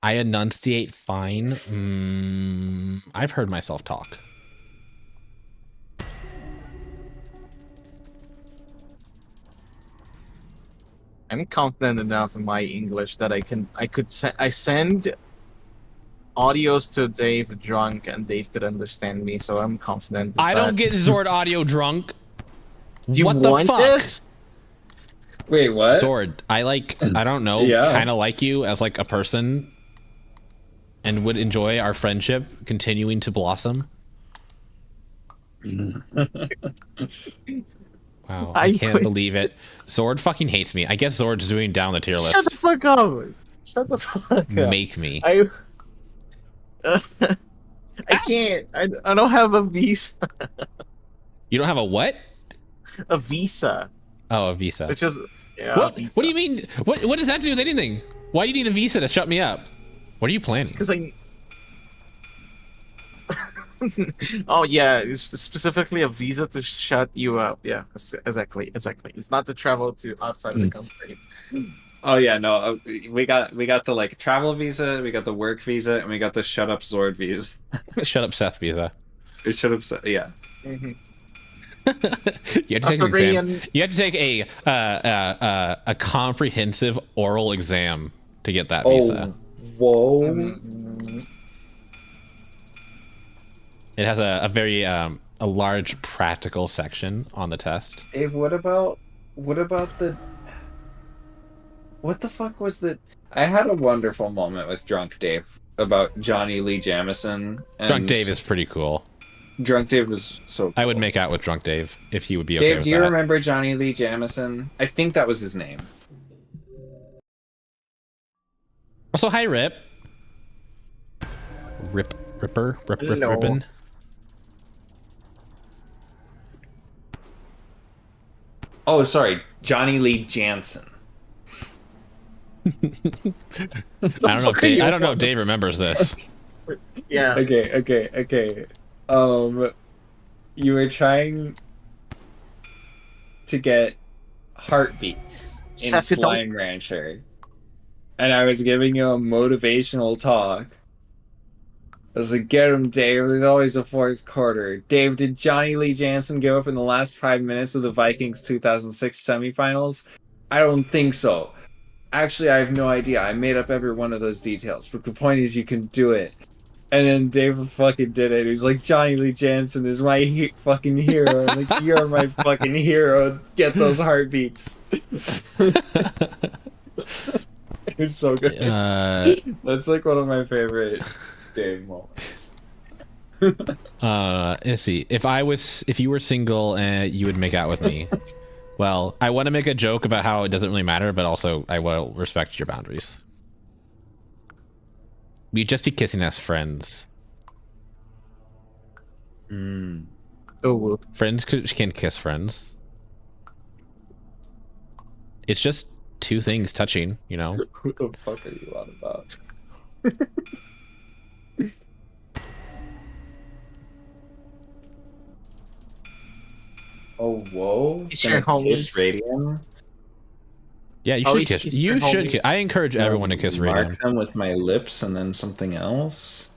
I enunciate fine. I've heard myself talk. I'm confident enough in my English that I send audios to Dave drunk and Dave could understand me, so I'm confident. I don't get Zord audio drunk. Do you what want the fuck? this? Wait, what? Zord, I don't know, kind of like you as like a person and would enjoy our friendship continuing to blossom. Wow, I can't believe it. Zord fucking hates me. I guess Zord's doing down the tier list. Shut the fuck up. Shut the fuck up. Make me. I can't. I don't have a visa. You don't have a what? A visa. Oh, a visa. Which is what? What do you mean? What does that do with anything? Why do you need a visa to shut me up? What are you planning? Because I. Oh yeah, it's specifically a visa to shut you up. Yeah, exactly. It's not to travel to outside of the country. Oh yeah, no, we got the like travel visa, we got the work visa, and we got the shut up Zord visa. Shut up Seth visa. Shut up Seth, yeah. Mm-hmm. You have to take an exam. You have to take a comprehensive oral exam to get that visa. Whoa. Mm-hmm. It has a very a large practical section on the test. Dave, what about the... What the fuck was the... I had a wonderful moment with Drunk Dave about Johnny Lee Jamison. And Drunk Dave is pretty cool. Drunk Dave was so cool. I would make out with Drunk Dave if he would be okay Dave, with do you that. remember Johnny Lee Jamison? I think that was his name. Also, hi, Rip. Ripper. Hello. Rippin'. Oh, sorry. Johnny Lee Jansen. I don't know if Dave remembers this. Yeah. Okay. You were trying to get heartbeats in Slime Rancher, and I was giving you a motivational talk. I was like, get him, Dave. There's always a fourth quarter. Dave, did Johnny Lee Jansen give up in the last 5 minutes of the Vikings 2006 semifinals? I don't think so. Actually, I have no idea. I made up every one of those details, but the point is you can do it. And then Dave fucking did it. He was like, Johnny Lee Jansen is my fucking hero. I'm like, you're my fucking hero. Get those heartbeats. It was so good. That's like one of my favorite Dave moments. Let's see. If you were single and you would make out with me. Well, I want to make a joke about how it doesn't really matter, but also I will respect your boundaries. We'd just be kissing as friends. Oh, friends can't kiss friends. It's just two things touching, you know? Who the fuck are you on about? Oh, whoa. It's your homies. Radium? Yeah, you should kiss. You should kiss. I encourage everyone to kiss Radium. Mark them with my lips and then something else.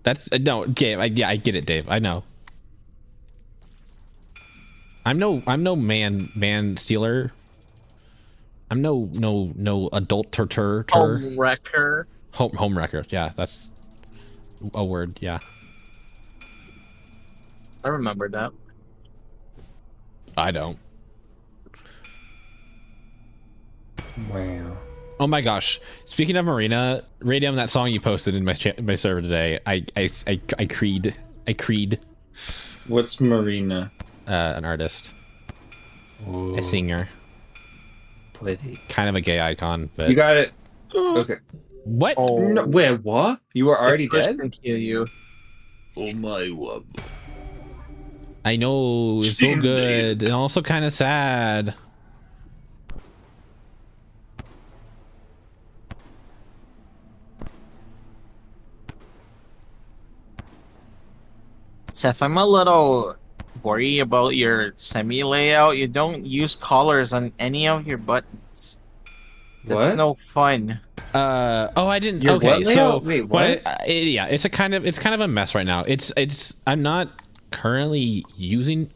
That's no, Gabe. Yeah, I get it, Dave. I know. I'm no man stealer. I'm no adult tur. Home wrecker. Home wrecker. Yeah, that's a word. Yeah. I remember that. I don't. Wow. Oh my gosh! Speaking of Marina, Radium, that song you posted in my server today, I creed. What's Marina? An artist, Ooh. a singer, Pretty. kind of a gay icon. But You got it. Okay. What? Oh, No, wait, what? You were already dead? Can kill you. Oh my wub. I know, it's so good and also kind of sad. Seth, I'm a little worried about your semi layout. You don't use colors on any of your buttons. That's What? no fun. Oh, I didn't. Your Okay, what so layout? Wait, what? Yeah, it's kind of a mess right now. It's I'm not currently using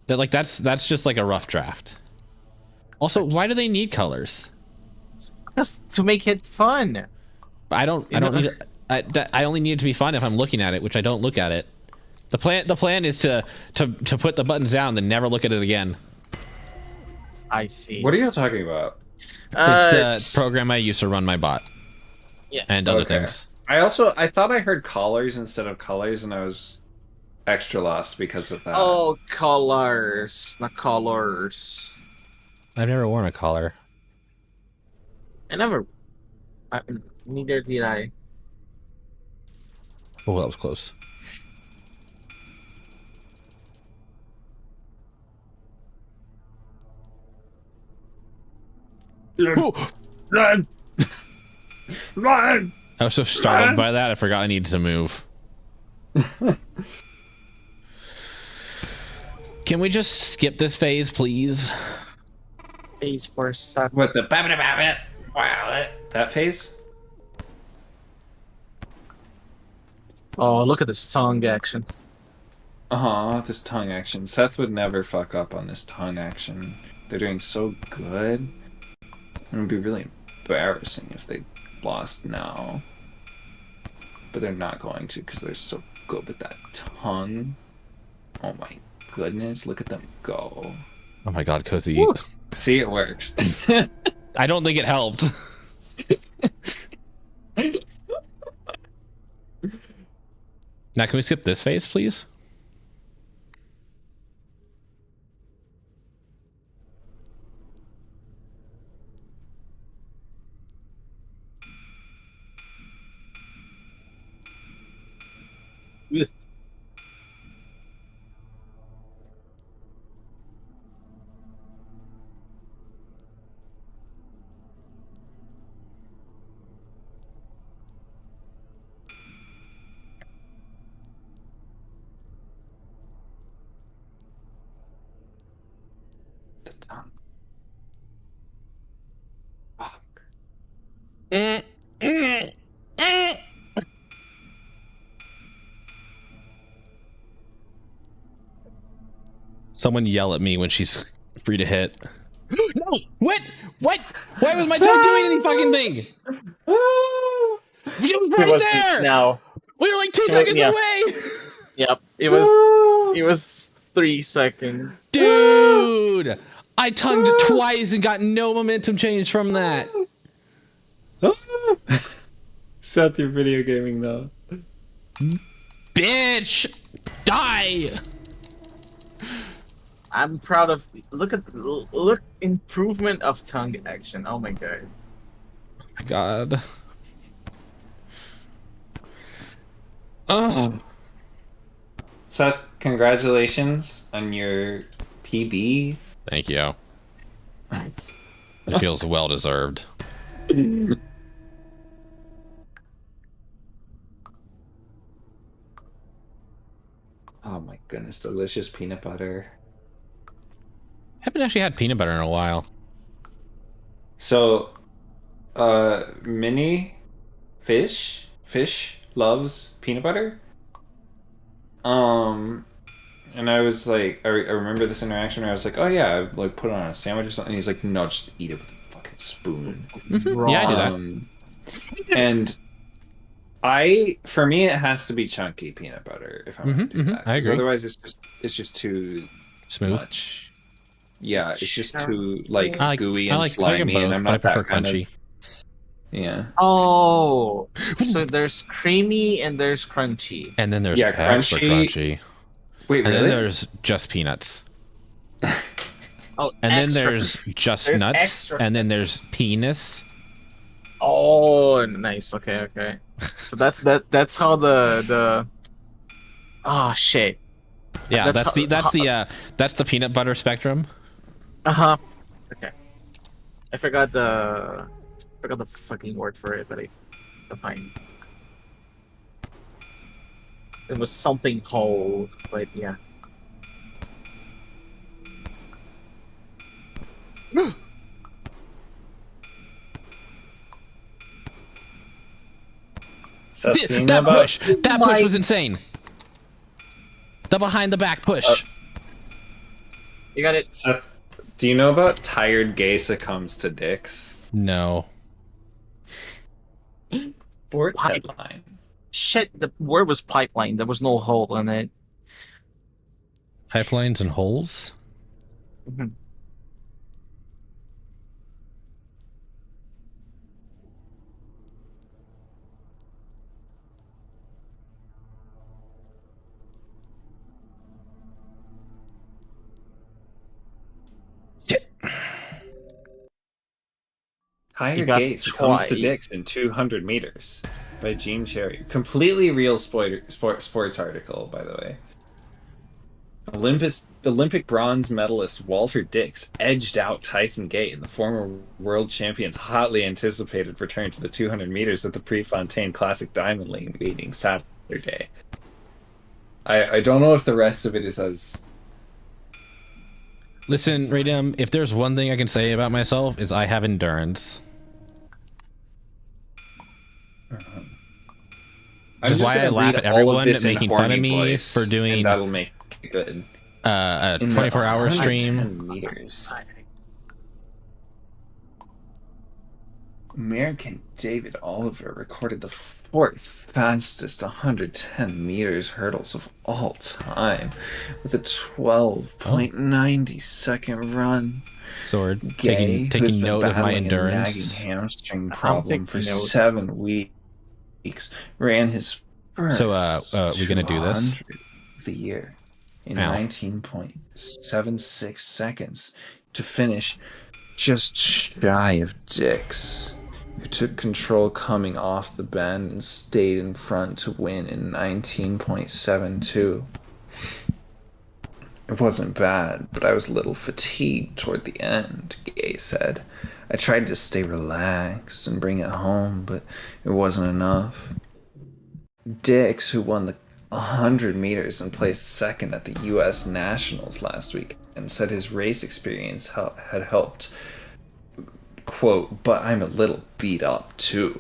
that. Like that's just like a rough draft. Also, why do they need colors? Just to make it fun. I don't need it. I only need it to be fun if I'm looking at it, which I don't look at it. The plan is to put the buttons down, then never look at it again. I see. What are you talking about? It's the program I use to run my bot. Yeah. And other things. I thought I heard collars instead of colors, and I was extra lost because of that. Oh, colors, not colors. I've never worn a collar. Neither did I. Oh, that was close. Run! Run! I was so startled by that, I forgot I needed to move. Can we just skip this phase, please? Phase 4 sucks. What the babbit? Wow, that phase? Oh, look at this tongue action. This tongue action. Seth would never fuck up on this tongue action. They're doing so good. It would be really embarrassing if they lost now. But they're not going to because they're so good with that tongue. Oh my goodness, look at them go. Oh my god, Cozy. Woo. See, it works. I don't think it helped. Now, can we skip this phase, please? The tongue. Fuck. Someone yell at me when she's free to hit. No! What? Why was my tongue doing any fucking thing? It was right there! Now. We were like 2 seconds away! Yep. It was 3 seconds. Dude! I tongued twice and got no momentum change from that. Seth, you're video gaming though. Bitch! Die! I'm proud of. Look improvement of tongue action. Oh my god. Oh my god. Oh. Seth, congratulations on your PB. Thank you. It feels well deserved. Oh my goodness, delicious peanut butter. Haven't actually had peanut butter in a while. So, Minnie Fish loves peanut butter. And I was like, I remember this interaction where I was like, oh yeah, I like put it on a sandwich or something. And he's like, no, just eat it with a fucking spoon. Yeah, I do that. And for me, it has to be chunky peanut butter if I'm gonna do that. I agree. Otherwise, it's just too smooth. Much. Yeah, it's just too like gooey I and like slimy, both, and I'm but I not prefer that kind crunchy. of. Yeah. Oh, so there's creamy and there's crunchy. And then there's extra crunchy. Wait, and really? then there's just peanuts. Oh, and then there's just nuts. Extra. And then there's penis. Oh, nice. Okay. So that's how the. Oh shit. Yeah, that's the peanut butter spectrum. Okay. I forgot the fucking word for it, but it's fine. It was something cold, but yeah. That push was insane. The behind the back push. You got it. Seth, do you know about tired gay succumbs to dicks? No. Sports headline. Shit, the word was pipeline. There was no hole in it. Pipelines and holes? Mm-hmm. Higher Gates comes to dicks in 200 meters by Gene Cherry. Completely real sports article, by the way. Olympic bronze medalist Walter Dix edged out Tyson Gay in the former world champion's hotly anticipated return to the 200 meters at the Prefontaine Classic Diamond League meeting Saturday. I don't know if the rest of it is as... Listen, Radam, if there's one thing I can say about myself is I have endurance. That's why I laugh at everyone making fun of me for doing... And that'll make it good. A 24-hour stream. Meters. American David Oliver recorded the fourth fastest 110 meters hurdles of all time with a 12.90 second run. Sword, Gay, taking note of my endurance. A nagging hamstring problem for 7 weeks, ran his first. So, we gonna do this? Of the year in 19.76 seconds to finish just shy of Dix, who took control coming off the bend and stayed in front to win in 19.72. It wasn't bad, but I was a little fatigued toward the end, Gay said. I tried to stay relaxed and bring it home, but it wasn't enough. Dix, who won the 100 meters and placed second at the U.S. Nationals last week, and said his race experience had helped, quote, but I'm a little beat up too.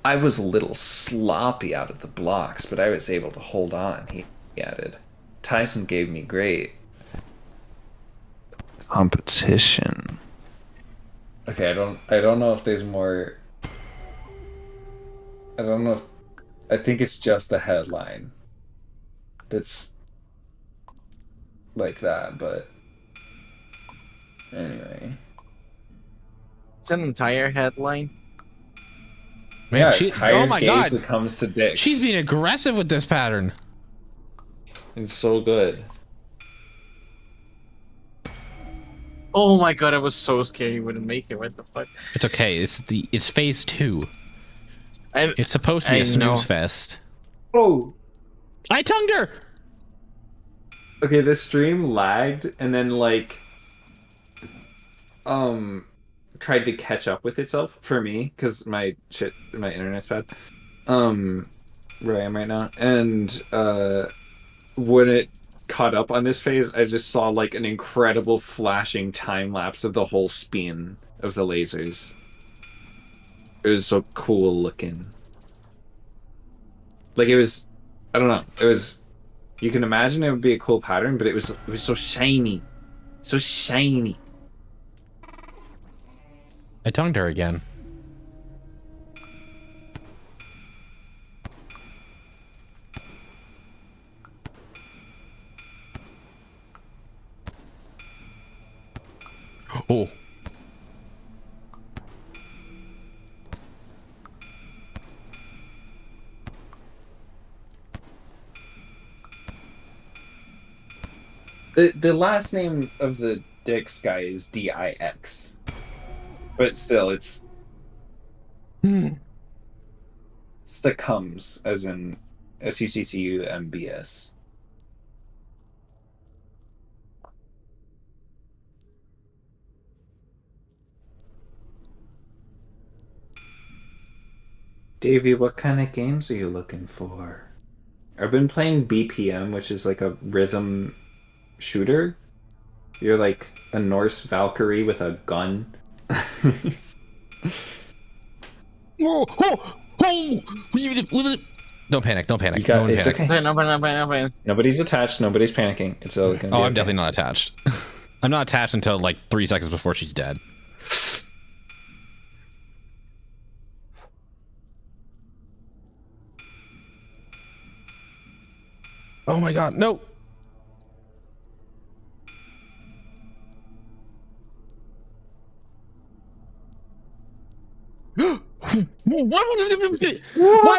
I was a little sloppy out of the blocks, but I was able to hold on, he added. Tyson gave me great competition. Okay, I don't know if there's more. I don't know if. I think it's just the headline that's like that, but anyway. It's an entire headline. Man, oh my god, it comes to dicks. She's being aggressive with this pattern. It's so good. Oh my god, I was so scared you wouldn't make it. What the fuck? It's okay. It's phase 2. It's supposed to be a snooze fest. Oh, I tongued her. Okay, the stream lagged and then tried to catch up with itself for me because my internet's bad. Where I am right now, and when it caught up on this phase, I just saw like an incredible flashing time lapse of the whole spin of the lasers. It was so cool looking. Like it was, I don't know. It was. You can imagine it would be a cool pattern, but it was so shiny, so shiny. I tongued her again. Oh. The last name of the Dix guy is Dix, but still, it's succumbs, as in SUCCUMBS. Davey, what kind of games are you looking for? I've been playing BPM, which is like a rhythm shooter. You're like a Norse Valkyrie with a gun. Don't panic. Don't panic. Got, no it's panic. okay. No. Nobody's attached. Nobody's panicking. It's all gonna be I'm okay. definitely not attached. I'm not attached until like 3 seconds before she's dead. Oh my god, no! Why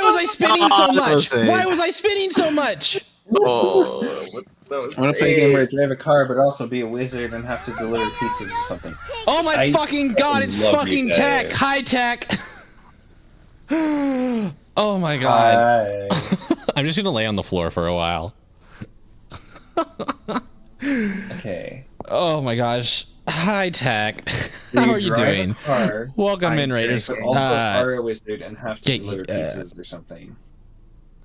was I spinning so much? Why was I spinning so much? Oh, I want to play a game where I drive a car, but also be a wizard and have to deliver pizzas or something. Oh my fucking god! It's love fucking you, tech, Dave. high tech. Oh my god! I'm just gonna lay on the floor for a while. Okay. Oh my gosh. High tech. How are you doing? Welcome in, Raiders. But also are a wizard and have to deliver pizzas or something.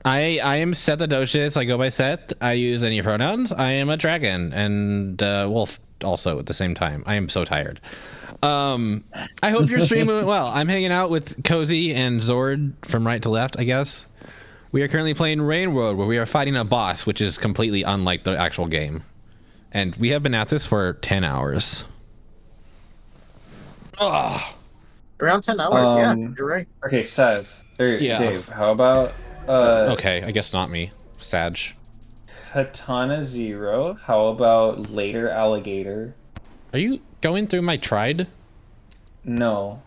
I am Seth Adocious. I go by Seth. I use any pronouns. I am a dragon and wolf also at the same time. I am so tired. I hope your stream went well. I'm hanging out with Cozy and Zord from right to left, I guess. We are currently playing Rain World, where we are fighting a boss, which is completely unlike the actual game. And we have been at this for 10 hours. Oh. Around 10 hours, yeah, you're right. Okay, Seth. Yeah. Dave, how about... okay, I guess not me. Sag. Katana Zero. How about Later Alligator? Are you going through my tried? No.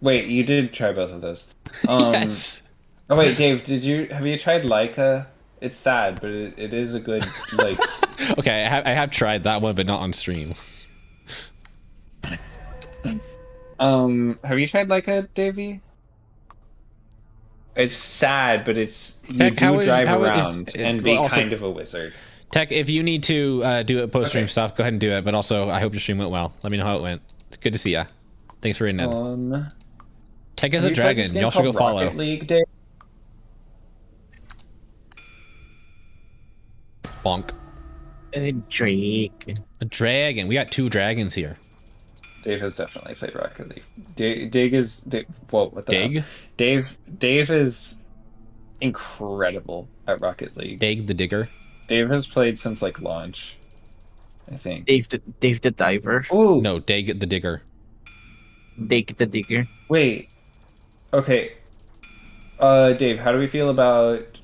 Wait, you did try both of those. Yes. Oh wait, Dave, have you tried Leica? It's sad, but it is a good, like... Okay, I have tried that one, but not on stream. Have you tried Leica, Davey? It's sad, but it's... You do drive around and be kind of a wizard. Tech, if you need to do it post-stream stuff, go ahead and do it. But also, I hope your stream went well. Let me know how it went. It's good to see ya. Thanks for reading it. Tech is a dragon. Y'all should go follow. Rocket League, Dave? Bonk. A Drake. A dragon. We got 2 dragons here. Dave has definitely played Rocket League. Dig is... Whoa, what the Dig? hell? Dave is incredible at Rocket League. Dig the digger. Dave has played since, like, launch, I think. Dave the Diver. Oh! No, Dig the digger. Dig the Digger. Wait. Okay. Dave, how do we feel about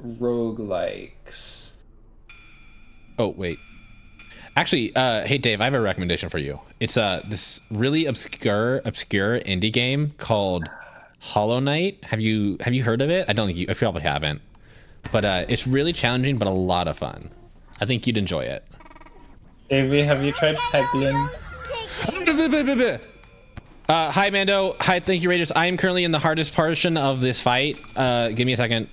roguelikes? Oh, wait. Actually, hey Dave, I have a recommendation for you. It's this really obscure indie game called Hollow Knight. Have you heard of it? I don't think you probably haven't. But it's really challenging, but a lot of fun. I think you'd enjoy it. Davey, have you tried Pebian? Hi Mando. Hi, thank you, Raiders. I am currently in the hardest portion of this fight. Give me a second.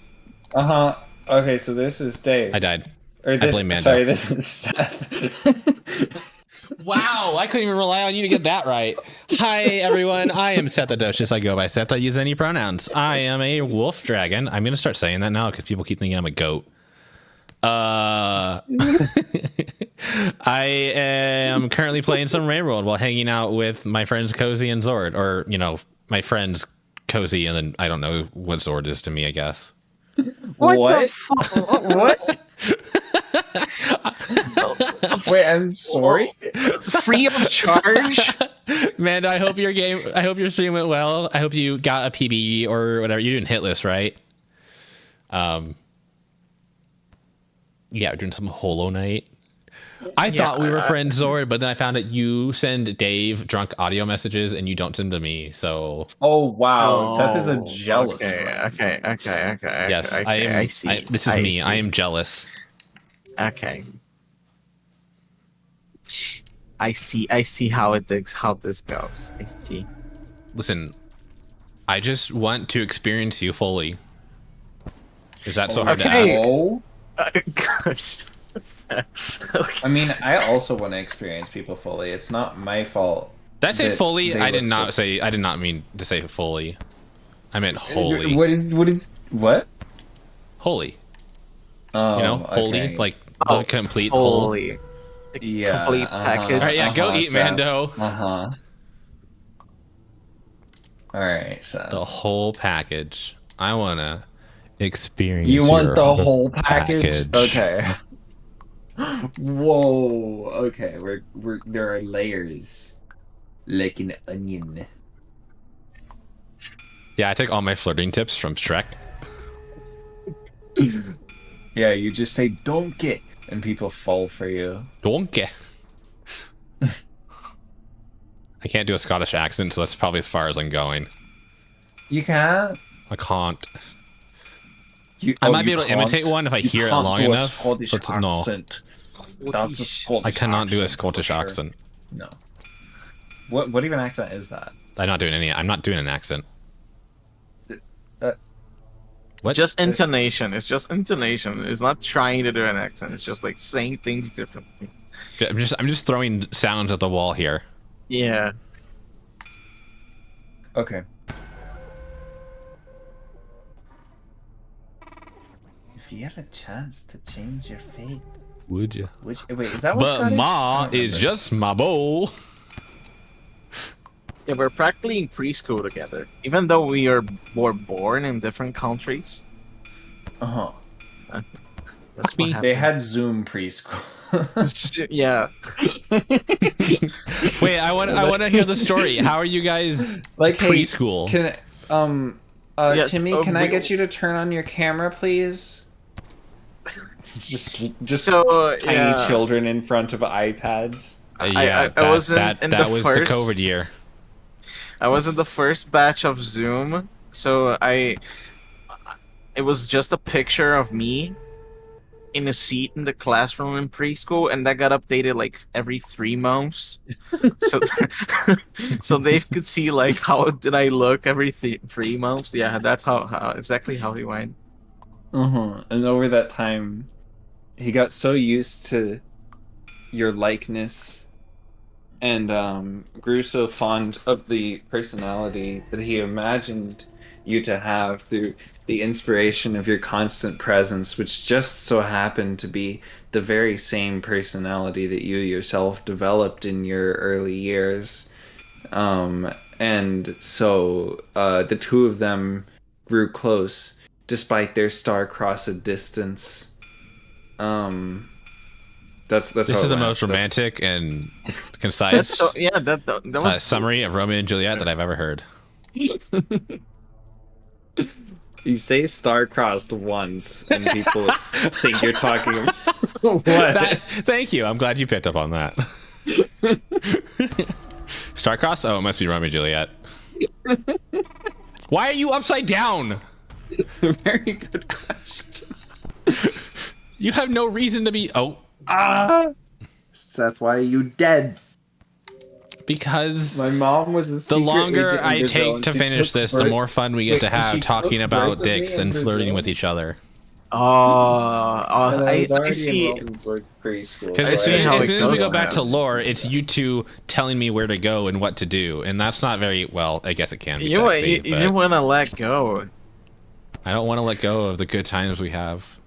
Okay, so this is Dave. I died. Or this, I blame Mando. Sorry, this is Seth. Wow, I couldn't even rely on you to get that right. Hi, everyone. I am Seth Adocious. I go by Seth. I use any pronouns. I am a wolf dragon. I'm going to start saying that now because people keep thinking I'm a goat. I am currently playing some Rain World while hanging out with my friends Cozy and Zord, or my friends Cozy, and then I don't know what Zord is to me, I guess. What the fuck? What? Wait, I'm sorry. Free of charge. Man, I hope your stream went well. I hope you got a PB or whatever. You didn't hit list, right? Yeah, we're doing some Hollow Knight. I thought we were friends, Zord, but then I found out you send Dave drunk audio messages and you don't send to me. So. Oh wow, Seth is a jealous. Okay. Yes, okay, I am. I see. This is me. I am jealous. Okay. I see how this goes. I see. Listen, I just want to experience you fully. Is that so hard to ask? Oh. Gosh. I mean, I also want to experience people fully. It's not my fault. Did I say fully? I did not mean to say fully. I meant holy. What? Holy. Oh, holy. okay. It's like the complete whole. Holy. Complete package. All right, yeah, go eat, Seth. Mando. All right, Seth. The whole package. I wanna experience. You want your the whole package? package. Okay. Whoa. Okay, we're there are layers, like an onion. Yeah, I take all my flirting tips from Shrek. Yeah, you just say "donkey" and people fall for you. Donkey. I can't do a Scottish accent, so that's probably as far as I'm going. You can't. I can't. I might be able to imitate one if I hear it long enough. No, That's a Scottish I cannot do a accent Scottish for sure. accent. No. What even accent is that? I'm not doing an accent. What? Just intonation. It's just intonation. It's not trying to do an accent. It's just like saying things differently. I'm just throwing sounds at the wall here. Yeah. Okay. If you had a chance to change your fate, Would you? wait, is that what? But Scottish? Ma is just my bowl. Yeah, we're practically in preschool together. Even though were born in different countries. Uh-huh. That's me. what They happened. had Zoom preschool. Yeah. Wait, I want to hear the story. How are you guys Like hey, preschool? Can Yes, Timmy, can I get you to turn on your camera, please? just So, tiny yeah. children in front of iPads. Yeah, I was in that the was first- the COVID year. I was in the first batch of Zoom, so it was just a picture of me in a seat in the classroom in preschool, and that got updated like every 3 months. So, so they could see like how did I look every 3 months. Yeah, that's how exactly how he went. And over that time, he got so used to your likeness and grew so fond of the personality that he imagined you to have through the inspiration of your constant presence, which just so happened to be the very same personality that you yourself developed in your early years. And so the two of them grew close despite their star-crossed distance. That's This how is it the went. most That's- romantic and That's concise so yeah. That was summary of Romeo and Juliet that I've ever heard. You say star-crossed once, and people think you're talking about what? Thank you. I'm glad you picked up on that. Starcrossed? Oh, it must be Romeo and Juliet. Why are you upside down? Very good question. You have no reason to be. Oh, Seth, why are you dead? because My mom was a the secret longer agent I in Brazil, take and to she finish took this, the birth- more fun we get Wait, to have she talking took about birth of me dicks in and flirting Brazil? with each other. And I was see. already enrolled in preschool. Because I as see soon how as it we goes go back to now. lore, it's you two telling me where to go and what to do, and that's not very well. I guess it can be You sexy, but want to let go. I don't want to let go of the good times we have.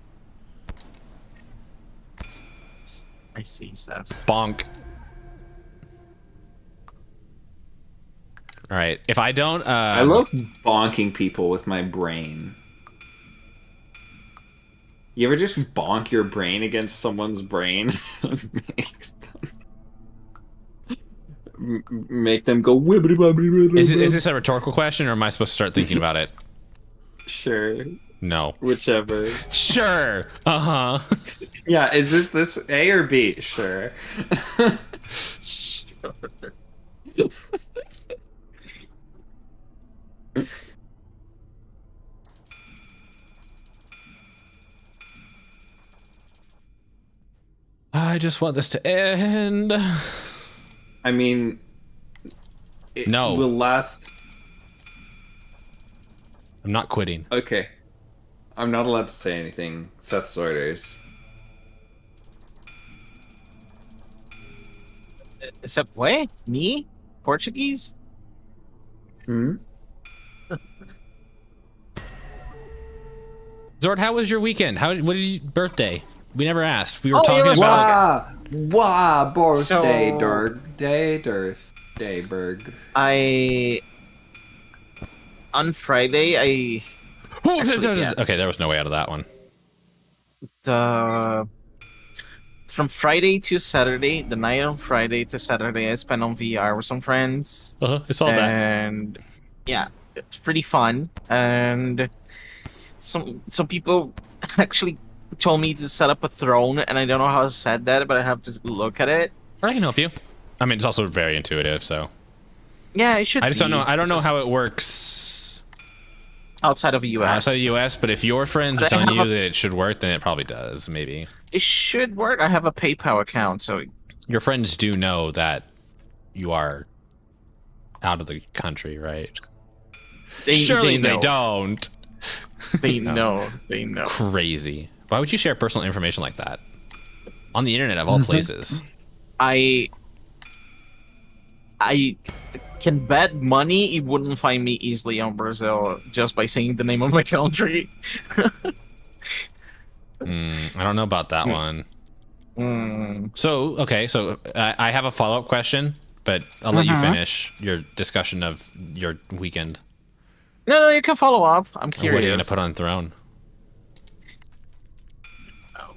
I see, Seth. Bonk. All right. If I don't, I love bonking people with my brain. You ever just bonk your brain against someone's brain? Make them go. Is this a rhetorical question, or am I supposed to start thinking about it? Sure. No. Whichever. Sure. Uh huh. Yeah. Is this A or B? Sure. Sure. I just want this to end. I mean, it No. will last. I'm not quitting. Okay. I'm not allowed to say anything. Seth's orders. Except what? Me? Portuguese? Hmm? Zord, how was your weekend? What did you birthday? We never asked. We were talking about. Wah, birthday, So- Berg. On Friday, Actually, yeah. Okay, there was no way out of that one. from Friday to Saturday, the night on Friday to Saturday, I spent on VR with some friends. I saw that. And yeah, it's pretty fun. And some people actually told me to set up a throne, and I don't know how I said that, but I have to look at it. I can help you. I mean, it's also very intuitive, so. Yeah, it should. I just don't know. I don't know Just how it works outside of the US. outside the U.S., but if your friends are But I telling you have that it should work, then it probably does. Maybe It should work. I have a PayPal account, so your friends do know that you are out of the country, right? Surely they know. don't. They No. know. They know. Crazy. Why would you share personal information like that on the internet of all places? I can bet money you wouldn't find me easily on Brazil just by saying the name of my country. I don't know about that one. Mm. So, okay, so I have a follow-up question, but I'll let you finish your discussion of your weekend. No, you can follow up. I'm What curious. are you going to put on throne?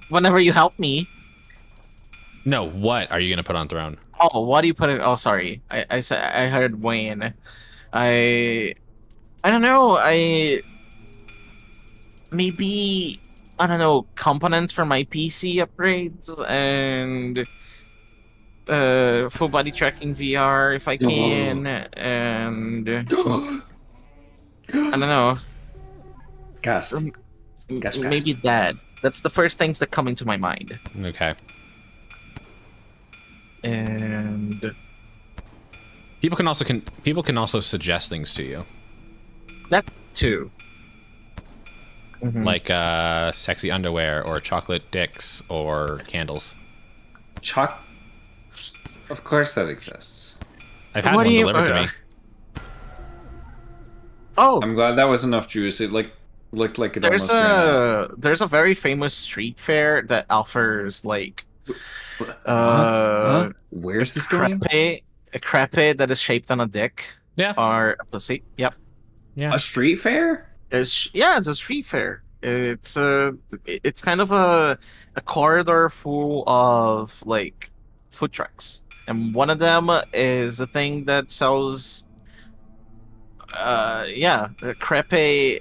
Whenever you help me. No, what are you going to put on throne? Oh, what do you put it? Oh, sorry. I said I heard Wayne. I don't know. Maybe I don't know components for my PC upgrades and full body tracking VR if I can, and I don't know. Gasp. Gasp. Maybe that. That's the first things that come into my mind. Okay. And People can also suggest things to you, that too. like sexy underwear or chocolate dicks or candles. Of course that exists. I've had What one do you- delivered to me. Oh, I'm glad that was enough juice. It looked like it there's almost ran out. there's a very famous street fair that offers like Where's this going? a crepe that is shaped on a dick Yeah. or a pussy. Yep. Yeah. A street fair? It's a street fair. It's kind of a corridor full of like food trucks, and one of them is a thing that sells a crepe, a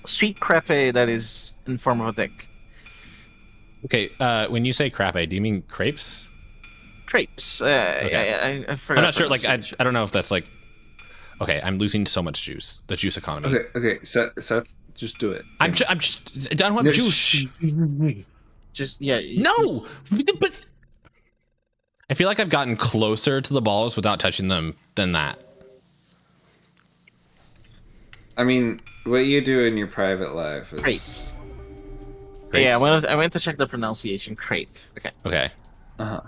street crepe that is in form of a dick. Okay. When you say crepe, do you mean crepes? Crepes. Okay. I forgot. I'm not sure. Like, I pronunciation. don't know if that's like. Okay, I'm losing so much juice. The juice economy. Okay. Seth, just do it. I'm just. I don't have No, juice. shh. Just yeah. No, but I feel like I've gotten closer to the balls without touching them than that. I mean, what you do in your private life is. Crepes. Crepes. Yeah, I went to check the pronunciation. Crepe. Okay. Okay. Uh-huh.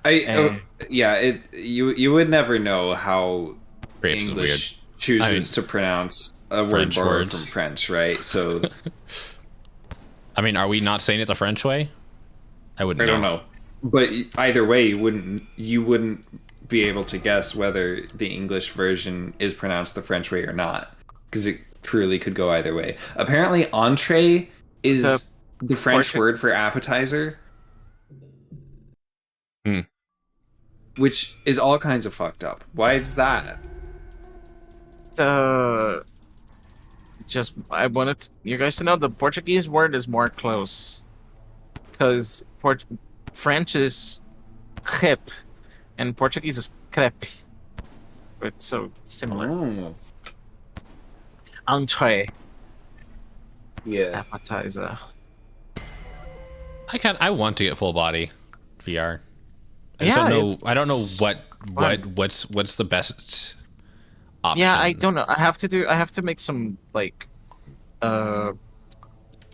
You would never know how Crepes is weird. English chooses to pronounce a word French borrowed words. from French, right? So I mean, are we not saying it the French way? I wouldn't I don't know. But either way, you wouldn't be able to guess whether the English version is pronounced the French way or not, because it truly could go either way. Apparently, entree is the French word for appetizer, which is all kinds of fucked up. Why is that? Just I wanted you guys to know the Portuguese word is more close, because French is crepe and Portuguese is crepe. It's so similar. Oh. Entree. Yeah. Appetizer. I want to get full body VR. I don't know what's the best option. Yeah, I don't know. I have to make some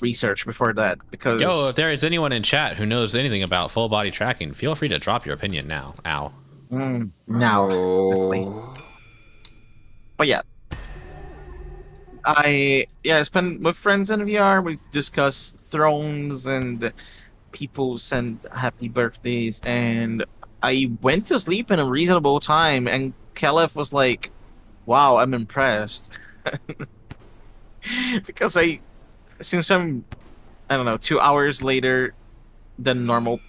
research before that, because if there is anyone in chat who knows anything about full body tracking, feel free to drop your opinion now. Ow. Exactly. But yeah. I spent with friends in VR. We discussed thrones and people sent happy birthdays, and I went to sleep in a reasonable time, and Caliph was like, wow, I'm impressed. Because since I'm, I don't know, 2 hours later than most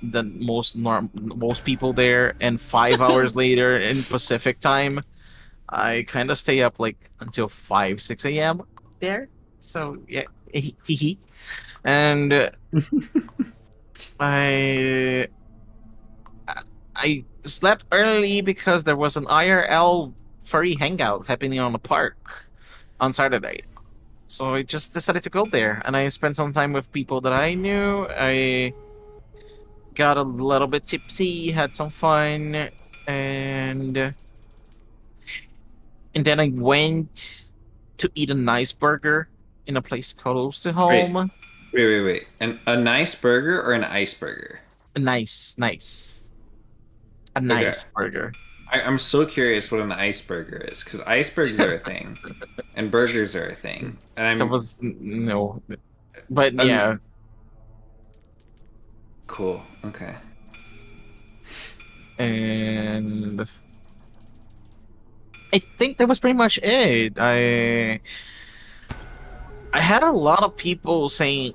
people there, and 5 hours later in Pacific time, I kind of stay up until 6 a.m. there. So yeah, and I slept early because there was an IRL furry hangout happening on the park on Saturday. So I just decided to go there, and I spent some time with people that I knew. I got a little bit tipsy, had some fun, and then I went to eat a nice burger in a place close to home. Wait. A nice burger or an ice burger? A nice burger. I'm so curious what an ice burger is, because icebergs are a thing, and burgers are a thing. And yeah. Cool. Okay. And I think that was pretty much it. I had a lot of people saying,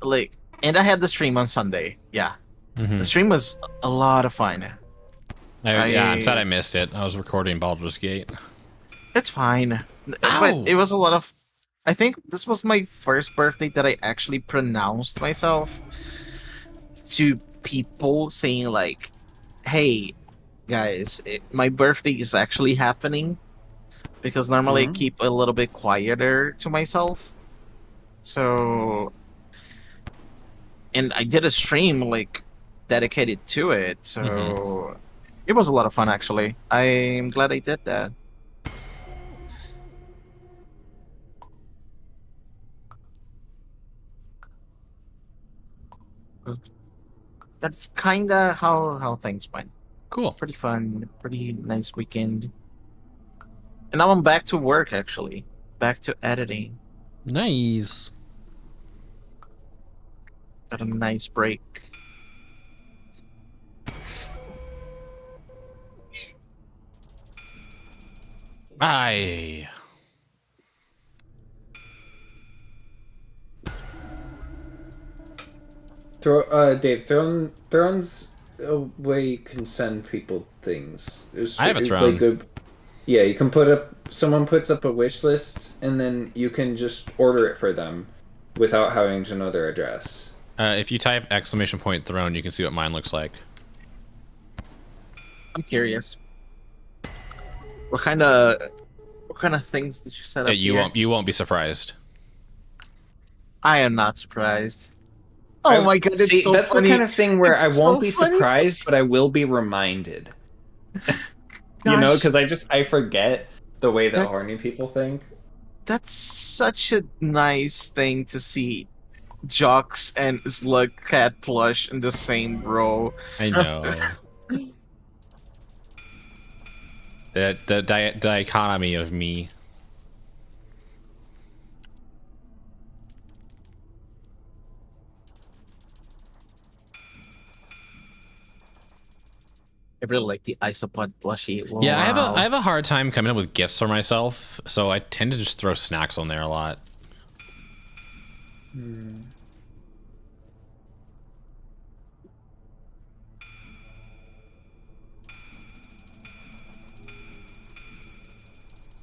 and I had the stream on Sunday. Yeah. The stream was a lot of fun. I'm sad I missed it. I was recording Baldur's Gate. It's fine. But it was a lot of... I think this was my first birthday that I actually pronounced myself to people, saying hey, guys, my birthday is actually happening. Because normally I keep a little bit quieter to myself. So... And I did a stream, dedicated to it, so... It was a lot of fun, actually. I'm glad I did that. That's kinda how things went. Cool. Pretty fun, pretty nice weekend. And now I'm back to work, actually. Back to editing. Nice. Got a nice break. Aye. Dave, Throne's a way you can send people things. I have a Throne. Yeah, you can someone puts up a wish list, and then you can just order it for them without having to know their address. If you type !Throne, you can see what mine looks like. I'm curious. What kind of things did you set up? You won't be surprised. I am not surprised. Oh my god, it's so that's funny. The kind of thing where It's I won't so be funny. surprised, but I will be reminded. You know, because I forget the way that horny people think. That's such a nice thing to see. Jocks and Slugcat plush in the same row. I know. the dichotomy of me. I really like the isopod plushie. Wow. Yeah, I have a hard time coming up with gifts for myself, so I tend to just throw snacks on there a lot.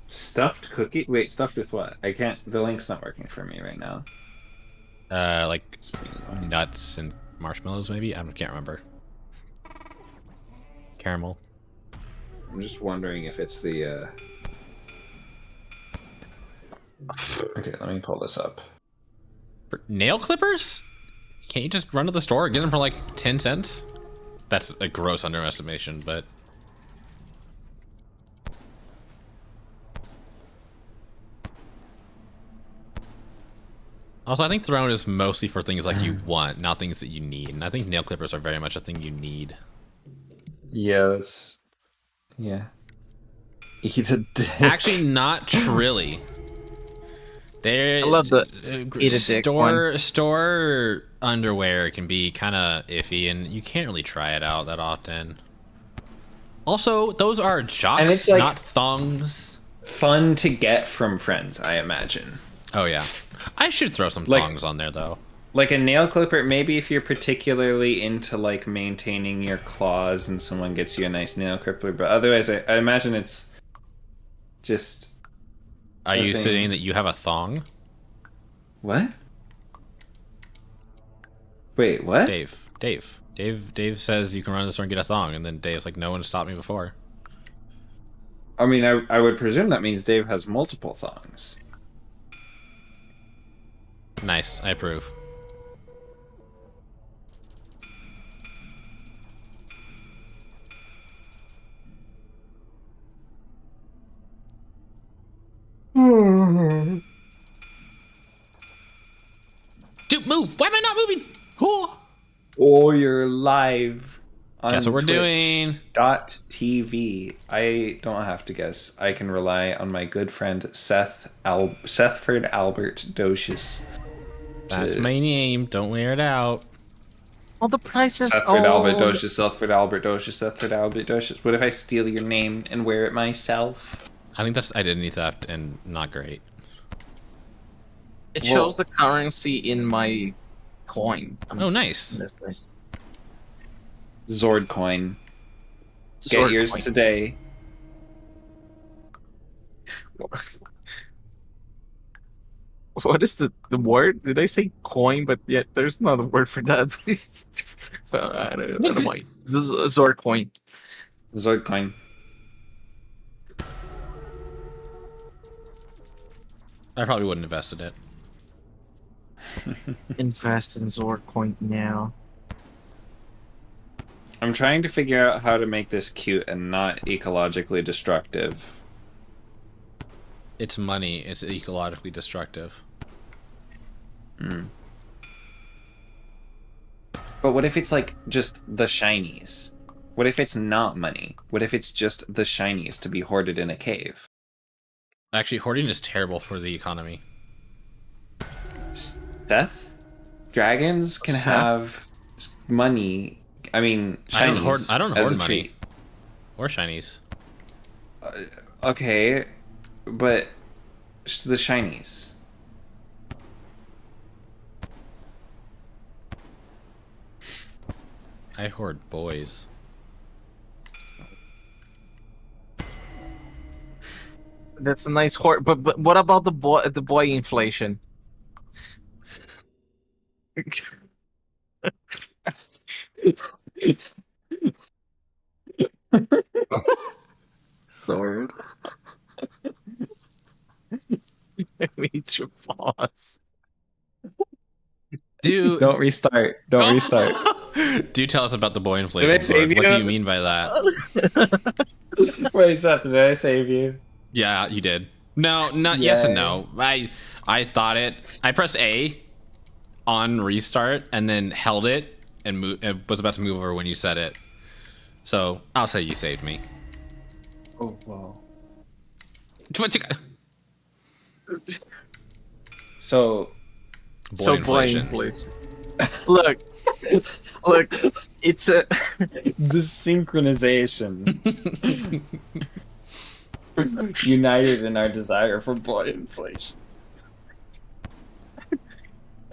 Stuffed cookie? Wait, stuffed with what? I can't. The link's not working for me right now. Like nuts and marshmallows, maybe? I can't remember. Caramel. I'm just wondering if it's the. Okay, let me pull this up. For nail clippers? Can't you just run to the store and get them for like 10 cents? That's a gross underestimation, but. Also, I think throne is mostly for things like you want, not things that you need. And I think nail clippers are very much a thing you need. Yeah, that's. Yeah. Eat a dick. Actually, not really. I love the eat a dick one. Store underwear can be kind of iffy, and you can't really try it out that often. Also, those are jocks, and it's like not thongs. Fun to get from friends, I imagine. Oh yeah, I should throw some thongs on there though. Like a nail clipper, maybe if you're particularly into like maintaining your claws and someone gets you a nice nail clipper, but otherwise I imagine it's just. Are you saying that you have a thong? What? Wait, what? Dave says you can run to the store and get a thong, and then Dave's like, no one stopped me before. I mean, I would presume that means Dave has multiple thongs. Nice, I approve. Dude, move! Why am I not moving? Oh, You're live on guess what we're doing. .tv. I don't have to guess. I can rely on my good friend Sethford Albert Docius. That's my name. Don't wear it out. All the prices. Sethford Albert Docius, Sethford Albert Docius, Sethford Albert Docius. What if I steal your name and wear it myself? I think that's identity theft and not great. It shows the currency in my coin. Oh, nice. That's nice. Zord coin. Get yours today. What is the word? Did I say coin? But yet there's not a word for that. I don't know why. Zord coin. Zord coin. I probably wouldn't invest in it. Invest in Zord coin now. I'm trying to figure out how to make this cute and not ecologically destructive. It's money. It's ecologically destructive. But what if it's like just the shinies? What if it's not money? What if it's just the shinies to be hoarded in a cave? Actually, hoarding is terrible for the economy. Seth? Dragons can have money. I mean, shinies. I don't hoard money. Or shinies. Okay, but the shinies. I hoard boys. That's a nice hoard, but what about the boy inflation? Sword. I made you pause. Dude, don't restart. Don't restart. Do tell us about the boy inflation. Sword. What do you mean by that? Wait, Seth, did I save you? Yeah, you did. No, not yes and no. I thought it. I pressed A on restart and then held it and was about to move over when you said it. So I'll say you saved me. Oh wow. So boy inflation. Look, Look, it's a The synchronization. United in our desire for boy inflation.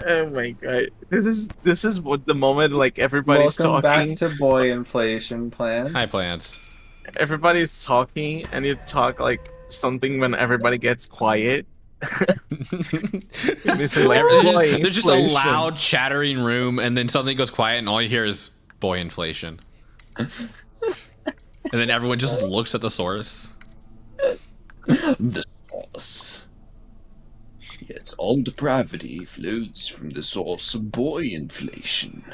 oh my god. This is what the moment like everybody's Welcome talking. back to boy inflation plans. Hi, plants. Everybody's talking and you talk like something when everybody gets quiet. It's like, boy, There's just a inflation. loud chattering room, and then something goes quiet, and all you hear is boy inflation. And then everyone just looks at the source. The source. Yes, all depravity flows from the source of boy inflation.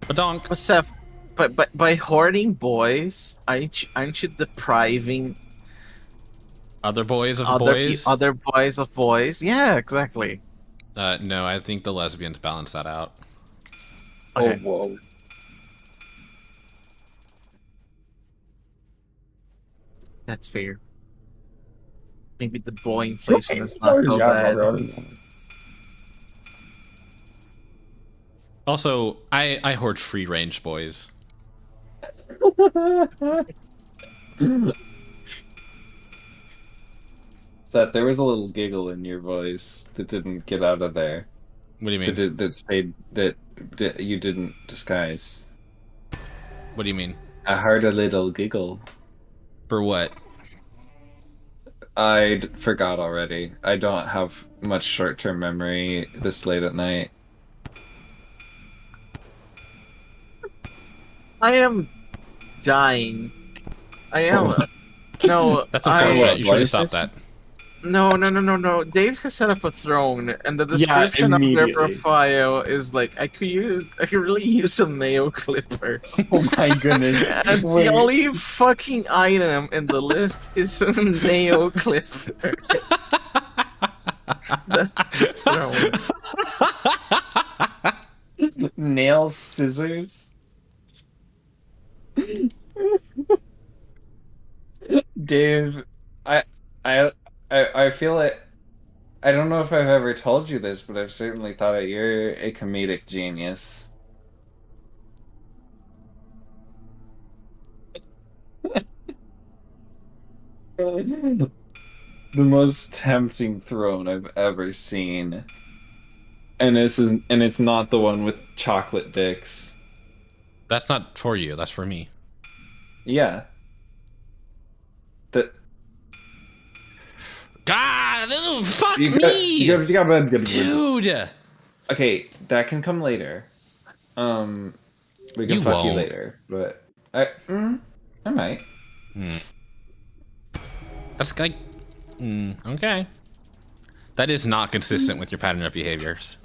Badonk. But Seth, but by hoarding boys, aren't you depriving Other boys of boys? other boys of boys? Yeah, exactly. No, I think the lesbians balance that out. Okay. Oh, whoa. That's fair. Maybe the boy inflation is not so bad. Also, I hoard free range boys. Seth, there was a little giggle in your voice that didn't get out of there. What do you mean? That stayed that you didn't disguise. What do you mean? I heard a little giggle. For what? I forgot already. I don't have much short-term memory this late at night. I am dying. I am. No, That's unfortunate. You should have stopped What? that. No. Dave has set up a throne, and the description of their immediately. profile is like, I could really use some nail clippers. Oh my goodness. And Wait. the only fucking item in the list is some nail clipper. That's the throne. Nail scissors. Dave, I feel like I don't know if I've ever told you this, but I've certainly thought that you're a comedic genius. The most tempting throne I've ever seen. And it's not the one with chocolate dicks. That's not for you. That's for me. Yeah. That God, ew, fuck you me, dude. Okay, that can come later. We can You fuck you won't. later, but I might. That's like, okay. That is not consistent with your pattern of behaviors.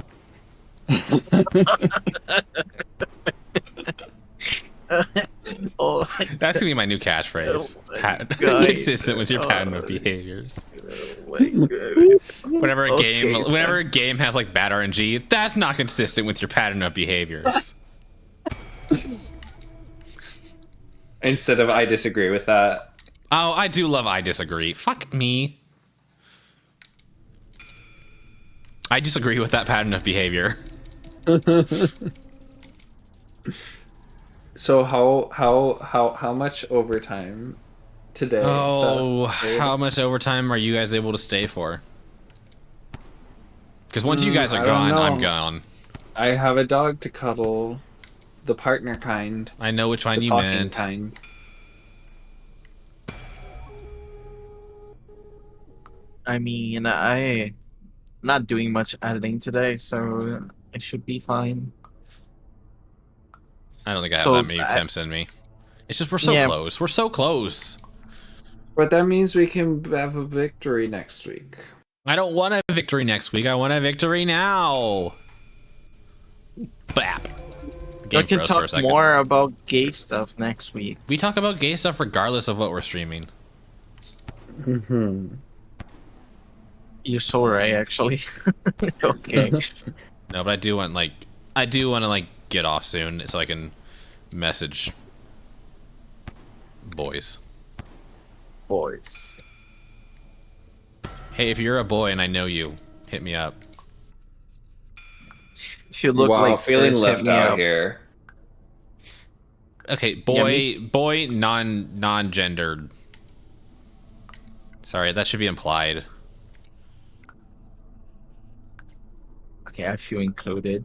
Oh, That's gonna be my new catchphrase. Oh my God. Consistent with your pattern of behaviors. my God. Whenever a Okay, game, so- whenever a game has like bad RNG, that's not consistent with your pattern of behaviors. Instead of I disagree with that. Oh, I do love I disagree. Fuck me. I disagree with that pattern of behavior. So how much overtime today? Oh, So- how much overtime are you guys able to stay for? Because once you guys are I don't gone, I'm know. gone. I have a dog to cuddle, the partner kind, I know which one the you talking meant. kind. I mean, I'm not doing much editing today, so I should be fine. I don't think I have So, that many attempts in me. It's just we're so Yeah. close. We're so close. But that means we can have a victory next week. I don't want a victory next week. I want a victory now. Bap. We Game can froze for a talk second. more about gay stuff next week. We talk about gay stuff regardless of what we're streaming. You're so right, actually. Okay. No, but I do want to get off soon so I can message boys. Boys. Hey, if you're a boy and I know you, hit me up. If you look like feeling this, left hit me out up. here. Okay, boy, non-gendered. Sorry, that should be implied. Okay, I feel included.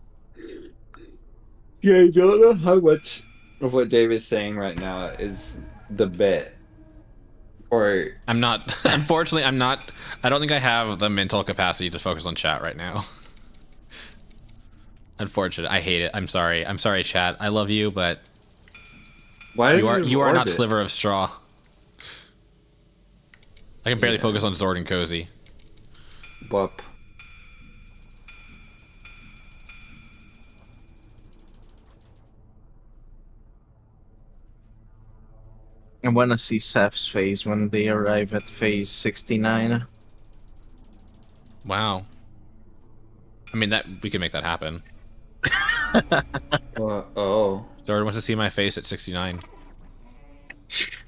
Yeah, I don't know how much of what Dave is saying right now is the bit. Or I'm not. Unfortunately, I'm not. I don't think I have the mental capacity to focus on chat right now. Unfortunate. I hate it. I'm sorry. I'm sorry, chat. I love you, but why you are not Sliver of Straw. I can barely focus on Zord and Cozy. Whoop. I want to see Seth's face when they arrive at phase 69. Wow. I mean, that we can make that happen. Oh. Zord wants to see my face at 69.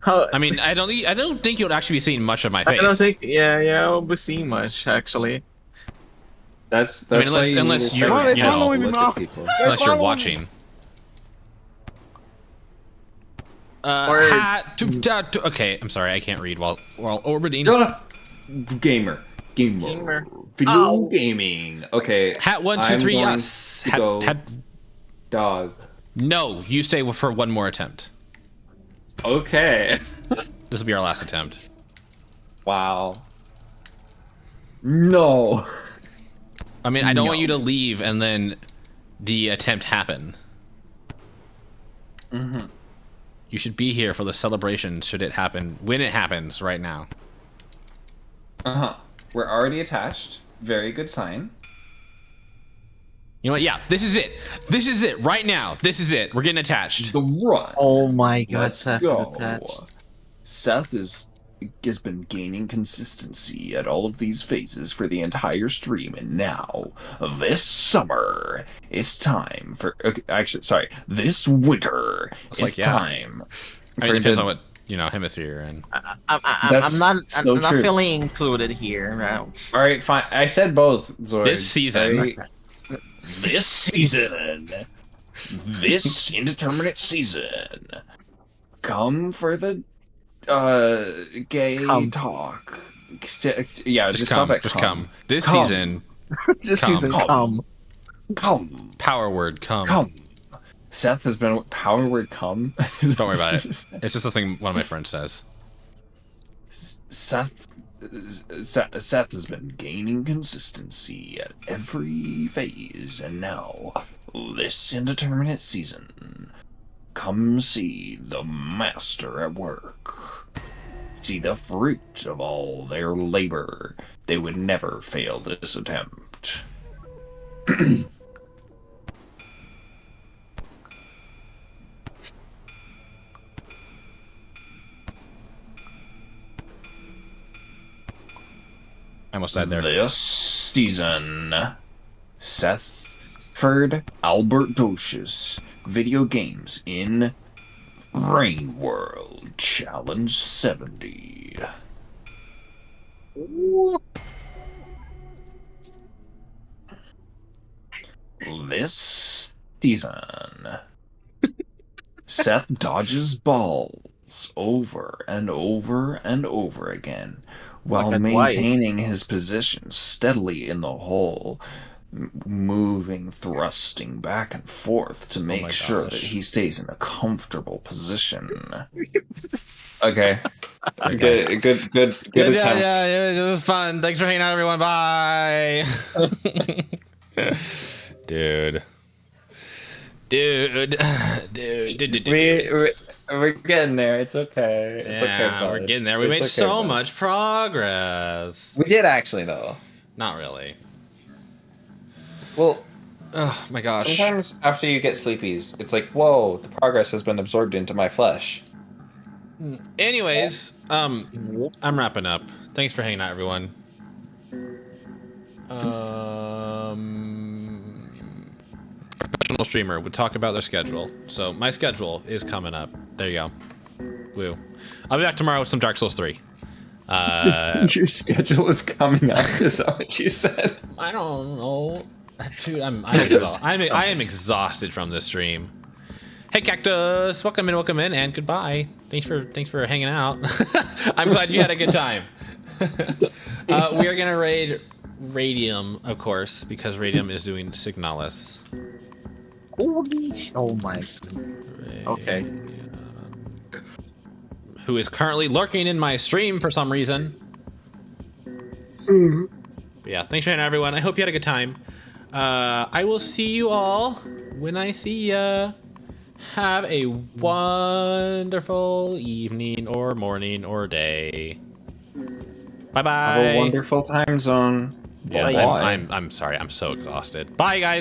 How, I mean, I don't think you'll actually be seeing much of my face. I don't think. Yeah, I won't be seeing much actually. That's I mean, unless you're, No, they you know, following me, look Ma. at people. They unless you're following me. watching. Okay, I'm sorry, I can't read while orbiting. Gamer. Gamer. Video Ow. gaming. Okay. Hat 1, 2, I'm 3, going yes. to go dog. No, you stay for one more attempt. Okay. This will be our last attempt. Wow. No. I mean, I don't want you to leave and then the attempt happen. Mm-hmm. You should be here for the celebration should it happen, when it happens right now. Uh-huh. We're already attached. Very good sign. You know what? Yeah, this is it. This is it. Right now. This is it. We're getting attached. The run. Oh my god, Let's Seth go. is attached. Seth has been gaining consistency at all of these phases for the entire stream, and now, this summer, it's time for... Okay, actually, sorry, this winter, it's time. I mean, it depends on what, you know, hemisphere and... I'm not so I'm not true. feeling included here. No. Alright, fine. I said both, Zord. This season. Right? This season, this indeterminate season, come for the gay talk. Yeah, just come. stop at Just come. come. This Come. season, This Come. season, come. Come. power word, come. Come. Seth has been power word come. Don't worry about it. It's just a thing one of my friends says. Seth has been gaining consistency at every phase, and now, this indeterminate season, come see the master at work. See the fruit of all their labor. They would never fail this attempt. I almost died there. This season, Sethford Albertocious video games in Rain World Challenge 70. This season, Seth dodges balls over and over and over again while Like a maintaining his position steadily in the hole, moving, thrusting back and forth to make sure that he stays in a comfortable position. Okay. Good attempt. Yeah, it was fun. Thanks for hanging out, everyone. Bye. Dude. We're getting there. It's okay. It's okay, bud. We're getting there. We It's made okay, so bud. much progress. We did actually, though. Not really. Well, Oh my gosh. sometimes after you get sleepies, it's like, whoa, the progress has been absorbed into my flesh. Anyways, I'm wrapping up. Thanks for hanging out, everyone. Professional streamer would talk about their schedule. So my schedule is coming up. There you go. Woo. I'll be back tomorrow with some Dark Souls 3. Your schedule is coming up, is that what you said? I don't know. Dude, I am exhausted from this stream. Hey Cactus, welcome in, and goodbye. Thanks for hanging out. I'm glad you had a good time. We are gonna raid Radium, of course, because Radium is doing Signalis. Oh my. Okay. Who is currently lurking in my stream for some reason. But yeah, thanks for hanging out, everyone. I hope you had a good time. I will see you all when I see ya. Have a wonderful evening or morning or day. Bye bye. Have a wonderful time zone. Yeah, I'm sorry. I'm so exhausted. Bye, guys.